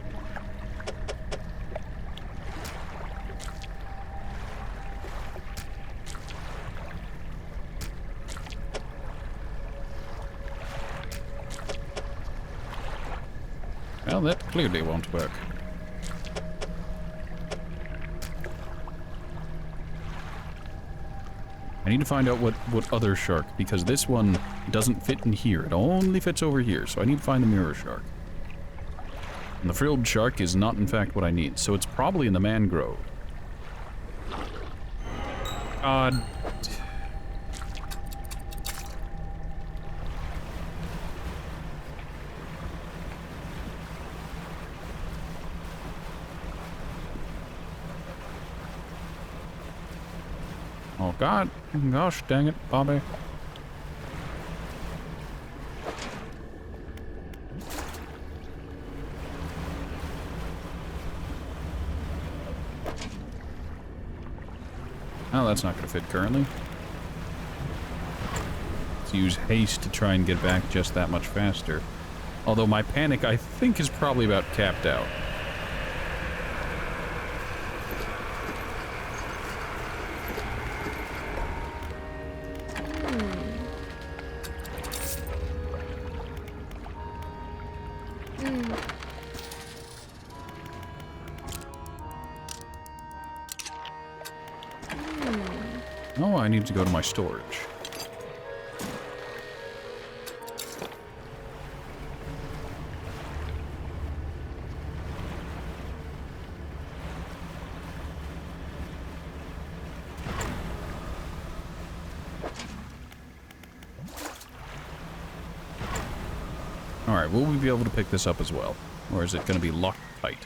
Well, that clearly won't work. I need to find out what other shark, because this one doesn't fit in here. It only fits over here, so I need to find the mirror shark. And the frilled shark is not, in fact, what I need, so it's probably in the mangrove. God. Oh, God. Gosh, dang it, Bobby. Oh, that's not going to fit currently. to use haste to try and get back just that much faster. Although my panic, I think, is probably about capped out. Oh, I need to go to my storage. Alright, will we be able to pick this up as well? Or is it going to be locked tight?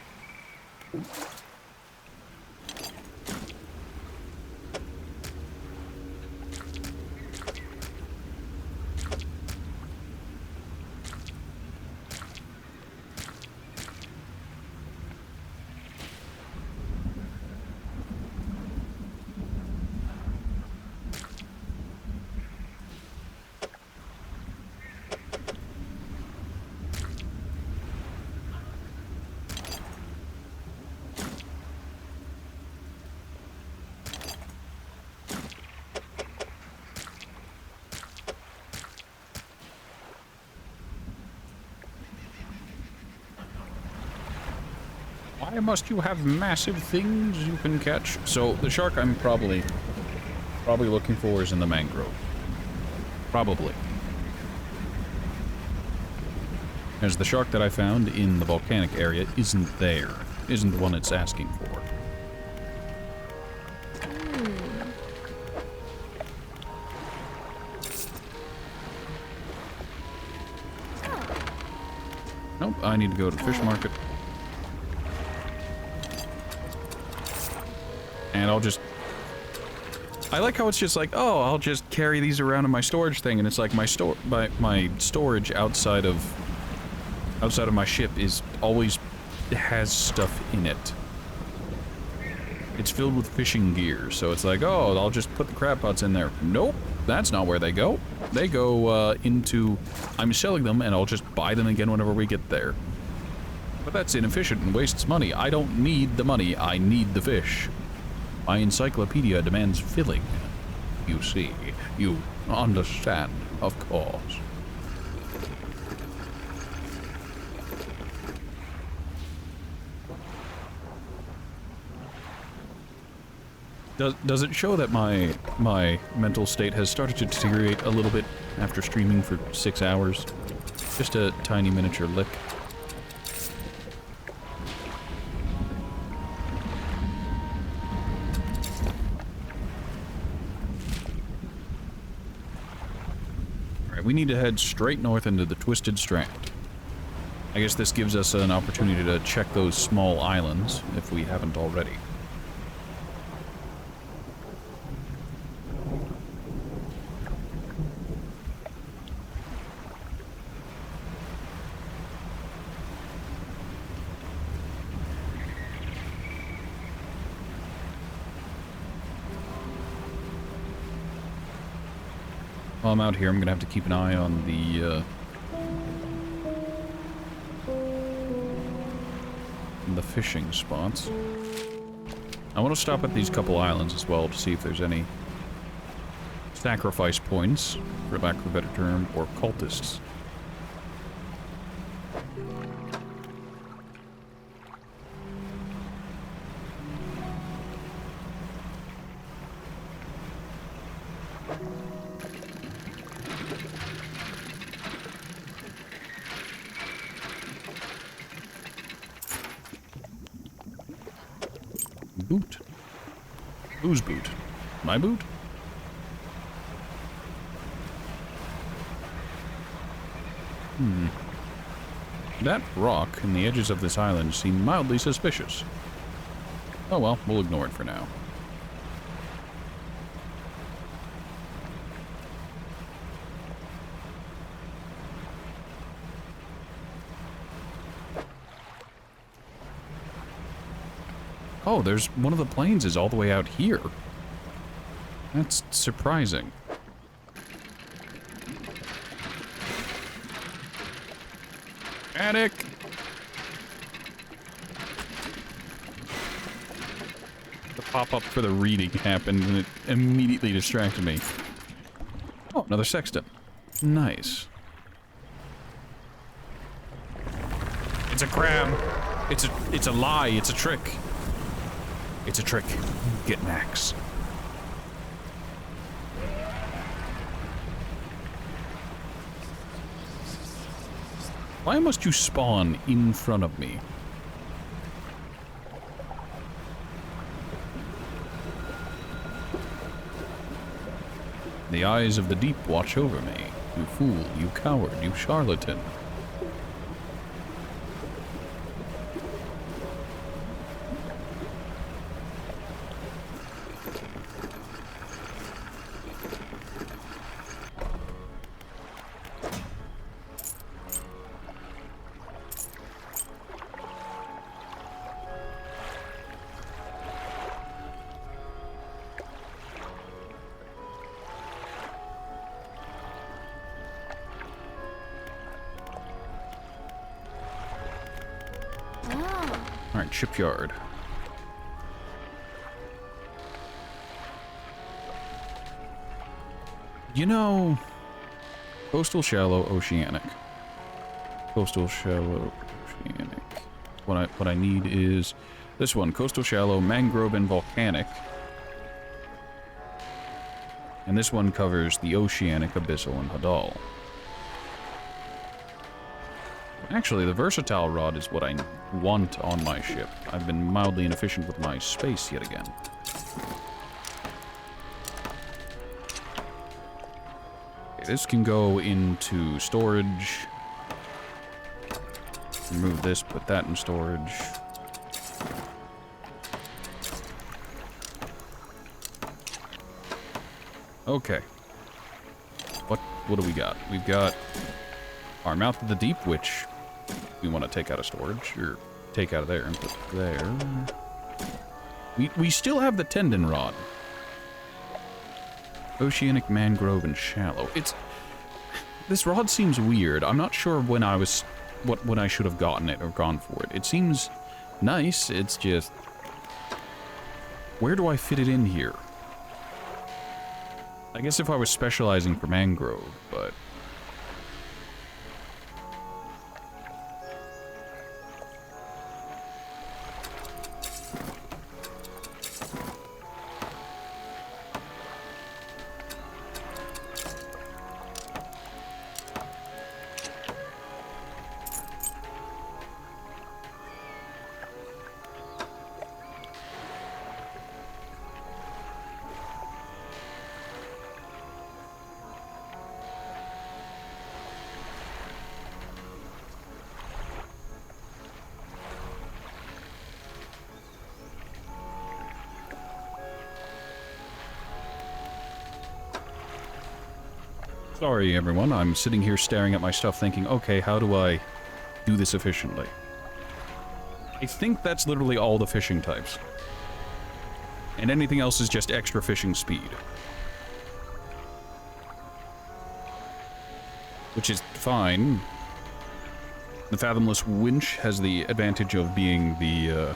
Why must you have massive things you can catch? So, the shark I'm probably looking for is in the mangrove. Probably. As the shark that I found in the volcanic area isn't there. Isn't the one it's asking for. Nope, I need to go to the fish market. And I'll just... I like how it's just like, oh, I'll just carry these around in my storage thing, and it's like my storage outside of my ship is always has stuff in it. It's filled with fishing gear, so it's like, oh, I'll just put the crab pots in there. Nope, that's not where they go. They go into... I'm selling them, and I'll just buy them again whenever we get there. But that's inefficient and wastes money. I don't need the money, I need the fish. My encyclopedia demands filling. You see. You understand, of course. Does it show that my mental state has started to deteriorate a little bit after streaming for 6 hours? Just a tiny miniature lick. We need to head straight north into the Twisted Strand. I guess this gives us an opportunity to check those small islands, if we haven't already. While I'm out here, I'm gonna have to keep an eye on the fishing spots. I want to stop at these couple islands as well to see if there's any sacrifice points, for lack of a better term, or cultists. Boot. Whose boot? My boot? That rock and the edges of this island seem mildly suspicious. Oh well, we'll ignore it for now. Oh, there's one of the planes is all the way out here. That's surprising. Panic! The pop-up for the reading happened and it immediately distracted me. Oh, another sextant. Nice. It's a crab. It's a lie. It's a trick. It's a trick. Get an axe. Why must you spawn in front of me? The eyes of the deep watch over me. You fool, you coward, you charlatan. Alright, shipyard. You know, coastal, shallow, oceanic. Coastal, shallow, oceanic. What I need is this one, coastal, shallow, mangrove, and volcanic. And this one covers the oceanic, abyssal, and hadal. Actually, the versatile rod is what I want on my ship. I've been mildly inefficient with my space yet again. Okay, this can go into storage. Remove this, put that in storage. Okay. What do we got? We've got our Mouth of the Deep, which we want to take out of storage, or take out of there and put there. We still have the tendon rod. Oceanic, mangrove, and shallow. This rod seems weird. I'm not sure when I was, when I should have gotten it or gone for it. It seems nice. It's just, where do I fit it in here? I guess if I was specializing for mangrove, but sorry, everyone. I'm sitting here staring at my stuff thinking, okay, how do I do this efficiently? I think that's literally all the fishing types. And anything else is just extra fishing speed. Which is fine. The Fathomless Winch has the advantage of being the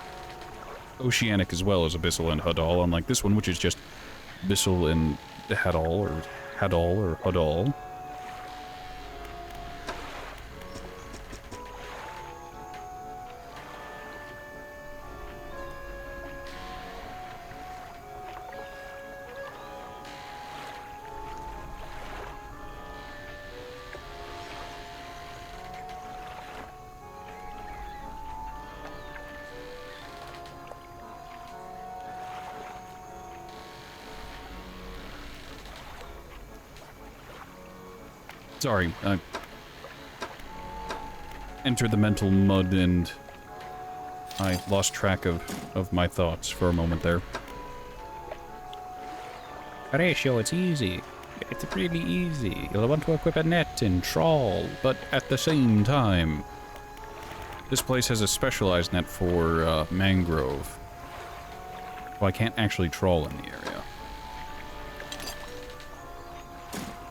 oceanic as well as abyssal and hadal, unlike this one, which is just abyssal and hadal, or hadal. Sorry, I entered the mental mud and I lost track of my thoughts for a moment there. Horatio, it's easy. It's really easy. You'll want to equip a net and trawl, but at the same time, this place has a specialized net for mangrove. Well, I can't actually trawl in the area.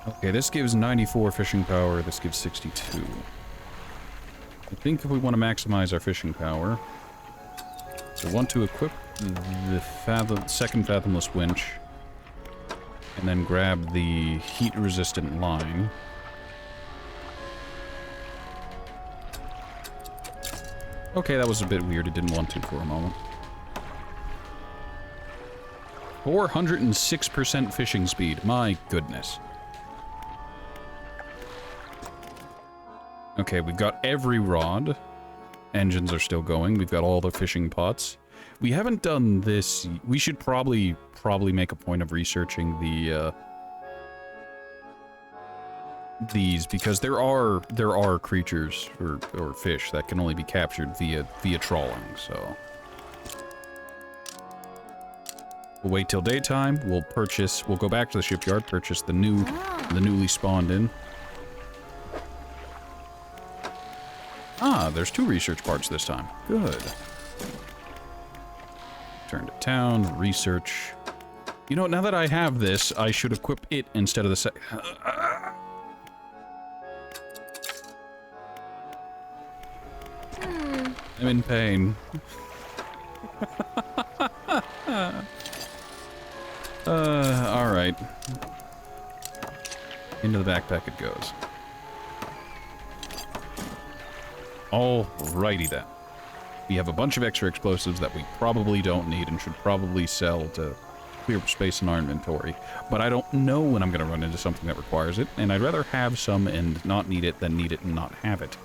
Okay, this gives 94 fishing power, this gives 62. I think if we want to maximize our fishing power, we want to equip the second fathomless winch, and then grab the heat-resistant line. Okay, that was a bit weird. It didn't want to for a moment. 406% fishing speed. My goodness. Okay, we've got every rod. Engines are still going. We've got all the fishing pots. We haven't done this. We should probably make a point of researching these, because there are creatures or fish that can only be captured via trawling. So we'll wait till daytime. We'll go back to the shipyard, purchase the newly spawned in. Ah, there's 2 research parts this time. Good. Turn to town, research. You know, now that I have this, I should equip it instead of the I'm in pain. Alright. Into the backpack it goes. Alrighty then. We have a bunch of extra explosives that we probably don't need and should probably sell to clear up space in our inventory. But I don't know when I'm going to run into something that requires it, and I'd rather have some and not need it than need it and not have it.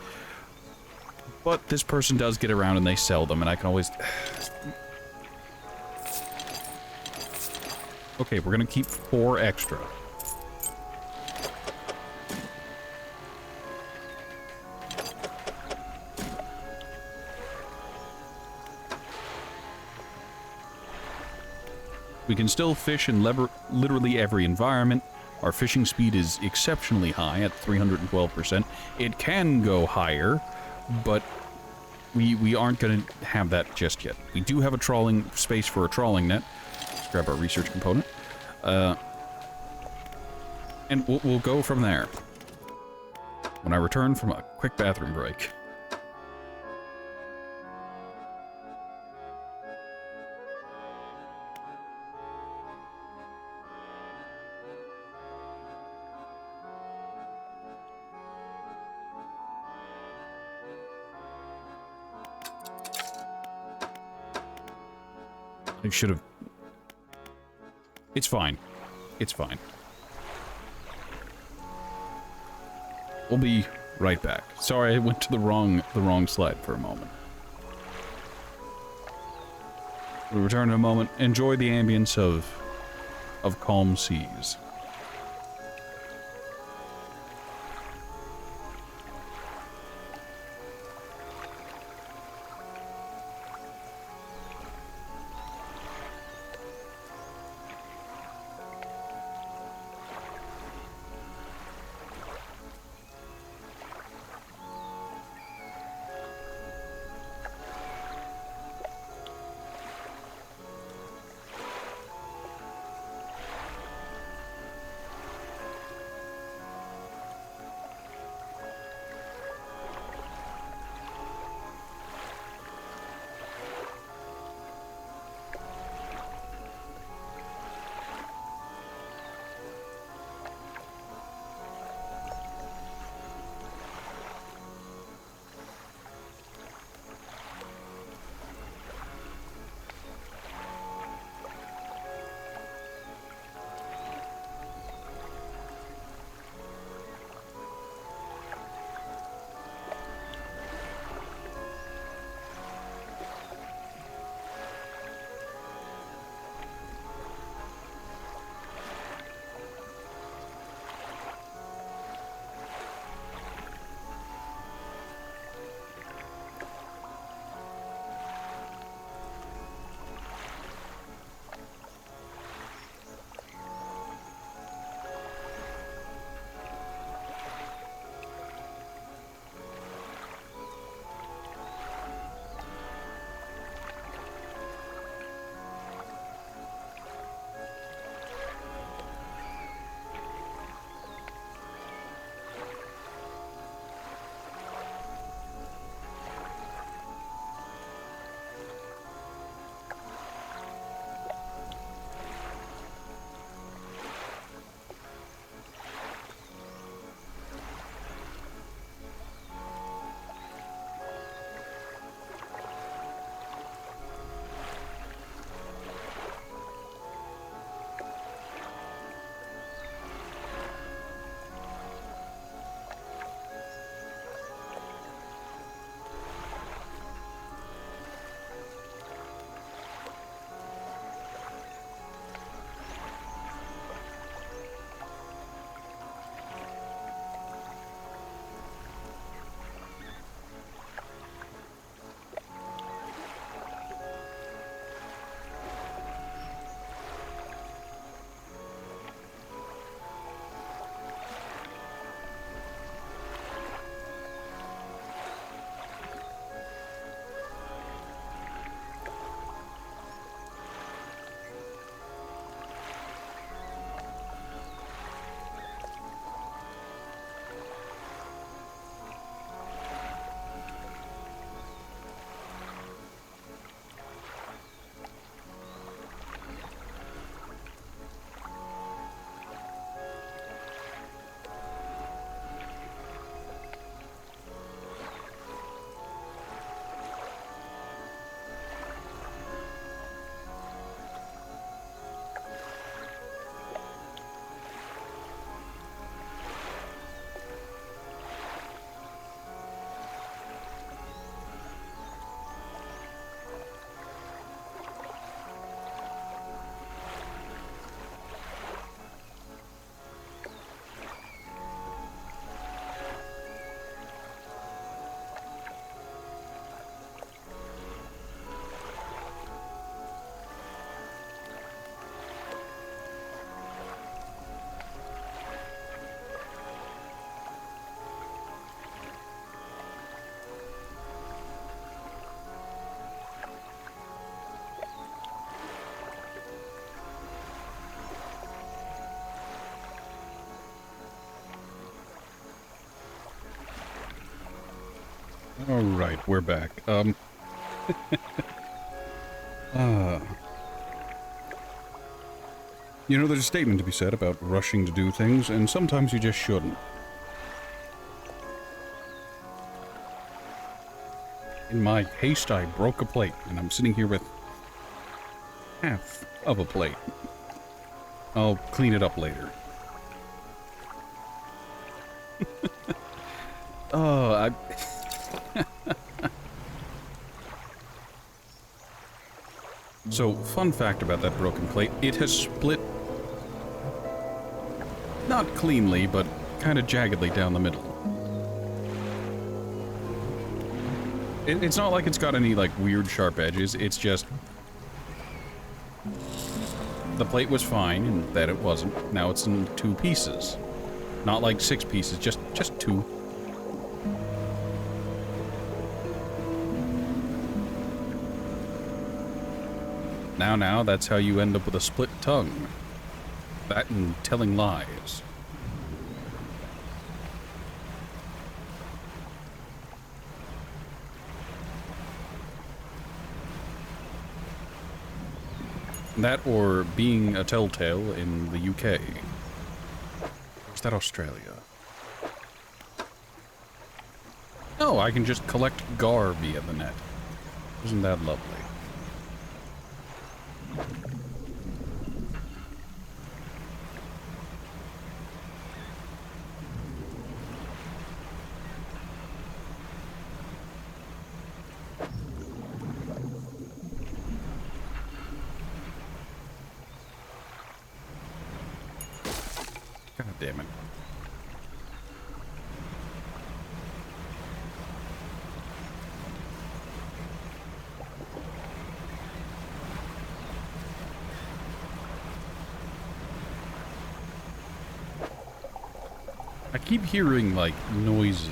But this person does get around and they sell them, and I can always... Okay, we're going to keep 4 extra. We can still fish in literally every environment. Our fishing speed is exceptionally high at 312%. It can go higher, but we aren't going to have that just yet. We do have a trawling space for a trawling net. Let's grab our research component. And we'll go from there. When I return from a quick bathroom break. I should have... It's fine. It's fine. We'll be right back. Sorry, I went to the wrong slide for a moment. We'll return in a moment. Enjoy the ambience of calm seas. Alright, we're back. You know, there's a statement to be said about rushing to do things, and sometimes you just shouldn't. In my haste, I broke a plate, and I'm sitting here with half of a plate. I'll clean it up later. Oh, So, fun fact about that broken plate, it has split, not cleanly, but kind of jaggedly down the middle. It's not like it's got any, like, weird sharp edges, it's just... The plate was fine, and then it wasn't. Now it's in 2 pieces. Not like 6 pieces, just 2. Now, that's how you end up with a split tongue. That and telling lies. That or being a telltale in the UK. Or is that Australia? Oh, I can just collect gar via the net. Isn't that lovely? God damn it. I keep hearing, like, noises.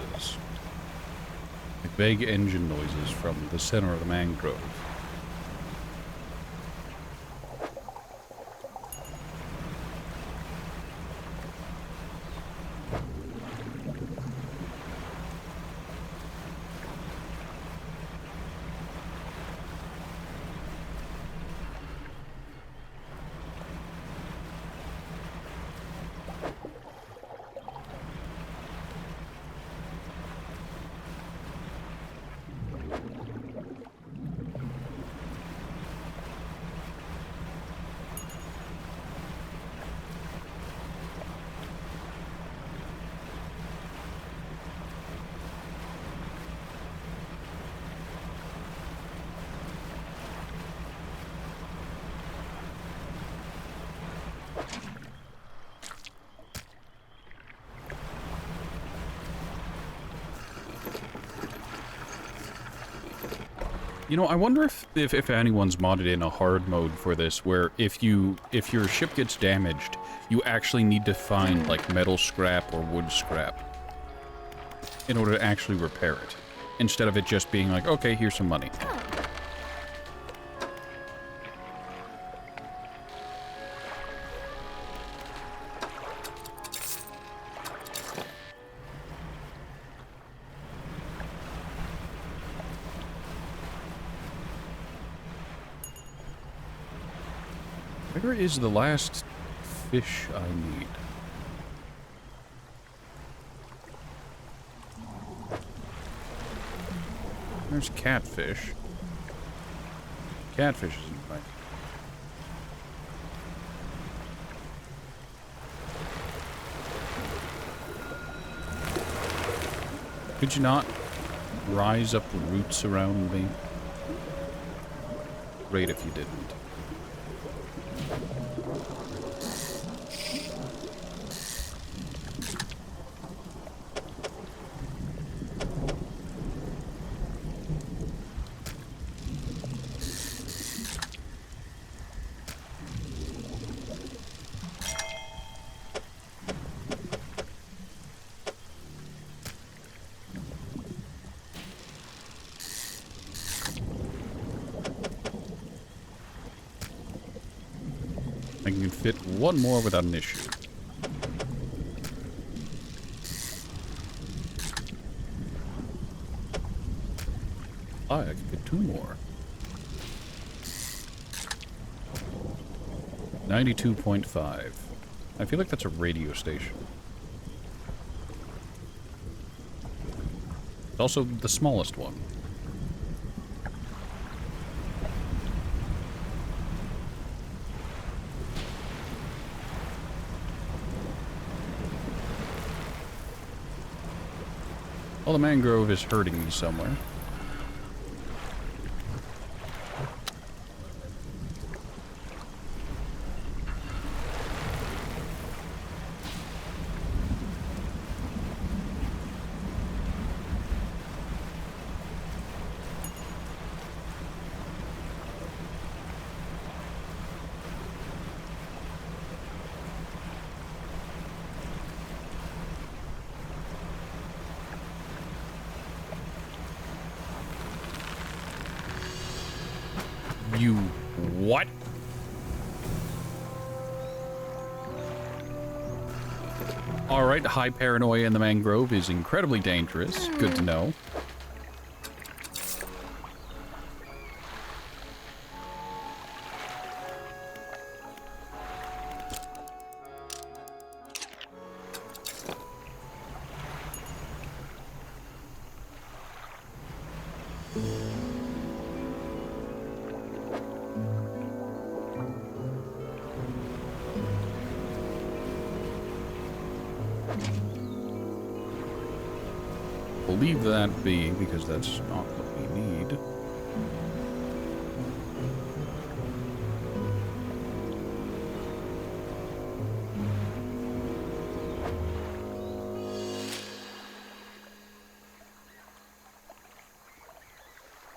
Like vague engine noises from the center of the mangrove. You know, I wonder if anyone's modded in a hard mode for this, where if your ship gets damaged, you actually need to find, like, metal scrap or wood scrap in order to actually repair it, instead of it just being like, okay, here's some money. Where is the last fish I need? There's catfish. Catfish isn't right. Could you not rise up the roots around me? Great if you didn't. I can fit one more without an issue. I could get 2 more. 92.5. I feel like that's a radio station. It's also the smallest one. Well, the mangrove is hurting me somewhere. You what? Alright, high paranoia in the mangrove is incredibly dangerous. Good to know. We'll leave that be, because that's not what we need.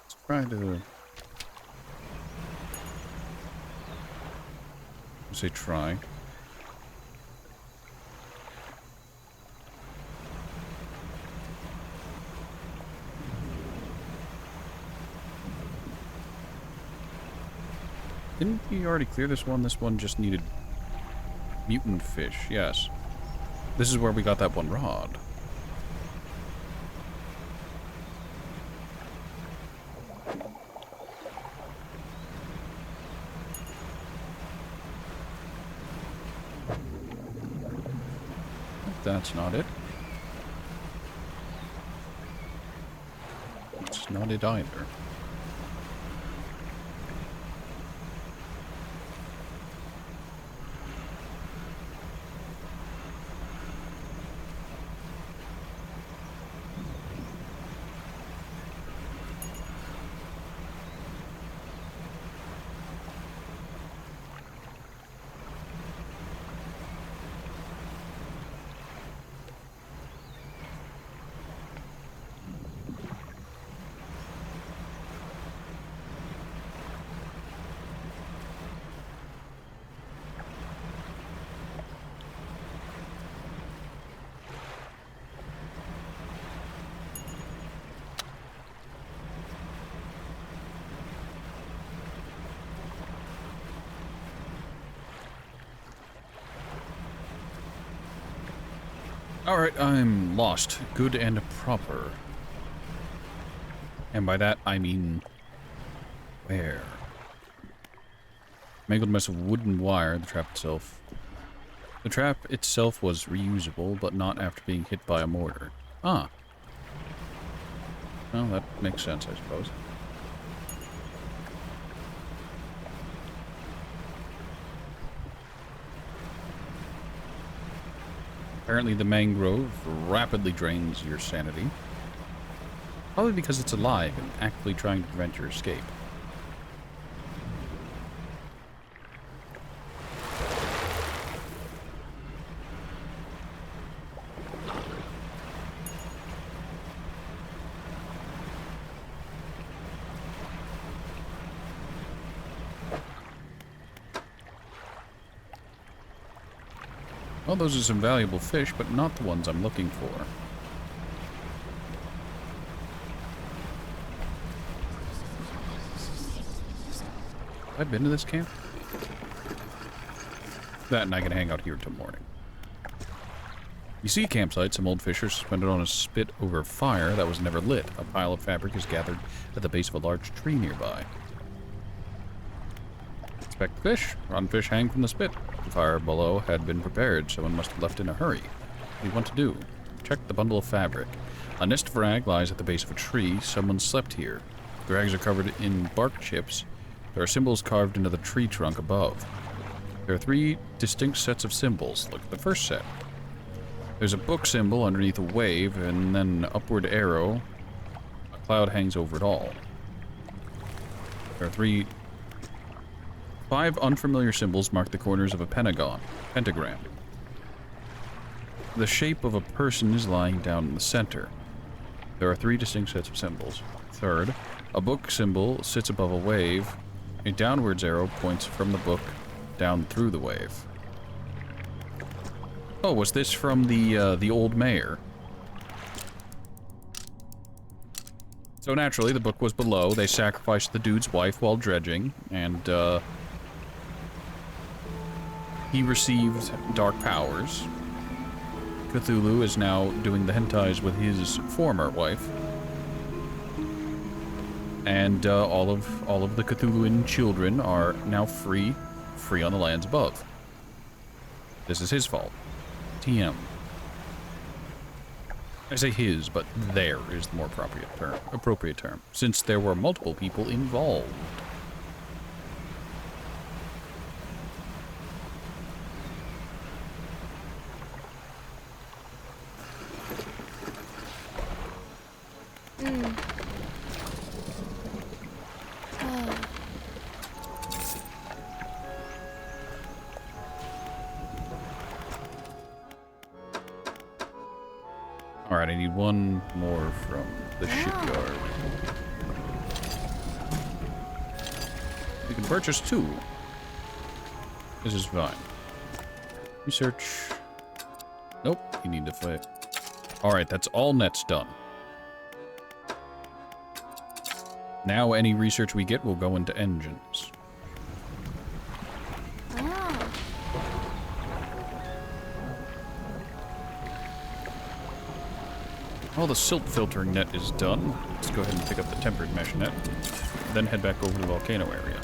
Let's try to... say try. Didn't we already clear this one? This one just needed mutant fish, yes. This is where we got that one rod. That's not it. It's not it either. Alright, I'm lost. Good and proper. And by that, I mean... where? Mangled mess of wooden wire, the trap itself. The trap itself was reusable, but not after being hit by a mortar. Ah. Well, that makes sense, I suppose. Apparently the mangrove rapidly drains your sanity. Probably because it's alive and actively trying to prevent your escape. Well, those are some valuable fish, but not the ones I'm looking for. Have I been to this camp? That and I can hang out here till morning. You see a campsite, some old fish are suspended on a spit over fire that was never lit. A pile of fabric is gathered at the base of a large tree nearby. Inspect the fish. Rotten fish hang from the spit. The fire below had been prepared. Someone must have left in a hurry. What do you want to do? Check the bundle of fabric. A nest of rag lies at the base of a tree. Someone slept here. The rags are covered in bark chips. There are symbols carved into the tree trunk above. There are 3 distinct sets of symbols. Look at the first set. There's a book symbol underneath a wave, and then an upward arrow. A cloud hangs over it all. There are 5 unfamiliar symbols mark the corners of a pentagram. The shape of a person is lying down in the center. There are 3 distinct sets of symbols. Third, a book symbol sits above a wave. A downwards arrow points from the book down through the wave. Oh, was this from the old mayor? So naturally, the book was below. They sacrificed the dude's wife while dredging, and he received dark powers. Cthulhu is now doing the hentais with his former wife, and all of the Cthulhuan children are now free on the lands above. This is his fault. TM. I say his, but there is the more appropriate term, since there were multiple people involved. Alright, I need one more from the shipyard. You can purchase 2. This is fine. Research. Nope, you need to fight. Alright, that's all nets done. Now any research we get will go into engines. Well, the silt filtering net is done. Let's go ahead and pick up the tempered mesh net, then head back over to the volcano area.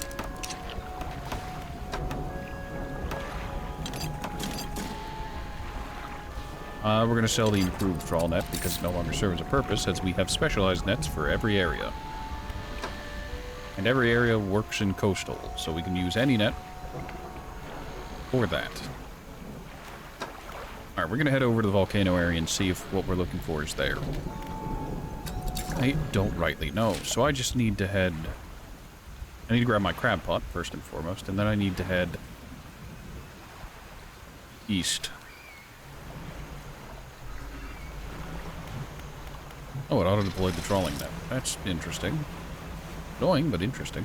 We're going to sell the improved trawl net because it no longer serves a purpose, as we have specialized nets for every area. And every area works in coastal, so we can use any net for that. Alright, we're going to head over to the volcano area and see if what we're looking for is there. I don't rightly know, so I just need to head... I need to grab my crab pot, first and foremost, and then I need to head east. Oh, it auto-deployed the trawling net. That's interesting. Annoying, but interesting.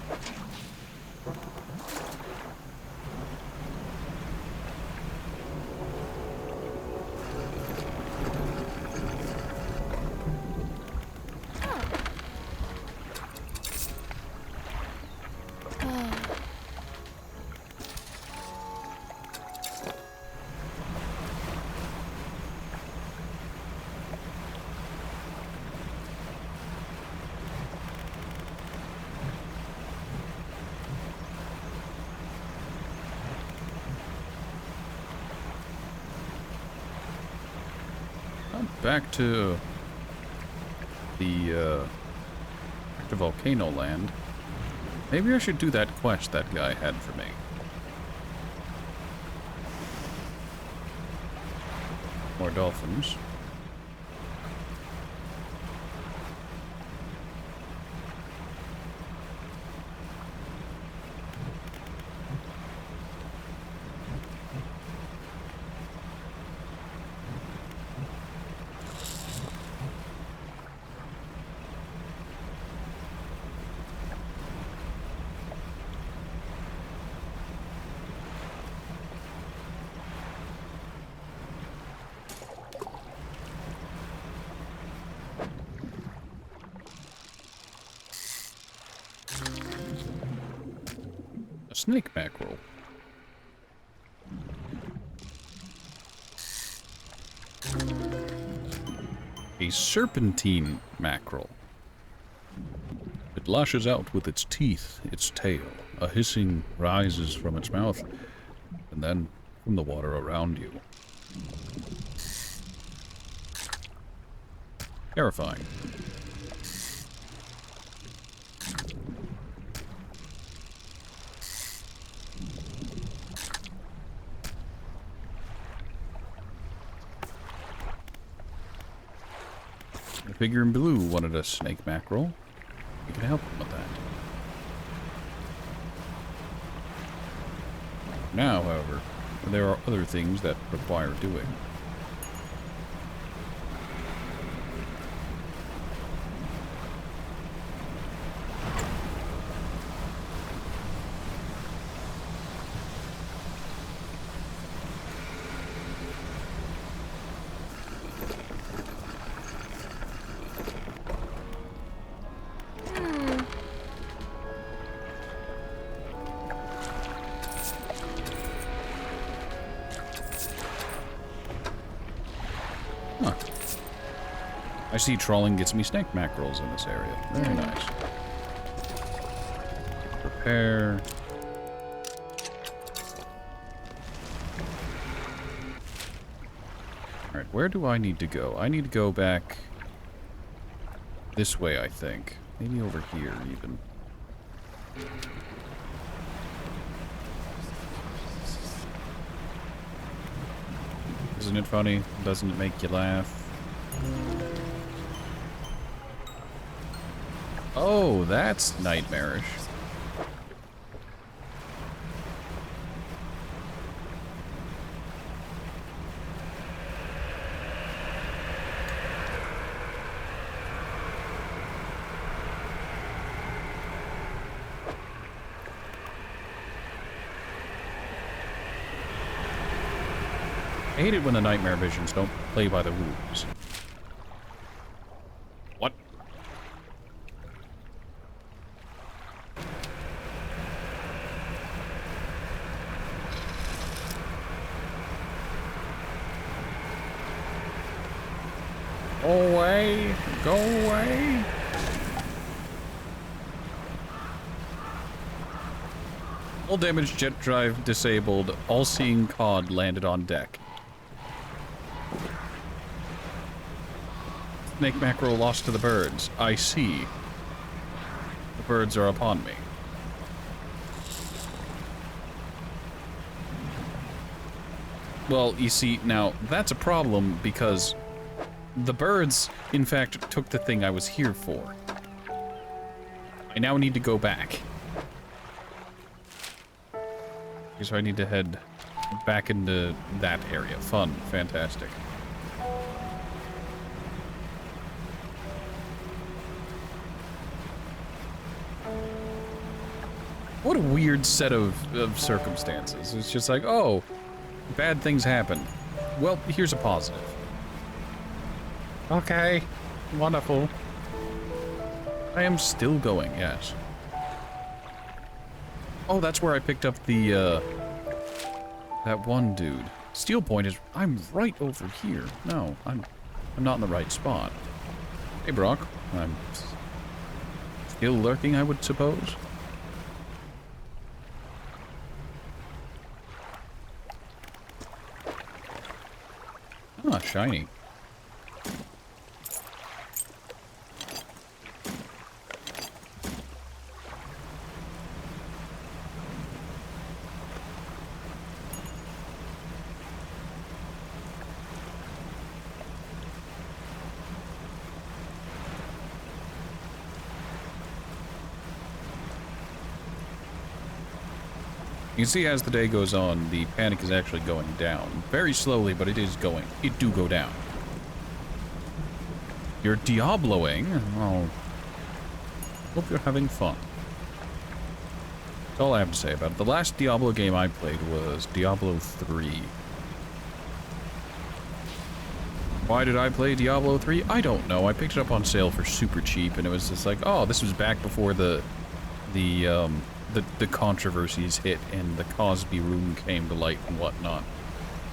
Back to the volcano land. Maybe I should do that quest that guy had for me. More dolphins. Snake mackerel. A serpentine mackerel. It lashes out with its teeth, its tail. A hissing rises from its mouth, and then from the water around you. Terrifying. The figure in blue wanted a snake mackerel. You can help him with that. Now, however, there are other things that require doing. Huh. I see trawling gets me snake mackerels in this area. Very nice. Prepare. Alright, where do I need to go? I need to go back this way, I think. Maybe over here, even. Isn't it funny? Doesn't it make you laugh? Oh, that's nightmarish. I hate it when the nightmare visions don't play by the rules. What? Go away! Go away! All damaged jet drive disabled. All-seeing cod landed on deck. Snake mackerel lost to the birds. I see. The birds are upon me. Well, you see, now, that's a problem because the birds, in fact, took the thing I was here for. I now need to go back. So I need to head back into that area. Fun. Fantastic. What a weird set of circumstances. It's just like, oh, bad things happen. Well, here's a positive. Okay, wonderful. I am still going, yes. Oh, that's where I picked up the, that one dude. Steel Point is, I'm right over here. No, I'm not in the right spot. Hey, Brock. I'm still lurking, I would suppose. Ah, shiny. You can see as the day goes on, the panic is actually going down. Very slowly, but it is going. It do go down. You're Diabloing? Oh. Hope you're having fun. That's all I have to say about it. The last Diablo game I played was Diablo 3. Why did I play Diablo 3? I don't know. I picked it up on sale for super cheap, and it was just like, oh, this was back before the controversies hit and the Cosby Room came to light and whatnot.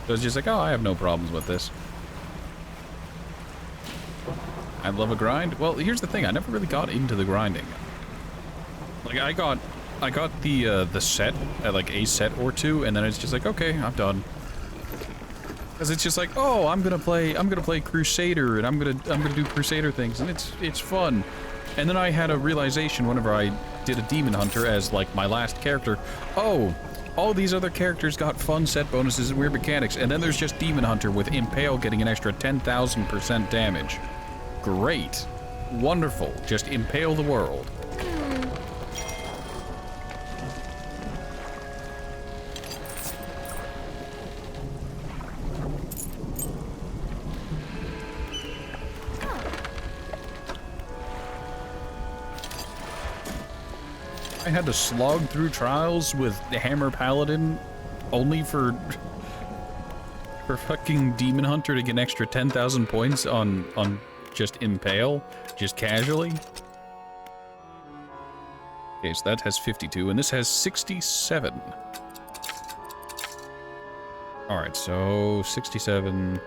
So it's just like, oh, I have no problems with this. I love a grind. Well, here's the thing. I never really got into the grinding. Like, I got the set at like a set or two, and then it's just like, okay, I'm done. Because it's just like, oh, I'm gonna play Crusader, and I'm gonna do Crusader things, and it's fun. And then I had a realization whenever I did a Demon Hunter as like my last character. Oh, all these other characters got fun set bonuses and weird mechanics, and then there's just Demon Hunter with Impale getting an extra 10,000% damage. Great. Wonderful. Just impale the world. I had to slog through trials with the Hammer Paladin only for fucking Demon Hunter to get an extra 10,000 points on just Impale, just casually. Okay, so that has 52, and this has 67. Alright, so 67...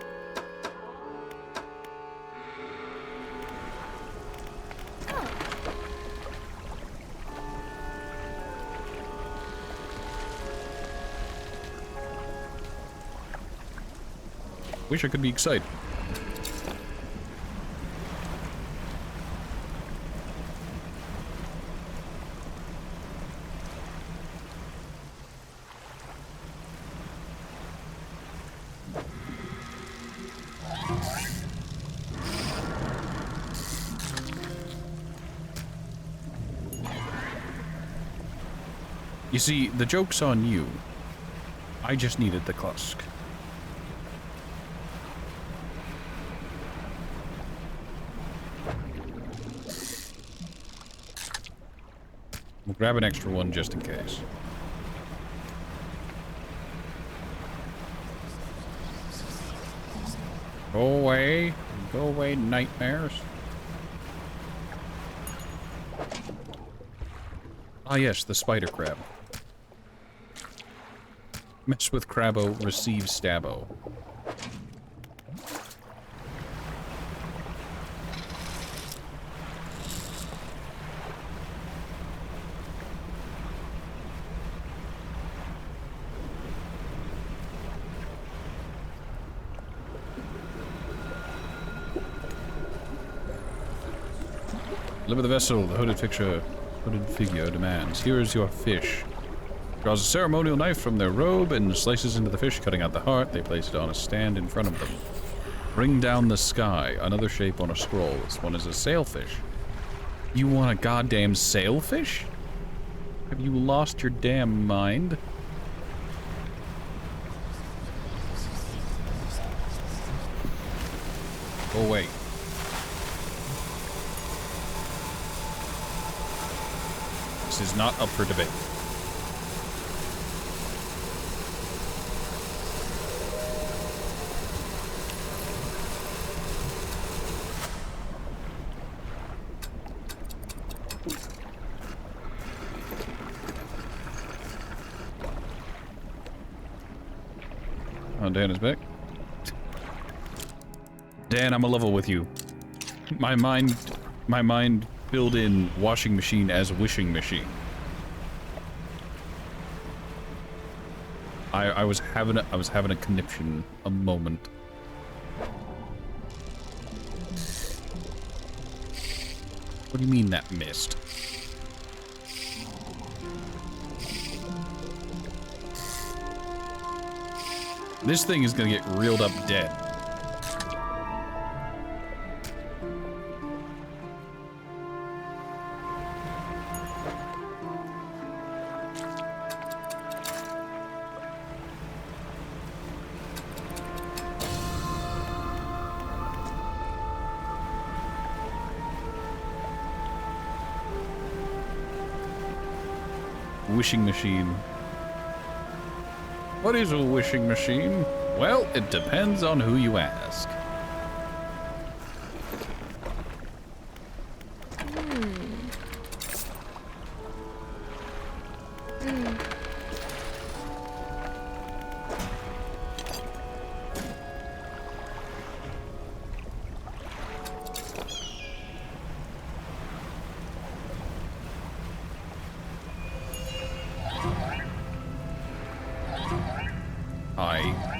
Wish I could be excited. You see, the joke's on you. I just needed the Klusk. We'll grab an extra one just in case. Go away, nightmares. Ah yes, the spider crab. Mess with Crabbo, receive Stabbo. Deliver the vessel, the hooded figure demands. Here is your fish. Draws a ceremonial knife from their robe and slices into the fish, cutting out the heart. They place it on a stand in front of them. Bring down the sky. Another shape on a scroll. This one is a sailfish. You want a goddamn sailfish? Have you lost your damn mind? Go away. This is not up for debate. Oh, Dan is back. Dan, I'm a level with you. My mind filled in washing machine as wishing machine. I was having a conniption, a moment. What do you mean that missed? This thing is gonna get reeled up dead. Wishing machine. What is a wishing machine? Well, it depends on who you ask.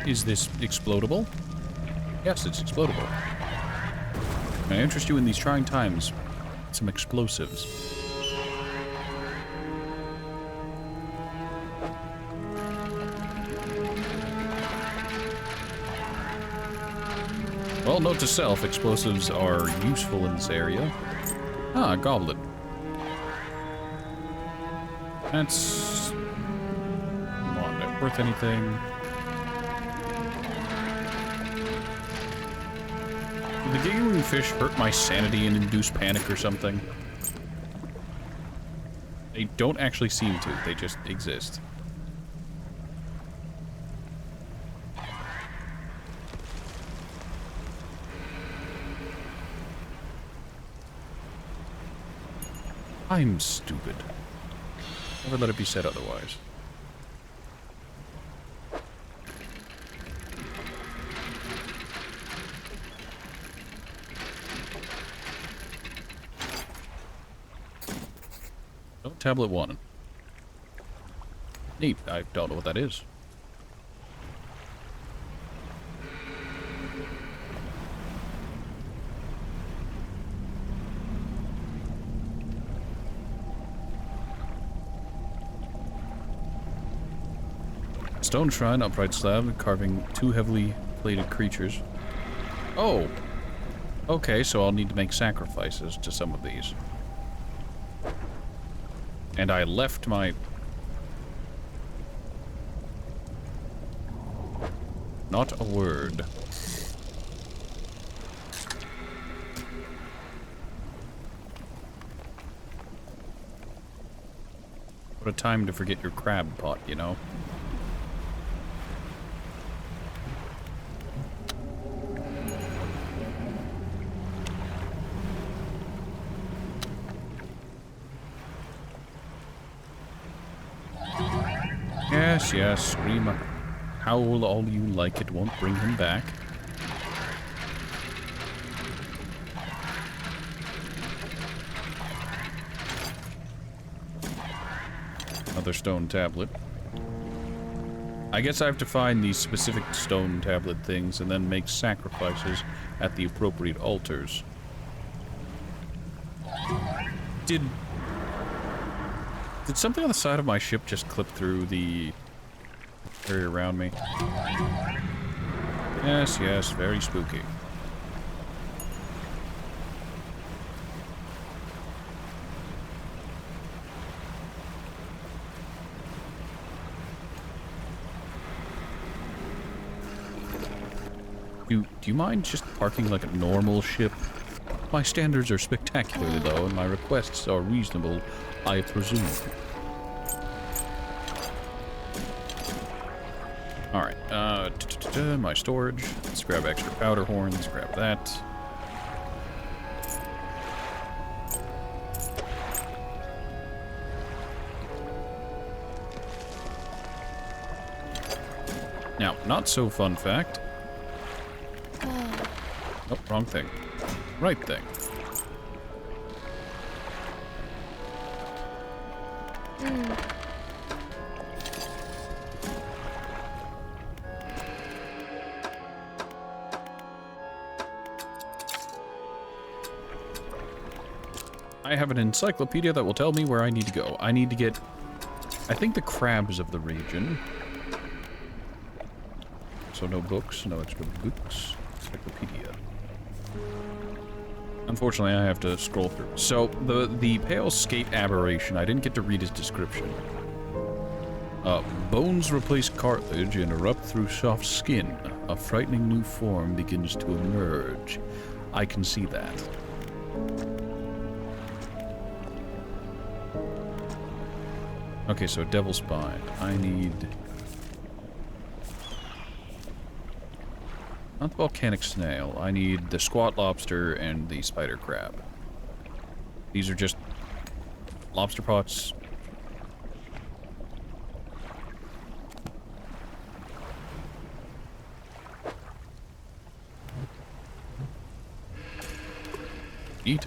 Is this explodable? Yes, it's explodable. May I interest you in these trying times? Some explosives. Well, note to self, explosives are useful in this area. Ah, a goblet. That's not worth anything. Did the giggling fish hurt my sanity and induce panic or something? They don't actually seem to, they just exist. I'm stupid. Never let it be said otherwise. Oh, tablet 1. Neat. I don't know what that is. Stone shrine, upright slab, carving 2 heavily plated creatures. Oh! Okay, so I'll need to make sacrifices to some of these. And I left my... Not a word. What a time to forget your crab pot, you know? Yes, yes, scream. Howl all you like, it won't bring him back. Another stone tablet. I guess I have to find these specific stone tablet things and then make sacrifices at the appropriate altars. Did something on the side of my ship just clip through the area around me? Yes, yes, very spooky. Do you mind just parking like a normal ship? My standards are spectacularly low, and my requests are reasonable, I presume. Alright, my storage. Let's grab extra powder horns, grab that. Now, not so fun fact. Oh, wrong thing. Right thing. I have an encyclopedia that will tell me where I need to go. I need to get, I think, the crabs of the region. So no books, no extra books. Encyclopedia. Unfortunately, I have to scroll through. So, the pale skate aberration, I didn't get to read his description. Bones replace cartilage and erupt through soft skin. A frightening new form begins to emerge. I can see that. Okay, so Devil Spine. I need... Not the volcanic snail. I need the squat lobster and the spider crab. These are just lobster pots. Eat.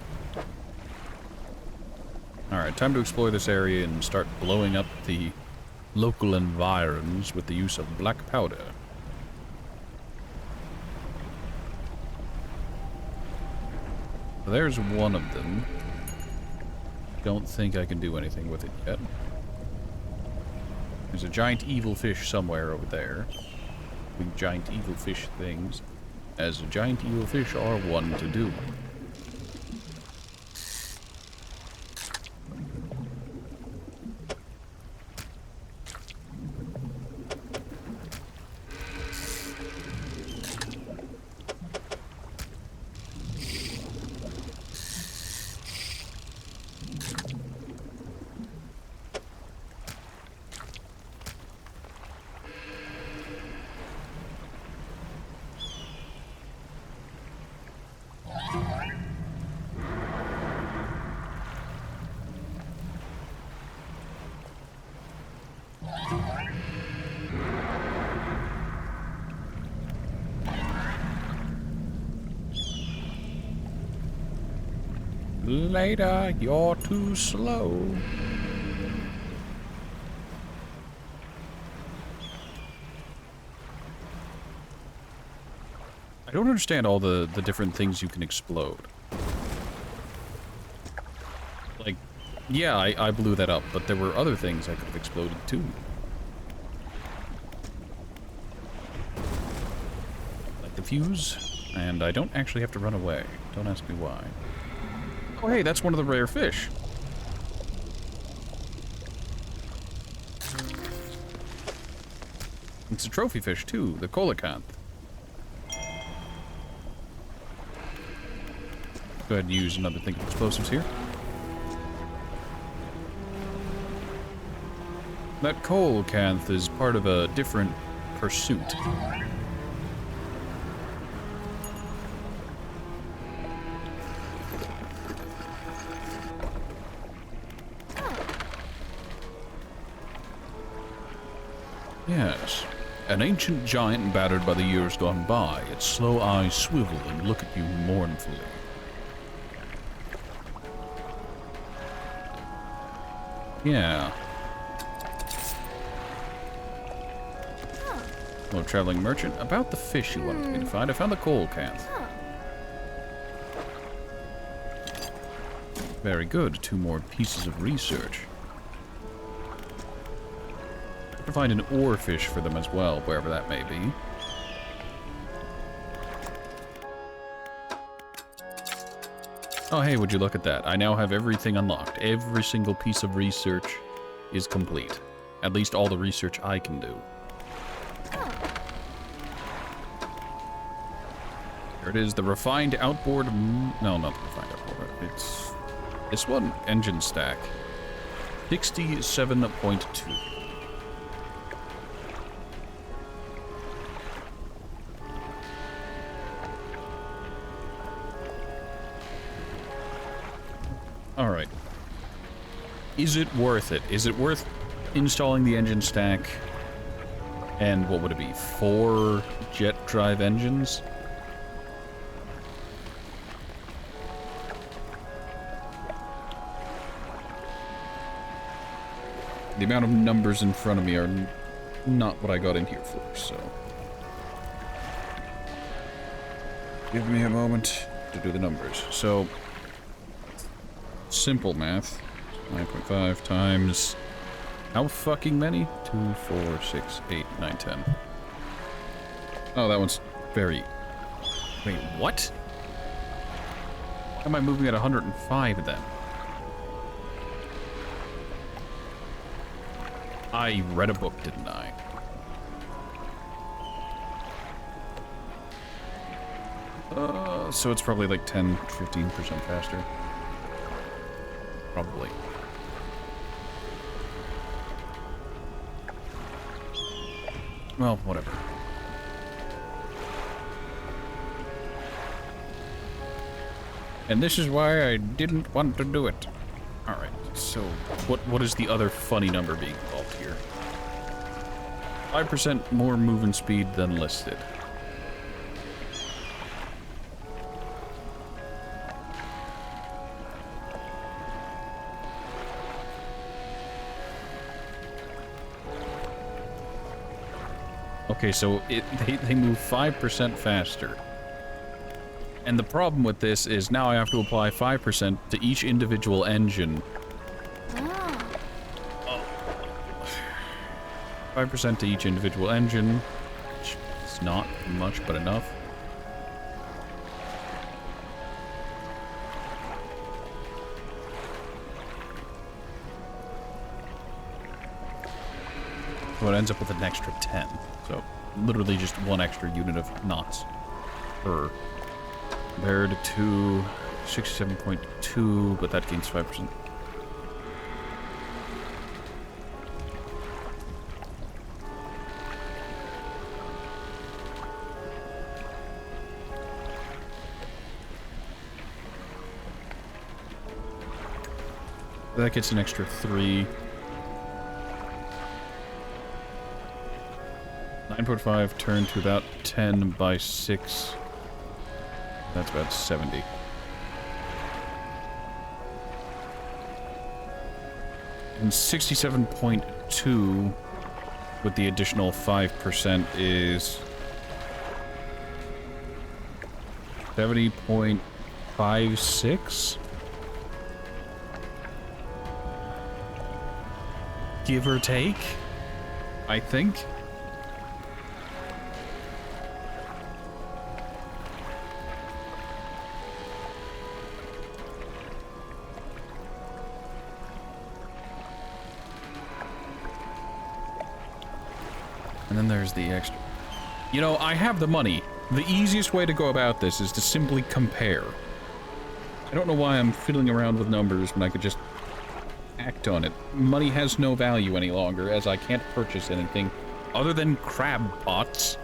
Alright, time to explore this area and start blowing up the local environs with the use of black powder. There's one of them. Don't think I can do anything with it yet. There's a giant evil fish somewhere over there. Big giant evil fish things. As giant evil fish are one to do. Later, you're too slow. I don't understand all the different things you can explode. Like, yeah, I blew that up, but there were other things I could have exploded too. Like the fuse, and I don't actually have to run away. Don't ask me why. Oh, hey, that's one of the rare fish. It's a trophy fish, too, the coelacanth. Go ahead and use another thing of explosives here. That coelacanth is part of a different pursuit. Yes. An ancient giant battered by the years gone by, its slow eyes swivel and look at you mournfully. Yeah. Hello, traveling merchant. About the fish you wanted me to find, I found the coelacanth. Very good. 2 more pieces of research. To find an ore fish for them as well, wherever that may be. Oh, hey, would you look at that? I now have everything unlocked. Every single piece of research is complete. At least all the research I can do. Here it is, the refined outboard... No, not the refined outboard. It's this one. Engine stack. 67.2. Alright. Is it worth it? Is it worth installing the engine stack? And what would it be? 4 jet drive engines? The amount of numbers in front of me are not what I got in here for, so... Give me a moment to do the numbers. So... Simple math. 9.5 times... How fucking many? 2, 4, 6, 8, 9, 10. Oh, that one's very... Wait, what? How am I moving at 105 then? I read a book, didn't I? So it's probably like 10, 15% faster. Probably. Well, whatever. And this is why I didn't want to do it. Alright, so what is the other funny number being involved here? 5% more movement speed than listed. Okay, so they move 5% faster. And the problem with this is now I have to apply 5% to each individual engine. Oh. 5% to each individual engine, which is not much, but enough. So it ends up with an extra 10. So literally just one extra unit of knots per. Compared to 67.2, but that gains 5%. That gets an extra 3. 9.5 turned to about 10 by 6. That's about 70. And 67.2 with the additional 5% is 70.56? Give or take, I think. And then there's the extra. You know, I have the money. The easiest way to go about this is to simply compare. I don't know why I'm fiddling around with numbers when I could just act on it. Money has no value any longer, as I can't purchase anything other than crab pots.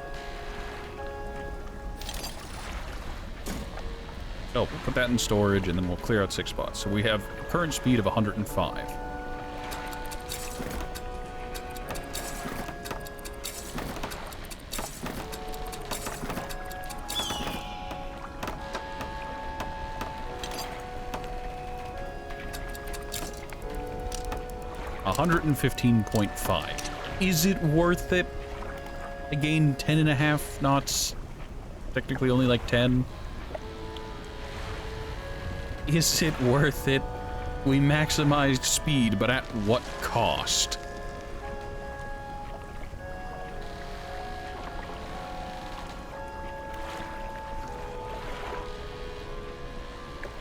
So, we'll put that in storage, and then we'll clear out 6 spots. So we have a current speed of 105. $115.5. Is it worth it? I gained 10.5 knots. Technically only like 10. Is it worth it? We maximized speed, but at what cost?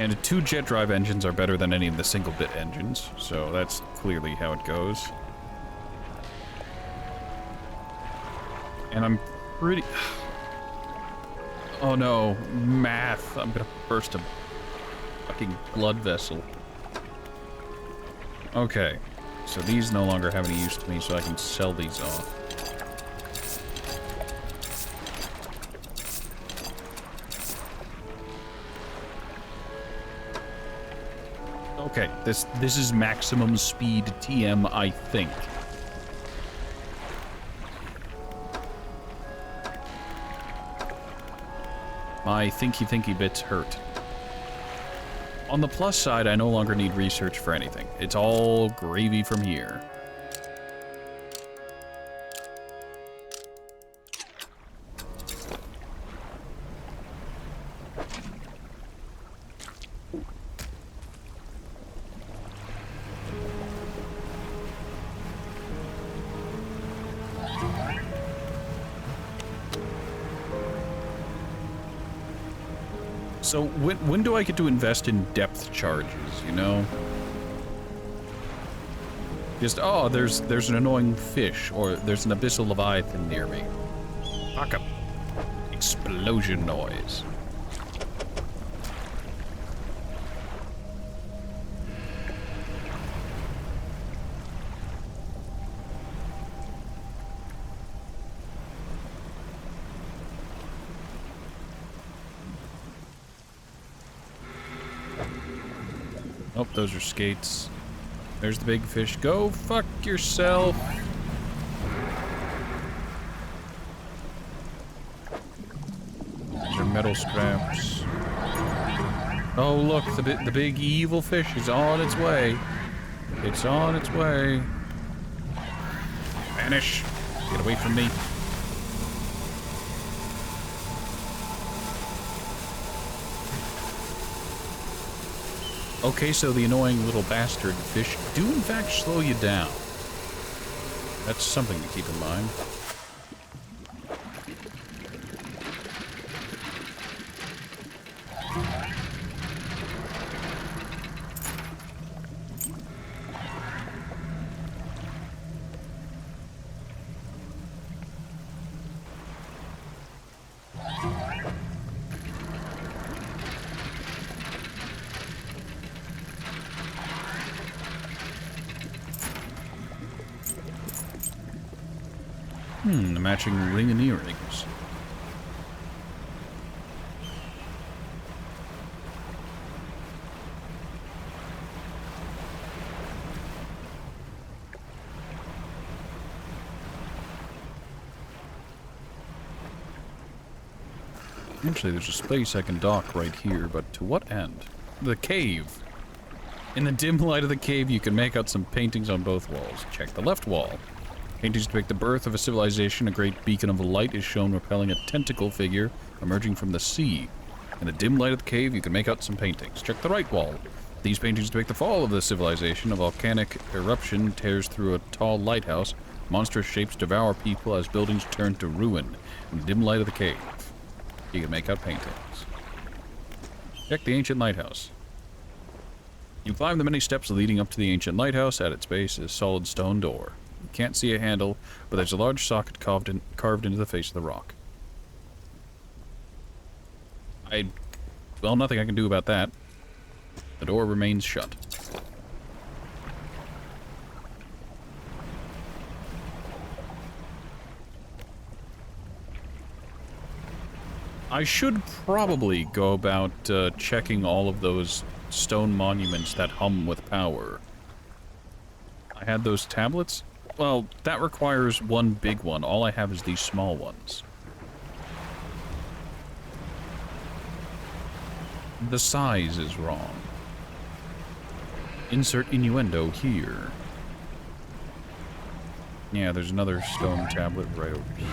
And 2 jet drive engines are better than any of the single bit engines, so that's clearly how it goes. And I'm pretty... Oh no, math. I'm gonna burst a fucking blood vessel. Okay, so these no longer have any use to me, so I can sell these off. Okay, this is maximum speed TM, I think. My thinky bits hurt. On the plus side, I no longer need research for anything. It's all gravy from here. So when do I get to invest in depth charges, you know? Just, oh, there's an annoying fish, or there's an abyssal leviathan near me. Fuck up. Explosion noise. Oh, those are skates. There's the big fish. Go fuck yourself. These are metal scraps. Oh, look, the big evil fish is on its way. It's on its way. Vanish. Get away from me. Okay, so the annoying little bastard fish do in fact slow you down. That's something to keep in mind. The matching ring and earrings. Actually, there's a space I can dock right here, but to what end? The cave. In the dim light of the cave, you can make out some paintings on both walls. Check the left wall. Paintings depict the birth of a civilization. A great beacon of light is shown repelling a tentacle figure emerging from the sea. In the dim light of the cave, you can make out some paintings. Check the right wall. These paintings depict the fall of the civilization. A volcanic eruption tears through a tall lighthouse. Monstrous shapes devour people as buildings turn to ruin. In the dim light of the cave, you can make out paintings. Check the ancient lighthouse. You climb the many steps leading up to the ancient lighthouse. At its base is a solid stone door. You can't see a handle, but there's a large socket carved into the face of the rock. Well, nothing I can do about that. The door remains shut. I should probably go about checking all of those stone monuments that hum with power. I had those tablets? Well, that requires one big one. All I have is these small ones. The size is wrong. Insert innuendo here. Yeah, there's another stone tablet right over here.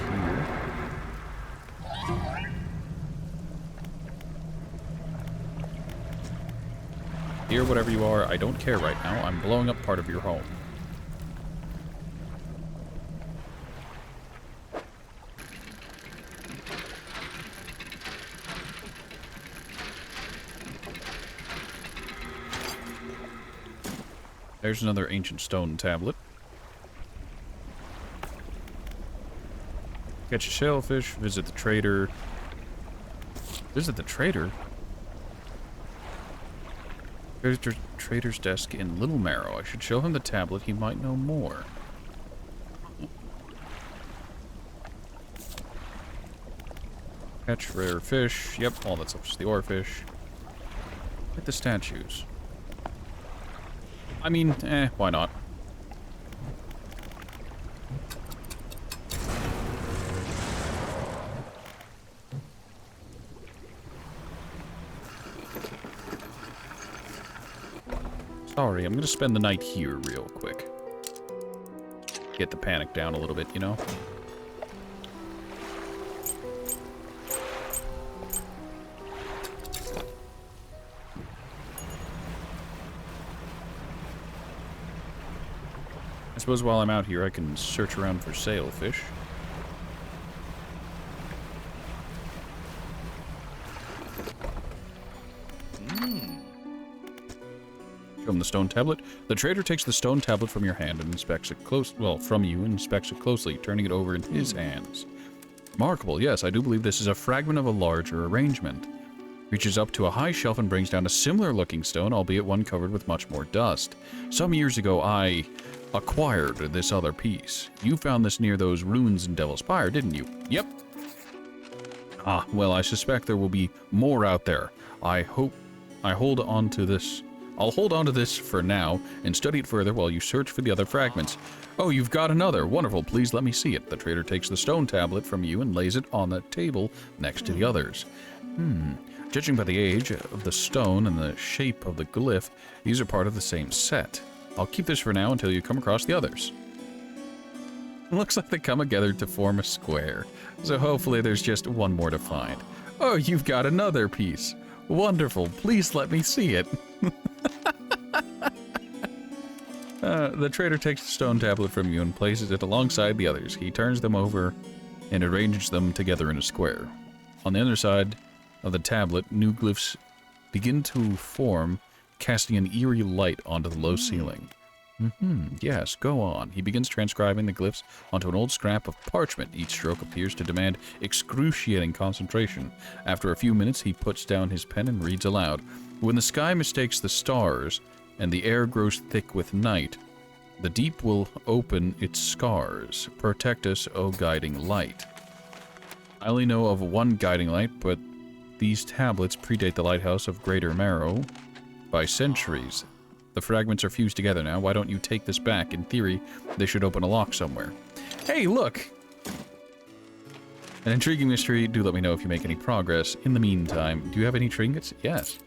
Here, whatever you are, I don't care right now. I'm blowing up part of your home. There's another ancient stone tablet. Catch a shellfish, visit the trader. Visit the trader? There's the trader's desk in Little Marrow. I should show him the tablet. He might know more. Catch rare fish. Yep, all that's up is the oarfish. Hit the statues. I mean, why not? Sorry, I'm gonna spend the night here real quick. Get the panic down a little bit, you know? I suppose while I'm out here, I can search around for sailfish. Show him the stone tablet. The trader takes the stone tablet from your hand and inspects it from you and inspects it closely, turning it over in his hands. Remarkable, yes, I do believe this is a fragment of a larger arrangement. Reaches up to a high shelf and brings down a similar-looking stone, albeit one covered with much more dust. Some years ago, I acquired this other piece. You found this near those ruins in Devil's Pyre, didn't you? Yep. Ah, well, I suspect there will be more out there. I'll hold on to this for now and study it further while you search for the other fragments. Oh, you've got another. Wonderful. Please let me see it. The trader takes the stone tablet from you and lays it on the table next to the others. Judging by the age of the stone and the shape of the glyph, these are part of the same set. I'll keep this for now until you come across the others. It looks like they come together to form a square, so hopefully there's just one more to find. Oh, you've got another piece. Wonderful. Please let me see it. The trader takes the stone tablet from you and places it alongside the others. He turns them over and arranges them together in a square. On the other side of the tablet, new glyphs begin to form, casting an eerie light onto the low ceiling. Yes, go on. He begins transcribing the glyphs onto an old scrap of parchment. Each stroke appears to demand excruciating concentration. After a few minutes, he puts down his pen and reads aloud. When the sky mistakes the stars, and the air grows thick with night, the deep will open its scars. Protect us, O guiding light. I only know of one guiding light, but these tablets predate the lighthouse of Greater Marrow by centuries. The fragments are fused together now. Why don't you take this back? In theory, they should open a lock somewhere. Hey, look! An intriguing mystery. Do let me know if you make any progress. In the meantime, do you have any trinkets? Yes.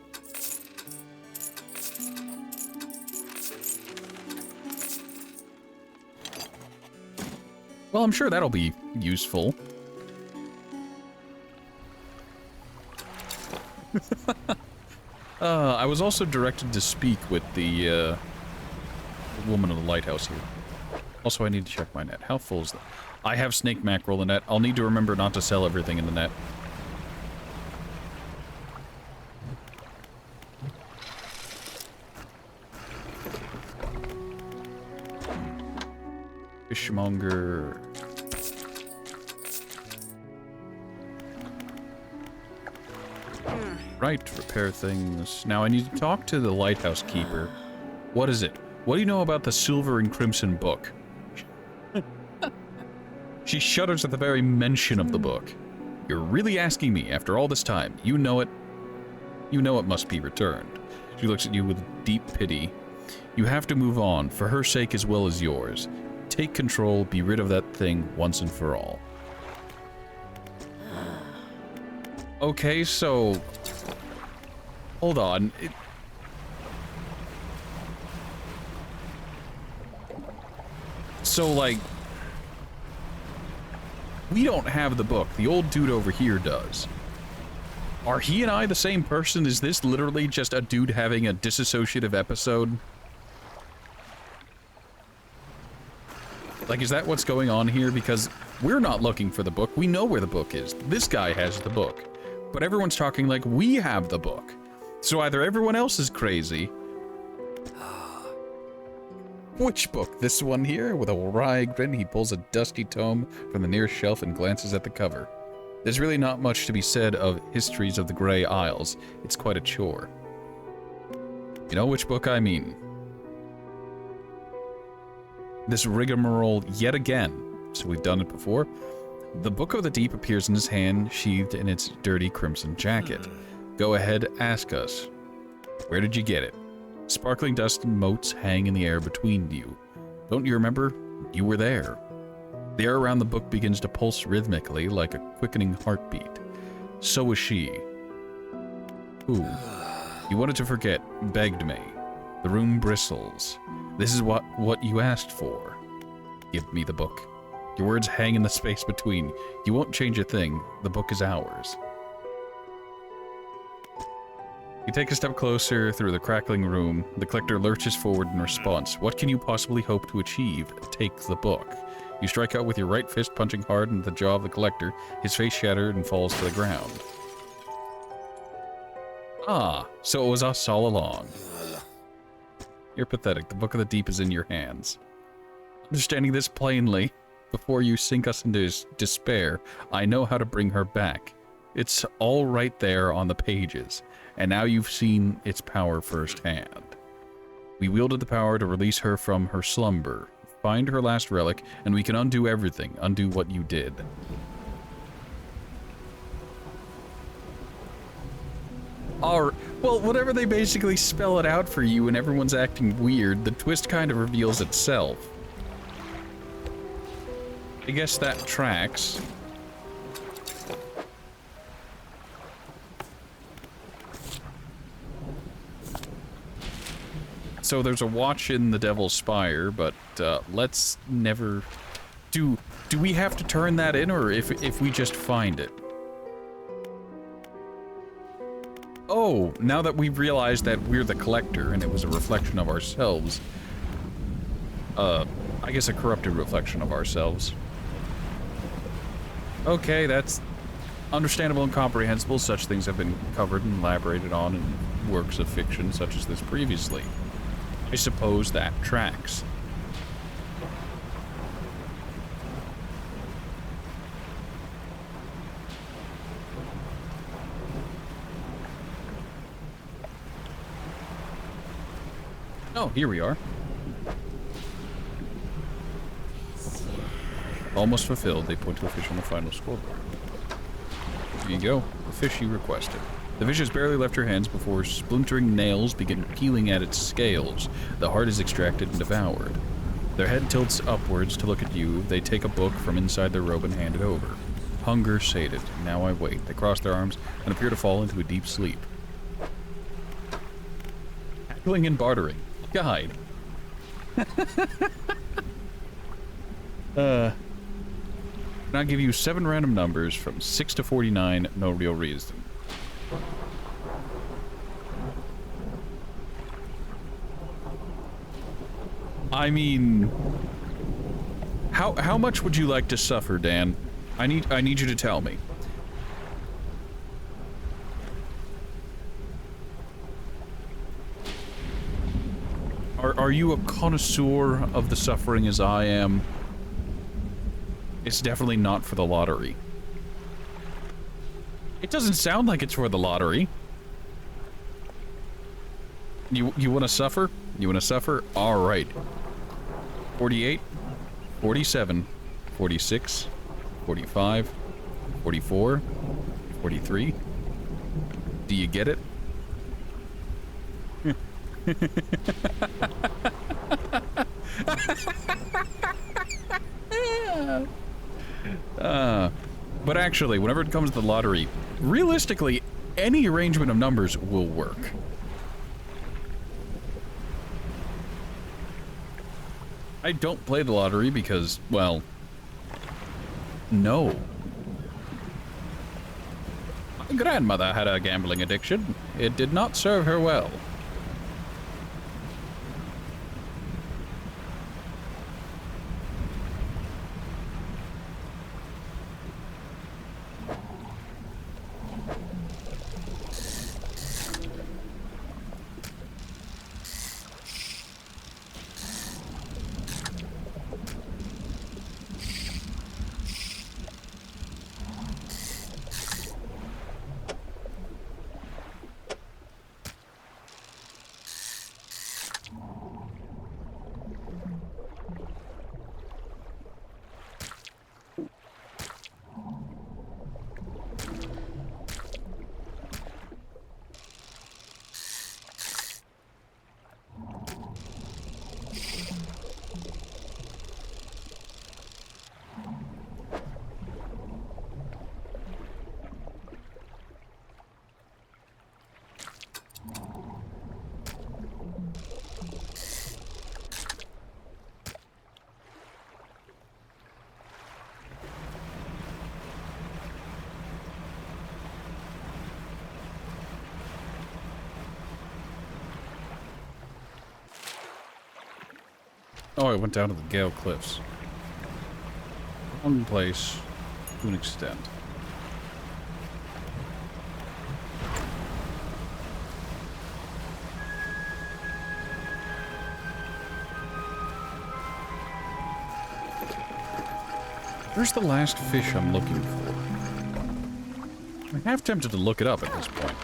Well, I'm sure that'll be useful. I was also directed to speak with the woman of the lighthouse here. Also, I need to check my net. How full is that? I have snake mackerel in the net. I'll need to remember not to sell everything in the net. Fishmonger. Right, repair things. Now I need to talk to the lighthouse keeper. What is it? What do you know about the Silver and Crimson book? She shudders at the very mention of the book. You're really asking me after all this time. You know it. You know it must be returned. She looks at you with deep pity. You have to move on, for her sake as well as yours. Take control, be rid of that thing once and for all. Okay, so... Hold on. So, like... We don't have the book. The old dude over here does. Are he and I the same person? Is this literally just a dude having a disassociative episode? Like, is that what's going on here? Because we're not looking for the book. We know where the book is. This guy has the book. But everyone's talking like we have the book. So either everyone else is crazy... Which book? This one here? With a wry grin, he pulls a dusty tome from the nearest shelf and glances at the cover. There's really not much to be said of Histories of the Grey Isles. It's quite a chore. You know which book I mean. This rigmarole yet again. So we've done it before. The Book of the Deep appears in his hand, sheathed in its dirty crimson jacket. Go ahead, ask us. Where did you get it? Sparkling dust and motes hang in the air between you. Don't you remember? You were there. The air around the book begins to pulse rhythmically like a quickening heartbeat. So was she. Ooh. You wanted to forget, begged me. The room bristles. This is what you asked for. Give me the book. Your words hang in the space between. You won't change a thing. The book is ours. You take a step closer through the crackling room. The collector lurches forward in response. What can you possibly hope to achieve? Take the book. You strike out with your right fist, punching hard into the jaw of the collector. His face shattered and falls to the ground. Ah, so it was us all along. You're pathetic. The Book of the Deep is in your hands. Understanding this plainly, before you sink us into despair, I know how to bring her back. It's all right there on the pages, and now you've seen its power firsthand. We wielded the power to release her from her slumber, find her last relic, and we can undo everything, undo what you did. Well, whatever they basically spell it out for you and everyone's acting weird, the twist kind of reveals itself. I guess that tracks. So there's a watch in the Devil's Spire, but let's never... Do we have to turn that in, or if we just find it? Oh, now that we've realized that we're the collector and it was a reflection of ourselves, I guess a corrupted reflection of ourselves. Okay, that's understandable and comprehensible. Such things have been covered and elaborated on in works of fiction such as this previously. I suppose that tracks. Oh, here we are. Almost fulfilled. They point to a fish on the final scoreboard. Here you go. The fish you requested. The fish has barely left your hands before splintering nails begin peeling at its scales. The heart is extracted and devoured. Their head tilts upwards to look at you. They take a book from inside their robe and hand it over. Hunger sated. Now I wait. They cross their arms and appear to fall into a deep sleep. Haggling and bartering. Guide. Can I give you 7 random numbers from 6 to 49, no real reason. I mean, how much would you like to suffer, Dan? I need you to tell me. Are you a connoisseur of the suffering as I am? It's definitely not for the lottery. It doesn't sound like it's for the lottery. You want to suffer? You want to suffer? All right. 48, 47, 46, 45, 44, 43. Do you get it? But actually, whenever it comes to the lottery, realistically, any arrangement of numbers will work. I don't play the lottery because, well, no. My grandmother had a gambling addiction. It did not serve her well. Oh, I went down to the Gale Cliffs. Wrong place to an extent. Where's the last fish I'm looking for? I'm half tempted to look it up at this point.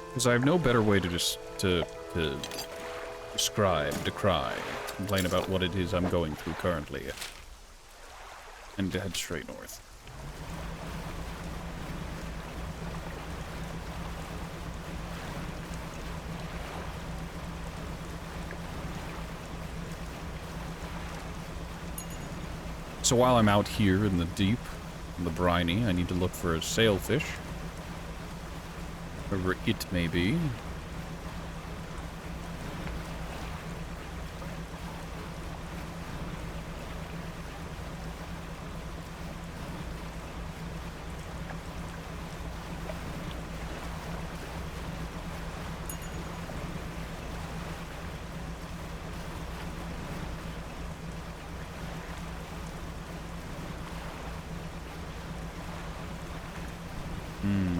Because I have no better way to just to describe, decry, complain about what it is I'm going through currently, and to head straight north. So while I'm out here in the deep, in the briny, I need to look for a sailfish. Wherever it may be.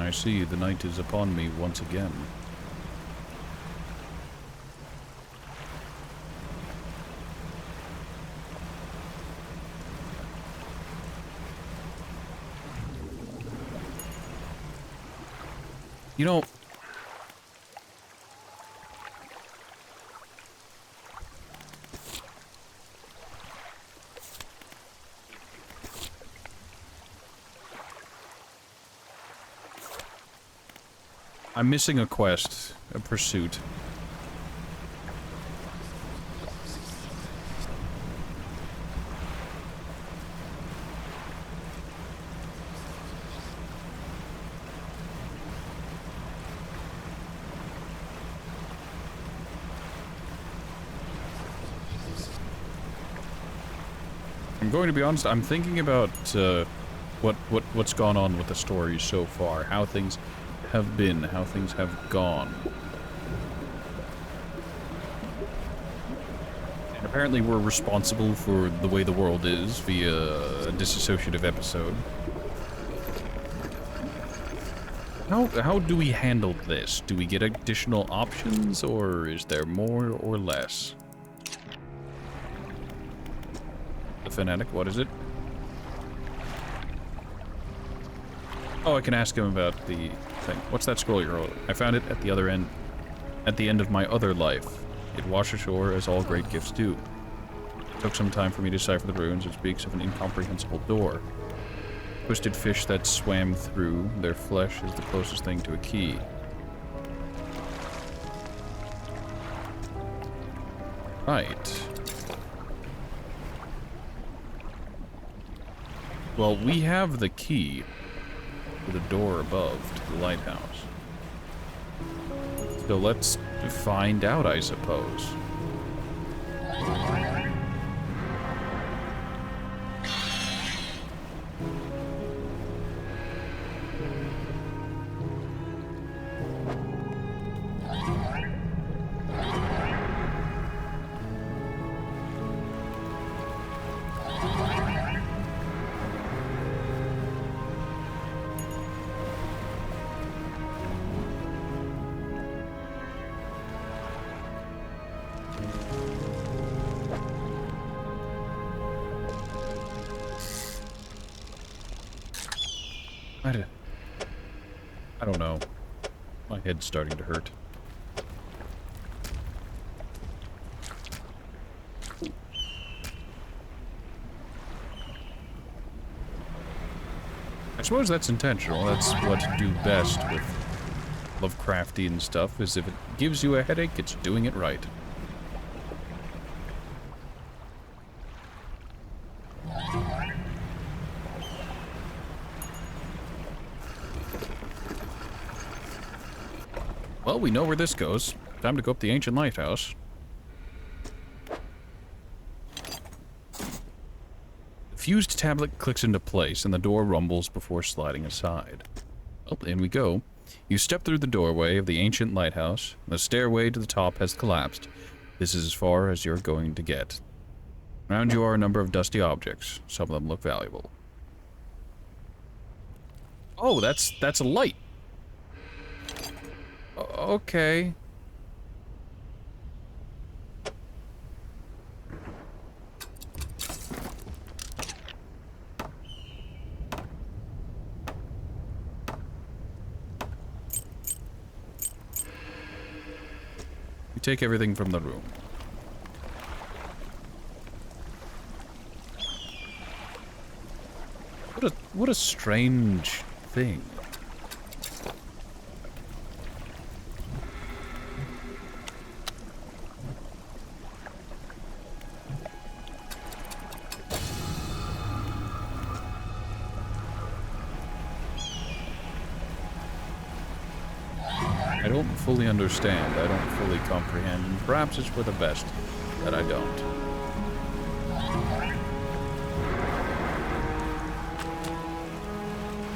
I see. The night is upon me once again. You know... I'm missing a quest, a pursuit. I'm going to be honest, I'm thinking about what's gone on with the story so far, how things have been, how things have gone. And apparently we're responsible for the way the world is via a disassociative episode. How do we handle this? Do we get additional options, or is there more or less? The Fanatic, what is it? Oh, I can ask him about the thing. What's that scroll you're holding? I found it at the other end. At the end of my other life. It washed ashore as all great gifts do. It took some time for me to decipher the runes. It speaks of an incomprehensible door. Twisted fish that swam through. Their flesh is the closest thing to a key. Right. Well, we have the key to the door above, to the lighthouse. So let's find out, I suppose. I don't know. My head's starting to hurt. I suppose that's intentional. That's what to do best with Lovecraftian stuff, is if it gives you a headache, it's doing it right. Well, we know where this goes. Time to go up the ancient lighthouse. The fused tablet clicks into place, and the door rumbles before sliding aside. Well, in we go. You step through the doorway of the ancient lighthouse. The stairway to the top has collapsed. This is as far as you're going to get. Around you are a number of dusty objects. Some of them look valuable. Oh, that's a light. Okay. You take everything from the room. What a strange thing. I don't fully understand, I don't fully comprehend, and perhaps it's for the best that I don't.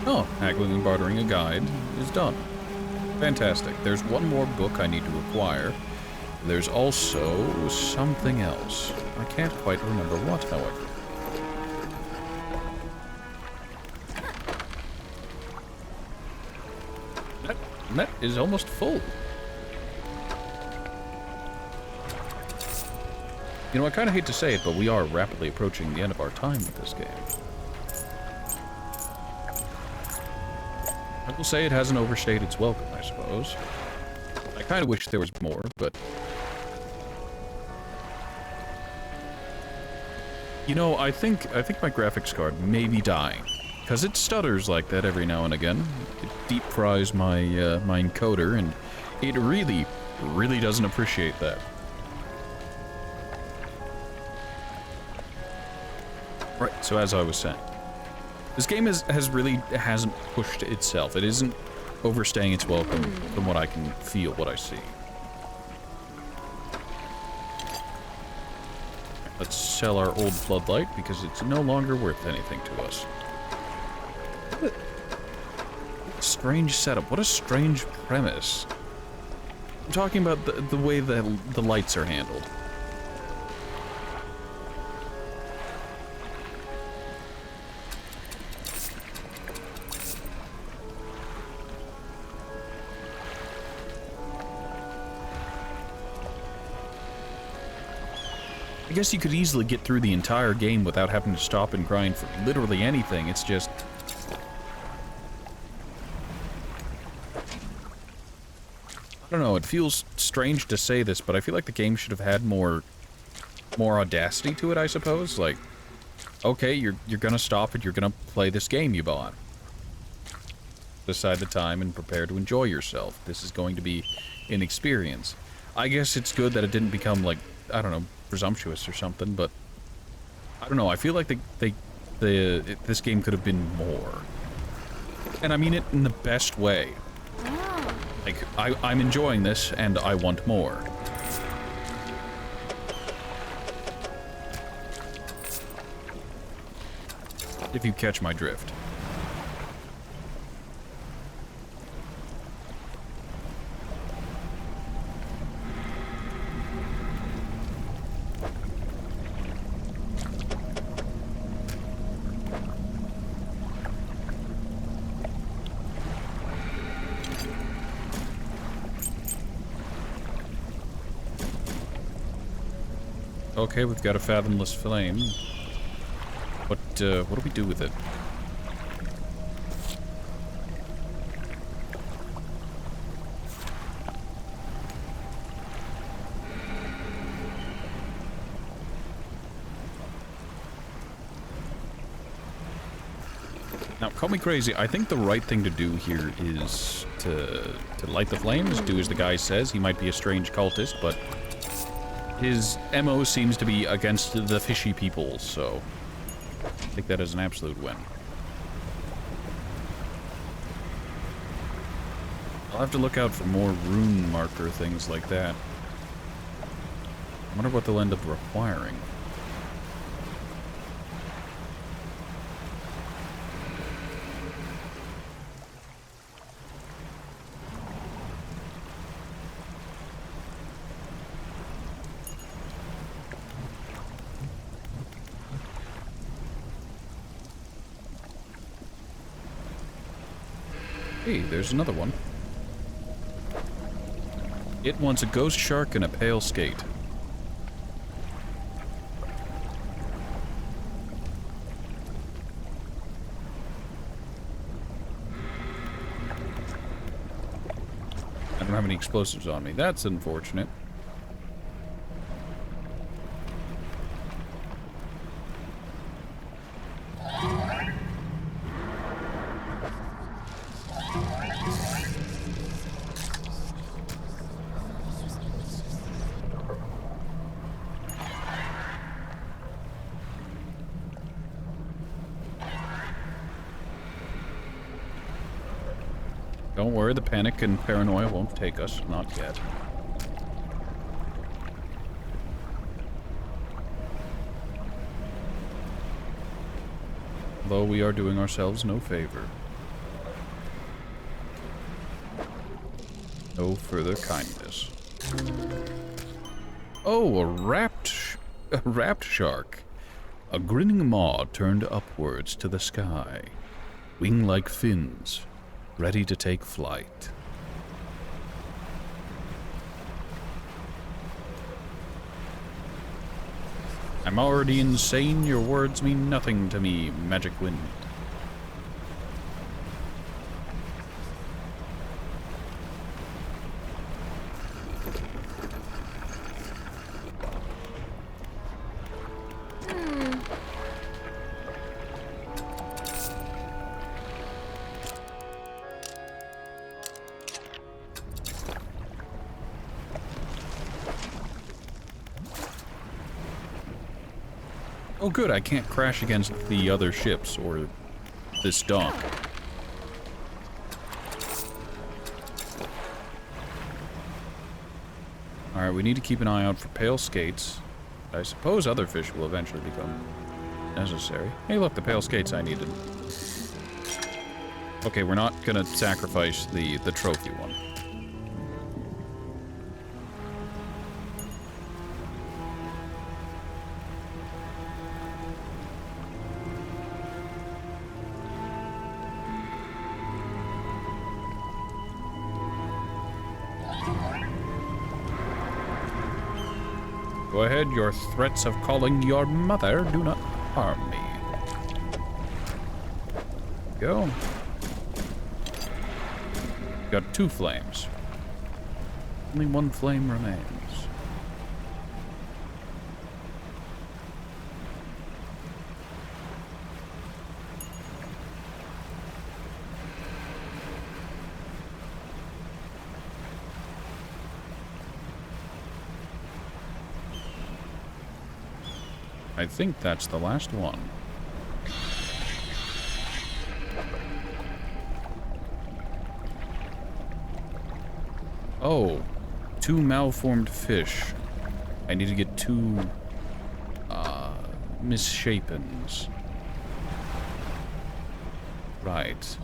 Oh, haggling and bartering a guide is done. Fantastic. There's one more book I need to acquire. There's also something else. I can't quite remember what, however. net is almost full. You know, I kind of hate to say it, but we are rapidly approaching the end of our time with this game. I will say it hasn't overstayed its welcome, I suppose. I kind of wish there was more, but... You know, I think my graphics card may be dying. Because it stutters like that every now and again. It deep fries my, my encoder, and it really, really doesn't appreciate that. Right, so as I was saying, this game hasn't pushed itself. It isn't overstaying its welcome from what I can feel, what I see. Let's sell our old floodlight because it's no longer worth anything to us. What a strange setup. What a strange premise. I'm talking about the way that the lights are handled. I guess you could easily get through the entire game without having to stop and grind for literally anything. It's just... I don't know, it feels strange to say this, but I feel like the game should have had more audacity to it, I suppose. Like, okay, you're gonna stop and you're gonna play this game you bought. Decide the time and prepare to enjoy yourself. This is going to be an experience. I guess it's good that it didn't become, like, I don't know, presumptuous or something, but I don't know, I feel like this game could have been more. And I mean it in the best way. Like, I'm enjoying this, and I want more. If you catch my drift. Okay, we've got a fathomless flame. What do we do with it? Now, call me crazy, I think the right thing to do here is to light the flames, do as the guy says. He might be a strange cultist, but his MO seems to be against the fishy people, so I take that as an absolute win. I'll have to look out for more rune marker things like that. I wonder what they'll end up requiring. Hey, there's another one. It wants a ghost shark and a pale skate. I don't have any explosives on me. That's unfortunate. Don't worry, the panic and paranoia won't take us. Not yet. Although we are doing ourselves no favor. No further kindness. Oh, a wrapped shark. A grinning maw turned upwards to the sky. Wing-like fins. Ready to take flight. I'm already insane. Your words mean nothing to me, Magic Wind. Oh good, I can't crash against the other ships or this dock. Alright, we need to keep an eye out for pale skates. I suppose other fish will eventually become necessary. Hey look, the pale skates I needed. Okay, we're not gonna sacrifice the trophy one. Go ahead, your threats of calling your mother do not harm me. Go. Got 2 flames. Only 1 flame remains. I think that's the last one. Oh, 2 malformed fish. I need to get 2 misshapens. Right.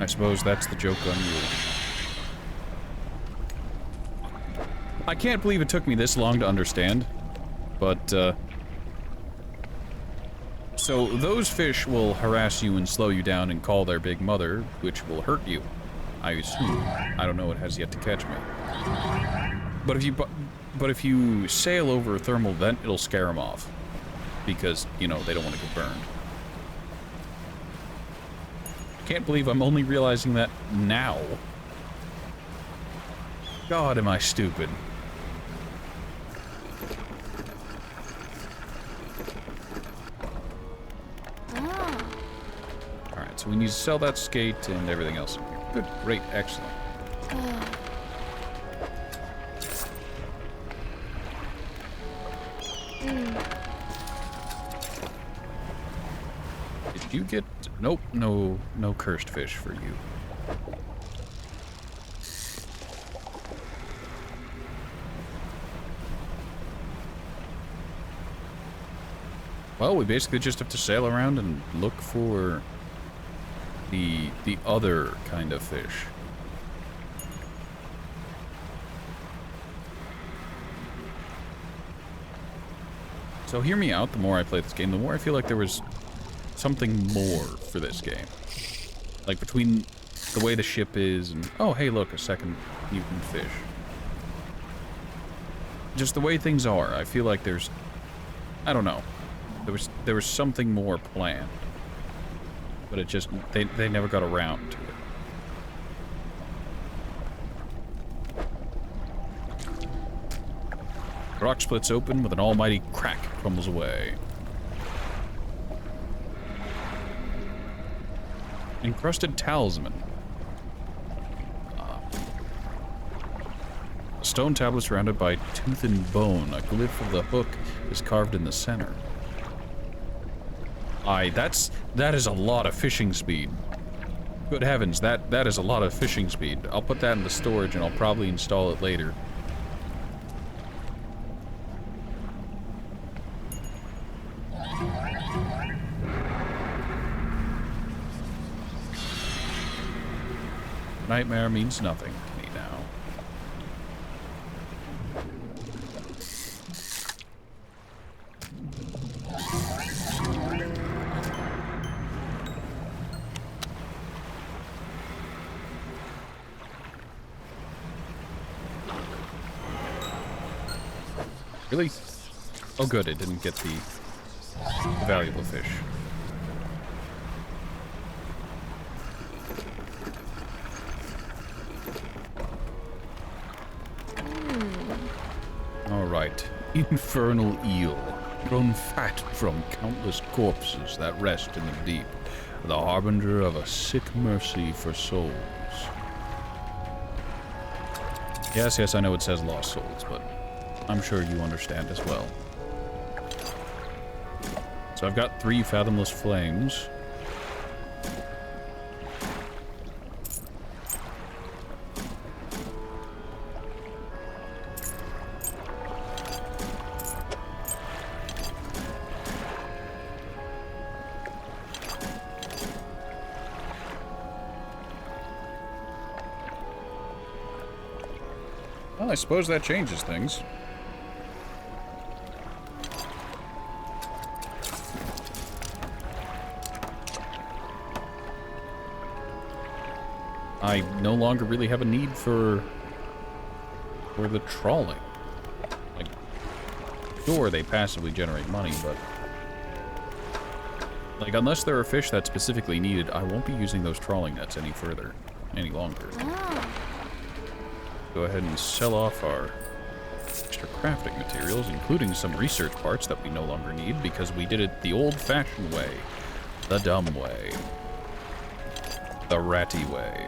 I suppose that's the joke on you. I can't believe it took me this long to understand, but, so those fish will harass you and slow you down and call their big mother, which will hurt you, I assume. I don't know, it has yet to catch me. But if you sail over a thermal vent, it'll scare them off. Because, you know, they don't want to get burned. Can't believe I'm only realizing that now. God, am I stupid. Alright, so we need to sell that skate and everything else in here. Good, great, excellent. Did you get... Nope, no cursed fish for you. Well, we basically just have to sail around and look for the other kind of fish. So hear me out, the more I play this game, the more I feel like there was something more for this game. Like between the way the ship is and... Oh, hey, look, a second mutant fish. Just the way things are, I feel like there's... I don't know. There was something more planned. But it just... They never got around to it. The rock splits open with an almighty crack, crumbles away. Encrusted talisman. A stone tablet surrounded by tooth and bone. A glyph of the hook is carved in the center. Aye, that is a lot of fishing speed. Good heavens, that is a lot of fishing speed. I'll put that in the storage and I'll probably install it later. Nightmare means nothing to me now. Really? Oh good, it didn't get the valuable fish. Alright. Infernal eel, grown fat from countless corpses that rest in the deep, the harbinger of a sick mercy for souls. Yes, I know it says lost souls, but I'm sure you understand as well. So I've got 3 fathomless flames. Well, I suppose that changes things. I no longer really have a need for the trawling. Like, sure, they passively generate money, but like, unless there are fish that specifically needed, I won't be using those trawling nets any longer. Go ahead and sell off our extra crafting materials, including some research parts that we no longer need because we did it the old-fashioned way, the dumb way, the ratty way.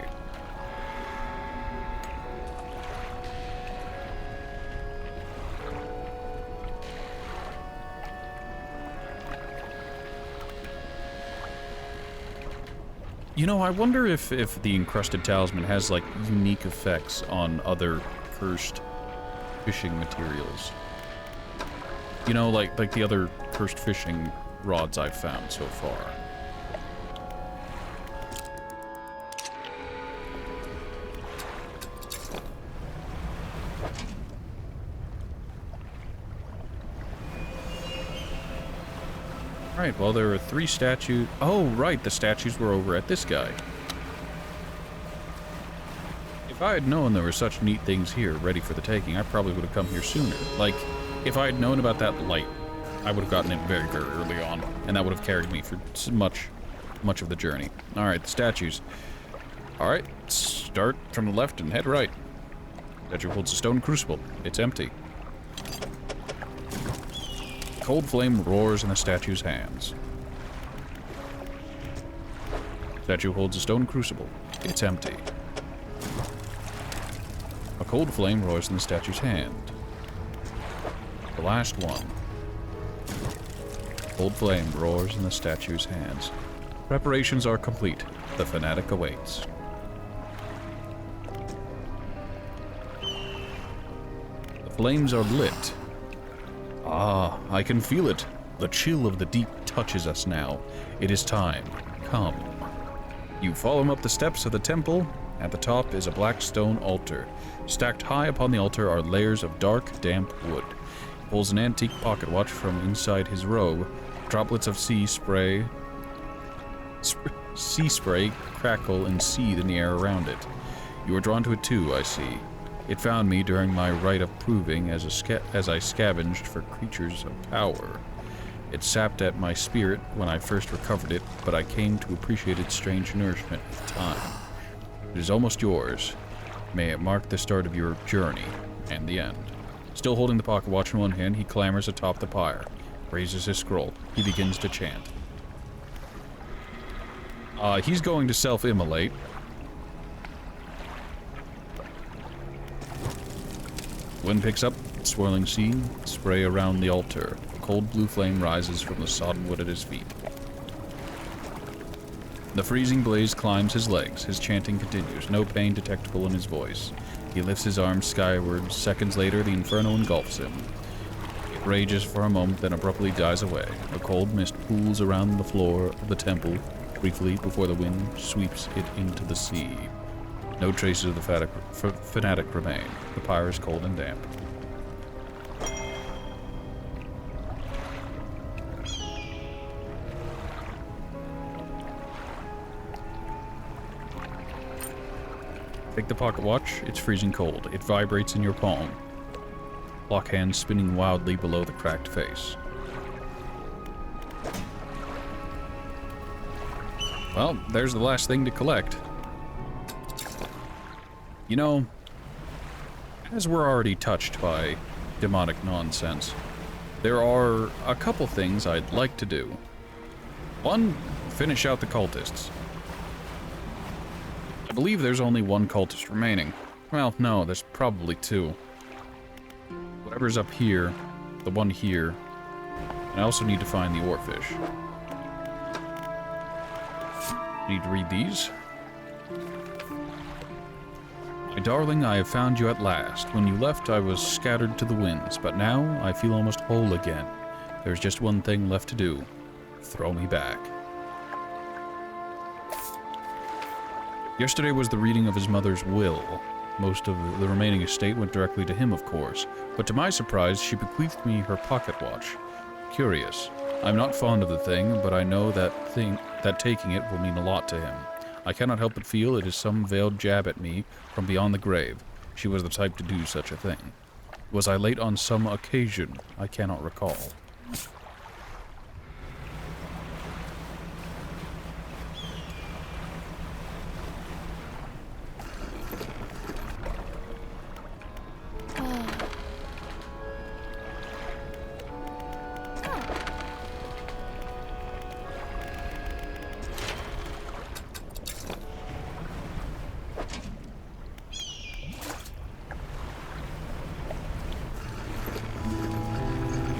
You know, I wonder if the Encrusted Talisman has, like, unique effects on other cursed fishing materials. You know, like the other cursed fishing rods I've found so far. Right, well, there are 3 statues. Oh, right, the statues were over at this guy. If I had known there were such neat things here ready for the taking, I probably would have come here sooner. Like, if I had known about that light, I would have gotten it very, very early on, and that would have carried me for much of the journey. Alright, the statues. Alright, start from the left and head right. Statue holds a stone crucible. It's empty. Cold flame roars in the statue's hands. Statue holds a stone crucible. It's empty. A cold flame roars in the statue's hand. The last one. Cold flame roars in the statue's hands. Preparations are complete. The fanatic awaits. The flames are lit. Ah, I can feel it. The chill of the deep touches us now. It is time. Come. You follow him up the steps of the temple. At the top is a black stone altar. Stacked high upon the altar are layers of dark, damp wood. He pulls an antique pocket watch from inside his robe. Droplets of sea spray crackle and seethe in the air around it. You are drawn to it too, I see. It found me during my rite of proving as I scavenged for creatures of power. It sapped at my spirit when I first recovered it, but I came to appreciate its strange nourishment with time. It is almost yours. May it mark the start of your journey and the end. Still holding the pocket watch in one hand, he clambers atop the pyre, raises his scroll. He begins to chant. He's going to self-immolate. Wind picks up, swirling sea, spray around the altar. A cold blue flame rises from the sodden wood at his feet. The freezing blaze climbs his legs. His chanting continues, no pain detectable in his voice. He lifts his arms skyward. Seconds later, the inferno engulfs him. It rages for a moment, then abruptly dies away. A cold mist pools around the floor of the temple, briefly before the wind sweeps it into the sea. No traces of the fanatic remain. The pyre is cold and damp. Take the pocket watch. It's freezing cold. It vibrates in your palm. Lock hands spinning wildly below the cracked face. Well, there's the last thing to collect. You know, as we're already touched by demonic nonsense, there are a couple things I'd like to do. One, finish out the cultists. I believe there's only one cultist remaining. Well, no, there's probably two. Whatever's up here, the one here, and I also need to find the oarfish. Need to read these. My darling, I have found you at last. When you left, I was scattered to the winds, but now I feel almost whole again. There's just one thing left to do. Throw me back. Yesterday was the reading of his mother's will. Most of the remaining estate went directly to him, of course, but to my surprise, she bequeathed me her pocket watch. Curious. I'm not fond of the thing, but I know that taking it will mean a lot to him. I cannot help but feel it is some veiled jab at me from beyond the grave. She was the type to do such a thing. Was I late on some occasion? I cannot recall.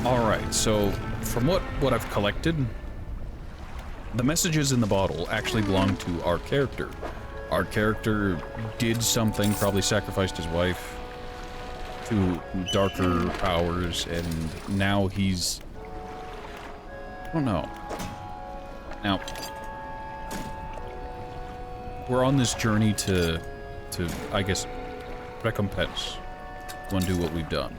Alright, so from what I've collected, the messages in the bottle actually belong to our character. Our character did something, probably sacrificed his wife to darker powers, and now he's... I don't know. Now, we're on this journey to I guess, recompense, undo what we've done.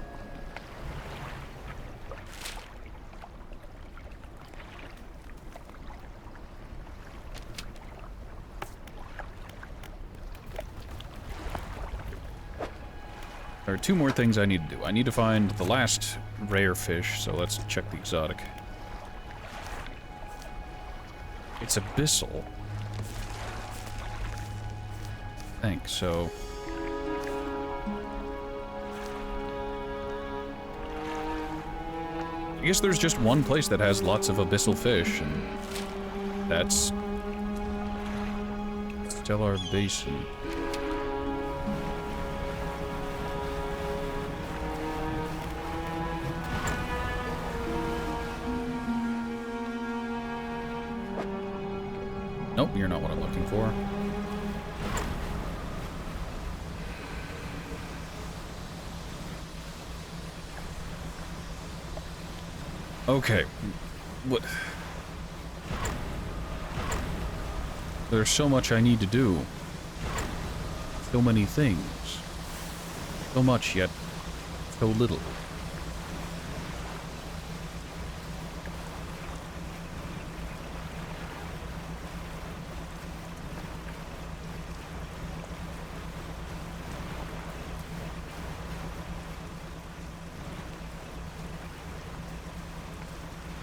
There are two more things I need to do. I need to find the last rare fish, so let's check the exotic. It's abyssal. I think so. I guess there's just one place that has lots of abyssal fish, and that's Stellar Basin. Nope, you're not what I'm looking for. Okay. What? There's so much I need to do. So many things. So much, yet so little.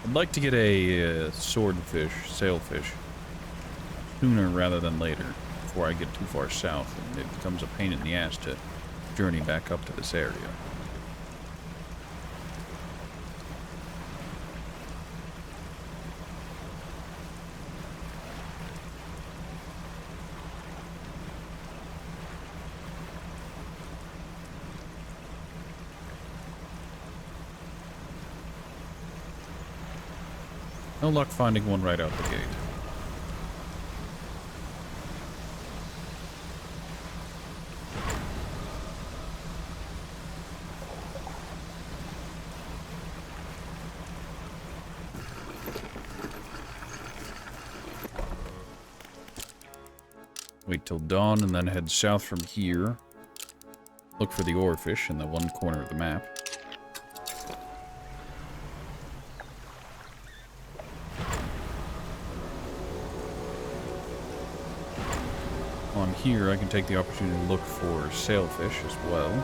I'd like to get a swordfish, sailfish, sooner rather than later, before I get too far south and it becomes a pain in the ass to journey back up to this area. No luck finding one right out the gate. Wait till dawn and then head south from here. Look for the oarfish in the one corner of the map. On here, I can take the opportunity to look for sailfish as well.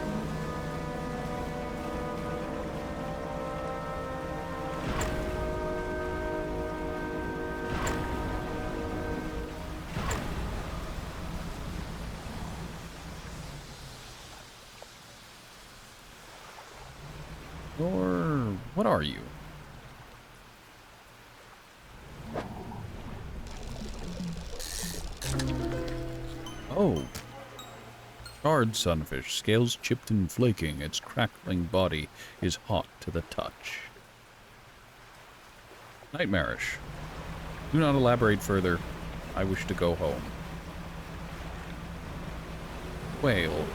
Or what are you? Oh. Charred sunfish, scales chipped and flaking. Its crackling body is hot to the touch. Nightmarish. Do not elaborate further. I wish to go home. Whale.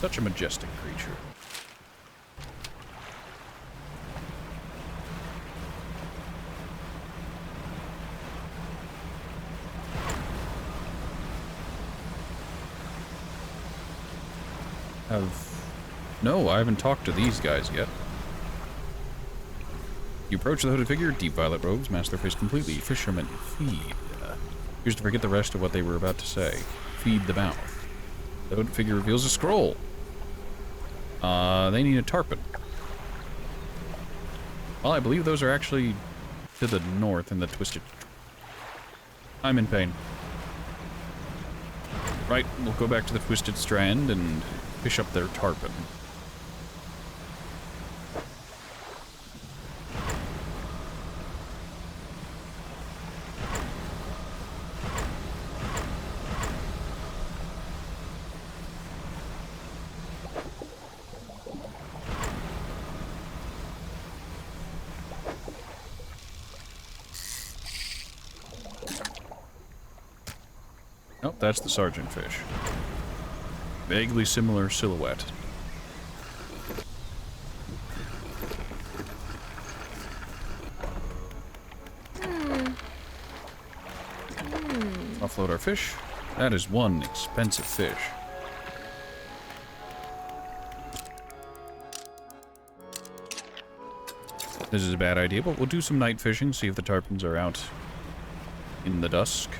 Such a majestic creature. No, I haven't talked to these guys yet. You approach the hooded figure, deep violet robes, mask their face completely. Fishermen, feed. Here's to forget the rest of what they were about to say. Feed the mouth. The hooded figure reveals a scroll. They need a tarpon. Well, I believe those are actually to the north in the twisted... I'm in pain. Right, we'll go back to the Twisted Strand and fish up their tarpon. Oh, that's the sergeant fish. Vaguely similar silhouette. Offload our fish. That is one expensive fish. This is a bad idea, but we'll do some night fishing, see if the tarpons are out in the dusk.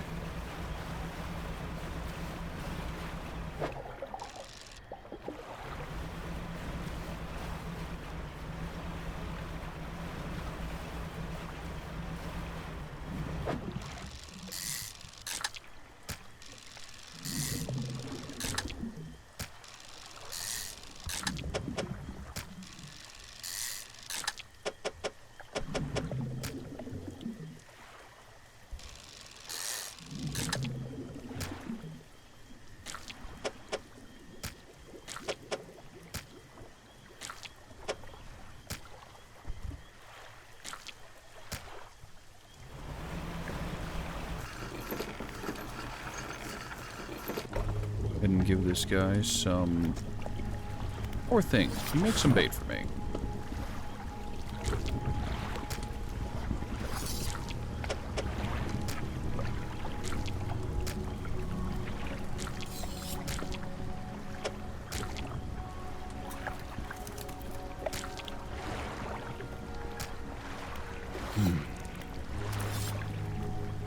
And give this guy some more things. Make some bait for me.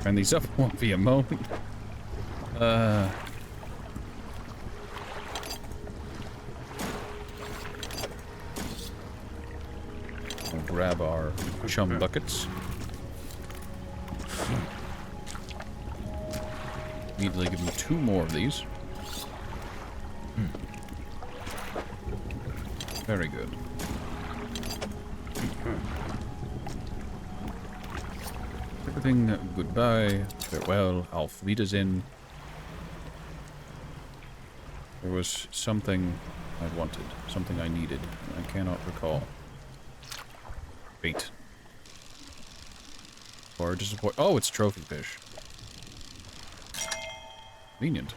Turn these up won't be a moment. We'll grab our chum buckets. Immediately give them 2 more of these. Very good. Everything goodbye, farewell, auf Wiedersehen. There was something I wanted, something I needed, I cannot recall. Bait. Or disappoint. Oh, it's trophy fish. Convenient.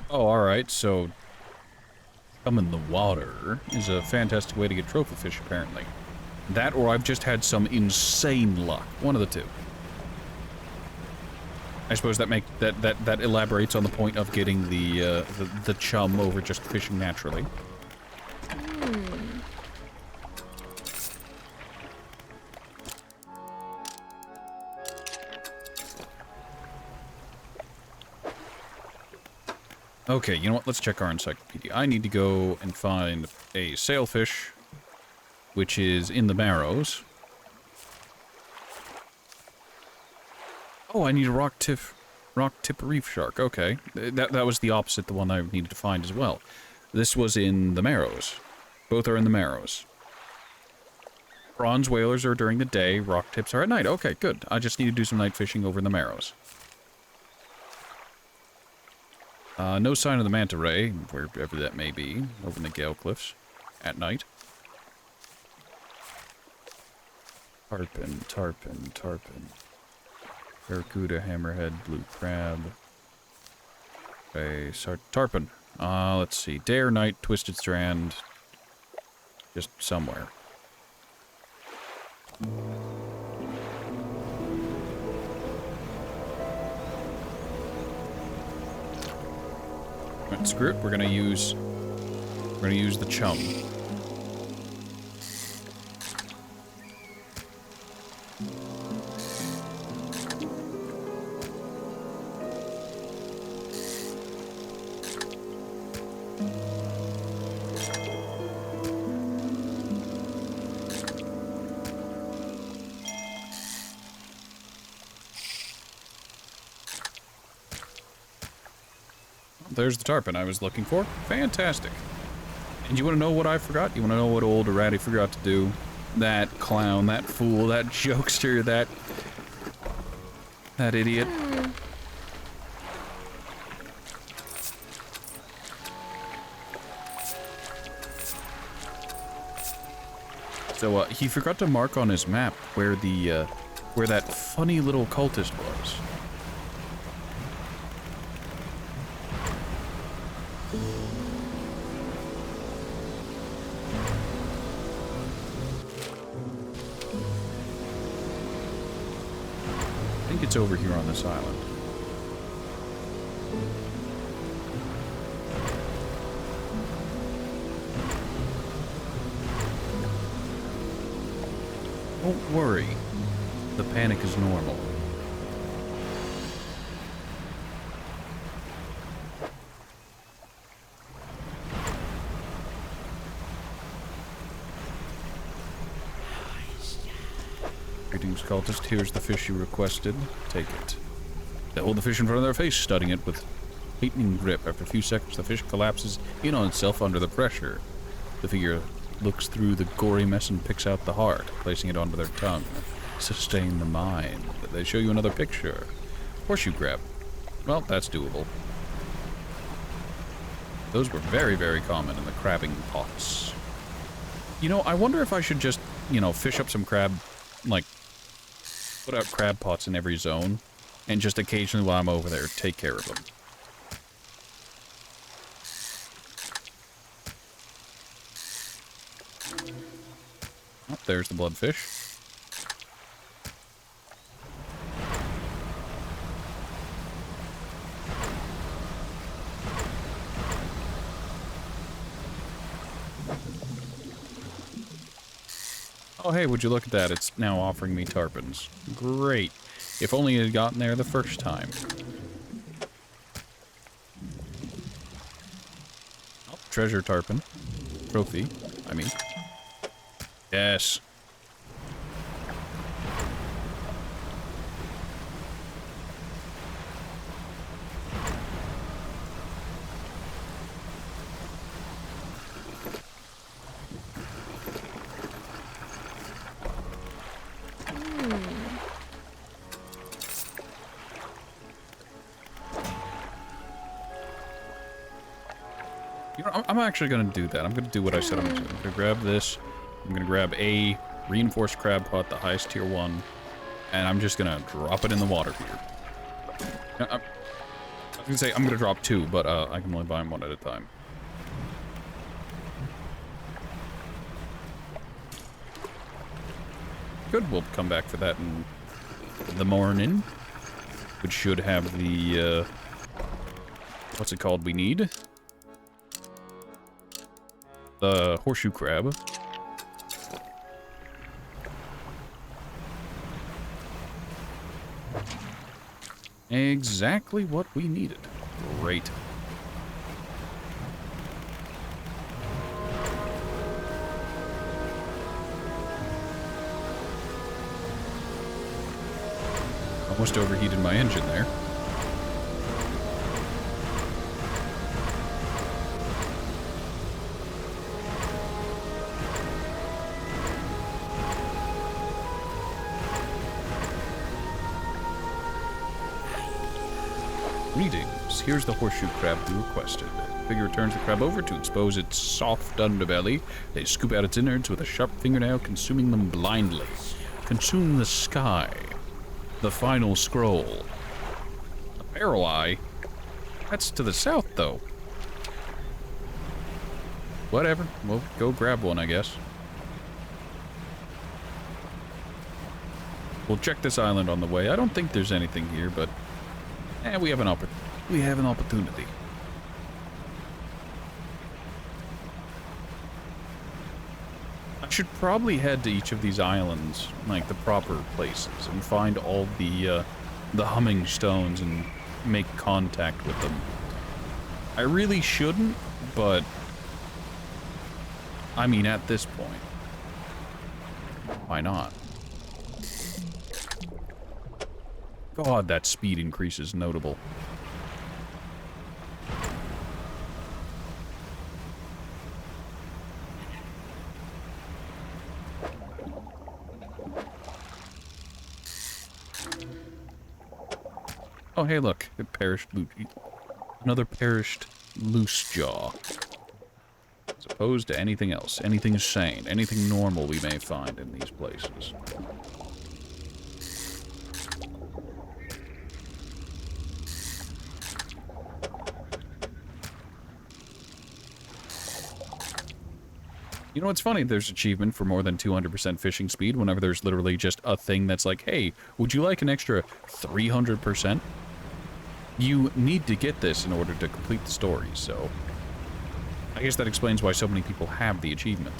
Oh, alright, so come in the water is a fantastic way to get trophy fish, apparently. That, or I've just had some insane luck. One of the two. I suppose that elaborates on the point of getting the chum over just fishing naturally. Okay, you know what? Let's check our encyclopedia. I need to go and find a sailfish, which is in the Marrows. Oh, I need a rock tip reef shark. Okay, that was the opposite, the one I needed to find as well. This was in the Marrows. Both are in the Marrows. Bronze whalers are during the day. Rock tips are at night. Okay, good. I just need to do some night fishing over in the Marrows. No sign of the manta ray, wherever that may be, over in the Gale Cliffs, at night. Tarpon. Barracuda, hammerhead, blue crab. Okay, tarpon. Let's see. Day or night, twisted strand. Just somewhere. Alright, screw it. We're gonna use the chum. There's the tarpon I was looking for. Fantastic. And you want to know what I forgot? You want to know what old Ratty forgot to do? That clown, that fool, that jokester, that idiot. So, he forgot to mark on his map where where that funny little cultist was. I think it's over here on this island. Don't worry. The panic is normal. Greetings, cultist. Here's the fish you requested. Take it. They hold the fish in front of their face, studying it with tightening grip. After a few seconds, the fish collapses in on itself under the pressure. The figure looks through the gory mess and picks out the heart, placing it onto their tongue. Sustain the mind. They show you another picture. Horseshoe crab. Well, that's doable. Those were very, very common in the crabbing pots. You know, I wonder if I should just, you know, fish up some crab, like, put out crab pots in every zone, and just occasionally while I'm over there, take care of them. Oh, there's the bloodfish. Oh, hey, would you look at that? It's now offering me tarpons. Great. If only it had gotten there the first time. Oh, treasure tarpon. Trophy, I mean. Yes. You know, I'm actually going to do that. I'm going to do what I said I'm going to do. I'm going to grab this. I'm going to grab a reinforced crab pot, the highest tier 1, and I'm just going to drop it in the water here. I can say I'm gonna drop 2, but I can only buy them one at a time. Good, we'll come back for that in the morning. Which should have the, what's it called we need? The horseshoe crab. Exactly what we needed. Great. Almost overheated my engine there. Greetings. Here's the horseshoe crab we requested. Figure turns the crab over to expose its soft underbelly. They scoop out its innards with a sharp fingernail, consuming them blindly. Consume the sky. The final scroll. The barrel eye? That's to the south, though. Whatever. We'll go grab one, I guess. We'll check this island on the way. I don't think there's anything here, but we have an opportunity. I should probably head to each of these islands, like the proper places, and find all the humming stones and make contact with them. I really shouldn't, but I mean, at this point, why not? God, that speed increase is notable. Oh, hey, look. It perished. Another perished loose jaw. As opposed to anything else. Anything sane. Anything normal we may find in these places. You know what's funny? There's achievement for more than 200% fishing speed whenever there's literally just a thing that's like, hey, would you like an extra 300%? You need to get this in order to complete the story, so I guess that explains why so many people have the achievement.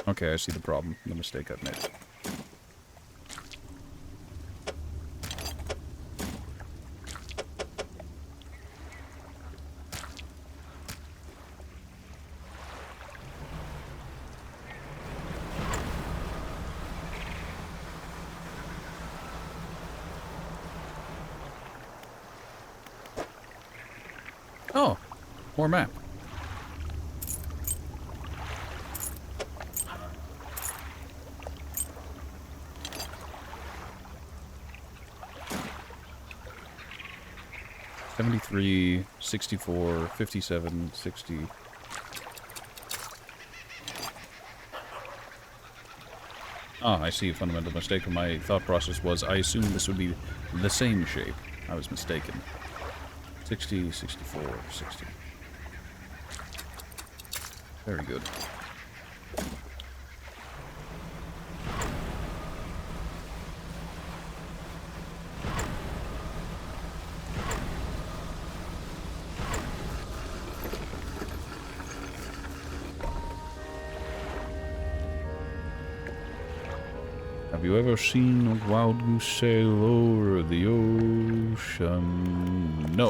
Okay, I see the problem, the mistake I've made. Oh, more map. $73, $64, $57, $60. Ah, I see. A fundamental mistake in my thought process was I assumed this would be the same shape. I was mistaken. 60, 64, 60. Very good. Have you ever seen a wild goose sail over the ocean? No.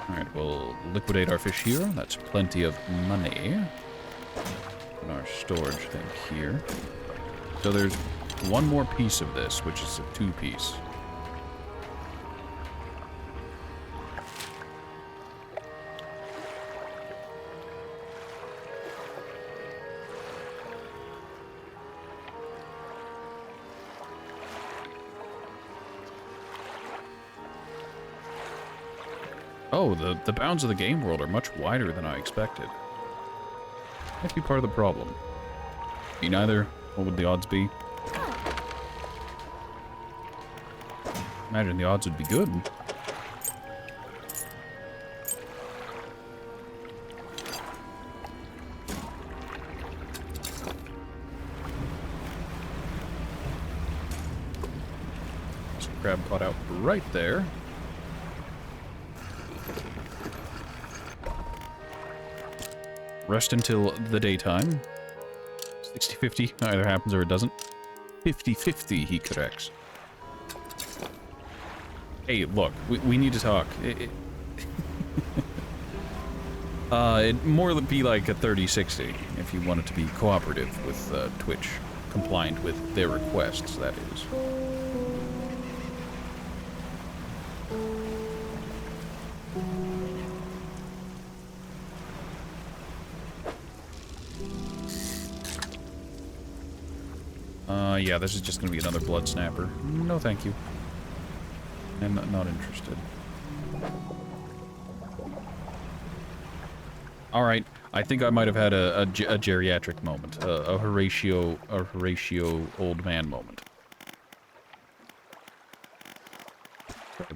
Alright, we'll liquidate our fish here. That's plenty of money. And our storage thing here. So there's one more piece of this, which is a 2-piece. Oh, the bounds of the game world are much wider than I expected. Might be part of the problem. Me neither. What would the odds be? Imagine the odds would be good. Some crab caught out right there. Rest until the daytime. 60-50, either happens or it doesn't. 50-50, he corrects. Hey, look, we need to talk. It'd more be like a 30-60 if you wanted to be cooperative with Twitch, compliant with their requests, that is. Yeah, this is just gonna be another blood snapper. No, thank you. I'm not interested. Alright, I think I might have had a geriatric moment. A Horatio old man moment.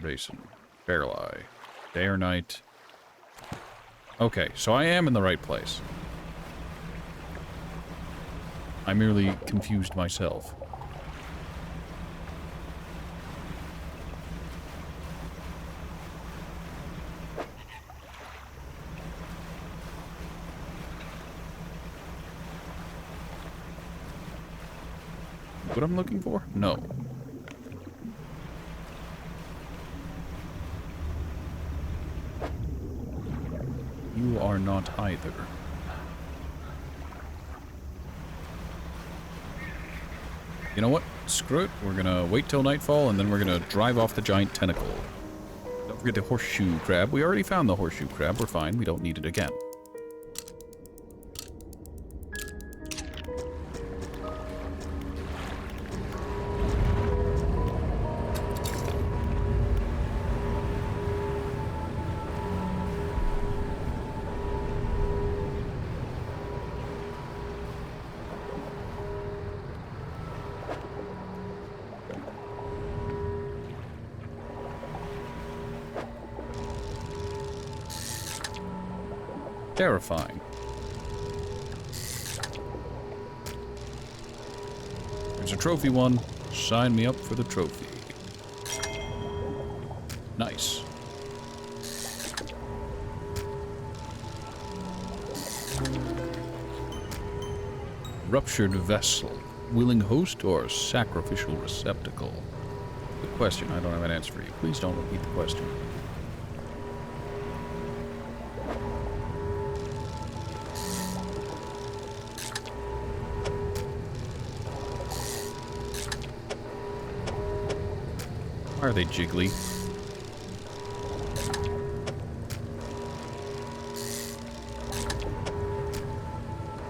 Basin. Barrel Eye. Day or night. Okay, so I am in the right place. I merely confused myself. What I'm looking for? No. You are not either. You know what? Screw it. We're gonna wait till nightfall, and then we're gonna drive off the giant tentacle. Don't forget the horseshoe crab. We already found the horseshoe crab. We're fine. We don't need it again. Terrifying. There's a trophy one. Sign me up for the trophy. Nice. Ruptured vessel. Willing host or sacrificial receptacle? Good question. I don't have an answer for you. Please don't repeat the question. Are they jiggly?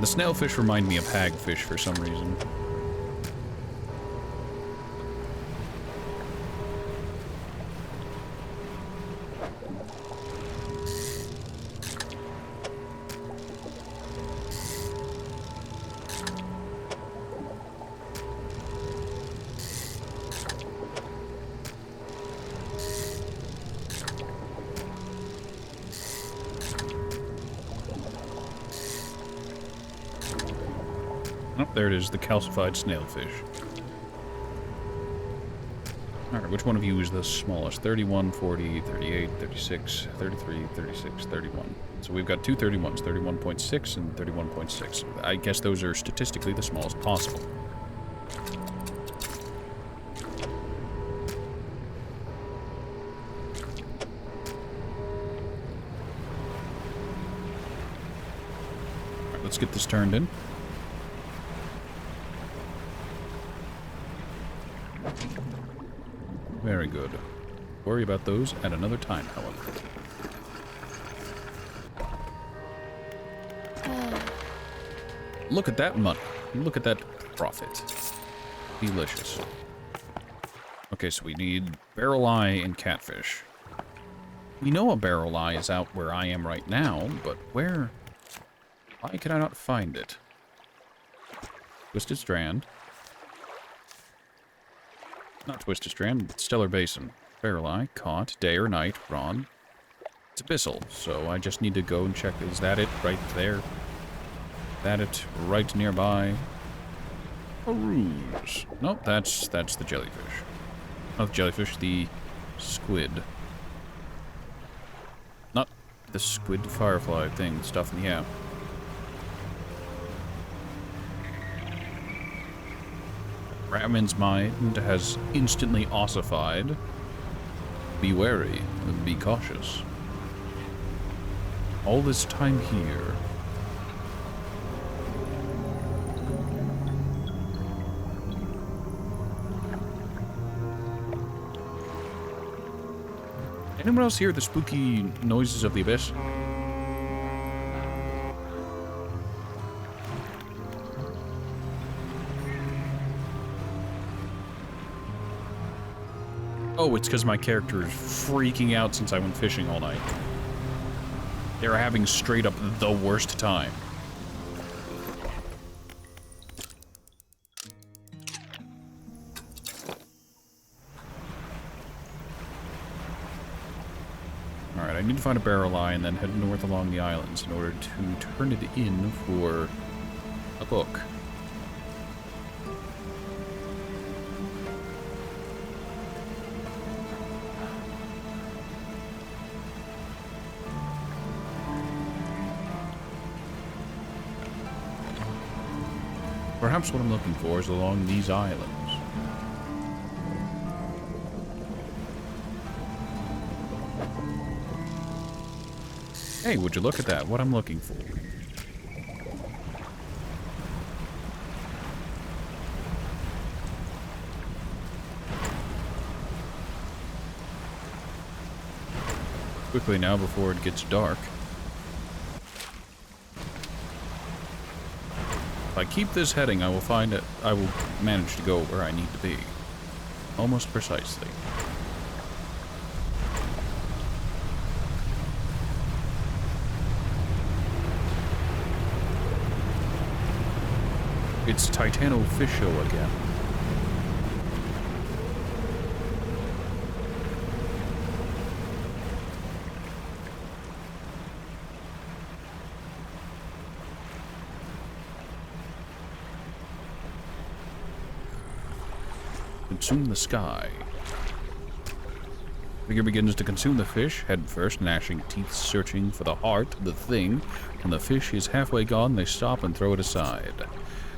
The snailfish remind me of hagfish for some reason. Oh, there it is, the calcified snailfish. Alright, which one of you is the smallest? 31, 40, 38, 36, 33, 36, 31. So we've got two 31s, 31.6 and 31.6. I guess those are statistically the smallest possible. Alright, let's get this turned in. Very good. Worry about those at another time, however. Look at that money. Look at that profit. Delicious. Okay, so we need barrel eye and catfish. We know a barrel eye is out where I am right now, but where? Why can I not find it? Twisted Strand. Not Twisted Strand, but Stellar Basin. Barrel eye, caught, day or night, Ron. It's Abyssal, so I just need to go and check. Is that it right there? Is that it right nearby? A ruse. Nope, that's the jellyfish. Not the jellyfish, the squid. Not the squid firefly thing, stuff in the app. Ratman's mind has instantly ossified. Be wary, be cautious. All this time here. Anyone else hear the spooky noises of the abyss? Oh, it's because my character is freaking out since I went fishing all night. They're having straight up the worst time. Alright, I need to find a barrel eye and then head north along the islands in order to turn it in for a book. Perhaps what I'm looking for is along these islands. Hey, would you look at that? What I'm looking for. Quickly now before it gets dark. If I keep this heading, I will find it. I will manage to go where I need to be. Almost precisely. It's Titano Fish Show again. Consume the sky. Figure begins to consume the fish, head first, gnashing teeth, searching for the heart, the thing. When the fish is halfway gone, they stop and throw it aside.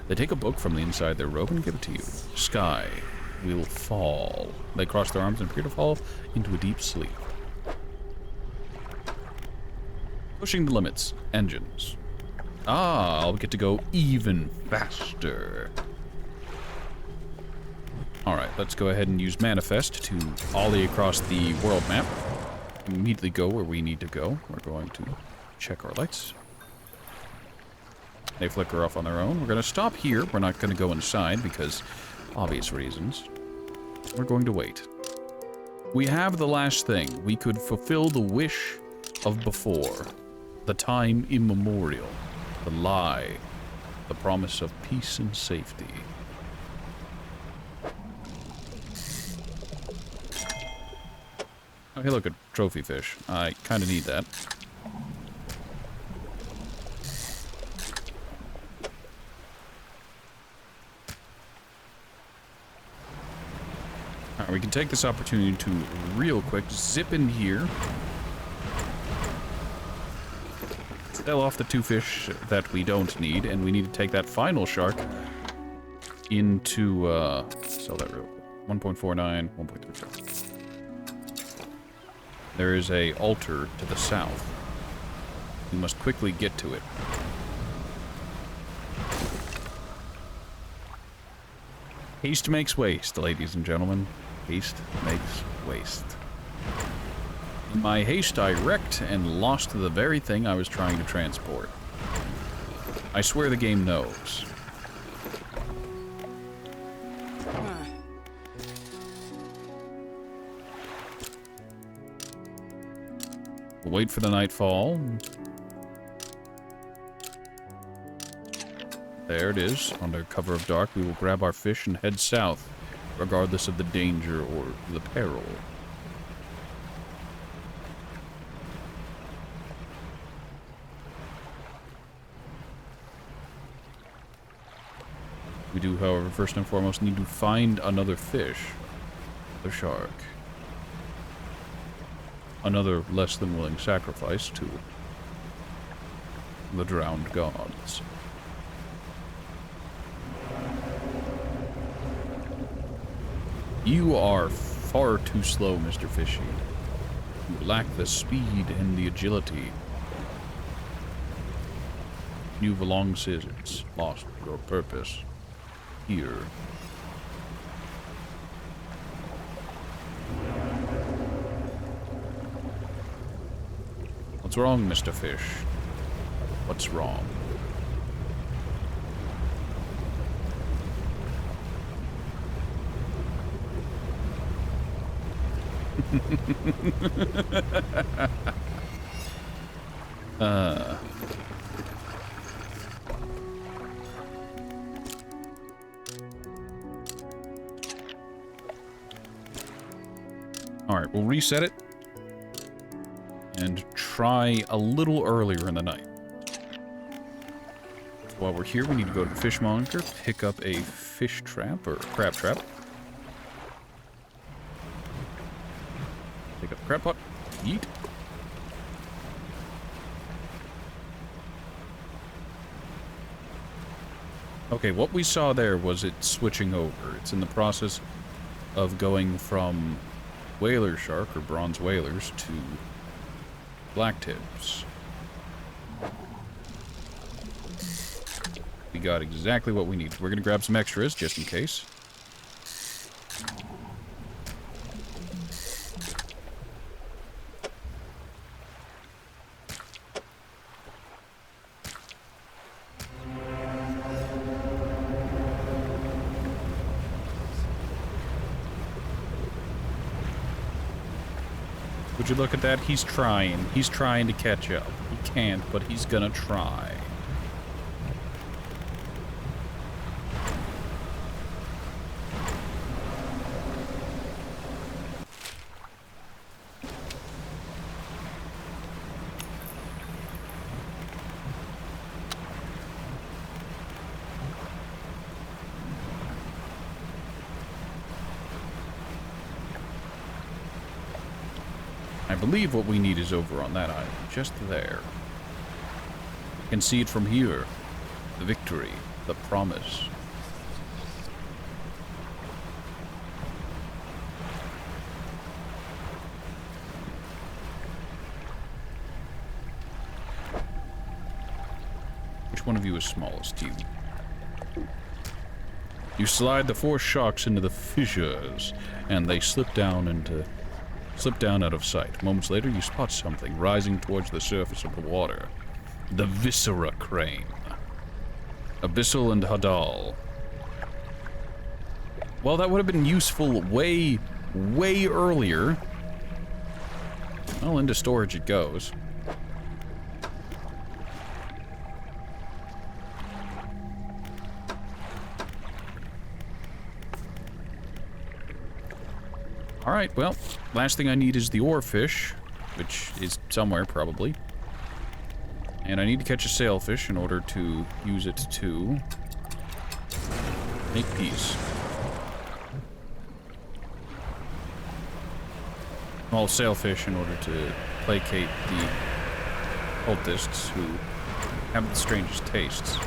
They take a book from the inside their robe and give it to you. Sky will fall. They cross their arms and appear to fall into a deep sleep. Pushing the limits. Engines. Ah, I'll get to go even faster. Alright, let's go ahead and use Manifest to ollie across the world map. Immediately go where we need to go. We're going to check our lights. They flicker off on their own. We're going to stop here. We're not going to go inside because obvious reasons. We're going to wait. We have the last thing. We could fulfill the wish of before. The time immemorial. The lie. The promise of peace and safety. Oh, hey, look, a trophy fish. I kind of need that. Alright, we can take this opportunity to real quick zip in here. Sell off the two fish that we don't need, and we need to take that final shark into, sell that real quick. 1.49, 1.37. There is a altar to the south. We must quickly get to it. Haste makes waste, ladies and gentlemen. Haste makes waste. In my haste, I wrecked and lost the very thing I was trying to transport. I swear the game knows. We'll wait for the nightfall. There it is. Under cover of dark, we will grab our fish and head south, regardless of the danger or the peril. We do, however, first and foremost need to find another fish. The shark. Another less than willing sacrifice to the drowned gods. You are far too slow, Mr. Fishy. You lack the speed and the agility. You've long since lost your purpose here. What's wrong, Mr. Fish? What's wrong? Alright, we'll reset it and try a little earlier in the night. While we're here, we need to go to the fishmonger, pick up a fish trap or crab trap. Pick up the crab pot. Yeet. Okay, what we saw there was it switching over. It's in the process of going from whaler shark or bronze whalers to blacktips. We got exactly what we need. We're gonna grab some extras just in case. Would you look at that? He's trying. He's trying to catch up. He can't, but he's gonna try. I believe what we need is over on that island, just there. You can see it from here. The victory, the promise. Which one of you is smallest, you? You slide the 4 sharks into the fissures, and they slip down out of sight. Moments later, you spot something rising towards the surface of the water. The Viscera crane. Abyssal and Hadal. Well, that would have been useful way earlier. Well, into storage it goes. Alright, well, last thing I need is the oarfish, which is somewhere, probably. And I need to catch a sailfish in order to use it to make peace. Well, sailfish in order to placate the cultists who have the strangest tastes.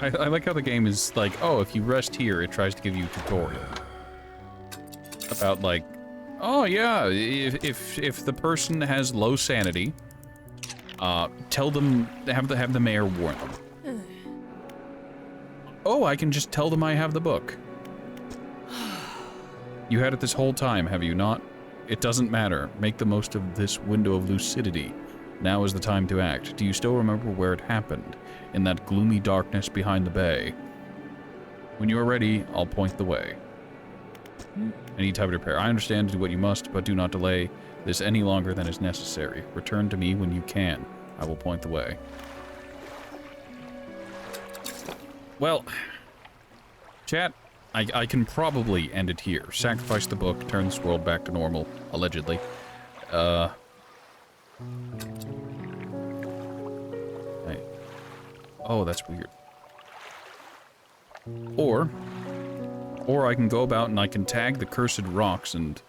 I like how the game is like, oh, if you rest here, it tries to give you a tutorial. About like, oh yeah, if the person has low sanity, tell them, have the mayor warn them. Oh, I can just tell them I have the book. You had it this whole time, have you not? It doesn't matter. Make the most of this window of lucidity. Now is the time to act. Do you still remember where it happened? In that gloomy darkness behind the bay. When you are ready, I'll point the way. I need time to prepare. I understand to do what you must, but do not delay this any longer than is necessary. Return to me when you can. I will point the way. Well, chat, I can probably end it here. Sacrifice the book, turn this world back to normal, allegedly. Oh, that's weird. Or I can go about and I can tag the cursed rocks and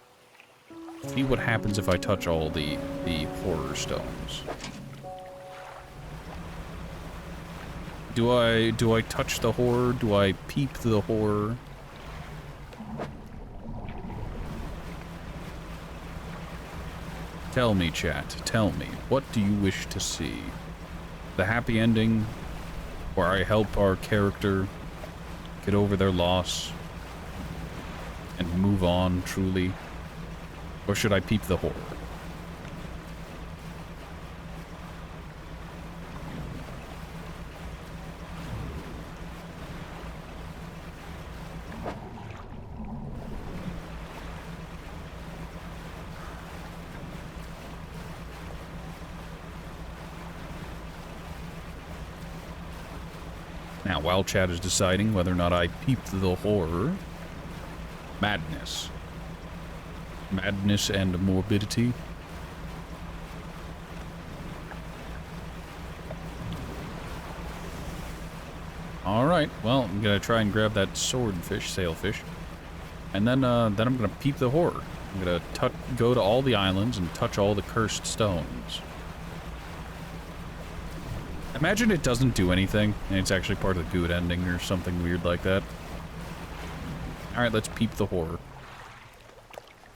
see what happens if I touch all the horror stones. Do I touch the horror? Do I peep the horror? Tell me, chat. Tell me. What do you wish to see? The happy ending, where I help our character get over their loss and move on, truly? Or should I peep the horror? Now, while chat is deciding whether or not I peeped the horror, madness. Madness and morbidity. Alright, well, I'm gonna try and grab that swordfish, sailfish. And then I'm gonna peep the horror. I'm gonna go to all the islands and touch all the cursed stones. Imagine it doesn't do anything, and it's actually part of the good ending or something weird like that. Alright, let's peep the horror.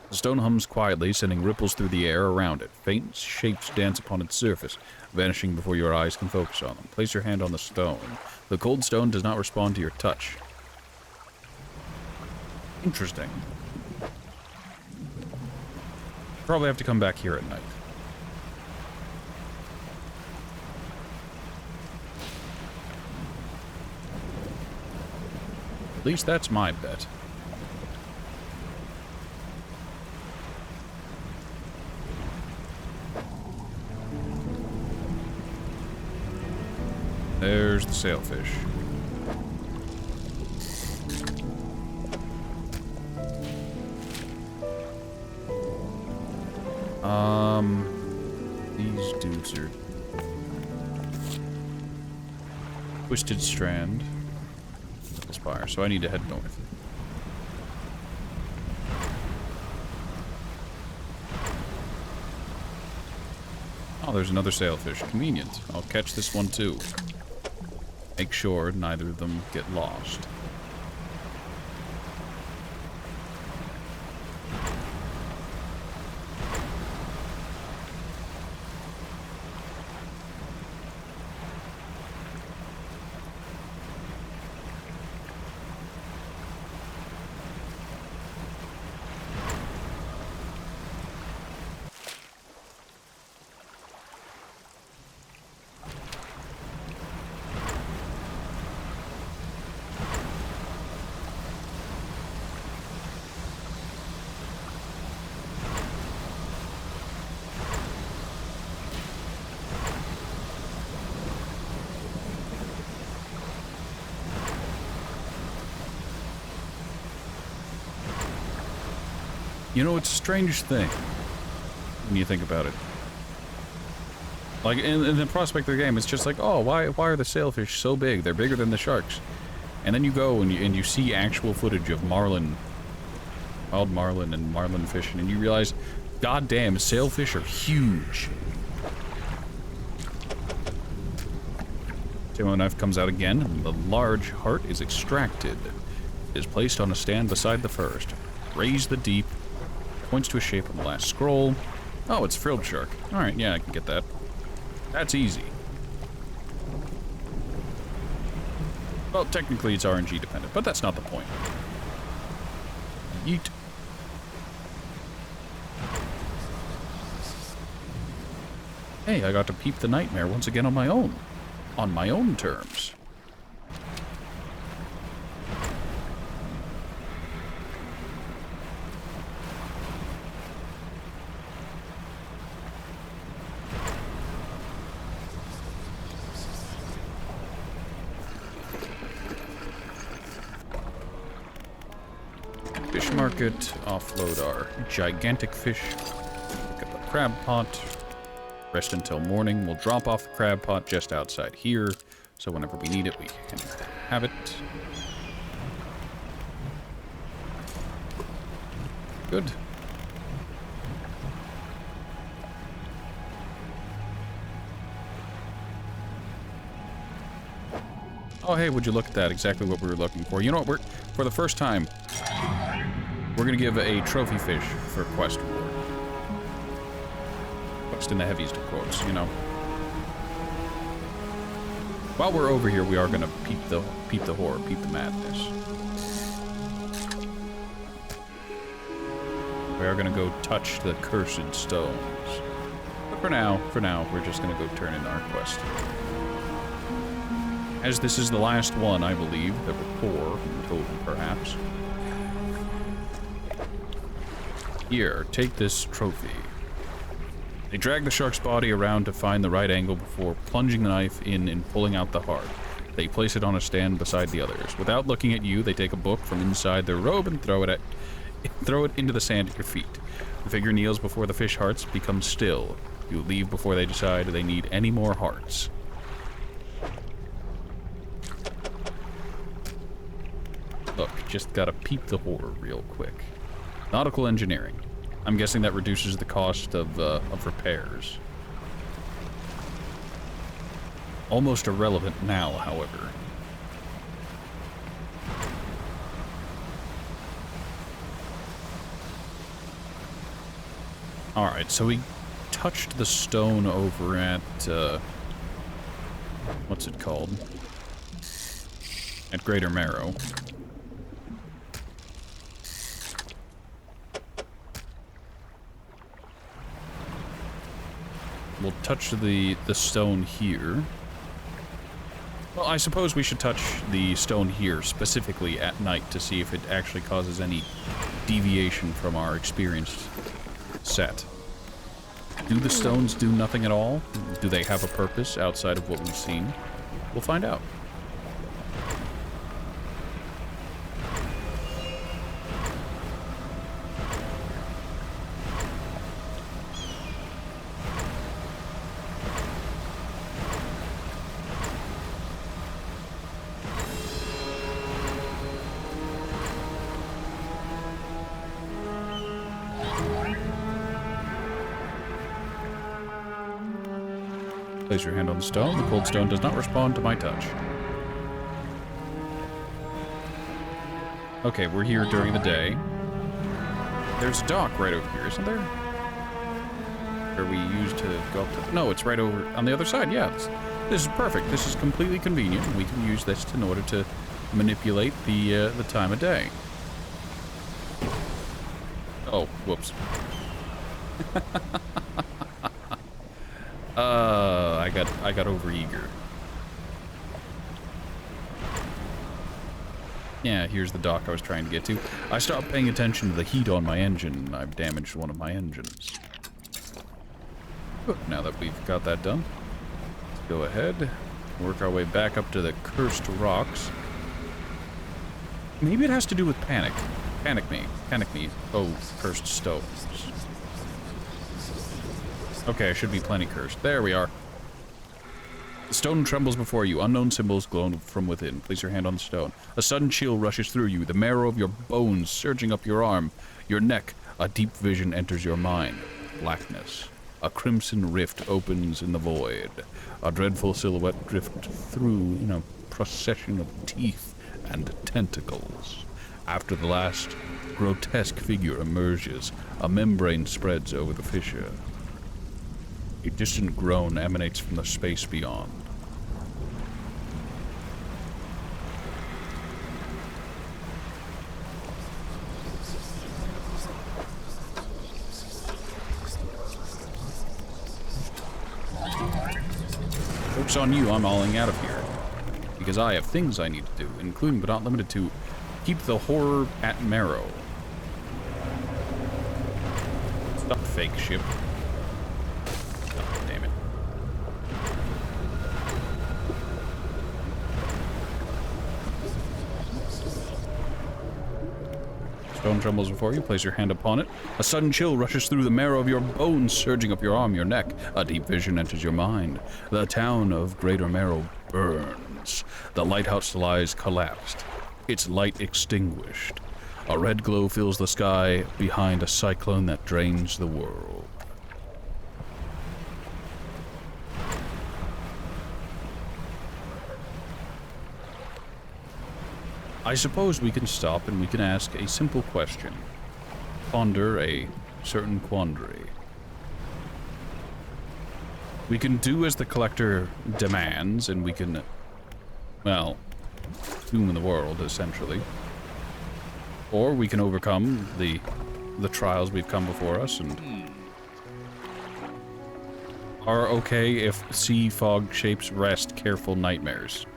The stone hums quietly, sending ripples through the air around it. Faint shapes dance upon its surface, vanishing before your eyes can focus on them. Place your hand on the stone. The cold stone does not respond to your touch. Interesting. Probably have to come back here at night. At least that's my bet. There's the sailfish. These dudes are Twisted Strand. Spire, so I need to head north. Oh, there's another sailfish. Convenient. I'll catch this one too. Make sure neither of them get lost. You know, it's a strange thing when you think about it. Like, in the Prospect of the game, it's just like, oh, why are the sailfish so big? They're bigger than the sharks. And then you go and you see actual footage of marlin, wild marlin and marlin fishing, and you realize, goddamn, sailfish are huge. Samurai knife comes out again, and the large heart is extracted. It is placed on a stand beside the first. Raise the deep. Points to a shape on the last scroll. Oh, it's frilled shark. Alright, yeah, I can get that. That's easy. Well, technically it's RNG dependent, but that's not the point. Yeet. Hey, I got to peep the nightmare once again on my own. On my own terms. Fish market, offload our gigantic fish, pick up a crab pot, rest until morning. We'll drop off the crab pot just outside here, so whenever we need it, we can have it. Good. Oh, hey, would you look at that? Exactly what we were looking for. You know what? For the first time, we're going to give a trophy fish for quest reward. Quest in the heaviest of quotes, you know. While we're over here, we are going to peep the horror, peep the madness. We are going to go touch the cursed stones. But for now, we're just going to go turn in our quest. As this is the last one, I believe. There were 4 in total, perhaps. Here, take this trophy. They drag the shark's body around to find the right angle before plunging the knife in and pulling out the heart. They place it on a stand beside the others. Without looking at you, they take a book from inside their robe and throw it into the sand at your feet. The figure kneels before the fish hearts, becomes still. You leave before they decide they need any more hearts. Look, just gotta peep the horror real quick. Nautical engineering. I'm guessing that reduces the cost of repairs. Almost irrelevant now, however. Alright, so we touched the stone over at, what's it called? At Greater Marrow. We'll touch the stone here. Well, I suppose we should touch the stone here specifically at night to see if it actually causes any deviation from our experienced set. Do the stones do nothing at all? Do they have a purpose outside of what we've seen? We'll find out. Place your hand on the stone. The cold stone does not respond to my touch. Okay, we're here during the day. There's a dock right over here, isn't there? Where we used to go up to... No, it's right over on the other side, yeah. This is perfect. This is completely convenient. We can use this in order to manipulate the time of day. Oh, whoops. I got overeager. Yeah, here's the dock I was trying to get to. I stopped paying attention to the heat on my engine, and I've damaged one of my engines. Good, now that we've got that done, let's go ahead, work our way back up to the cursed rocks. Maybe it has to do with panic. Panic me. Oh, cursed stones. Okay, I should be plenty cursed. There we are. The stone trembles before you. Unknown symbols glow from within. Place your hand on the stone. A sudden chill rushes through you, the marrow of your bones surging up your arm, your neck. A deep vision enters your mind. Blackness. A crimson rift opens in the void. A dreadful silhouette drifts through in a procession of teeth and tentacles. After the last grotesque figure emerges, a membrane spreads over the fissure. A distant groan emanates from the space beyond. joke's on you, I'm hauling out of here. Because I have things I need to do, including but not limited to keep the horror at Marrow. Stop, fake ship. Oh, damn it. Stone trembles before you. Place your hand upon it. A sudden chill rushes through the marrow of your bones, surging up your arm, your neck. A deep vision enters your mind. The town of Greater Marrow burns. The lighthouse lies collapsed, its light extinguished. A red glow fills the sky behind a cyclone that drains the world. I suppose we can stop and we can ask a simple question. Ponder a certain quandary. We can do as the collector demands, and we can, well, doom the world, essentially. Or we can overcome the trials we've come before us and are okay if sea fog shapes rest careful nightmares.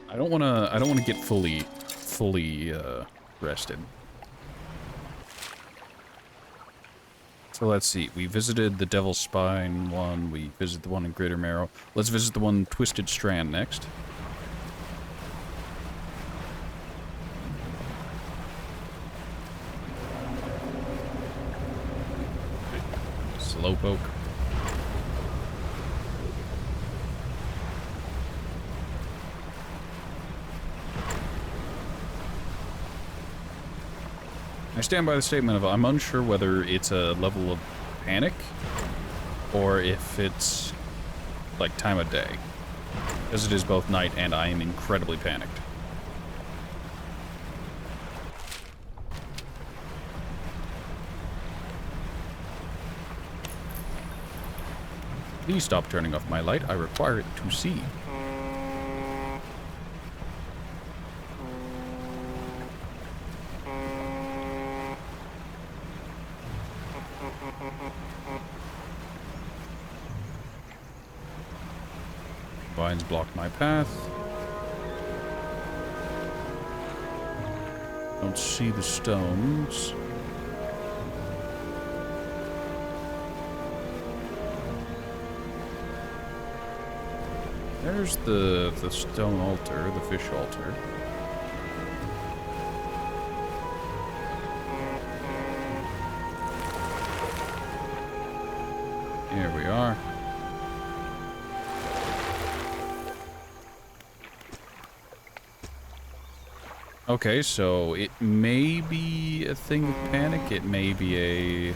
I don't wanna get fully rested. So let's see, we visited the Devil's Spine one, we visited the one in Greater Marrow. Let's visit the one Twisted Strand next. Slowpoke. I stand by the statement of I'm unsure whether it's a level of panic or if it's like time of day, as it is both night and I am incredibly panicked. Please stop turning off my light. I require it to see. Vines block my path. Don't see the stones. There's the stone altar, the fish altar. Here we are. Okay, so it may be a thing of panic, it may be a...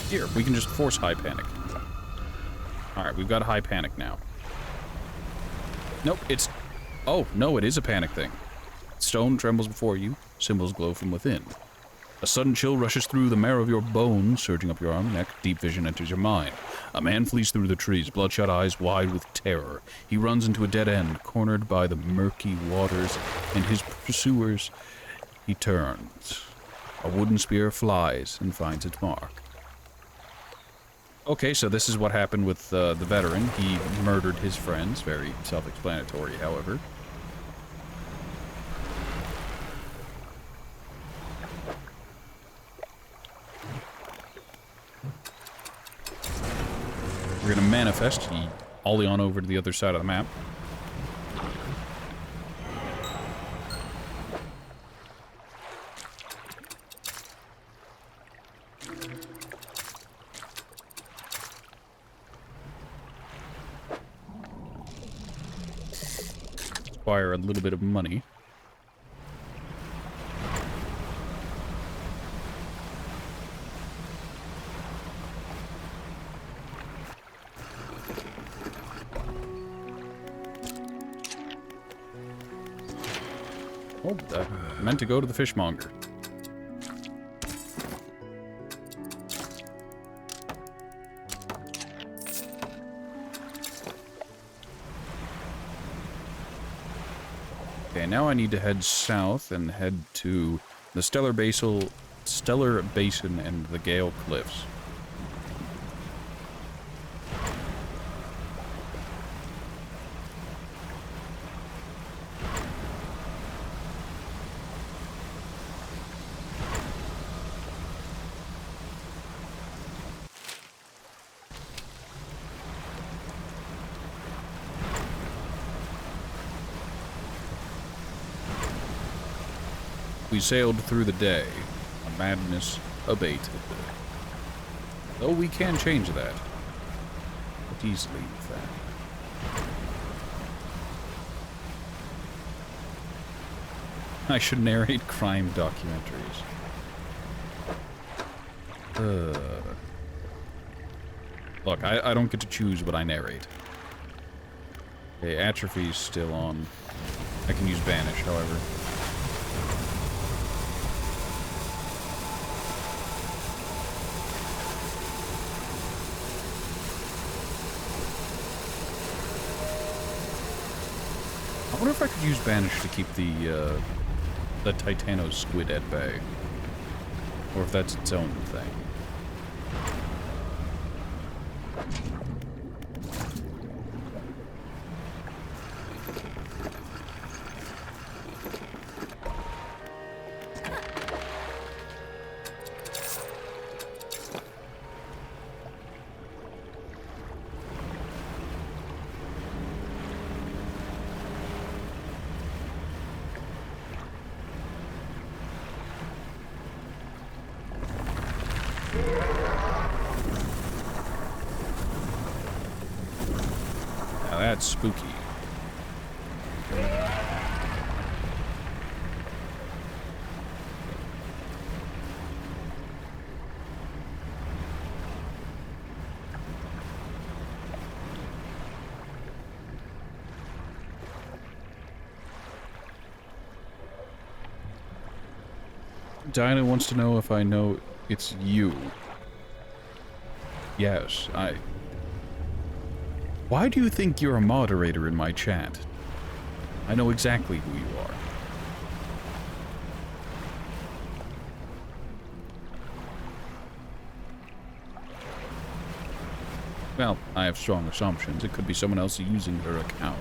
Here, we can just force high panic. Alright, we've got a high panic now. Nope, it's... Oh, no, it is a panic thing. Stone trembles before you, symbols glow from within. A sudden chill rushes through the marrow of your bones, surging up your arm and neck. Deep vision enters your mind. A man flees through the trees, bloodshot eyes wide with terror. He runs into a dead end, cornered by the murky waters and his pursuers. He turns. A wooden spear flies and finds its mark. Okay, so this is what happened with the veteran. He murdered his friends. Very self-explanatory, however. We're gonna manifest. Ollie on over to the other side of the map. Acquire a little bit of money. Oh, I meant to go to the fishmonger. Okay, now I need to head south and head to the Stellar Basin and the Gale Cliffs. We sailed through the day. A madness abated. Though we can change that. But easily, in fact. I should narrate crime documentaries. Look, I don't get to choose what I narrate. Okay, atrophy's still on. I can use banish, however. I wonder if I could use banish to keep the Titano squid at bay. Or if that's its own thing. Now that's spooky. Dinah wants to know if I know it's you. Yes, Why do you think you're a moderator in my chat? I know exactly who you are. Well, I have strong assumptions. It could be someone else using her account.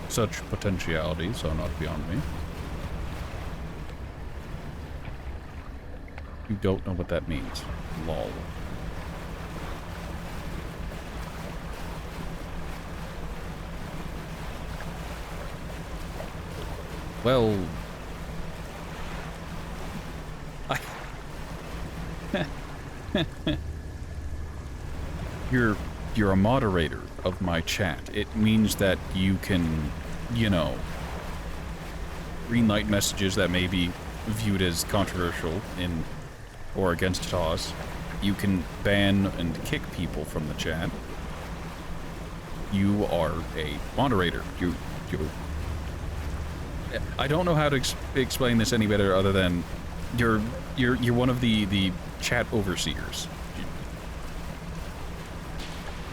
Such potentialities are not beyond me. You don't know what that means. Lol. Well... You're a moderator of my chat. It means that you can, you know, greenlight messages that may be viewed as controversial in or against TOS. You can ban and kick people from the chat. You are a moderator. You I don't know how to explain this any better other than you're one of the chat overseers.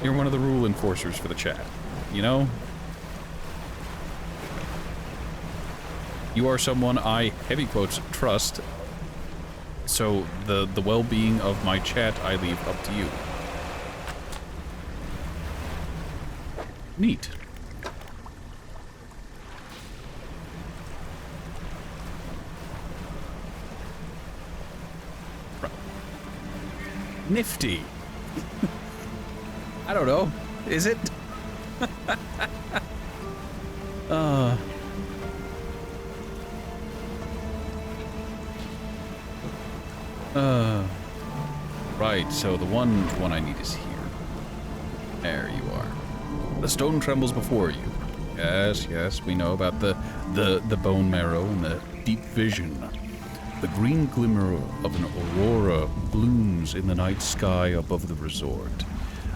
You're one of the rule enforcers for the chat, you know? You are someone I, heavy quotes, trust, so the well-being of my chat I leave up to you. Neat. Nifty. I don't know. Is it? Right, so the one I need is here. There you are. The stone trembles before you. Yes, we know about the bone marrow and the deep vision. The green glimmer of an aurora blooms in the night sky above the resort.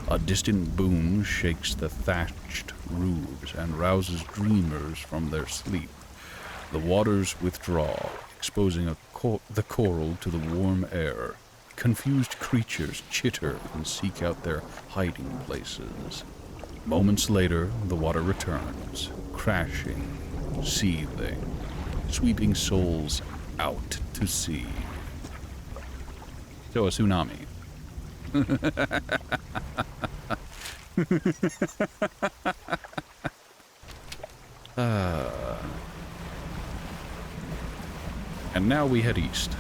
A distant boom shakes the thatched roofs and rouses dreamers from their sleep. The waters withdraw, exposing the coral to the warm air. Confused creatures chitter and seek out their hiding places. Moments later, the water returns, crashing, seething, sweeping souls out to sea. So a tsunami. And now we head east.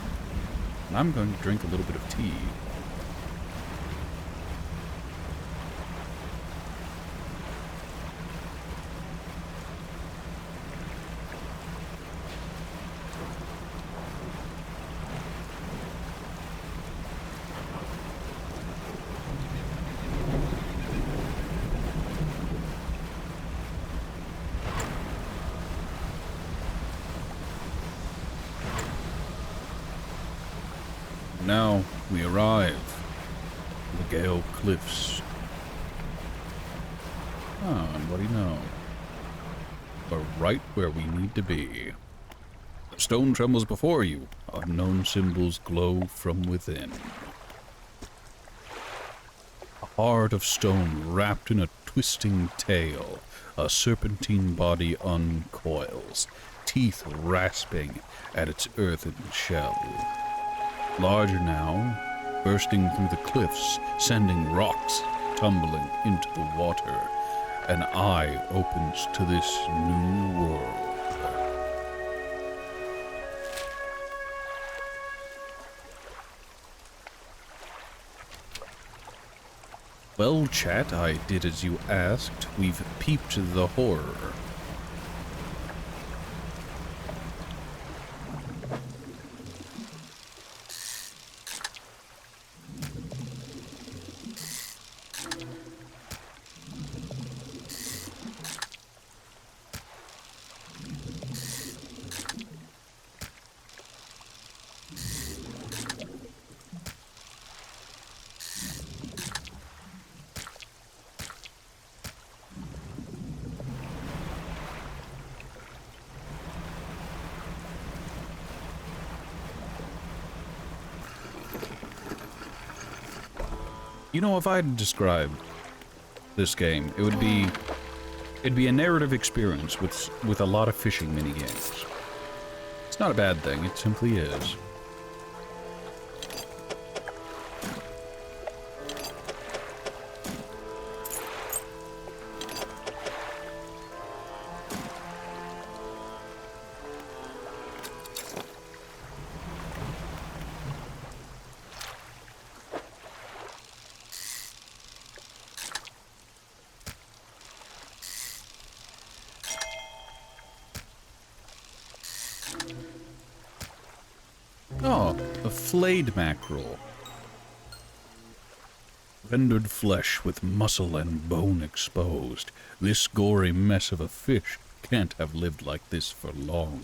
And I'm going to drink a little bit of tea. Now we arrive at the Gale Cliffs. Ah, and what do you know? We're right where we need to be. The stone trembles before you. Unknown symbols glow from within. A heart of stone wrapped in a twisting tail. A serpentine body uncoils, teeth rasping at its earthen shell. Larger now, bursting through the cliffs, sending rocks tumbling into the water. An eye opens to this new world. Well, chat, I did as you asked. We've peeped the horror. You know, if I had to describe this game, it'd be a narrative experience with a lot of fishing minigames. It's not a bad thing, it simply is. Oh, a flayed mackerel. Rendered flesh with muscle and bone exposed. This gory mess of a fish can't have lived like this for long.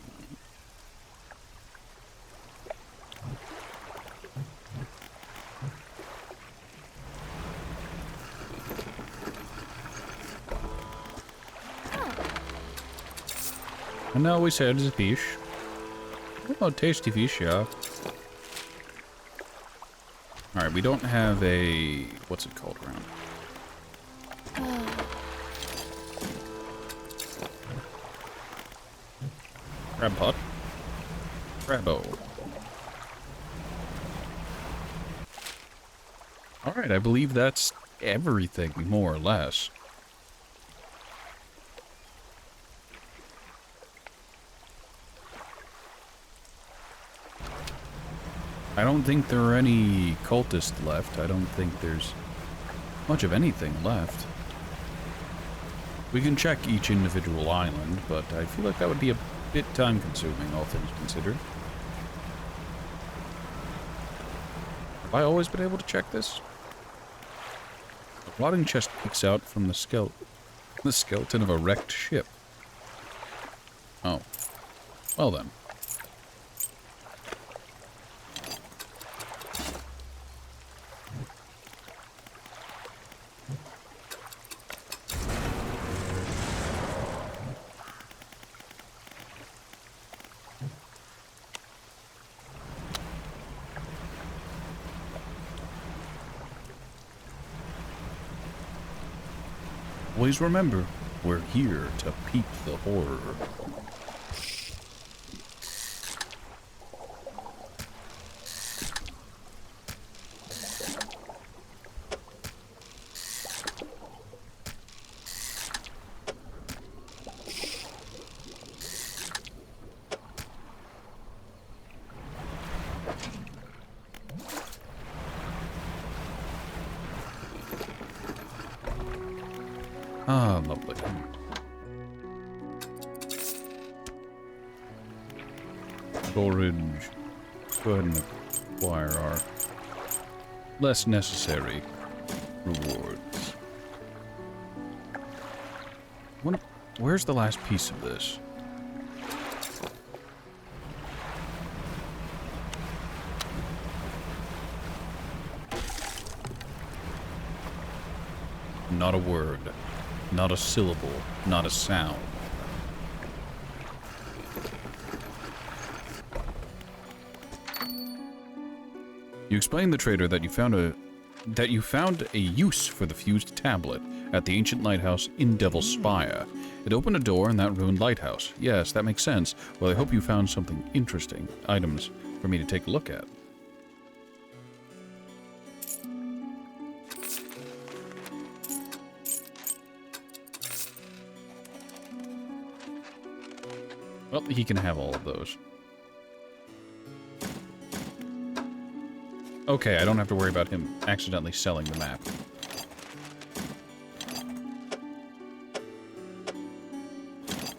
And now we said the fish. Oh, tasty fish, yeah. Alright, we don't have a... what's it called around? Crab pot. Crabbo. Alright, I believe that's everything, more or less. I don't think there are any cultists left. I don't think there's much of anything left. We can check each individual island, but I feel like that would be a bit time-consuming, all things considered. Have I always been able to check this? A rotting chest peeks out from the skeleton of a wrecked ship. Oh. Well then. always remember, we're here to peep the horror. Ah, lovely. Storage. Go ahead and acquire our less necessary rewards. Where's the last piece of this? Not a word. Not a syllable. Not a sound. You explained the trader that you found a use for the fused tablet at the ancient lighthouse in Devil's Spire. It opened a door in that ruined lighthouse. Yes, that makes sense. Well, I hope you found something interesting. Items for me to take a look at. Well, he can have all of those. Okay, I don't have to worry about him accidentally selling the map.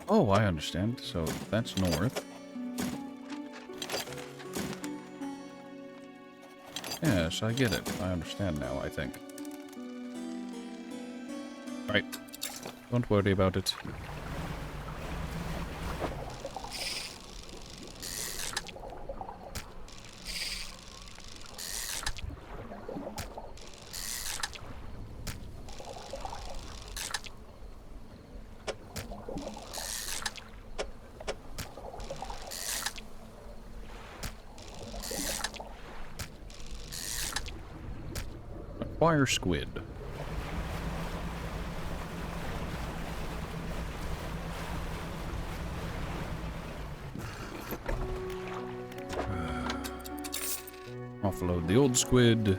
Oh, I understand. So that's north. Yes, I get it. I understand now, I think. Right. Don't worry about it. Acquire squid. Offload the old squid.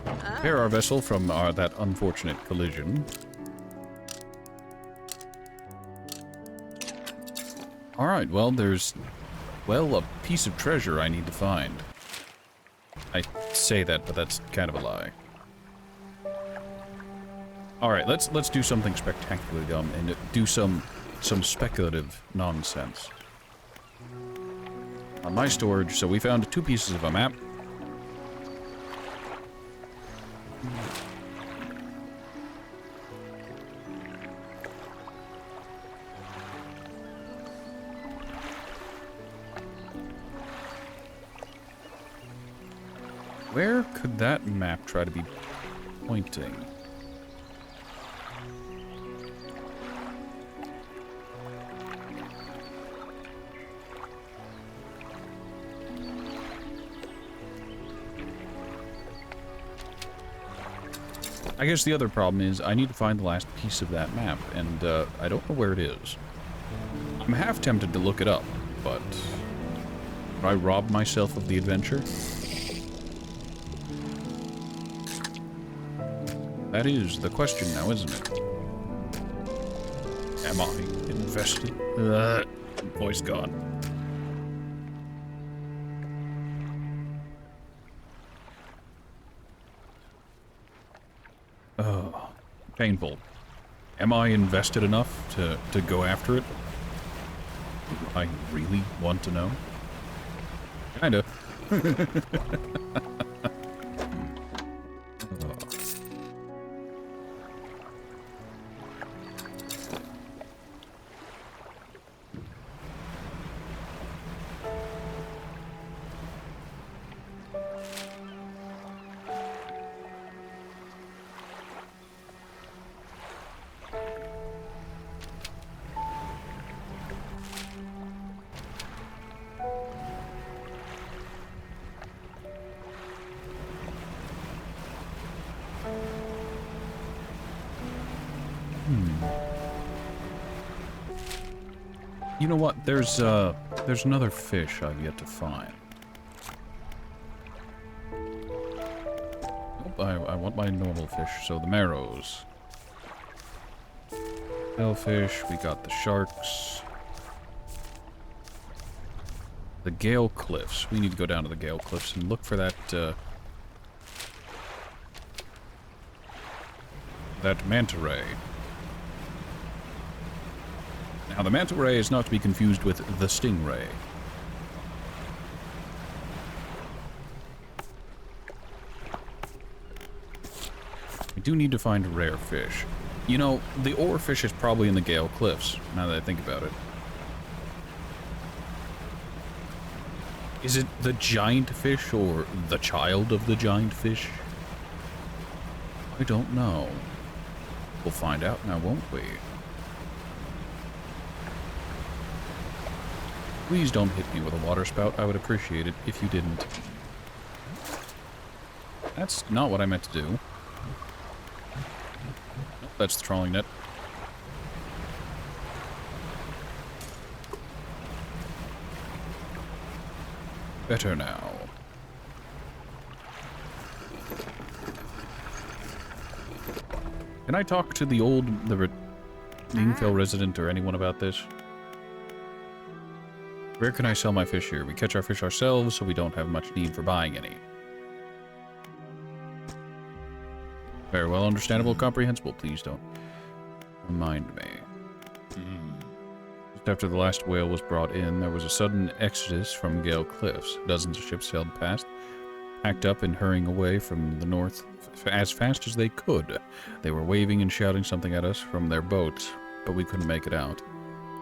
Repair our vessel from that unfortunate collision. Alright, well, there's, well, a piece of treasure I need to find. I say that, but that's kind of a lie. Alright, let's do something spectacularly dumb and do some speculative nonsense. On my storage, so we found 2 pieces of a map. Where could that map try to be pointing? I guess the other problem is I need to find the last piece of that map, and I don't know where it is. I'm half tempted to look it up, but would I rob myself of the adventure? That is the question now, isn't it? Am I invested? Voice gone. Oh, painful. Am I invested enough to go after it? Do I really want to know? Kinda. You know what? There's another fish I've yet to find. Nope, I want my normal fish, so the marrows. Hellfish, we got the sharks. The Gale Cliffs. We need to go down to the Gale Cliffs and look for that, that manta ray. Now, the manta ray is not to be confused with the stingray. We do need to find a rare fish. You know, the oarfish is probably in the Gale Cliffs, now that I think about it. Is it the giant fish or the child of the giant fish? I don't know. We'll find out now, won't we? Please don't hit me with a water spout. I would appreciate it if you didn't. That's not what I meant to do. Nope, that's the trolling net. Better now. Can I talk to the Lingfell resident or anyone about this? Where can I sell my fish here? We catch our fish ourselves, so we don't have much need for buying any. Very well, understandable, comprehensible. Please don't remind me. Just after the last whale was brought in, there was a sudden exodus from Gale Cliffs. Dozens of ships sailed past, packed up and hurrying away from the north as fast as they could. They were waving and shouting something at us from their boats, but we couldn't make it out.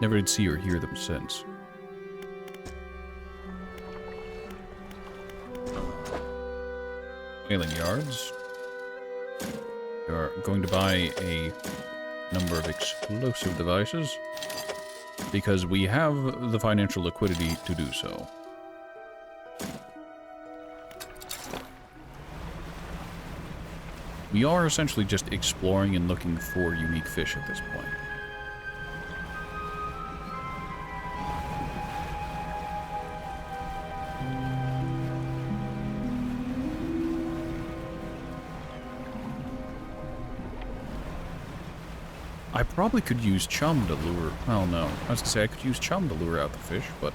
Never did see or hear them since. Whaling yards. We are going to buy a number of explosive devices because we have the financial liquidity to do so. We are essentially just exploring and looking for unique fish at this point. I probably could use chum to lure... Well, no. I was gonna say I could use chum to lure out the fish, but...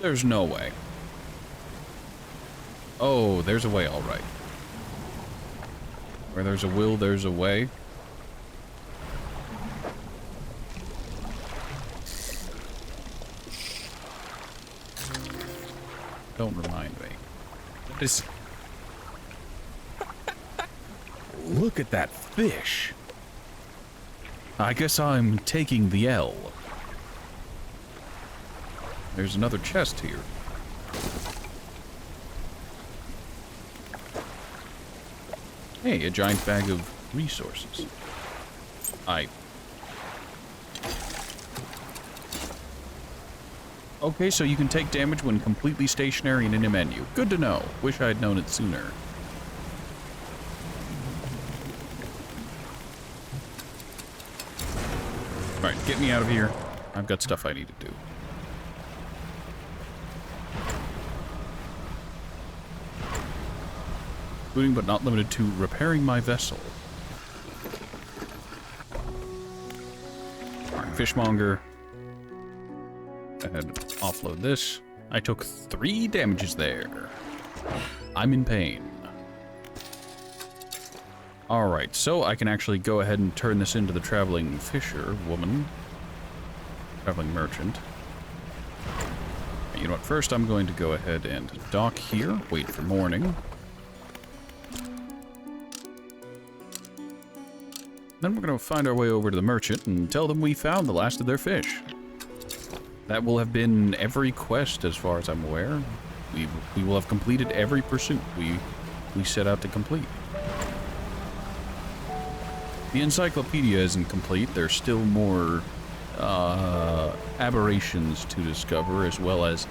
there's no way. Oh, there's a way, all right. Where there's a will, there's a way. Don't remind me. What is... Look at that fish. I guess I'm taking the L. There's another chest here. Hey, a giant bag of resources. Okay, so you can take damage when completely stationary and in a menu. Good to know. Wish I'd known it sooner. Alright, get me out of here. I've got stuff I need to do. Including but not limited to repairing my vessel. Alright, fishmonger. Go ahead and offload this. I took 3 damages there. I'm in pain. Alright, so I can actually go ahead and turn this into the traveling fisher woman. Traveling merchant. You know what, first I'm going to go ahead and dock here, wait for morning. Then we're going to find our way over to the merchant and tell them we found the last of their fish. That will have been every quest as far as I'm aware. We will have completed every pursuit we set out to complete. The encyclopedia isn't complete. There's still more aberrations to discover, as well as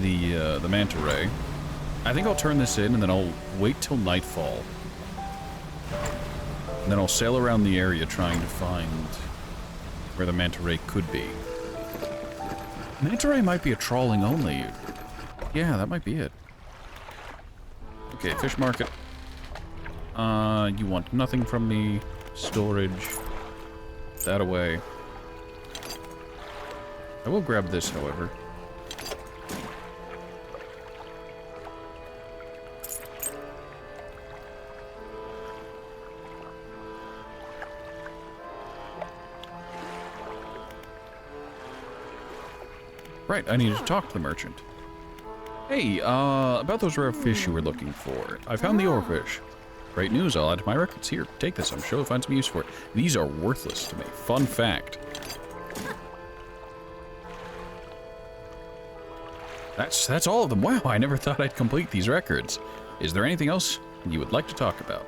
the manta ray. I think I'll turn this in, and then I'll wait till nightfall. And then I'll sail around the area trying to find where the manta ray could be. Manta ray might be a trawling only. Yeah, that might be it. Okay, fish market. You want nothing from me. Storage. That away. I will grab this, however. Right, I needed to talk to the merchant. Hey, about those rare fish you were looking for. I found the oarfish. Great news, I'll add to my records. Here, take this, I'm sure you'll find some use for it. These are worthless to me. Fun fact. That's all of them. Wow, I never thought I'd complete these records. Is there anything else you would like to talk about?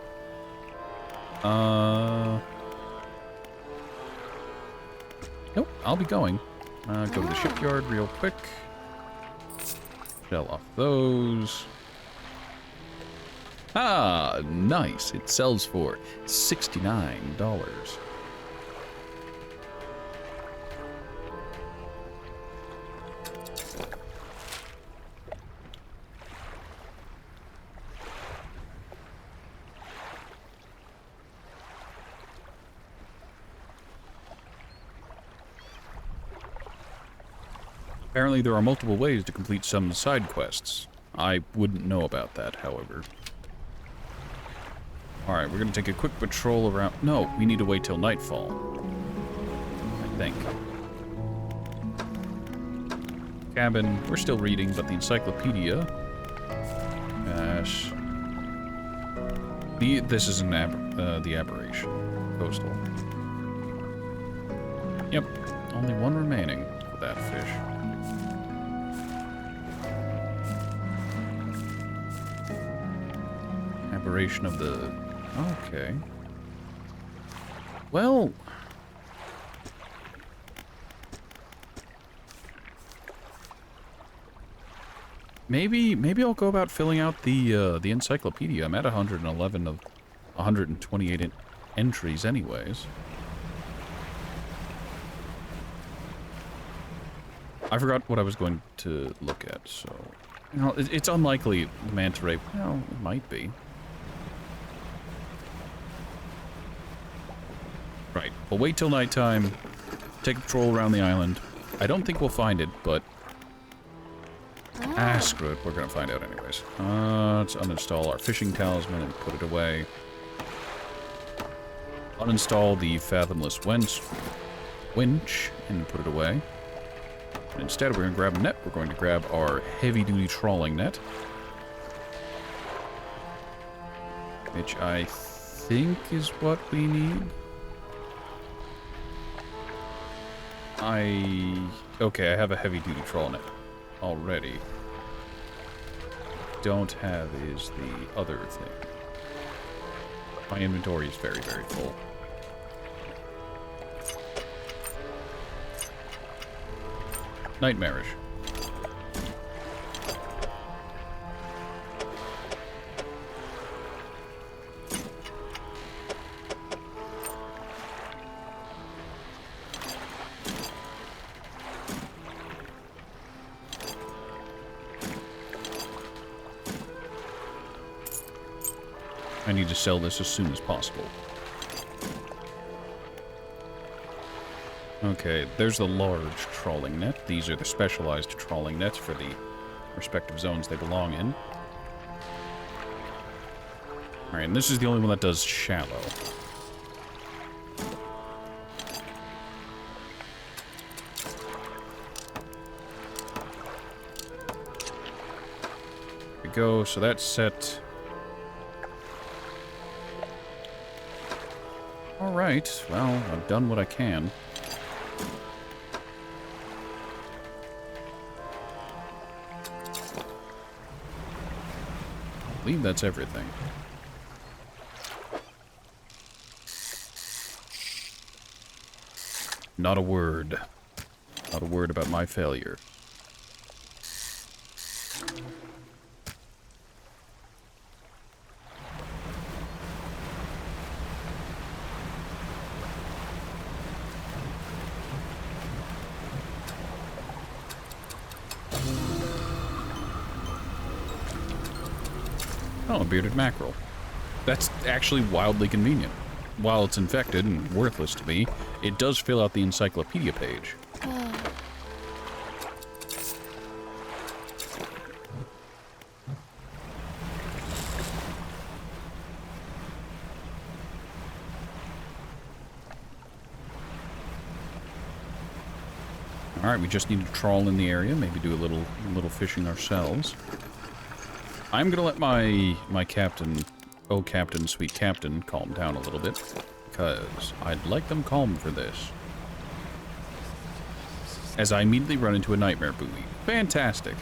Nope, I'll be going. Go to the shipyard real quick. Sell off those. Ah, nice. It sells for $69. Apparently there are multiple ways to complete some side quests. I wouldn't know about that, however. Alright, we're gonna take a quick patrol around... No, we need to wait till nightfall. I think. Cabin, we're still reading, but the encyclopedia... Gosh... This is the aberration. Coastal. Yep, only one remaining for that fish. Aberration of the... Okay. Well... Maybe I'll go about filling out the encyclopedia. I'm at 111 of 128 entries anyways. I forgot what I was going to look at, so... You know, it's unlikely the manta ray... Well, it might be. Right, we'll wait till nighttime, take a patrol around the island. I don't think we'll find it, but... Ah, screw it, we're gonna find out anyways. Let's uninstall our fishing talisman and put it away. Uninstall the fathomless winch and put it away. And instead, we're gonna grab a net. We're going to grab our heavy-duty trawling net. Which I think is what we need. Okay, I have a heavy-duty trawl net already. Don't have is the other thing. My inventory is very, very full. Nightmarish. I need to sell this as soon as possible. Okay, there's the large trawling net. These are the specialized trawling nets for the respective zones they belong in. Alright, and this is the only one that does shallow. There we go, so that's set. Alright, well, I've done what I can. I believe that's everything. Not a word. Not a word about my failure. Oh, a bearded mackerel. That's actually wildly convenient. While it's infected and worthless to me, it does fill out the encyclopedia page. Alright, we just need to trawl in the area, maybe do a little fishing ourselves. I'm gonna let my captain, oh captain, sweet captain, calm down a little bit, because I'd like them calm for this. As I immediately run into a nightmare buoy. Fantastic.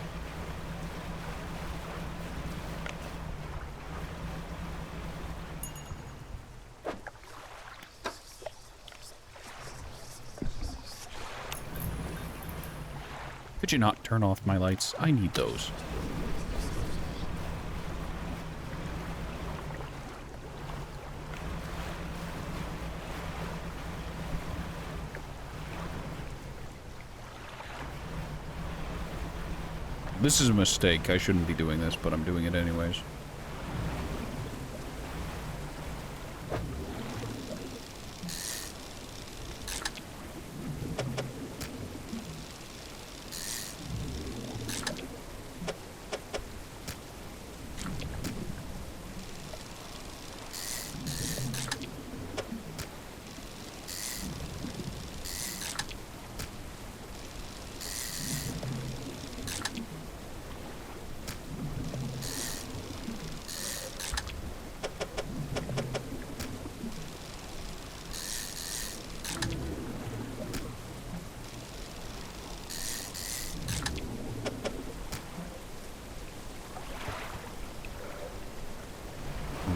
Could you not turn off my lights? I need those. This is a mistake. I shouldn't be doing this, but I'm doing it anyways.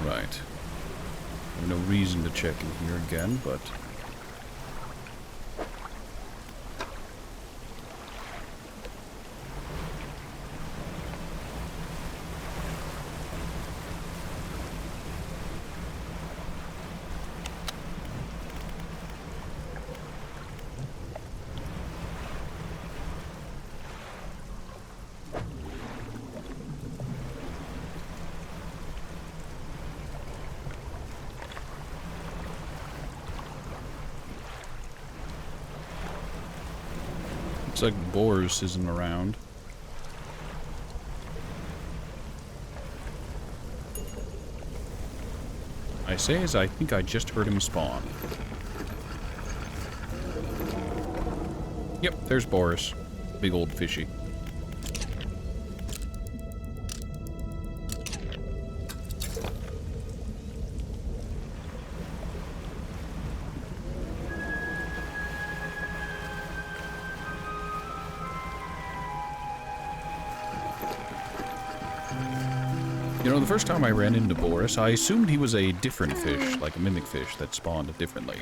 Right. No reason to check in here again, but... looks like Boris isn't around. I say as I think I just heard him spawn. Yep, there's Boris. Big old fishy. You know, the first time I ran into Boris, I assumed he was a different fish, like a mimic fish that spawned differently.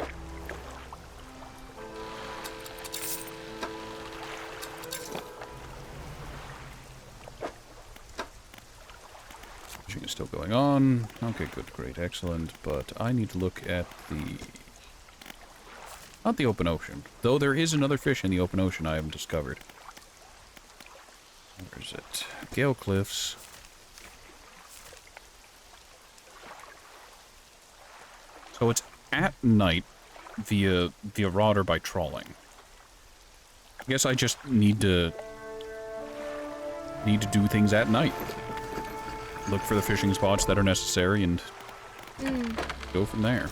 Fishing is still going on. Okay, good, great, excellent. But I need to look at the... not the open ocean. Though there is another fish in the open ocean I haven't discovered. Where is it? Gale Cliffs. So it's at night via rod or by trawling. I guess I just need to do things at night. Look for the fishing spots that are necessary and go from there.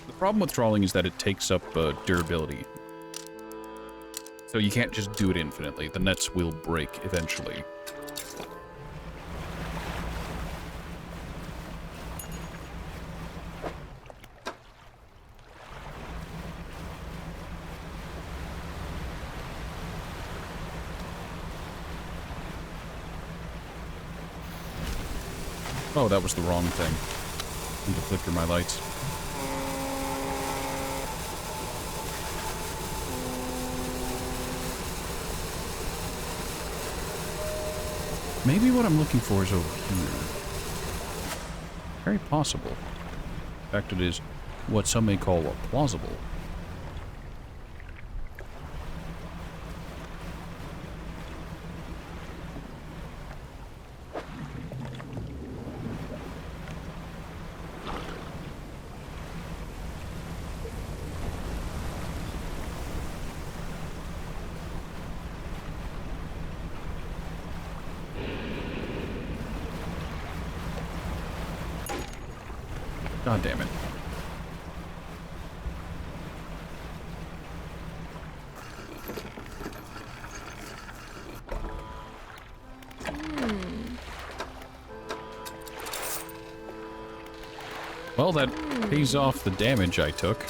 The problem with trawling is that it takes up durability. So you can't just do it infinitely. The nets will break eventually. Oh, that was the wrong thing. I need to flicker my lights. Maybe what I'm looking for is over here. Very possible. In fact, it is what some may call a plausible. God damn it. Well, that pays off the damage I took.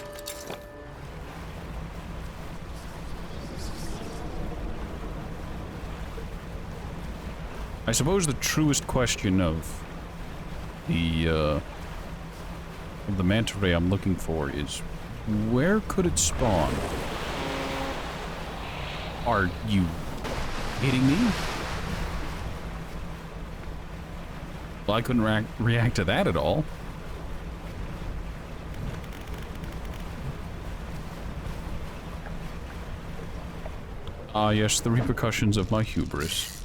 I suppose the truest question of the manta ray I'm looking for is, where could it spawn? Are you kidding me? Well, I couldn't react to that at all. Ah, yes, the repercussions of my hubris.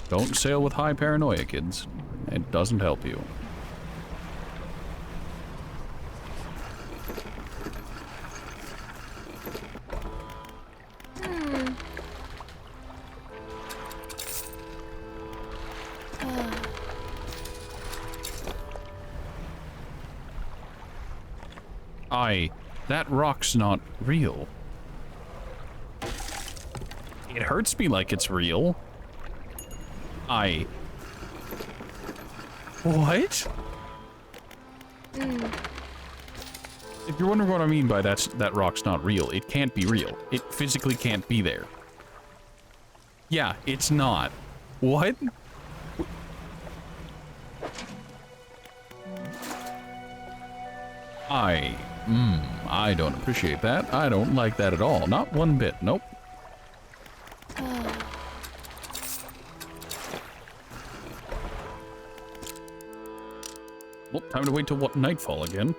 Don't sail with high paranoia, kids. It doesn't help you. That rock's not real. It hurts me like it's real. What? If you're wondering what I mean by that rock's not real, it can't be real. It physically can't be there. Yeah, it's not. What? I don't appreciate that. I don't like that at all. Not one bit. Nope. Well, time to wait till what, nightfall again.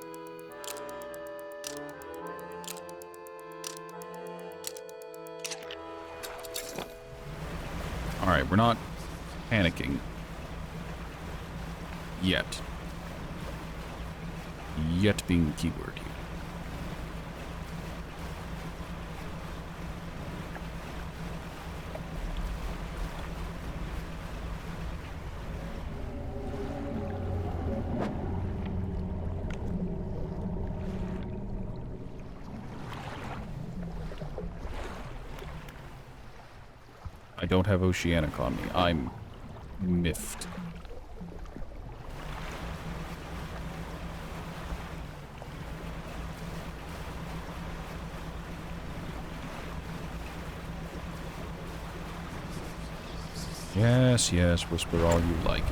Alright, we're not panicking. Yet. Yet being the keyword here. I don't have Oceanic on me. I'm miffed. Yes, yes, whisper all you like.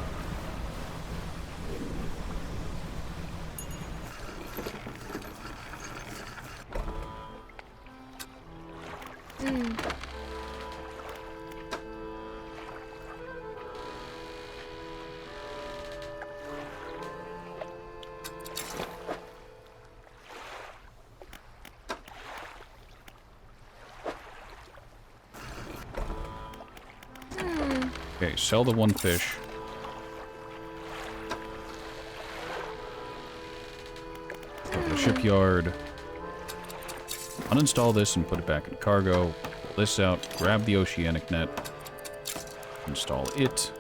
Okay, sell the one fish. Go to the shipyard. Uninstall this and put it back in cargo. Pull this out, grab the Oceanic net. Install it.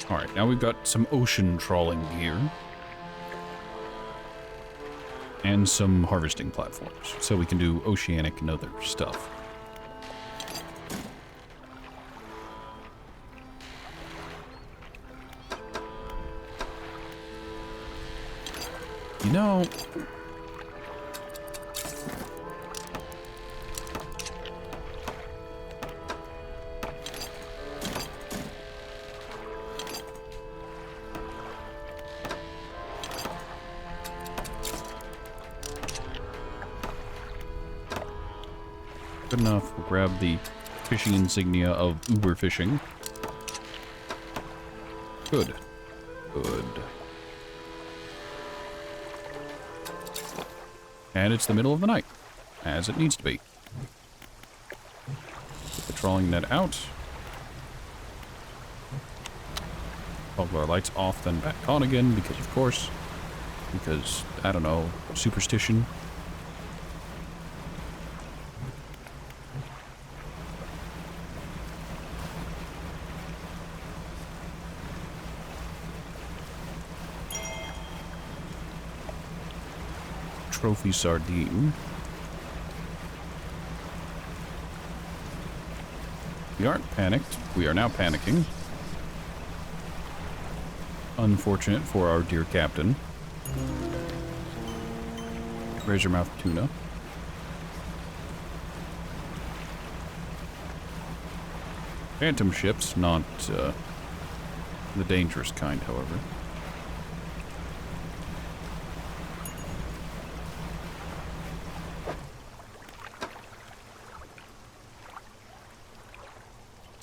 Alright, now we've got some ocean trawling gear. And some harvesting platforms, so we can do oceanic and other stuff. You know... Good enough. We'll grab the fishing insignia of Uber fishing. Good. Good. And it's the middle of the night, as it needs to be. Get the trawling net out. All our lights off, then back on again, because of course. Because, I don't know, superstition. Trophy sardine. We aren't panicked. We are now panicking. Unfortunate for our dear captain. Razormouth tuna. Phantom ships, not the dangerous kind, however.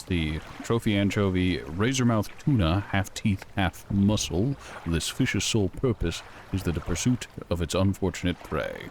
The trophy anchovy, razormouth tuna, half teeth, half muscle. This fish's sole purpose is the pursuit of its unfortunate prey.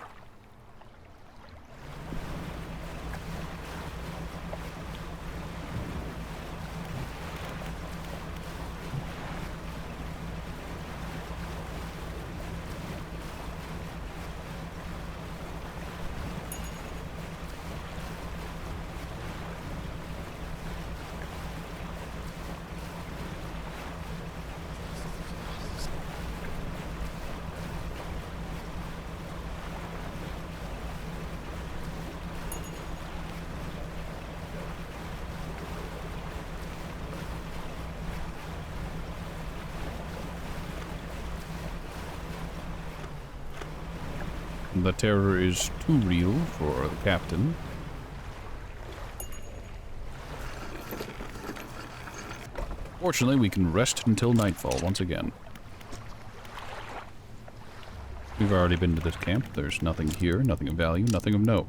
The terror is too real for the captain. Fortunately, we can rest until nightfall once again. We've already been to this camp. There's nothing here, nothing of value, nothing of note.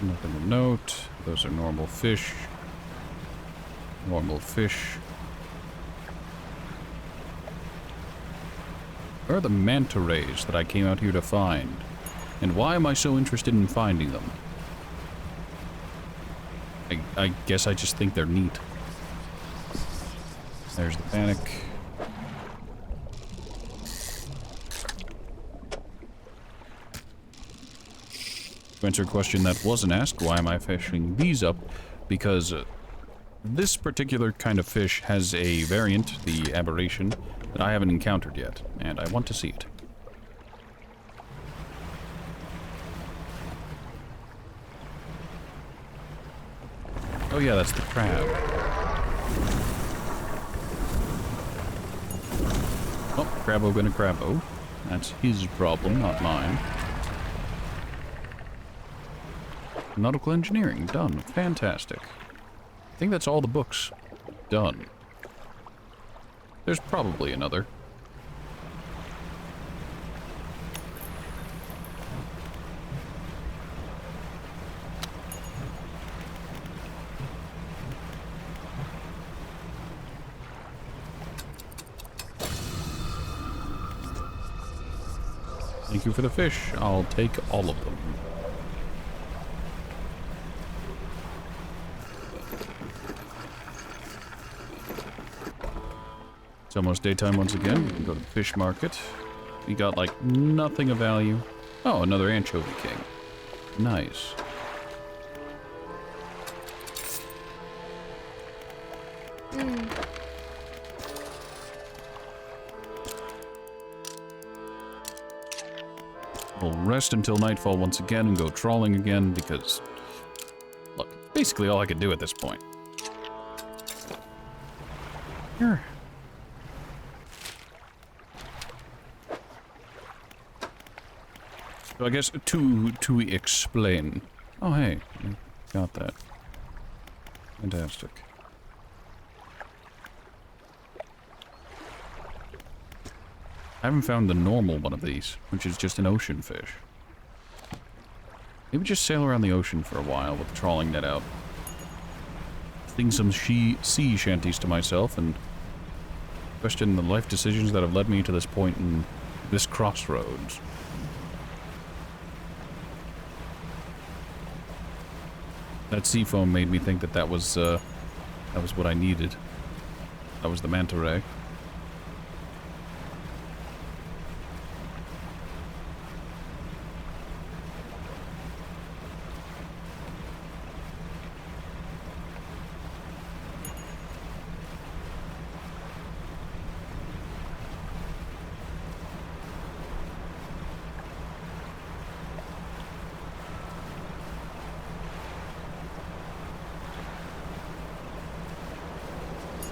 Nothing of note. Those are normal fish. Normal fish. Where are the manta rays that I came out here to find? And why am I so interested in finding them? I guess I just think they're neat. There's the panic. To answer a question that wasn't asked, why am I fishing these up? Because this particular kind of fish has a variant, the aberration, that I haven't encountered yet, and I want to see it. Oh yeah, that's the crab. Oh, Crabbo been a Crabbo. That's his problem, not mine. Nautical engineering, done. Fantastic. I think that's all the books. Done. There's probably another. Thank you for the fish. I'll take all of them. It's almost daytime once again. We can go to the fish market. We got, like, nothing of value. Oh, another anchovy king. Nice. We'll rest until nightfall once again and go trawling again because, look, basically all I can do at this point. Here. So I guess to explain. Oh hey, Got that. Fantastic. I haven't found the normal one of these, which is just an ocean fish. Maybe just sail around the ocean for a while with the trawling net out. Sing some sea shanties to myself and question the life decisions that have led me to this point in this crossroads. That sea foam made me think that that was what I needed. That was the manta ray.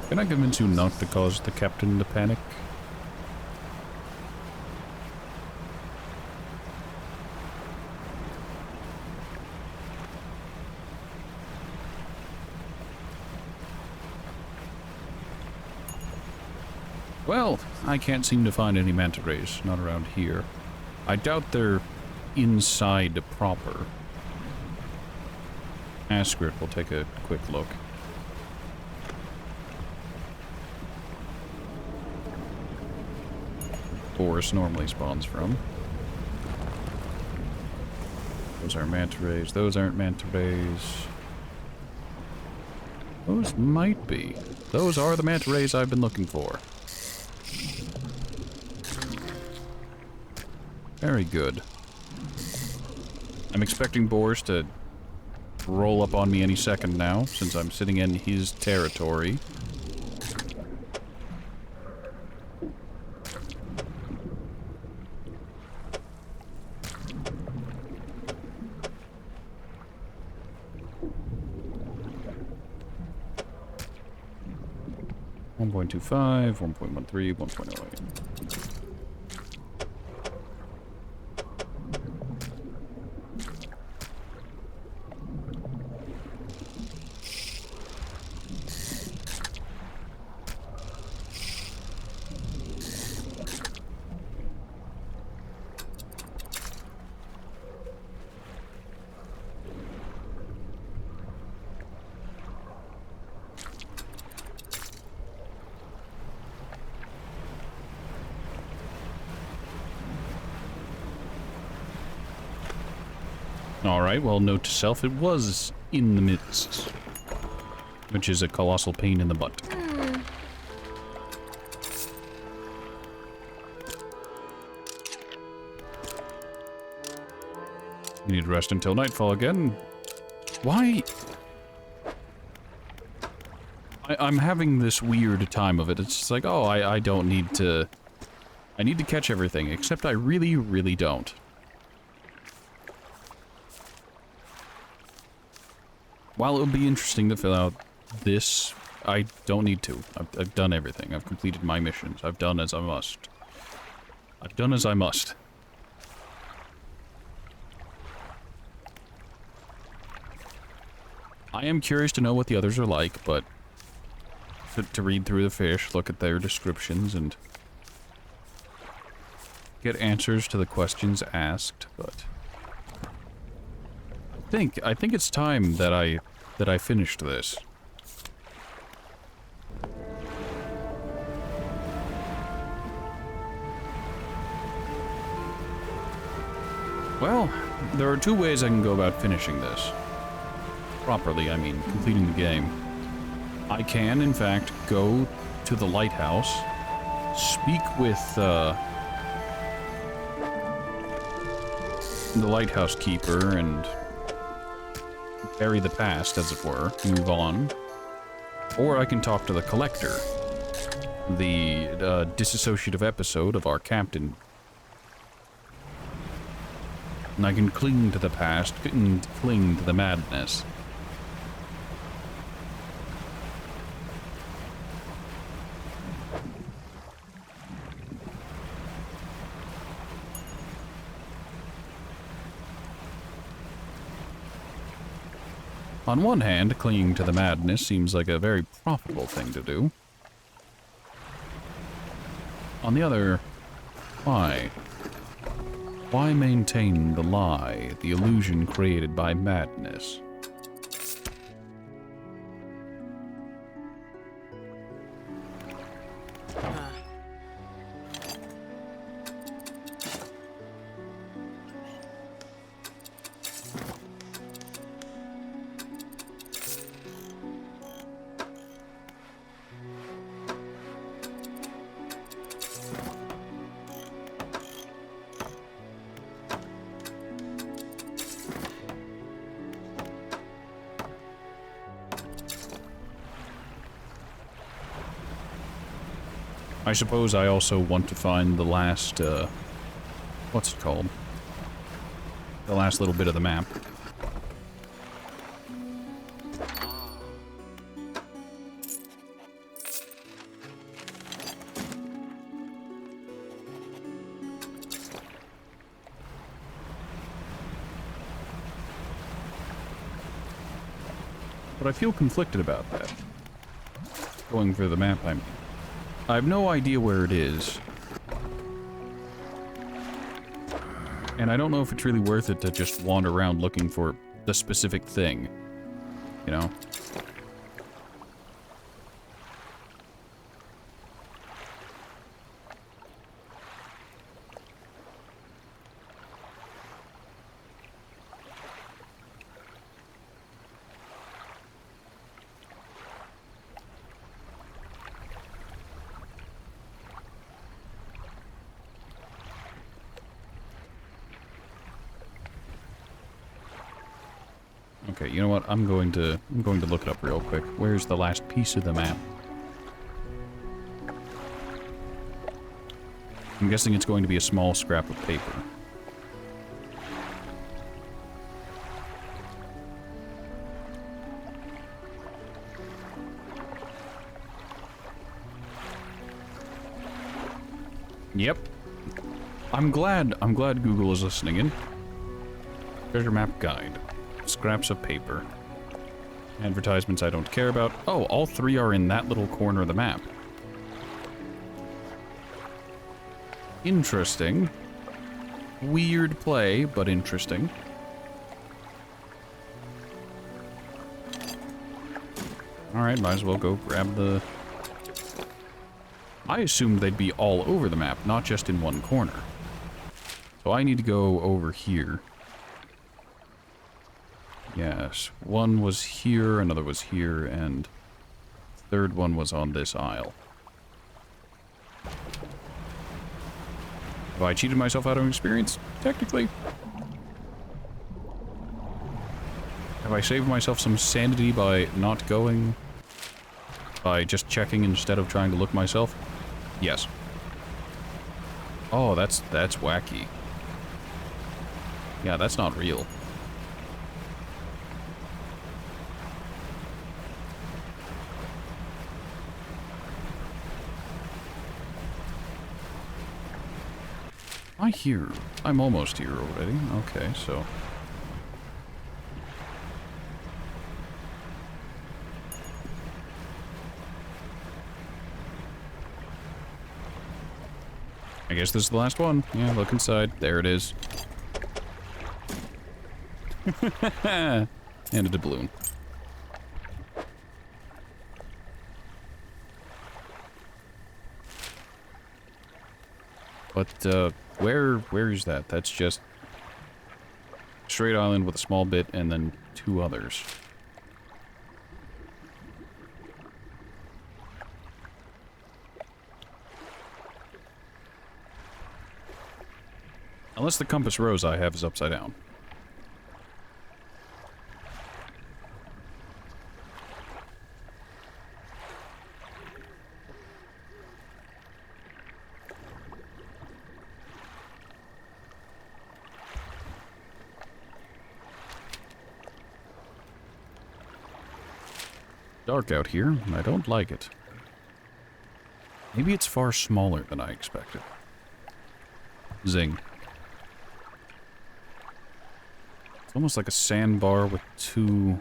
Can I convince you not to cause the captain to panic? Well, I can't seem to find any manta rays, not around here. I doubt they're inside proper. Asgrit will take a quick look. Forest normally spawns from. Those are manta rays. Those aren't manta rays. Those might be. Those are the manta rays I've been looking for. Very good. I'm expecting Boris to roll up on me any second now, since I'm sitting in his territory. .25, 1.13, 1.08. Alright, well, note to self, it was in the midst. Which is a colossal pain in the butt. You need to rest until nightfall again. Why? I'm having this weird time of it. It's just like, oh, I don't need to... I need to catch everything, except I really, really don't. While it would be interesting to fill out this, I don't need to. I've done everything. I've completed my missions. I've done as I must. I've done as I must. I am curious to know what the others are like, but to read through the fish, look at their descriptions, and get answers to the questions asked, but I think it's time that I finished this. Well, there are two ways I can go about finishing this. Properly, I mean, completing the game. I can, in fact, go to the lighthouse, speak with, the lighthouse keeper, and bury the past, as it were, move on. Or I can talk to the Collector, the disassociative episode of our captain. And I can cling to the past and cling to the madness. On one hand, clinging to the madness seems like a very profitable thing to do. On the other, why? Why maintain the lie, the illusion created by madness? I suppose I also want to find the last, what's it called? The last little bit of the map. But I feel conflicted about that. Going for the map, I have no idea where it is. And I don't know if it's really worth it to just wander around looking for the specific thing. You know? Okay, you know what? I'm going to look it up real quick. Where's the last piece of the map? I'm guessing it's going to be a small scrap of paper. Yep. I'm glad Google is listening in. Treasure map guide. Scraps of paper. Advertisements I don't care about. Oh, all three are in that little corner of the map. Interesting. Weird play, but interesting. Alright, might as well go grab the... I assumed they'd be all over the map, not just in one corner. So I need to go over here. Yes, one was here, another was here, and the third one was on this aisle. Have I cheated myself out of experience? Technically. Have I saved myself some sanity by not going? By just checking instead of trying to look myself? Yes. Oh, that's wacky. Yeah, that's not real. I'm almost here already. Okay, so... I guess this is the last one. Yeah, look inside. There it is. And a doubloon. But, where is that? That's just... straight island with a small bit and then two others. Unless the compass rose I have is upside down. Dark out here, and I don't like it. Maybe it's far smaller than I expected. Zing. It's almost like a sandbar with two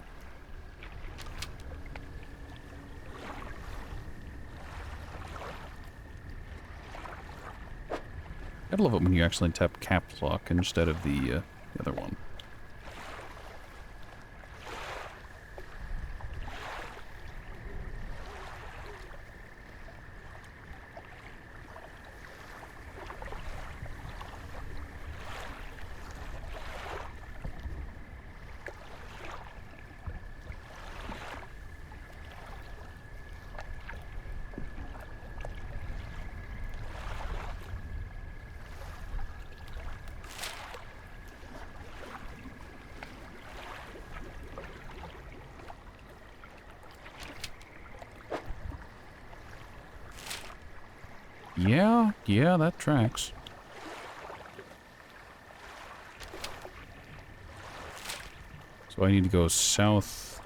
Gotta love it when you actually tap caps lock instead of the other one. Yeah, that tracks. So I need to go south.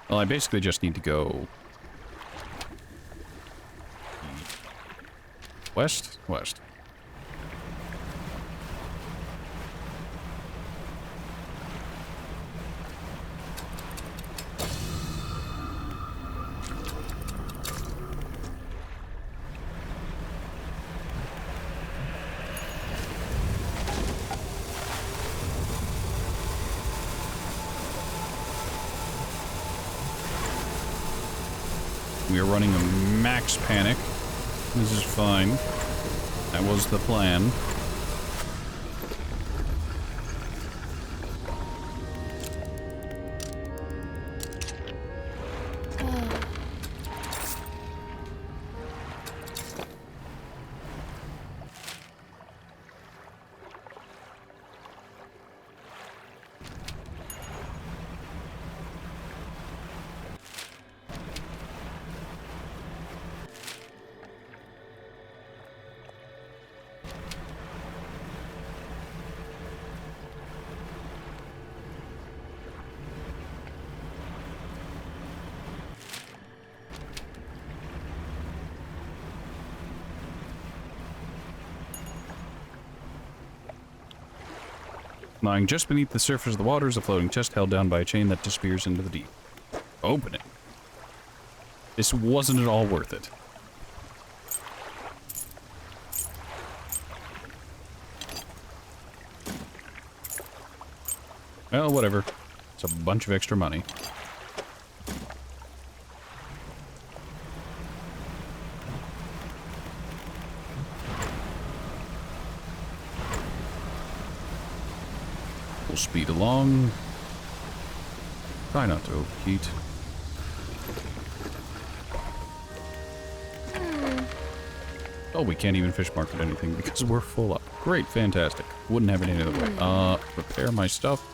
Well, I basically just need to go west? West. We are running a max panic. This is fine. That was the plan. Lying just beneath the surface of the water is a floating chest held down by a chain that disappears into the deep. Open it. This wasn't at all worth it. Well, whatever. It's a bunch of extra money. We'll speed along. Try not to overheat. Oh, we can't even fish market anything because we're full up. Great, fantastic. Wouldn't have it any other way. Repair my stuff.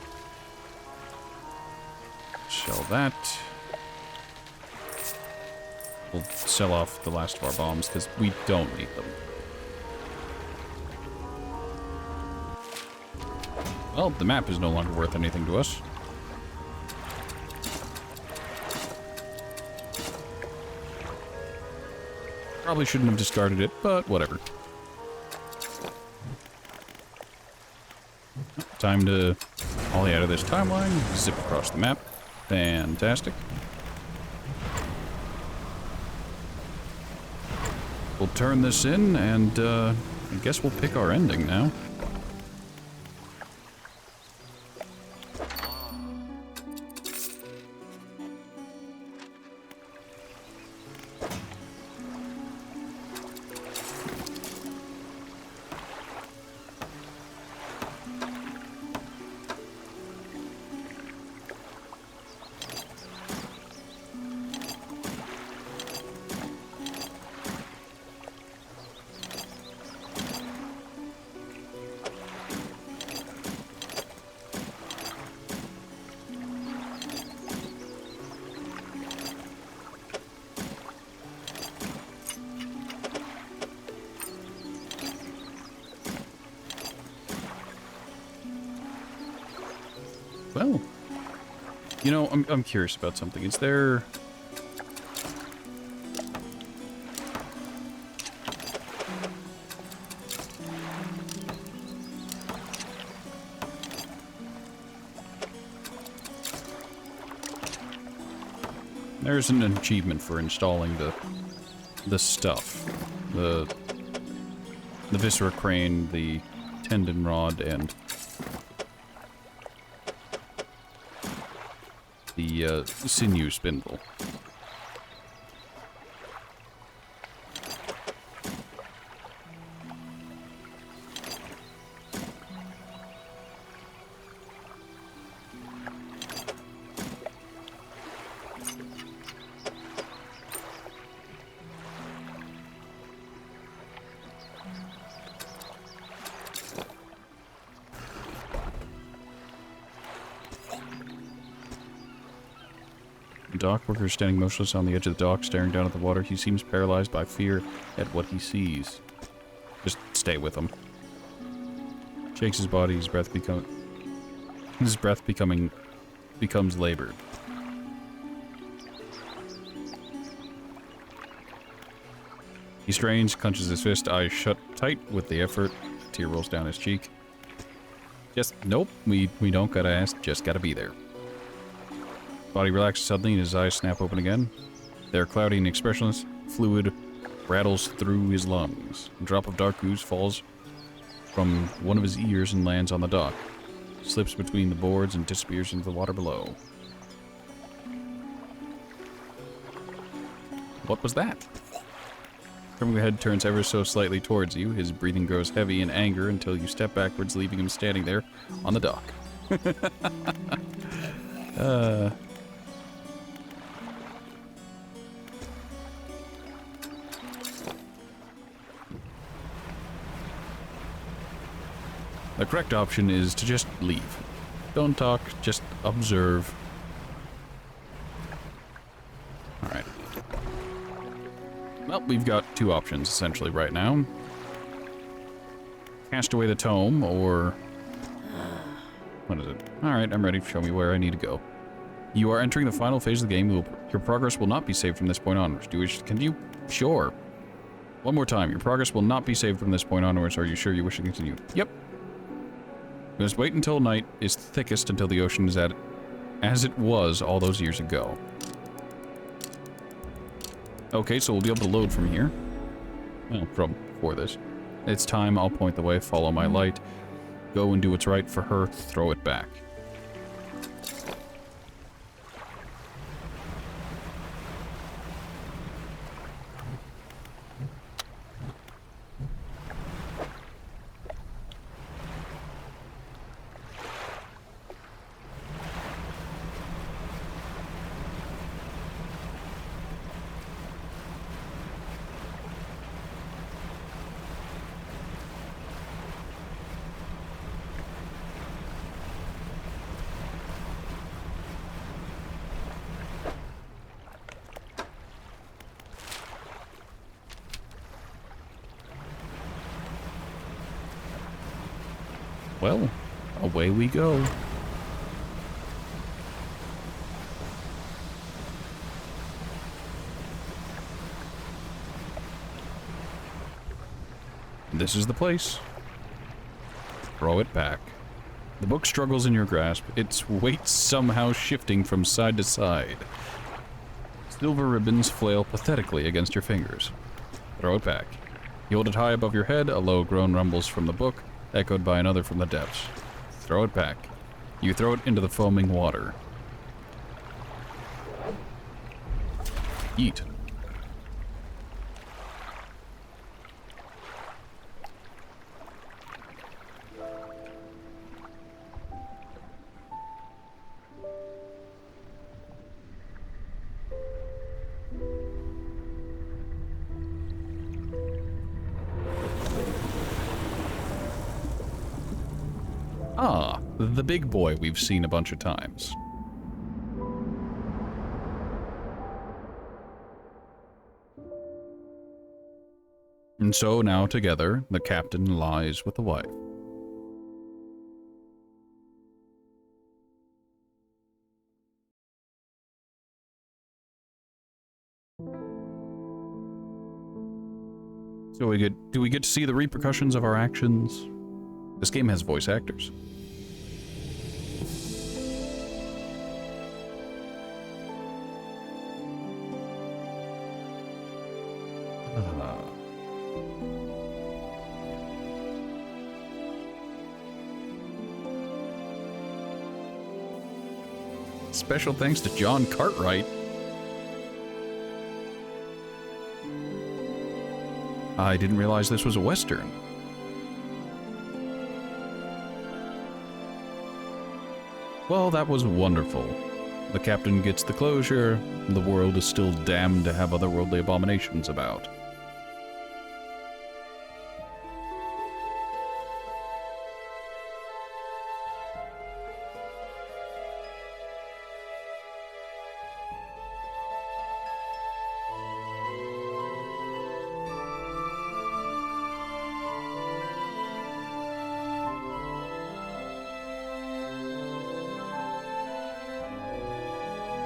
Sell that. We'll sell off the last of our bombs because we don't need them. Well, the map is no longer worth anything to us. Probably shouldn't have discarded it, but whatever. Time to ollie out of this timeline, zip across the map. Fantastic. We'll turn this in, and I guess we'll pick our ending now. Well, you know, I'm curious about something. Is there... There's an achievement for installing the stuff. the viscera crane, the tendon rod, and the sinew spindle. The dock worker is standing motionless on the edge of the dock, staring down at the water. He seems paralyzed by fear at what he sees. Just stay with him. Shakes his body, his breath becomes labored. He strains, clenches his fist, eyes shut tight with the effort. A tear rolls down his cheek. Nope, we don't gotta ask, just gotta be there. Body relaxes suddenly and his eyes snap open again. They're cloudy and expressionless. Fluid rattles through his lungs. A drop of dark ooze falls from one of his ears and lands on the dock. Slips between the boards and disappears into the water below. What was that? Crumbling head turns ever so slightly towards you. His breathing grows heavy in anger until you step backwards, leaving him standing there on the dock. The correct option is to just leave. Don't talk, just observe. Alright. Well, we've got two options, essentially, right now. Cast away the tome, or... What is it? Alright, I'm ready. Show me where I need to go. You are entering the final phase of the game. Your progress will not be saved from this point onwards. Do you wish to continue? Sure. One more time. Your progress will not be saved from this point onwards. Are you sure you wish to continue? Yep. We must wait until night is thickest until the ocean is at it, as it was all those years ago. Okay, so we'll be able to load from here. Well, from before this. It's time, I'll point the way, follow my light. Go and do what's right for her, throw it back. Well, away we go. This is the place. Throw it back. The book struggles in your grasp, its weight somehow shifting from side to side. Silver ribbons flail pathetically against your fingers. Throw it back. You hold it high above your head, a low groan rumbles from the book, echoed by another from the depths. Throw it back. You throw it into the foaming water. Eat. Ah, the big boy we've seen a bunch of times. And so now together, the captain lies with the wife. So do we get to see the repercussions of our actions? This game has voice actors. Special thanks to John Cartwright. I didn't realize this was a Western. Well, that was wonderful. The captain gets the closure, and the world is still damned to have otherworldly abominations about.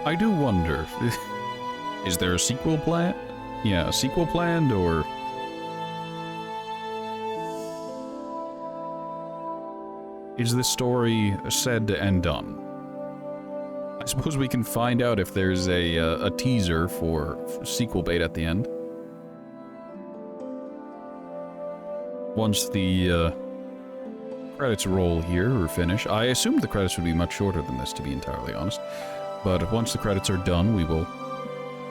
I do wonder, is there a sequel planned? Yeah, a sequel planned, or... is this story said and done? I suppose we can find out if there's a teaser for sequel bait at the end. Once the credits roll here or finish. I assumed the credits would be much shorter than this, to be entirely honest. But once the credits are done, we will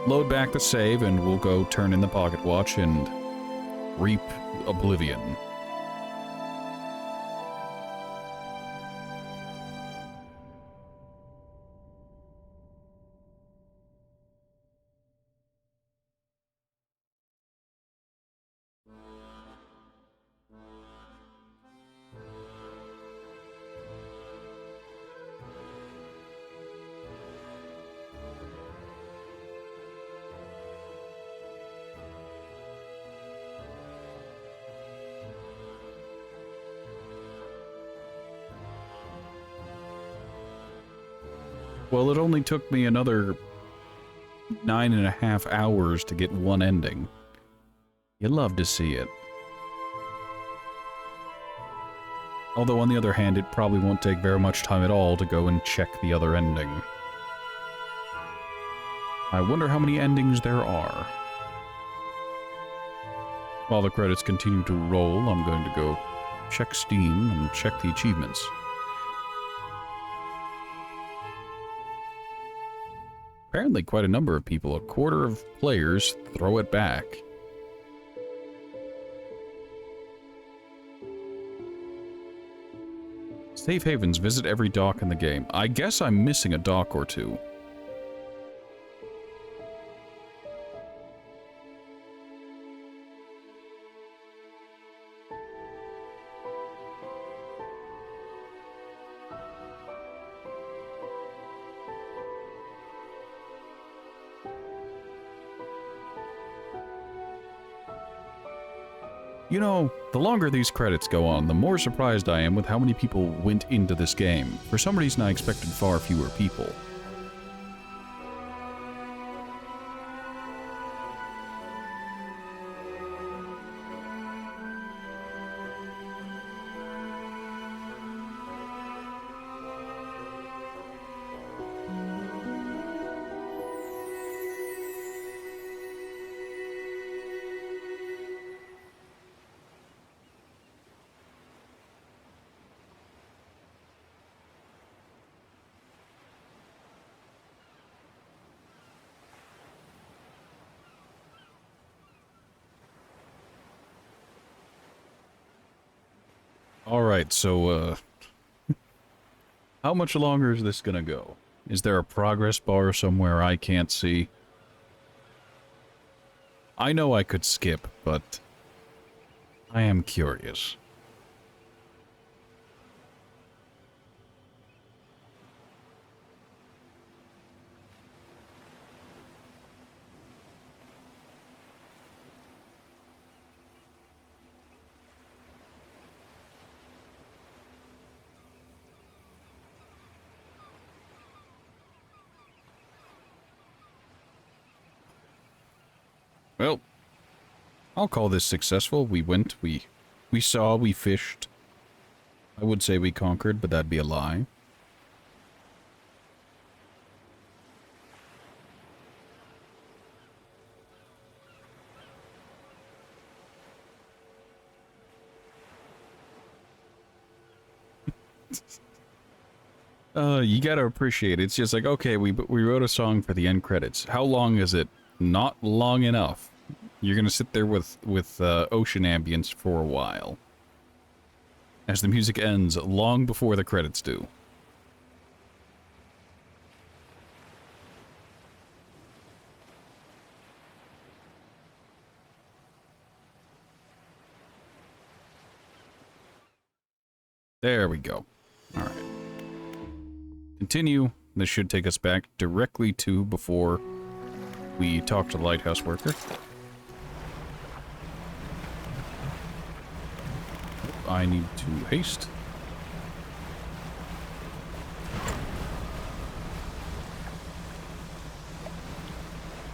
load back the save and we'll go turn in the pocket watch and reap oblivion. Well, it only took me another 9.5 hours to get one ending. You love to see it. Although, on the other hand, it probably won't take very much time at all to go and check the other ending. I wonder how many endings there are. While the credits continue to roll, I'm going to go check Steam and check the achievements. Apparently quite a number of people, a quarter of players, throw it back. Safe havens, visit every dock in the game. I guess I'm missing a dock or two. You know, the longer these credits go on, the more surprised I am with how many people went into this game. For some reason, I expected far fewer people. Alright, so, how much longer is this gonna go? Is there a progress bar somewhere I can't see? I know I could skip, but I am curious. Well, I'll call this successful. We went, we saw, we fished. I would say we conquered, but that'd be a lie. You gotta appreciate it. It's just like, okay, we wrote a song for the end credits. How long is it? Not long enough. You're gonna sit there with ocean ambience for a while. As the music ends long before the credits do. There we go. Alright. Continue. This should take us back directly to before we talk to the lighthouse worker. I need to haste.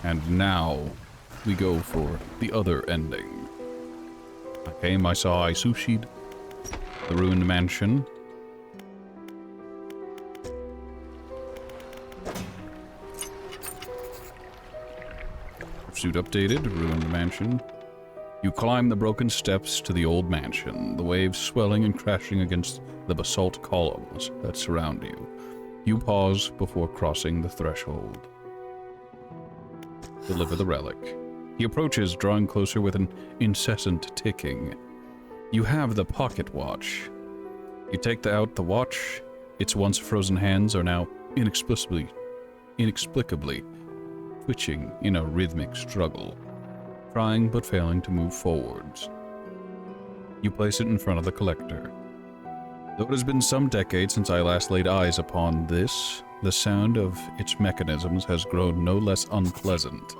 And now we go for the other ending. I came, I saw, I sushi'd the ruined mansion. Pursuit updated, ruined mansion. You climb the broken steps to the old mansion, the waves swelling and crashing against the basalt columns that surround you. You pause before crossing the threshold. Deliver the relic. He approaches, drawing closer with an incessant ticking. You have the pocket watch. You take out the watch. Its once frozen hands are now inexplicably twitching in a rhythmic struggle, trying but failing to move forwards. You place it in front of the collector. Though it has been some decades since I last laid eyes upon this, the sound of its mechanisms has grown no less unpleasant.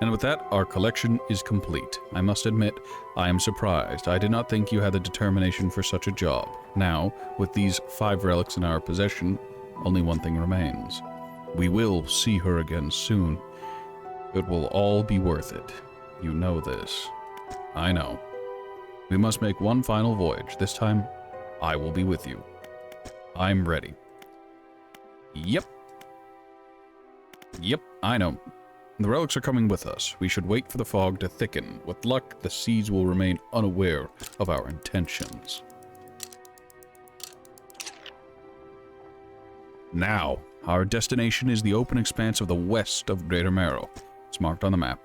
And with that, our collection is complete. I must admit, I am surprised. I did not think you had the determination for such a job. Now, with these 5 relics in our possession, only one thing remains. We will see her again soon. It will all be worth it. You know this. I know. We must make one final voyage. This time, I will be with you. I'm ready. Yep. Yep, I know. The relics are coming with us. We should wait for the fog to thicken. With luck, the seas will remain unaware of our intentions. Now, our destination is the open expanse of the west of Greater Marrow. It's marked on the map.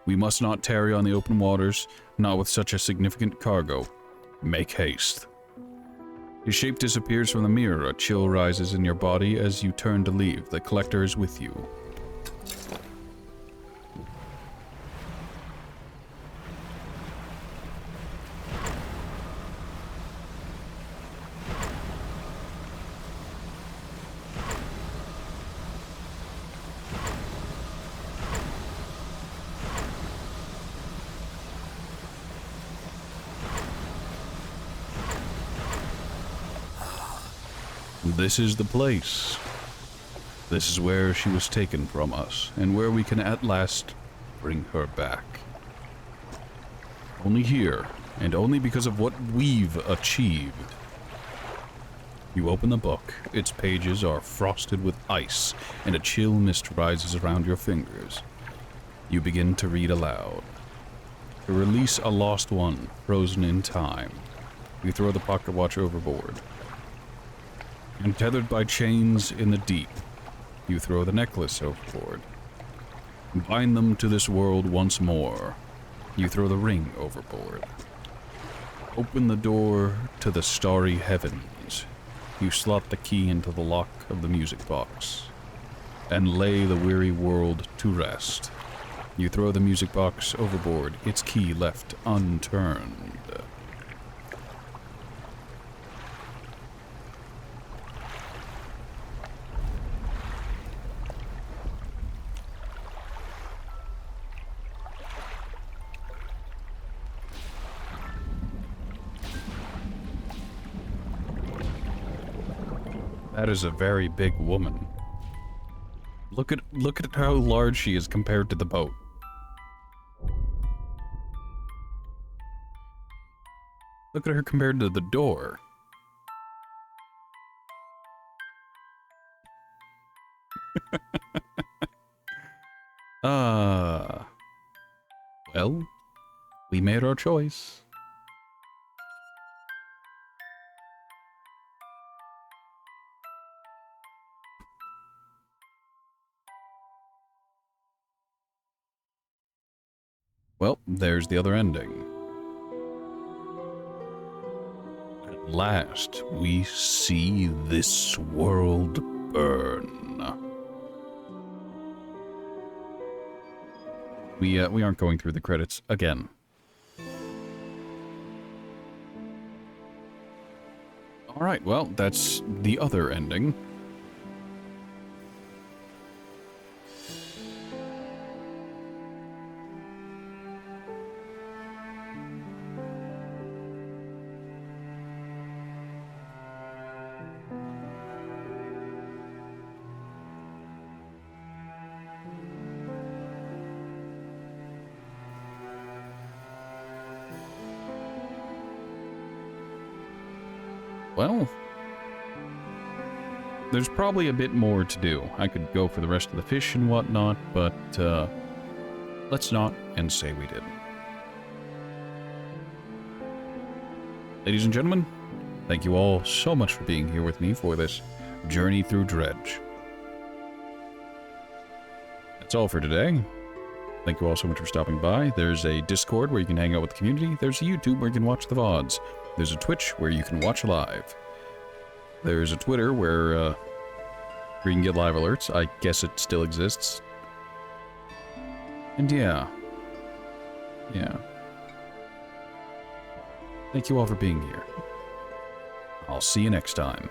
We must not tarry on the open waters, not with such a significant cargo. Make haste. Your shape disappears from the mirror. A chill rises in your body as you turn to leave. The collector is with you. This is the place. This is where she was taken from us, and where we can at last bring her back. Only here, and only because of what we've achieved. You open the book. Its pages are frosted with ice, and a chill mist rises around your fingers. You begin to read aloud. To release a lost one, frozen in time. You throw the pocket watch overboard. And tethered by chains in the deep, you throw the necklace overboard. Bind them to this world once more. You throw the ring overboard. Open the door to the starry heavens. You slot the key into the lock of the music box. And lay the weary world to rest. You throw the music box overboard, its key left unturned. That is a very big woman. Look at how large she is compared to the boat. Look at her compared to the door. Well, we made our choice. Well, there's the other ending. At last, we see this world burn. We aren't going through the credits again. Alright, well, that's the other ending. Well, there's probably a bit more to do. I could go for the rest of the fish and whatnot, but let's not and say we did. Ladies and gentlemen, thank you all so much for being here with me for this journey through Dredge. That's all for today. Thank you all so much for stopping by. There's a Discord where you can hang out with the community. There's a YouTube where you can watch the VODs. There's a Twitch where you can watch live. There's a Twitter where you can get live alerts. I guess it still exists. And yeah. Thank you all for being here. I'll see you next time.